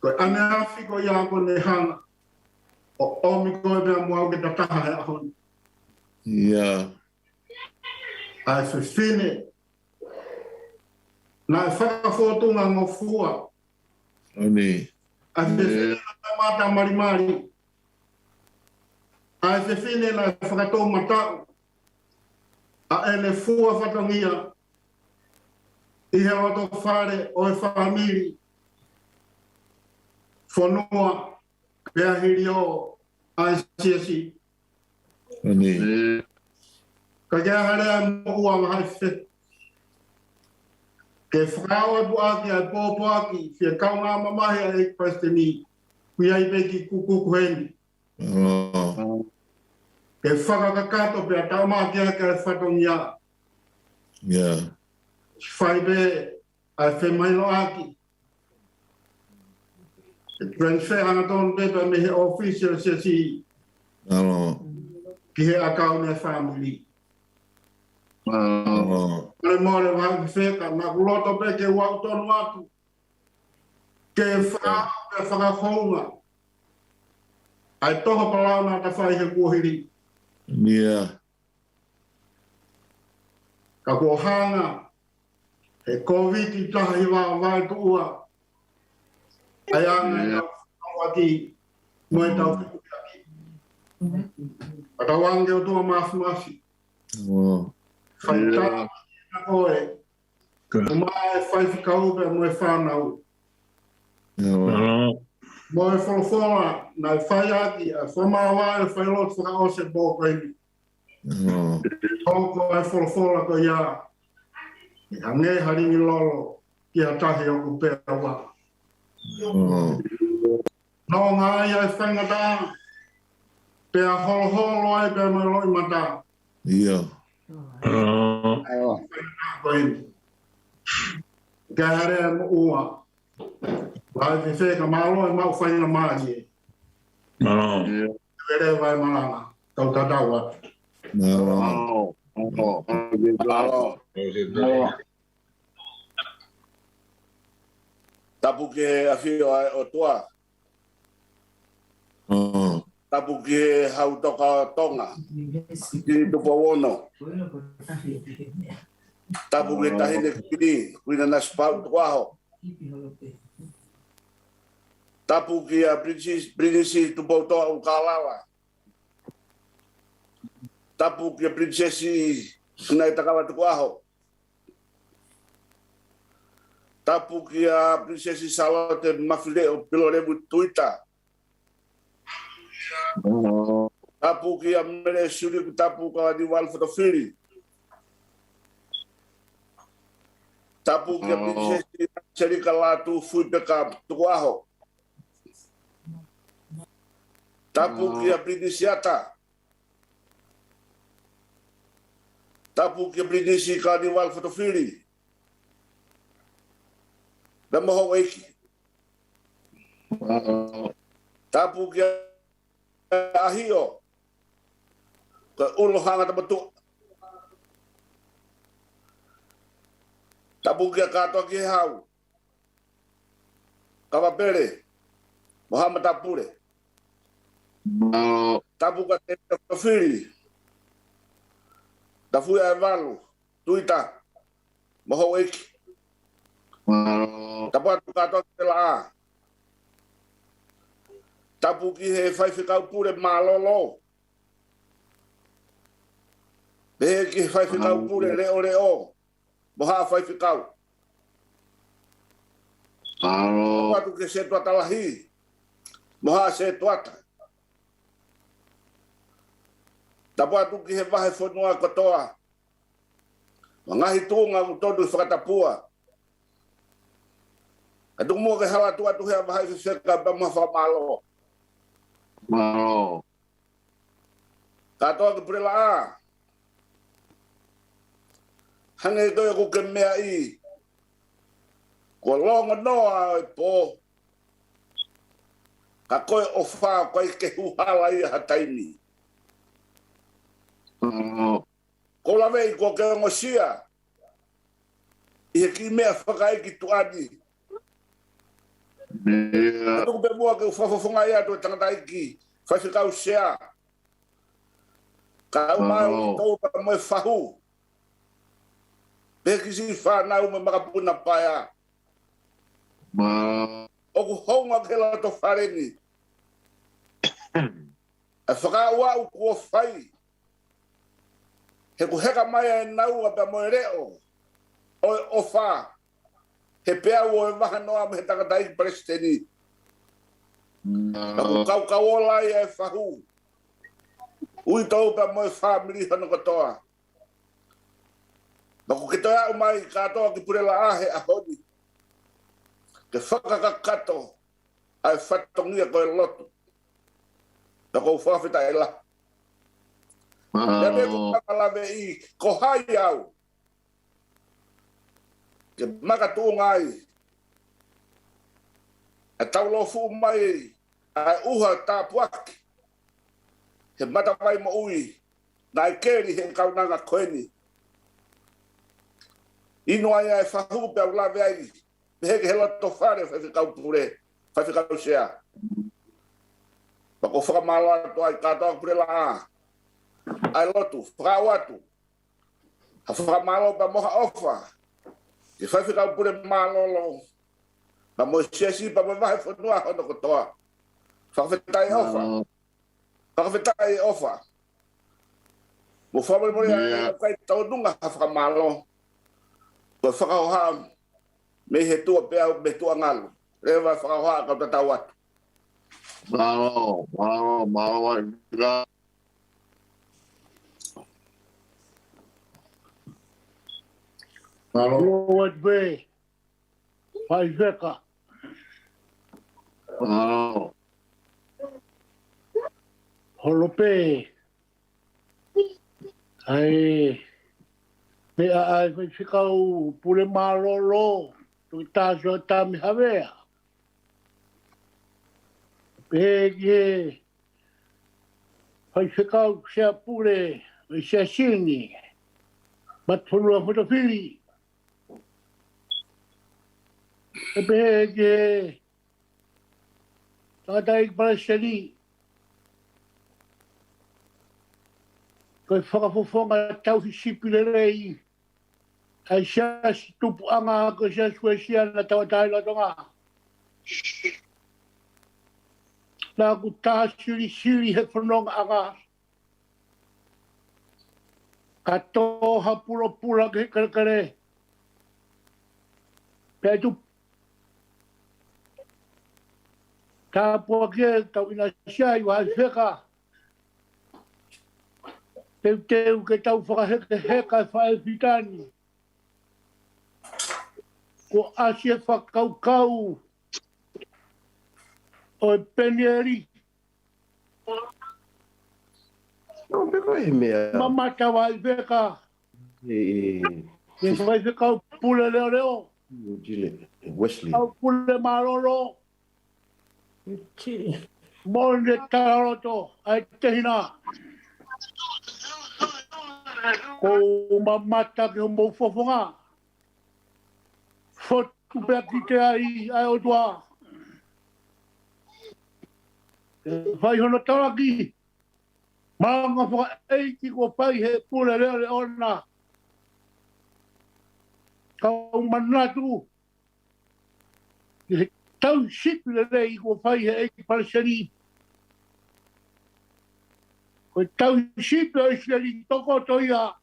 Koe ane afi ko ia ko ne hanga. O omi koe pe amuau ke tataha he a honi. Ai whiwhine. Nā e whakawhotunga ngō fua. Ai whiwhine na mata marimari. Ai whiwhine na e whakatau matau. A ene fua whatongia. I he wato whare o e whamiri. Whanua. Pea hiri o. Ai siasi. Ka kia harea mo ua mahai whet. Ke whakao e buaki ai pōpaki, whia kaunga mamahi a eik Palestini, kui ai peki kukuku heni. Ke whakakakato pia taumā kia ka e whatongia. Whai be ai whemaino aki. Ke transfer anga tōn pepa me he official se si. Ki he akau ne family. Ai more wai wheka, nā kuloto pe ke wau tonu atu. Ke whakao pe whakakonga. Ai toho palau nā ta whai he kuhiri. Ka kua hanga, he COVID i taha i vai tuua. Ai anga i tau aki, mo e tau whikuki aki. A tau ange o tua masi. Whai tāna na koe. O mai whai whikau pe mo e whanau. Mo e wholofona na i whai aki a whamawai e whai lotu whakaose bō koeni. Tōko e wholofona ko ia. I hange haringi lolo ki a tahi o ku pēra wā. Nō ngā ia e whangata. Pea holoholo ai pe mo e loi mata. Ka harea mo ua. Vai te wheka malo e mau whaina maaji. Ere vai malanga. Tau tataua. Tapu ke awhio ai o tua. Tapu ke hau toka tonga. Ki tupo wono. Tapu ke tahine kini. Kuina na spau tuaho. Tapu ki a princesi tupo toa ukalala. Tapu ki a princesi kunai takawa tuaho. Tapu ki a princesi Salote mafileo pilorebu tuita. Tapu ki a mere suri ku tapu ka di wal Fotofili. Tapu ki a princesi Serika latu fui peka tuaho. Tapu ki a princesiata. Tapu ki a princesi ka di wal Fotofili. Na moho eiki. Tapu ki ahio. Ka ulo hanga tamatu. Tapu ki katoa ki hau. Kawapere. Muhammad Tapure. tapuka te Fotofili. Ta fui ai valu, tuita, moho eki. Tapua tu katoa te la a. Tapu ki he whaiwhikau pure malolo. Behe ki he whaiwhikau pure reo reo. Moha whaiwhikau. Tapua tu ke se tuata lahi. Moha se tuata. Tapua tu ki he wahe whanua kotoa. Ngahi tunga utodu whakatapua. Katung mua ke hala tua tu hea wahe wheka bama whamalo. Katoa ke prela a. Hange koe ko ke mea i. Ko longa noa e po. Ka koe o wha koe ke huhala i hataini. Ko lawe i ko ke ngosia. I he ki mea whakai ki tuani. Atu pe mua ke whafafunga ia tu tangata iki. Whaiwhikau sea. Ka umai o tau pa moe whahu. Peki si whanau me makapuna paia. Oku honga ke la to whareni. E whakaua u kua whai. He ku heka mai e nau a pa moe reo. Oe o wha. He pea ua e waha noa me he takatai presteni. Aku kau ola i e whahu. Ui tau pa moe wha miri hana katoa. Naku ke toia umai katoa ki purela ahe a honi. Ke whakakakato ai whatongia koe lotu. Naku whawhita e la. Ia me ku kakalawe i ko hai au. Ke makatu ngai. E tau lofu mai ai uha tā puaki. He matawai mo ui. Nai keri he kaunanga koeni. Ino ai ai whahu pe au lawe ai. Mehe ke hela to whare whaiwhikau pure. Whaiwhikau sea. Pako whakamalo to ai katoa pure la a. Ai lotu, whakawatu. Ha whakamalo pa moha ofa. Ke whaiwhikau pure malolo. Ma mo siasi pa mo vahe whanua hono kotoa. Whakawhetai ofa. Whakawhetai ofa. Mo whamare mori ai kai tau nunga ha whakamalo. Ko whakahoha me he tua pea me tua ngalu. Rewa whakahoha kau tatau atu. Lord be. Pai veka. Holope. Ai. Me ai me fikau pule malolo. Tu tajo ta mi havea. Pege. Pai fikau sia pule. Me sia sini. Matulua Fotofili. Pege. Tadai Braseli. Koe whakafofonga tau hi sipile rei. Ai sia si tupu anga ko sia suesia na tawatai latonga. Nā ku tā siri he whanonga anga. Ka tōha pura ke karekare. Pea tu. Tā pua ke tau ina sia i wahai wheka. Teu ke tau whakaheka whae whitani. Ko asia whakaukau o e penieri. No, pero es mea. Mamata wai wheka. E whai whekau pule leo leo. Wesley. Kau pule maroro. Monde tararoto. Ai tehina. Ko mamata ke mo fofonga. Fotu pe kite ai o tua. Vai hono taraki. Manga whaka eiti ko pai he pule leo le ona. Kau manatu. He tau sipi le rei ko pai he eiti parisari. Ko tau sipi o isleri toko toia.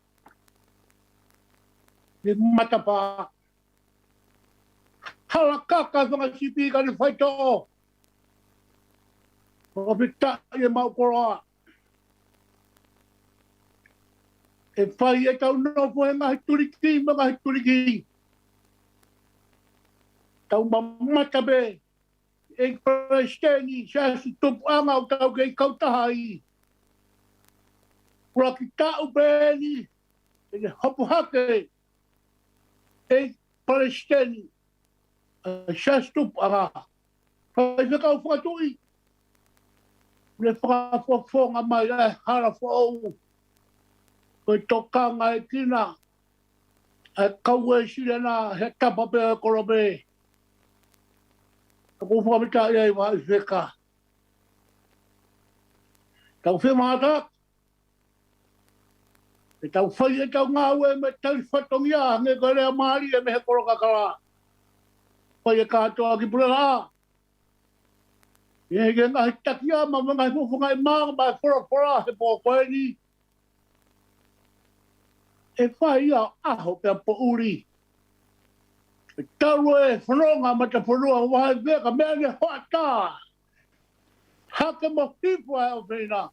He matapa. Hala kaka whaka sipi ka ni whaito. Ko pita e mau koroa. E whai e tau nopo e ngahi turiki, ngahi turiki. Tau mamata be. E presteni, sasi tupu anga o tau kei kautahai. Kura ki tau beni. E hopu hake. E presteni. Sasi tupu anga. Whai whakau whakatui. Le whakawhawhonga mai e hara whau. Koe tokanga e kina. E kau e sirena he tapape e korobe. Ako whamita ia i wa i wheka. Tau whemata. E tau whai e tau ngāwe me tau whatongia. Nge koe rea maari e me he korokakara. Whai e kātoa ki purera. E he ngahi takia ma ngahi mufunga i maa ma whora he pō koe ni. E whai ia aho pia po uri. E tau e whanonga ma te whanua wahai veka mea ne hoata. Hake mo hipu ai o whina.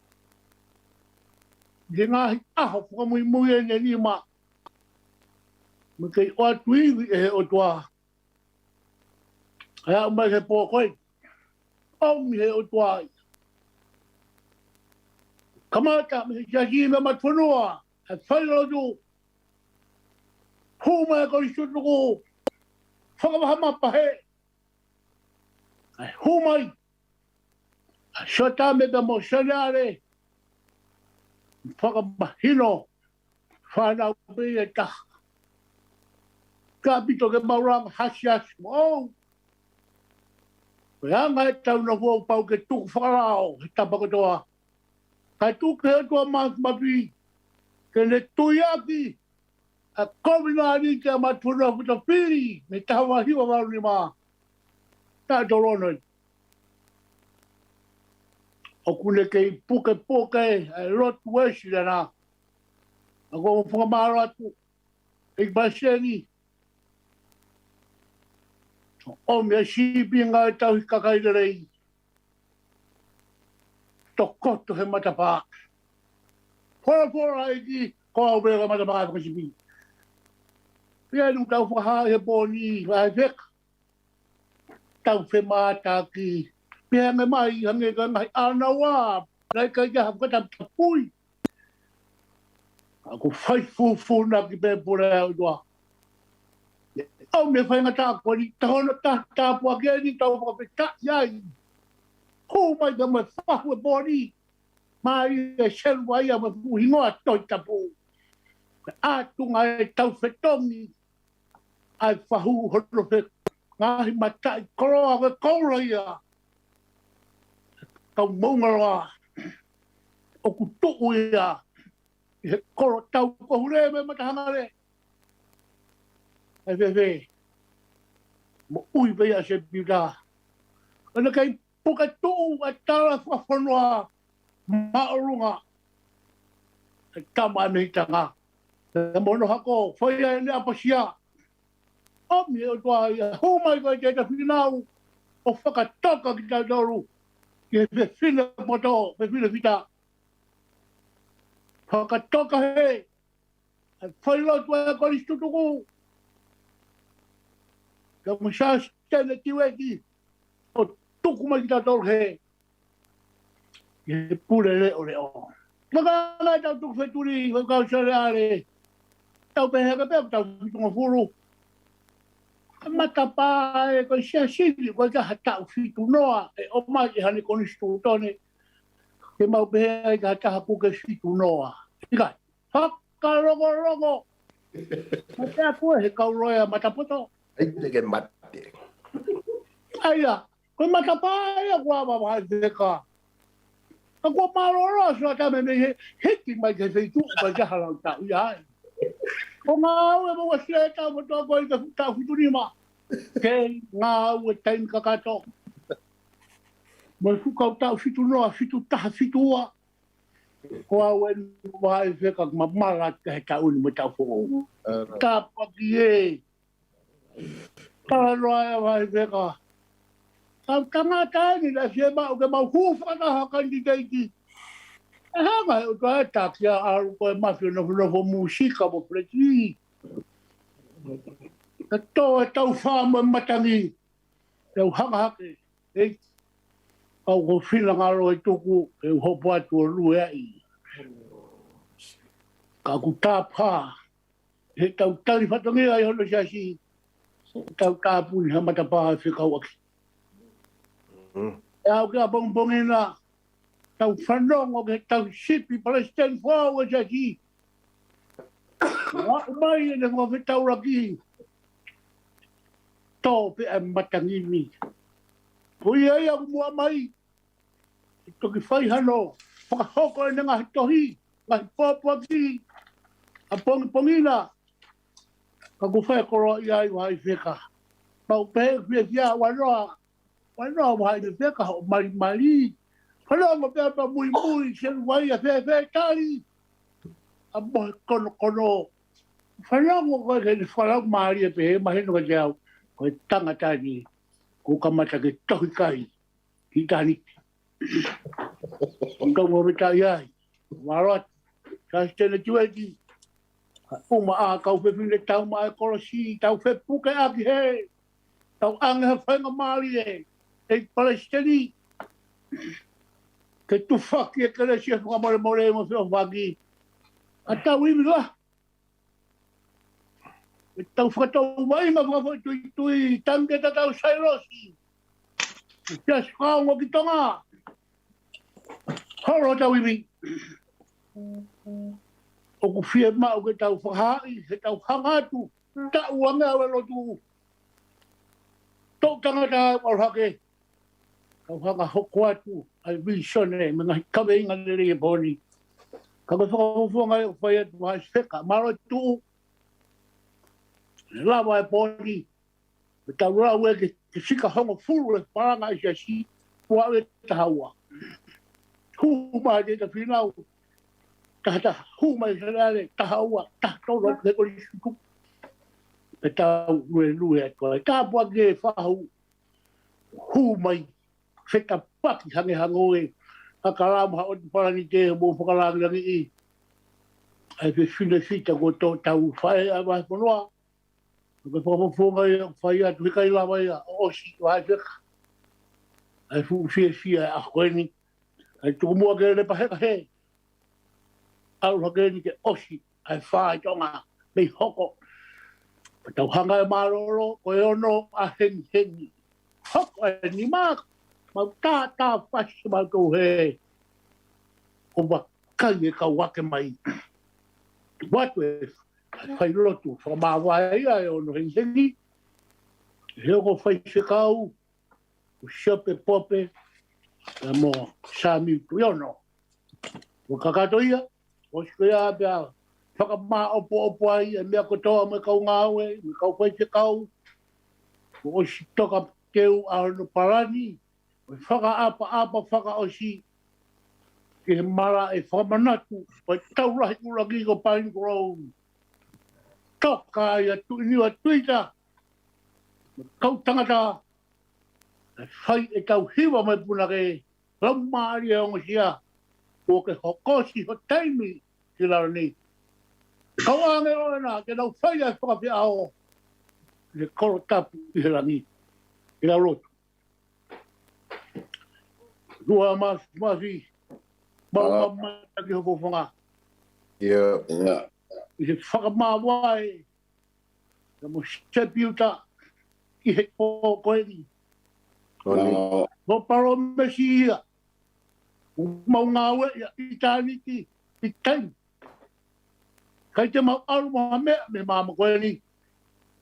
Ke ngahi aho whakamui mui e ne nima. Me kei oa tuiwi e he o tua. Hea umai he pō koe. Omi he o tua. Kamata me he jaki me ma whanua. E whairodu. Huma e kori sutuku. Whakawahama pahe. Ai humai. A shota me da mo sanare. Whakamahino. Whanau be e ta. Ka pito ke maurang hasias mo. Koe anga e tau na hua pau ke tuku whakarao. He tapakotoa. Kai tuku he tua mapi. Ke ne tuiaki. A komina ni ke matuna Fotofili me tawa hiwa wau ni ma. Ta doronoi. O kune kei puke e lot wesi dana. A ko whakamaro atu. E baseni. O mea sipi ngā e tau hikakai rei. Tokoto he matapa. Fora e ki ko au bega matapa ka sipi. Pia nung tau whaha he boni, vai veka. Tau whemata ki. Pia me mai, hange ka ngai anawa. Rai kai ka hapkata tapui. Ako whai fufu na ki pēpura au doa. Au me whainga tā koni, tahona tā pua kia ni tau whakapeta iai. Ko mai ka me whahu e boni. Mai e selwa ia me fuhingoa toi tapu. Ātunga e tau whetongi. Ai whahu hono pe ngahi matai koroa we kaura ia. Kau maungaroa. O kutuku ia. He koro tau kohure me matahangare. Ai wewe. Mo ui bea Sepiuta. Ana kai puka tuu a tala whawhanua. Maorunga. E tama anehitanga. E mono hako. Whaia e ne apasia. Omi o tua ia, humai koe te ta whinau, o whakatoka ki tau toru, ki he whina poto, he whina whita. Whakatoka he, e whailotu e kori stutuku. Ka mwisha stene tiweki, o tuku mai ki tau toru he, ki he pure leo leo. Maka ngai tau tuku wheturi, wakau sareare, tau peheka pepe tau whitunga furu. Matapa e koe sia sili, koe ka hatau fitu noa, e o mai e hane koni stutone, ke mau pehe e ka hataha puke fitu noa. Ika, haka rongo. Matea koe he kauroia matapoto. Ai teke mate. Aia, koe matapa e a kua mawai veka. Ako maroro so ta me hiki mai ke fei tu ba ja hala ta ya. Ko nga we mo se ta mo to ko ka ta fu ni ma. Ke nga we tain ka ka to. Mo fu ka ta fu tu no fu tu ta fu tu wa. Ko we wa e fe ka ma mara ka ta un mo ta fu. Ta pa ki ta ro wa e fe ka. Kama tani la sema uke mahufa na hakandidati. Hanga uka takia aru ko mafio no musika mo preti. Kato tau fama matangi. Tau hanga hake. E au ko fila ngaro e tuku e hopo atu o lue ai. Ka ku tapa. He tau tali fatangi ai hono siasi. Tau tapu ni hamata paha whika waki. Au kia bongbongina. Tau whanongo ke tau sipi Palestine whaua siasi. Wa mai e ngo fe tau raki. Tō pe e matangini. Pui ai au mua mai. Toki whai hano. Whakahoko e nga hitohi. Ngahi pōpaki. A pongina. Ka ku whai koro i ai wai whika. Pau pe whia whia wanoa. Wanoa wai whika ho mari. Whanongo pe pa mui. Sen wai a whai tari. A mohe kono. Whanongo koe ke ni whalau maari e pe he maheno ka te au. Koe tangata ni. Ko kamata ke tohi kai. Ki tani. Kau mo rita iai. Marot. Kasi tene tueki. Uma a kau whewhine tau mai korosi. Tau whepuke aki he. Tau ange whainga maari e. E Palestini. Ke tu whaki e kere sia whakamare more mo whio whaki. A tau imi la. E tau whakatau mai ma whawhai tui tange ta tau sairosi. Jas whaongo ki tonga. Horo tau imi. O ku whia mau ke tau whahai, ke tau hangatu. Ta uange awe lotu. Tau tangata au hake. Tau hanga hoko atu. Ai visone, mga kawe inga nere e boni. Kako whakamufuanga e whai atu whai seka. Maro tu. Lawa e boni. Me tau rau e ke sika hongo furu e paranga i si. Pua e tahaua. Huma e te whinau. Tahata huma e sarare tahaua. Tahtoro ke kori suku. E tau lue atu. E tāpua ke whahu. Huma i. Wheka paki hange hangoe. A karamu ha o te parani te mo whakarangi i. Ai whine whita ko tō tau whae a mai whanua. Ko whakamufunga i whai atu hikai lawa i a osi whai whika. Ai whia a koeni. Ai tuku mua ke le paheka he. Au hakeni ke osi. Ai whai tonga. Mei hoko. Tau hanga e maroro. Ko e ono a hengi. Hoko e ni maka. Mau tā whasi mau tau he. O wakai e kau wake mai. Watu e whai lotu. Whamawai ai ono hengi. Heo ko whai se kau. O siope pope. E mo sami tuiono. O kakatoia. O sikoia pia. Whakama opo ai. E mea kotoa me kau ngāwe. Me kau whai se kau. O si toka teu a ono parani. Whaka whaka osi. Ke he mara e whamanatu. Pai taurahi uraki ko Pine Grove. Toka i a niwa tuita. Kau tangata. E whai e tau hiwa mai punake. Lau maari e ongo sia. O ke hokosi ho taimi. Ki larani. Kau ange oena. Ke nau whai a whakawhia ao. Ke koro tapu i he rangi. I la rotu. Dua masi. Mau mata ki hoko whanga. Yeah. I he whakamawai. Ka mo Sepiuta. I he koeni. Mo paro mesi ia. Mau ngawe i tāniki. I taim. Kai te mau aru maha mea me mama koeni.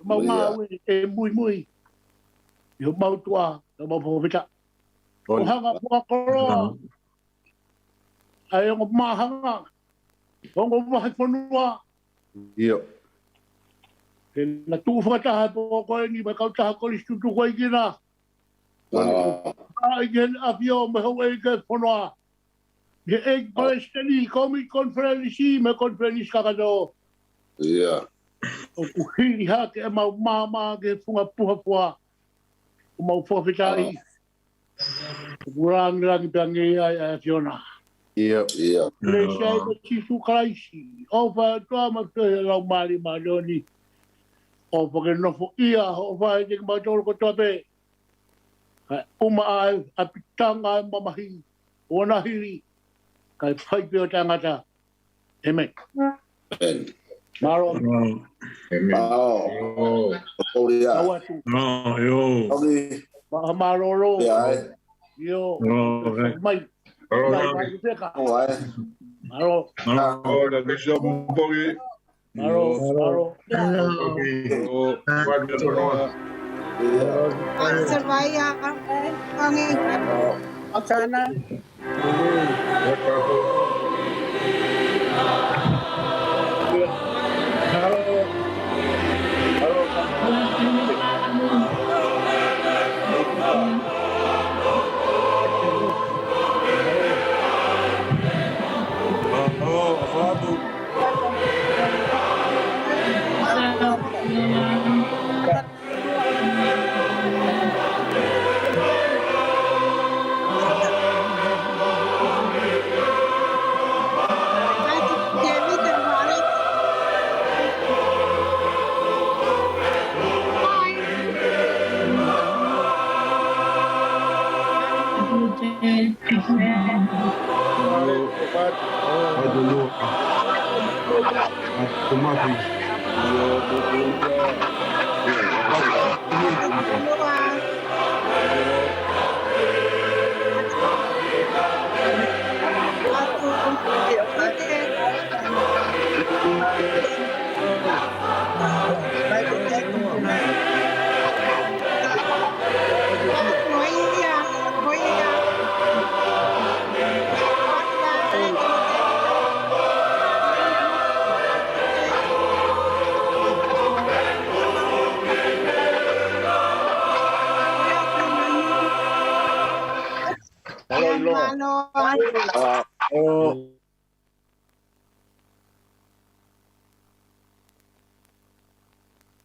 Mau ngawe e mui. I ho mau tua. Ka mau whawhita. O hanga pua koroa. Ai o mahanga. Ongo mahi whanua. Ia. Ke na tu whakataha po koe ni mai kau taha kori stutu koe kina. Ai gen afio me hau e ke whanua. Ke e Palestini komi konferensi me konferensi kakado. Ia. O kuhiri ha ke e mau mama ke funga puha pua. O mau whawhitai. Kurang rangi tangi ai a Fiona. Ia. Ia. Le sai ko tisu kraisi. O fa toa ma te lau mali maloni. O fa ke nofo ia o fa ke ma tolo ko tope. Uma ai a pitanga mamahi. Ona hiri. Kai pai pio tangata. Amen. Maro. Oh. Oria. Awatu. No, yo. Ogi. Maroro. Ya. Yo. No, Mai. Mai peka. Maro. no, da deixa um pouquinho. Maro. Survaya, kami sana. Hello.